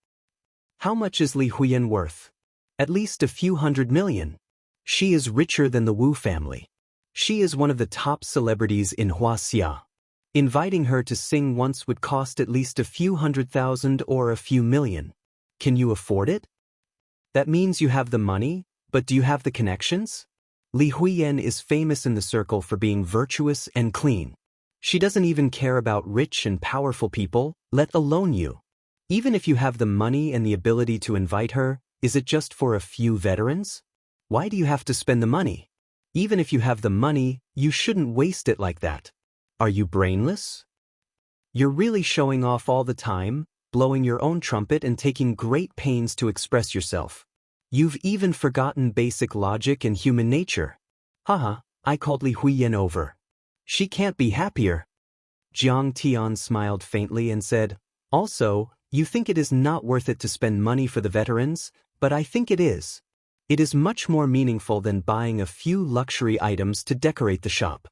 How much is Li Huiyan worth? At least a few hundred million. She is richer than the Wu family. She is one of the top celebrities in Wuxia. Inviting her to sing once would cost at least a few 100,000 or a few million. Can you afford it? That means you have the money, but do you have the connections? Li Huiyan is famous in the circle for being virtuous and clean. She doesn't even care about rich and powerful people, let alone you. Even if you have the money and the ability to invite her, is it just for a few veterans? Why do you have to spend the money? Even if you have the money, you shouldn't waste it like that. Are you brainless? You're really showing off all the time, blowing your own trumpet and taking great pains to express yourself. You've even forgotten basic logic and human nature. Haha, I called Li Huiyan over. She can't be happier. Jiang Tian smiled faintly and said, also, you think it is not worth it to spend money for the veterans, but I think it is. It is much more meaningful than buying a few luxury items to decorate the shop.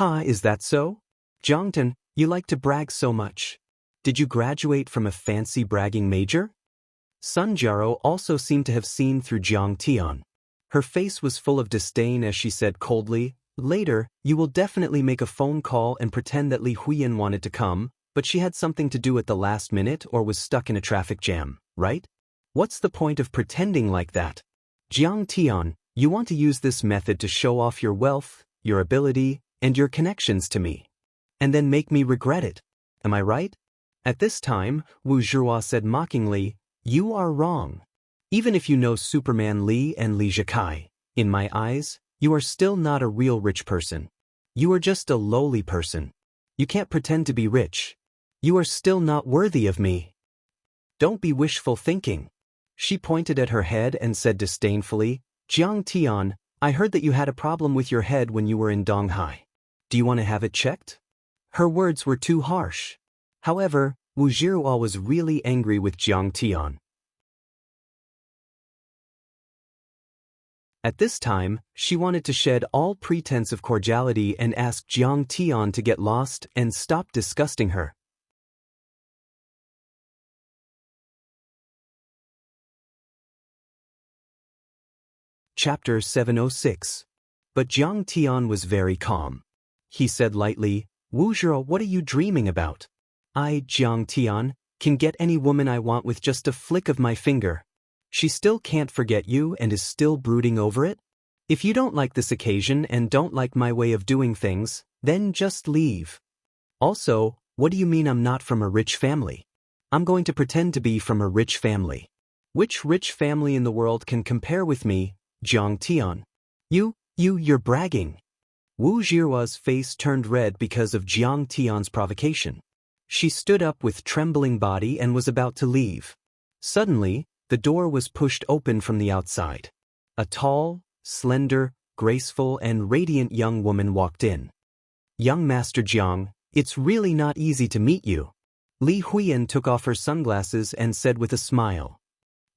Is that so? Jiangtan, you like to brag so much. Did you graduate from a fancy bragging major? Sun Jiaro also seemed to have seen through Jiang Tian. Her face was full of disdain as she said coldly, later, you will definitely make a phone call and pretend that Li Huiyan wanted to come, but she had something to do at the last minute or was stuck in a traffic jam, right? What's the point of pretending like that? Jiang Tian, you want to use this method to show off your wealth, your ability, and your connections to me. And then make me regret it. Am I right? At this time, Wu Zhihua said mockingly, you are wrong. Even if you know Superman Li and Li Zhikai, in my eyes, you are still not a real rich person. You are just a lowly person. You can't pretend to be rich. You are still not worthy of me. Don't be wishful thinking. She pointed at her head and said disdainfully, Jiang Tian, I heard that you had a problem with your head when you were in Donghai. Do you want to have it checked? Her words were too harsh. However, Wu Zhihua was really angry with Jiang Tian. At this time, she wanted to shed all pretense of cordiality and ask Jiang Tian to get lost and stop disgusting her. Chapter 706. But Jiang Tian was very calm. He said lightly, Wu Zhihua, what are you dreaming about? I, Jiang Tian, can get any woman I want with just a flick of my finger. She still can't forget you and is still brooding over it? If you don't like this occasion and don't like my way of doing things, then just leave. Also, what do you mean I'm not from a rich family? I'm going to pretend to be from a rich family. Which rich family in the world can compare with me, Jiang Tian? You're bragging. Wu Zhihua's face turned red because of Jiang Tian's provocation. She stood up with trembling body and was about to leave. Suddenly, the door was pushed open from the outside. A tall, slender, graceful, and radiant young woman walked in. Young Master Jiang, it's really not easy to meet you. Li Huiyan took off her sunglasses and said with a smile.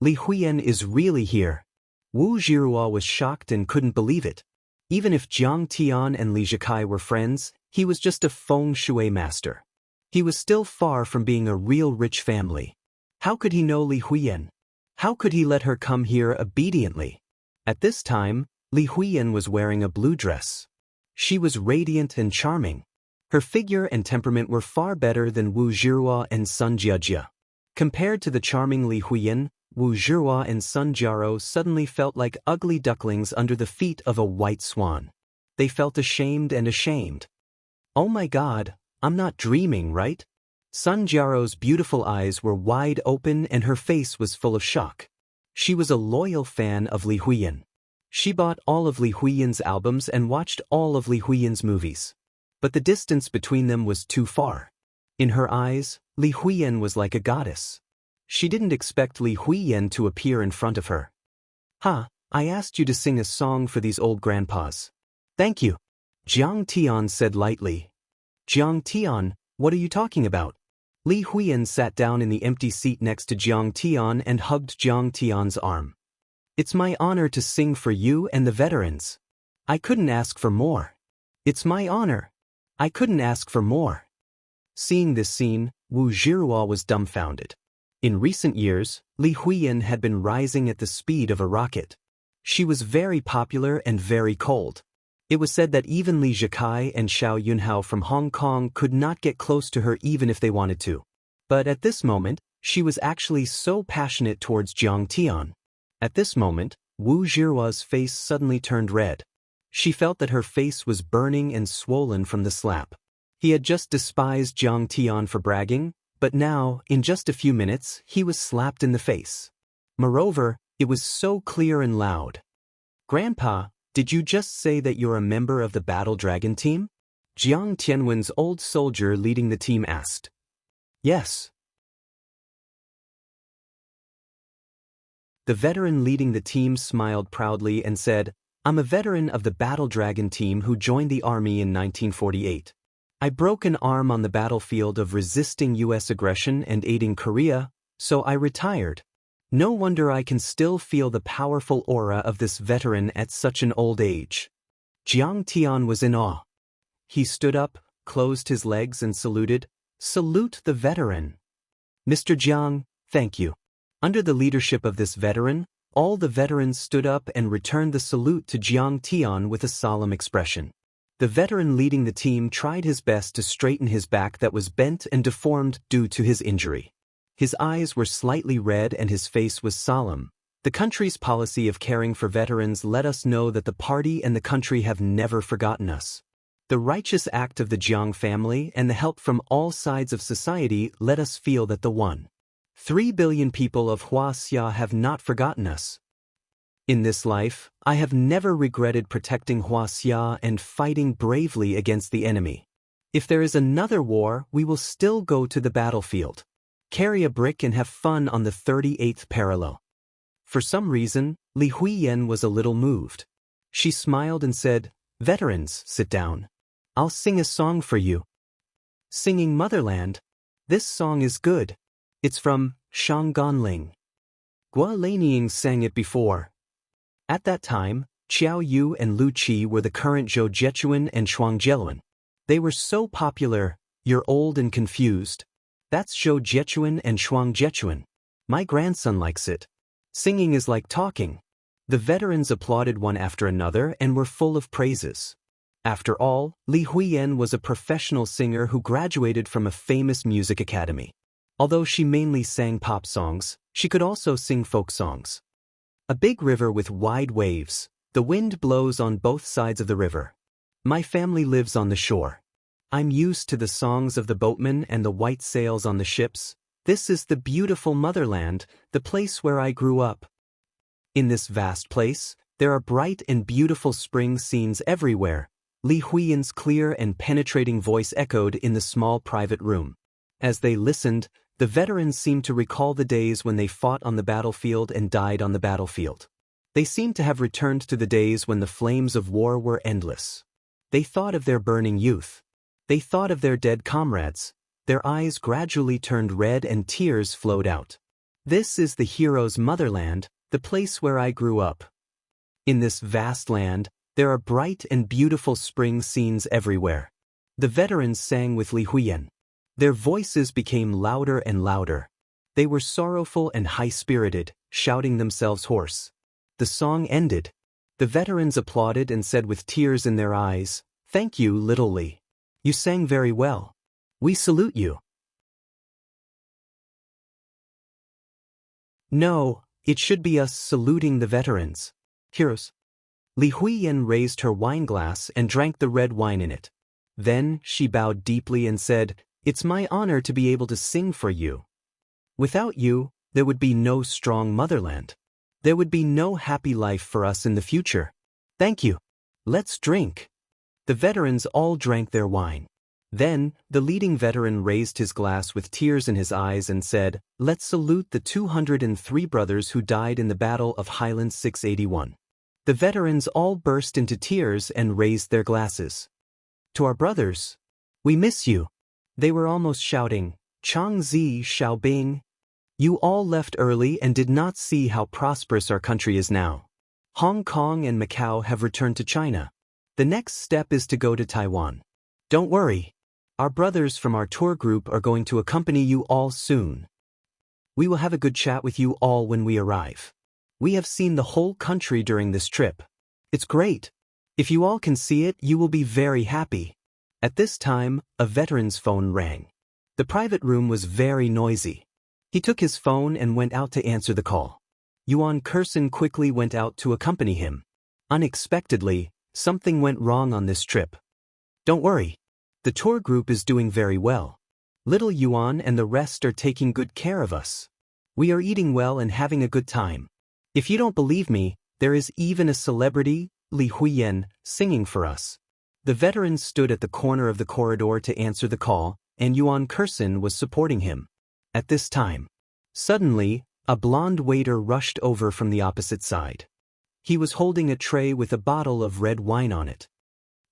Li Huiyan is really here. Wu Zhihua was shocked and couldn't believe it. Even if Jiang Tian and Li Zhikai were friends, he was just a feng shui master. He was still far from being a real rich family. How could he know Li Huiyan? How could he let her come here obediently? At this time, Li Huiyan was wearing a blue dress. She was radiant and charming. Her figure and temperament were far better than Wu Zhihua and Sun Jiajia. Compared to the charming Li Huiyan, Wu Zhihua and Sun Jiaro suddenly felt like ugly ducklings under the feet of a white swan. They felt ashamed and ashamed. Oh my God, I'm not dreaming, right? Sun Jiaro's beautiful eyes were wide open and her face was full of shock. She was a loyal fan of Li Huiyan. She bought all of Li Huiyan's albums and watched all of Li Huiyan's movies. But the distance between them was too far. In her eyes, Li Huiyan was like a goddess. She didn't expect Li Huiyan to appear in front of her. I asked you to sing a song for these old grandpas. Thank you. Jiang Tian said lightly. Jiang Tian, what are you talking about? Li Huiyan sat down in the empty seat next to Jiang Tian and hugged Jiang Tian's arm. It's my honor to sing for you and the veterans. I couldn't ask for more. It's my honor. I couldn't ask for more. Seeing this scene, Wu Zhihua was dumbfounded. In recent years, Li Huiyan had been rising at the speed of a rocket. She was very popular and very cold. It was said that even Li Zhikai and Xiao Yunhao from Hong Kong could not get close to her even if they wanted to. But at this moment, she was actually so passionate towards Jiang Tian. At this moment, Wu Zhihua's face suddenly turned red. She felt that her face was burning and swollen from the slap. He had just despised Jiang Tian for bragging, But now, in just a few minutes, he was slapped in the face. Moreover, it was so clear and loud. "Grandpa, did you just say that you're a member of the Battle Dragon team?" Jiang Tianwen's old soldier leading the team asked. "Yes." The veteran leading the team smiled proudly and said, "I'm a veteran of the Battle Dragon team who joined the army in 1948. I broke an arm on the battlefield of resisting U.S. aggression and aiding Korea, so I retired. No wonder I can still feel the powerful aura of this veteran at such an old age." Jiang Tian was in awe. He stood up, closed his legs and saluted. "Salute the veteran." "Mr. Jiang, thank you." Under the leadership of this veteran, all the veterans stood up and returned the salute to Jiang Tian with a solemn expression. The veteran leading the team tried his best to straighten his back that was bent and deformed due to his injury. His eyes were slightly red and his face was solemn. The country's policy of caring for veterans let us know that the party and the country have never forgotten us. The righteous act of the Jiang family and the help from all sides of society let us feel that the 1.3 billion people of Wuxia have not forgotten us. In this life, I have never regretted protecting Wuxia and fighting bravely against the enemy. If there is another war, we will still go to the battlefield, carry a brick and have fun on the 38th parallel. For some reason, Li Huiyan was a little moved. She smiled and said, "Veterans, sit down. I'll sing a song for you." Singing Motherland. This song is good. It's from Shangganling. Gua Lanying sang it before. At that time, Qiao Yu and Lu Qi were the current Zhou Jechuan and Shuang Jeluan. They were so popular. "You're old and confused. That's Zhou Jechuan and Shuang Jechuan. My grandson likes it. Singing is like talking." The veterans applauded one after another and were full of praises. After all, Li Huiyan was a professional singer who graduated from a famous music academy. Although she mainly sang pop songs, she could also sing folk songs. A big river with wide waves. The wind blows on both sides of the river. My family lives on the shore. I'm used to the songs of the boatmen and the white sails on the ships. This is the beautiful motherland, the place where I grew up. In this vast place, there are bright and beautiful spring scenes everywhere. Li Huiyan's clear and penetrating voice echoed in the small private room. As they listened, the veterans seemed to recall the days when they fought on the battlefield and died on the battlefield. They seemed to have returned to the days when the flames of war were endless. They thought of their burning youth. They thought of their dead comrades. Their eyes gradually turned red and tears flowed out. This is the hero's motherland, the place where I grew up. In this vast land, there are bright and beautiful spring scenes everywhere. The veterans sang with Li Huiyan. Their voices became louder and louder. They were sorrowful and high-spirited, shouting themselves hoarse. The song ended. The veterans applauded and said with tears in their eyes, "Thank you, little Li. You sang very well. We salute you." "No, it should be us saluting the veterans. Heroes." Li Huiyan raised her wine glass and drank the red wine in it. Then she bowed deeply and said, "It's my honor to be able to sing for you. Without you, there would be no strong motherland. There would be no happy life for us in the future. Thank you. Let's drink." The veterans all drank their wine. Then, the leading veteran raised his glass with tears in his eyes and said, "Let's salute the 203 brothers who died in the Battle of Highland 681. The veterans all burst into tears and raised their glasses. "To our brothers. We miss you." They were almost shouting, "Changzi Xiaobing. You all left early and did not see how prosperous our country is now. Hong Kong and Macau have returned to China. The next step is to go to Taiwan. Don't worry. Our brothers from our tour group are going to accompany you all soon. We will have a good chat with you all when we arrive. We have seen the whole country during this trip. It's great. If you all can see it, you will be very happy." At this time, a veteran's phone rang. The private room was very noisy. He took his phone and went out to answer the call. Yuan Kursen quickly went out to accompany him. Unexpectedly, something went wrong on this trip. "Don't worry. The tour group is doing very well. Little Yuan and the rest are taking good care of us. We are eating well and having a good time. If you don't believe me, there is even a celebrity, Li Huiyan, singing for us. The veteran stood at the corner of the corridor to answer the call, and Yuan Kursin was supporting him. At this time, suddenly, a blonde waiter rushed over from the opposite side. He was holding a tray with a bottle of red wine on it.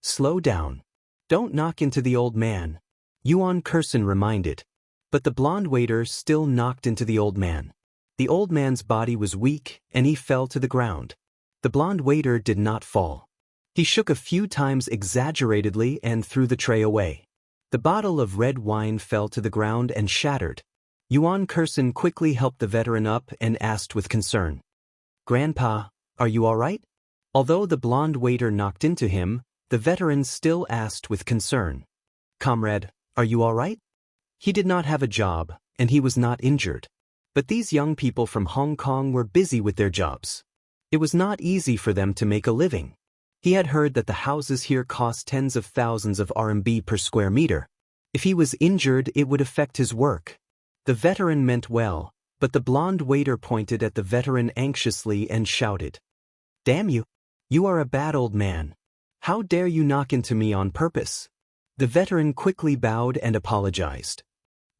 Slow down. Don't knock into the old man, Yuan Kursin reminded. But the blonde waiter still knocked into the old man. The old man's body was weak, and he fell to the ground. The blonde waiter did not fall. He shook a few times exaggeratedly and threw the tray away. The bottle of red wine fell to the ground and shattered. Yuan Kursin quickly helped the veteran up and asked with concern, "Grandpa, are you all right?" Although the blonde waiter knocked into him, the veteran still asked with concern, "Comrade, are you all right?" He did not have a job, and he was not injured. But these young people from Hong Kong were busy with their jobs. It was not easy for them to make a living. He had heard that the houses here cost tens of thousands of RMB per square meter. If he was injured, it would affect his work. The veteran meant well, but the blonde waiter pointed at the veteran anxiously and shouted, "Damn you! You are a bad old man. How dare you knock into me on purpose?" The veteran quickly bowed and apologized.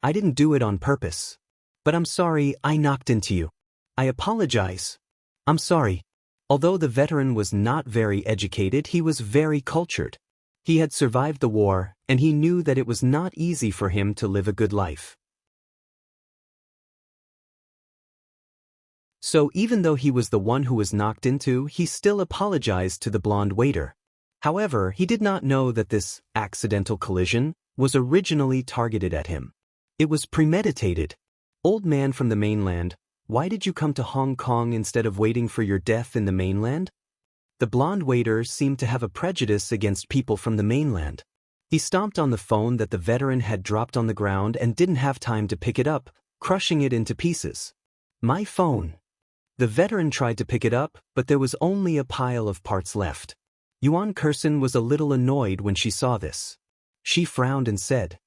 "I didn't do it on purpose. But I'm sorry I knocked into you. I apologize. I'm sorry." Although the veteran was not very educated, he was very cultured. He had survived the war, and he knew that it was not easy for him to live a good life. So even though he was the one who was knocked into, he still apologized to the blonde waiter. However, he did not know that this accidental collision was originally targeted at him. It was premeditated. "Old man from the mainland, why did you come to Hong Kong instead of waiting for your death in the mainland?" The blonde waiter seemed to have a prejudice against people from the mainland. He stomped on the phone that the veteran had dropped on the ground and didn't have time to pick it up, crushing it into pieces. "My phone." The veteran tried to pick it up, but there was only a pile of parts left. Yuan Kursin was a little annoyed when she saw this. She frowned and said,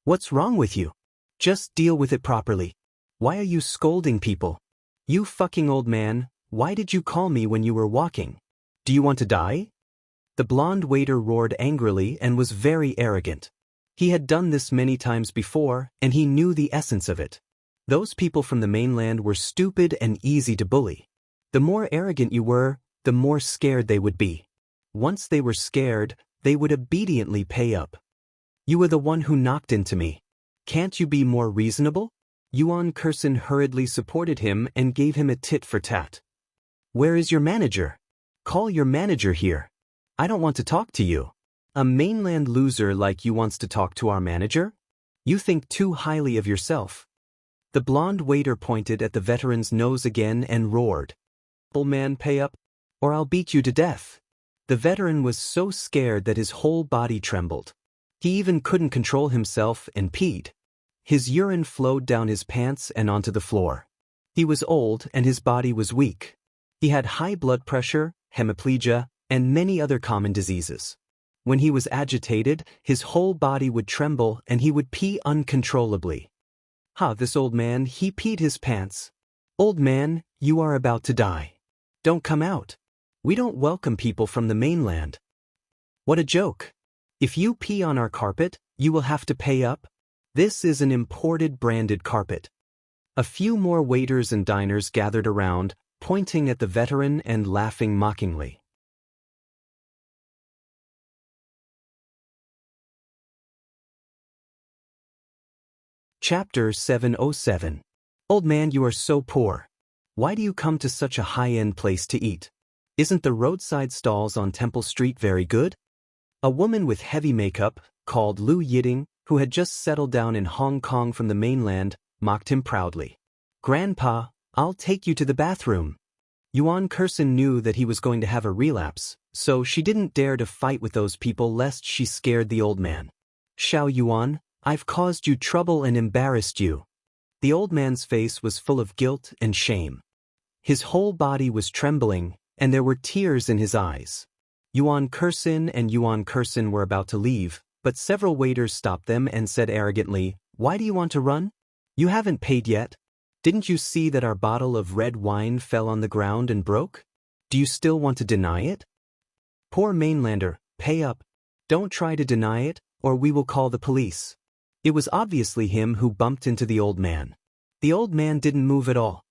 "What's wrong with you? Just deal with it properly. Why are you scolding people? You fucking old man, why did you call me when you were walking? Do you want to die?" The blonde waiter roared angrily and was very arrogant. He had done this many times before, and he knew the essence of it. Those people from the mainland were stupid and easy to bully. The more arrogant you were, the more scared they would be. Once they were scared, they would obediently pay up. "You were the one who knocked into me. Can't you be more reasonable?" Yuan Kursin hurriedly supported him and gave him a tit for tat. "Where is your manager? Call your manager here. I don't want to talk to you. A mainland loser like you wants to talk to our manager? You think too highly of yourself." The blonde waiter pointed at the veteran's nose again and roared, "Old man, pay up, or I'll beat you to death." The veteran was so scared that his whole body trembled. He even couldn't control himself and peed. His urine flowed down his pants and onto the floor. He was old and his body was weak. He had high blood pressure, hemiplegia, and many other common diseases. When he was agitated, his whole body would tremble and he would pee uncontrollably. This old man, he peed his pants. "Old man, you are about to die. Don't come out. We don't welcome people from the mainland." "What a joke. If you pee on our carpet, you will have to pay up. This is an imported branded carpet." A few more waiters and diners gathered around, pointing at the veteran and laughing mockingly. Chapter 707. "Old man, you are so poor. Why do you come to such a high-end place to eat? Isn't the roadside stalls on Temple Street very good?" A woman with heavy makeup, called Lu Yiding, who had just settled down in Hong Kong from the mainland, mocked him proudly. "Grandpa, I'll take you to the bathroom." Yuan Kursin knew that he was going to have a relapse, so she didn't dare to fight with those people lest she scared the old man. "Xiao Yuan, I've caused you trouble and embarrassed you." The old man's face was full of guilt and shame. His whole body was trembling, and there were tears in his eyes. Yuan Kursin were about to leave, but several waiters stopped them and said arrogantly, Why do you want to run? You haven't paid yet. Didn't you see that our bottle of red wine fell on the ground and broke? Do you still want to deny it? Poor mainlander, pay up. Don't try to deny it, or we will call the police. It was obviously him who bumped into the old man. The old man didn't move at all.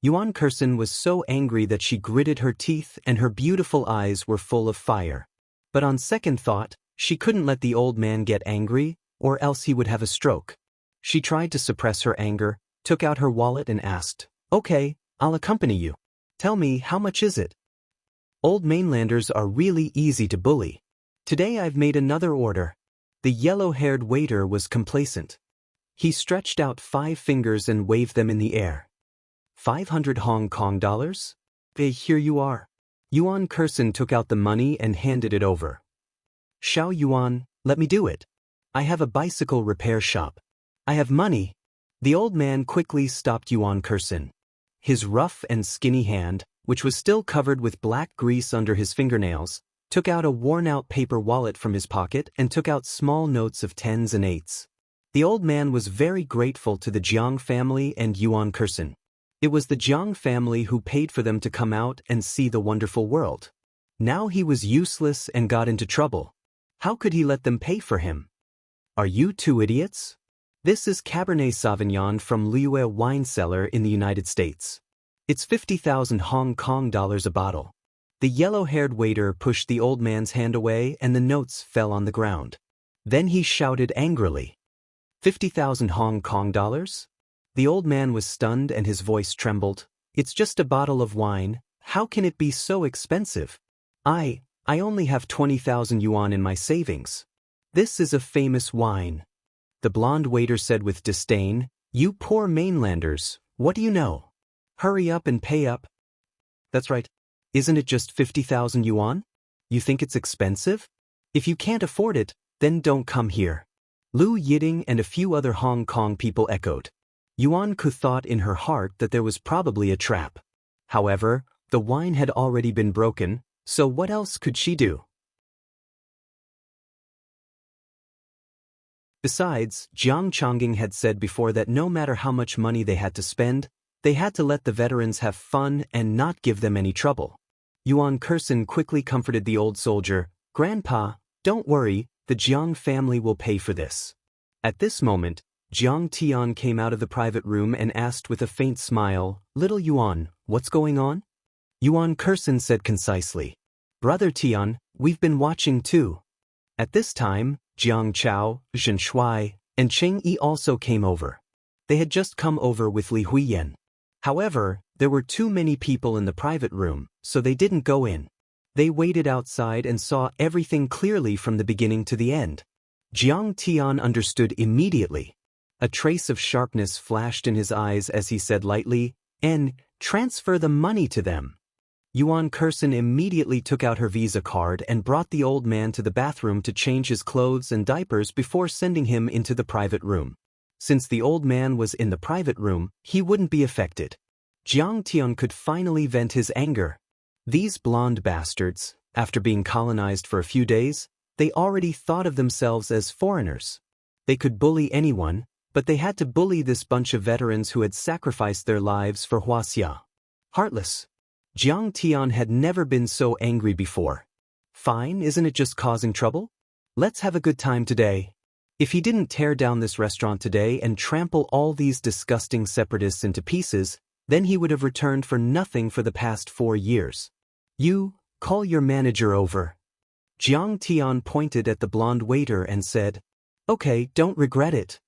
Yuan Kursen was so angry that she gritted her teeth and her beautiful eyes were full of fire. But on second thought, she couldn't let the old man get angry, or else he would have a stroke. She tried to suppress her anger, took out her wallet and asked, "Okay, I'll accompany you. Tell me, how much is it?" Old mainlanders are really easy to bully. Today I've made another order. The yellow-haired waiter was complacent. He stretched out 5 fingers and waved them in the air. 500 Hong Kong dollars? Here you are. Yuan Kursen took out the money and handed it over. Xiao Yuan, let me do it. I have a bicycle repair shop. I have money. The old man quickly stopped Yuan Kursen. His rough and skinny hand, which was still covered with black grease under his fingernails, took out a worn-out paper wallet from his pocket and took out small notes of 10s and 8s. The old man was very grateful to the Jiang family and Yuan Kursen. It was the Jiang family who paid for them to come out and see the wonderful world. Now he was useless and got into trouble. How could he let them pay for him? Are you 2 idiots? This is Cabernet Sauvignon from Liyue wine cellar in the United States. It's 50,000 Hong Kong dollars a bottle. The yellow-haired waiter pushed the old man's hand away and the notes fell on the ground. Then he shouted angrily. 50,000 Hong Kong dollars? The old man was stunned and his voice trembled. It's just a bottle of wine. How can it be so expensive? I only have 20,000 yuan in my savings. This is a famous wine. The blonde waiter said with disdain, You poor mainlanders, what do you know? Hurry up and pay up. That's right. Isn't it just 50,000 yuan? You think it's expensive? If you can't afford it, then don't come here. Lu Yiding and a few other Hong Kong people echoed. Yuan Ku thought in her heart that there was probably a trap. However, the wine had already been broken, so what else could she do? Besides, Jiang Chongqing had said before that no matter how much money they had to spend, they had to let the veterans have fun and not give them any trouble. Yuan Kursen quickly comforted the old soldier, Grandpa, don't worry, the Jiang family will pay for this. At this moment, Jiang Tian came out of the private room and asked with a faint smile, Little Yuan, what's going on? Yuan Kursen said concisely, Brother Tian, we've been watching too. At this time, Jiang Chao, Zhen Shuai, and Cheng Yi also came over. They had just come over with Li Huiyan. However, there were too many people in the private room, so they didn't go in. They waited outside and saw everything clearly from the beginning to the end. Jiang Tian understood immediately. A trace of sharpness flashed in his eyes as he said lightly, transfer the money to them. Yuan Kursen immediately took out her Visa card and brought the old man to the bathroom to change his clothes and diapers before sending him into the private room. Since the old man was in the private room, he wouldn't be affected. Jiang Tian could finally vent his anger. These blonde bastards, after being colonized for a few days, they already thought of themselves as foreigners. They could bully anyone, but they had to bully this bunch of veterans who had sacrificed their lives for Wuxia. Heartless. Jiang Tian had never been so angry before. Fine, isn't it just causing trouble? Let's have a good time today. If he didn't tear down this restaurant today and trample all these disgusting separatists into pieces, then he would have returned for nothing for the past 4 years. You, call your manager over. Jiang Tian pointed at the blonde waiter and said, Okay, don't regret it.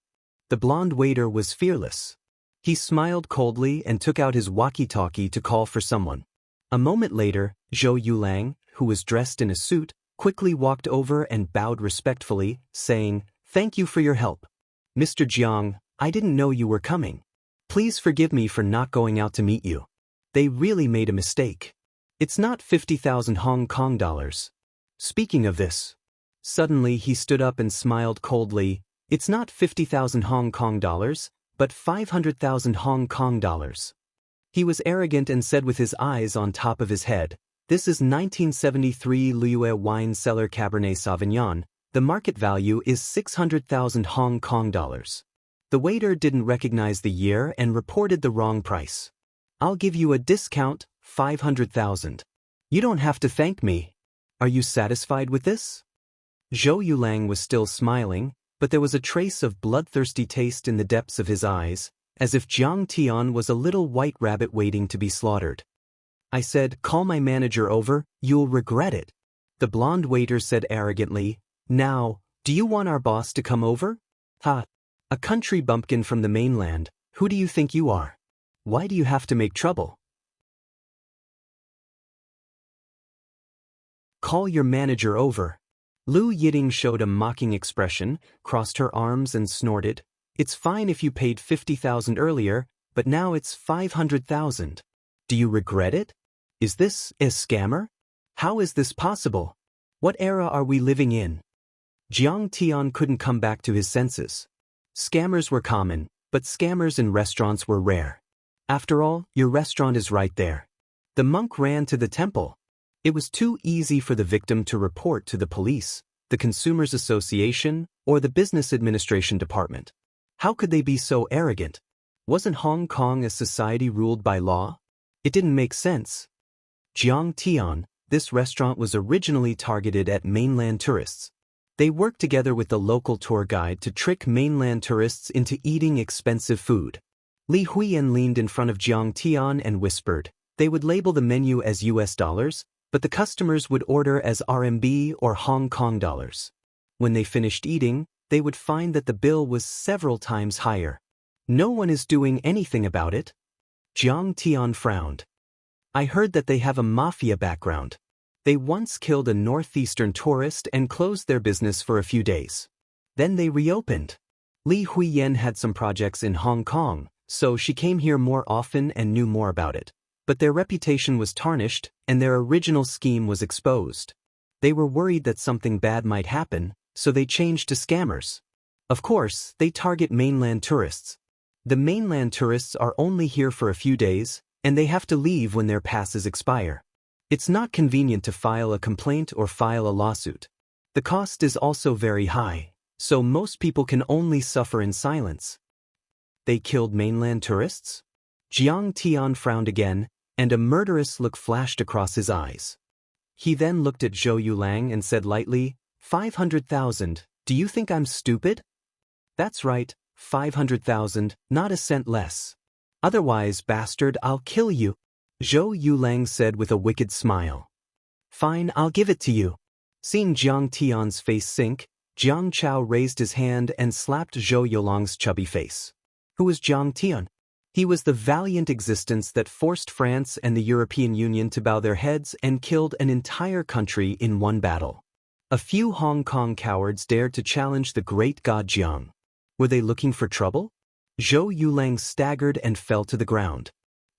The blonde waiter was fearless. He smiled coldly and took out his walkie-talkie to call for someone. A moment later, Zhou Yulang, who was dressed in a suit, quickly walked over and bowed respectfully, saying, Thank you for your help. Mr. Jiang, I didn't know you were coming. Please forgive me for not going out to meet you. They really made a mistake. It's not 50,000 Hong Kong dollars. Speaking of this. Suddenly he stood up and smiled coldly. It's not 50,000 Hong Kong dollars, but 500,000 Hong Kong dollars. He was arrogant and said with his eyes on top of his head, This is 1973 Liyue wine cellar Cabernet Sauvignon. The market value is 600,000 Hong Kong dollars. The waiter didn't recognize the year and reported the wrong price. I'll give you a discount, 500,000. You don't have to thank me. Are you satisfied with this? Zhou Yulang was still smiling, but there was a trace of bloodthirsty taste in the depths of his eyes, as if Jiang Tian was a little white rabbit waiting to be slaughtered. I said, call my manager over, you'll regret it. The blonde waiter said arrogantly, now, do you want our boss to come over? Ha! A country bumpkin from the mainland, who do you think you are? Why do you have to make trouble? Call your manager over. Lu Yiting showed a mocking expression, crossed her arms and snorted. It's fine if you paid 50,000 earlier, but now it's 500,000. Do you regret it? Is this a scammer? How is this possible? What era are we living in? Jiang Tian couldn't come back to his senses. Scammers were common, but scammers in restaurants were rare. After all, your restaurant is right there. The monk ran to the temple. It was too easy for the victim to report to the police, the Consumers Association, or the Business Administration Department. How could they be so arrogant? Wasn't Hong Kong a society ruled by law? It didn't make sense. Jiang Tian, this restaurant was originally targeted at mainland tourists. They worked together with the local tour guide to trick mainland tourists into eating expensive food. Li Huiyan leaned in front of Jiang Tian and whispered. They would label the menu as US dollars, but the customers would order as RMB or Hong Kong dollars. When they finished eating, they would find that the bill was several times higher. No one is doing anything about it. Jiang Tian frowned. I heard that they have a mafia background. They once killed a northeastern tourist and closed their business for a few days. Then they reopened. Li Huiyan had some projects in Hong Kong, so she came here more often and knew more about it. But their reputation was tarnished, and their original scheme was exposed. They were worried that something bad might happen, so they changed to scammers. Of course, they target mainland tourists. The mainland tourists are only here for a few days, and they have to leave when their passes expire. It's not convenient to file a complaint or file a lawsuit. The cost is also very high, so most people can only suffer in silence. They killed mainland tourists? Jiang Tian frowned again, and a murderous look flashed across his eyes. He then looked at Zhou Yulang and said lightly, 500,000, do you think I'm stupid? That's right, 500,000, not a cent less. Otherwise, bastard, I'll kill you. Zhou Yulang said with a wicked smile. Fine, I'll give it to you. Seeing Jiang Tian's face sink, Jiang Chao raised his hand and slapped Zhou Yulang's chubby face. Who was Jiang Tian? He was the valiant existence that forced France and the European Union to bow their heads and killed an entire country in one battle. A few Hong Kong cowards dared to challenge the great god Jiang. Were they looking for trouble? Zhou Yulang staggered and fell to the ground.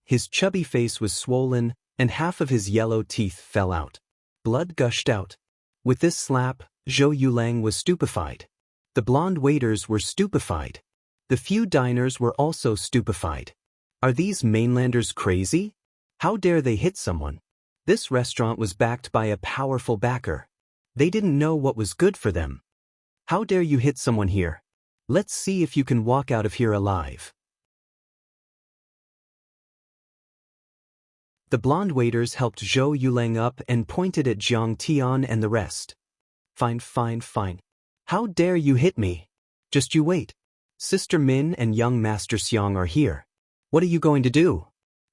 His chubby face was swollen, and half of his yellow teeth fell out. Blood gushed out. With this slap, Zhou Yulang was stupefied. The blonde waiters were stupefied. The few diners were also stupefied. Are these mainlanders crazy? How dare they hit someone? This restaurant was backed by a powerful backer. They didn't know what was good for them. How dare you hit someone here? Let's see if you can walk out of here alive. The blonde waiters helped Zhou Yulang up and pointed at Jiang Tian and the rest. Fine, fine, fine. How dare you hit me? Just you wait. Sister Min and young Master Xiang are here. What are you going to do?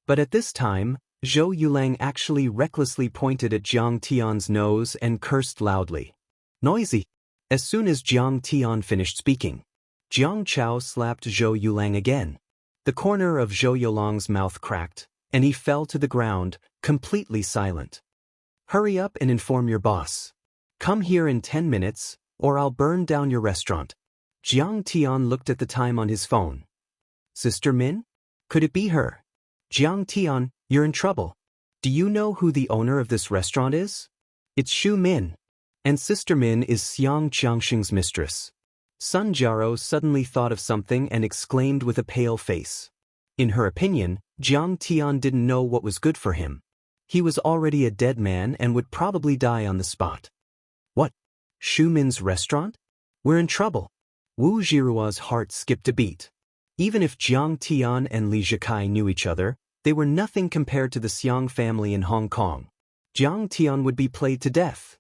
But at this time, Zhou Yulang actually recklessly pointed at Jiang Tian's nose and cursed loudly. Noisy. As soon as Jiang Tian finished speaking, Jiang Chao slapped Zhou Yulang again. The corner of Zhou Yulang's mouth cracked, and he fell to the ground, completely silent. Hurry up and inform your boss. Come here in 10 minutes, or I'll burn down your restaurant. Jiang Tian looked at the time on his phone. Sister Min? Could it be her? Jiang Tian, you're in trouble. Do you know who the owner of this restaurant is? It's Xu Min. And Sister Min is Xiang Qiangxing's mistress. Sun Jiaro suddenly thought of something and exclaimed with a pale face. In her opinion, Jiang Tian didn't know what was good for him. He was already a dead man and would probably die on the spot. What? Xu Min's restaurant? We're in trouble. Wu Jiruo's heart skipped a beat. Even if Jiang Tian and Li Zhikai knew each other, they were nothing compared to the Xiang family in Hong Kong. Jiang Tian would be played to death.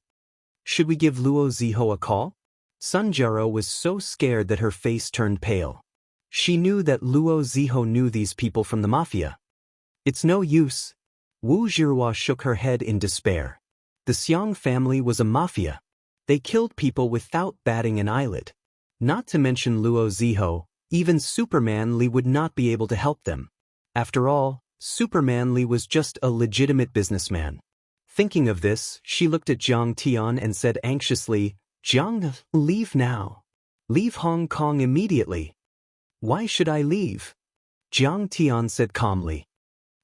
Should we give Luo Ziho a call? Sun Jiaro was so scared that her face turned pale. She knew that Luo Ziho knew these people from the mafia. It's no use. Wu Jiruo shook her head in despair. The Xiang family was a mafia. They killed people without batting an eyelid. Not to mention Luo Ziho, even Superman Li would not be able to help them. After all, Superman Li was just a legitimate businessman. Thinking of this, she looked at Jiang Tian and said anxiously, "Jiang, leave now. Leave Hong Kong immediately." "Why should I leave?" Jiang Tian said calmly.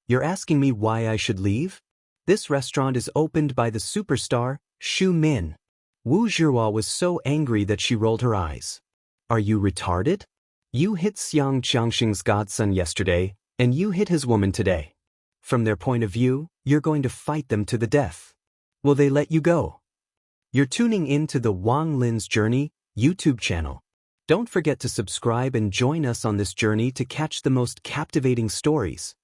"You're asking me why I should leave? This restaurant is opened by the superstar, Xu Min." Wu Zhiruo was so angry that she rolled her eyes. "Are you retarded? You hit Xiang Xiangxing's godson yesterday, and you hit his woman today. From their point of view, you're going to fight them to the death. Will they let you go?" You're tuning in to the Wang Lin's Journey YouTube channel. Don't forget to subscribe and join us on this journey to catch the most captivating stories.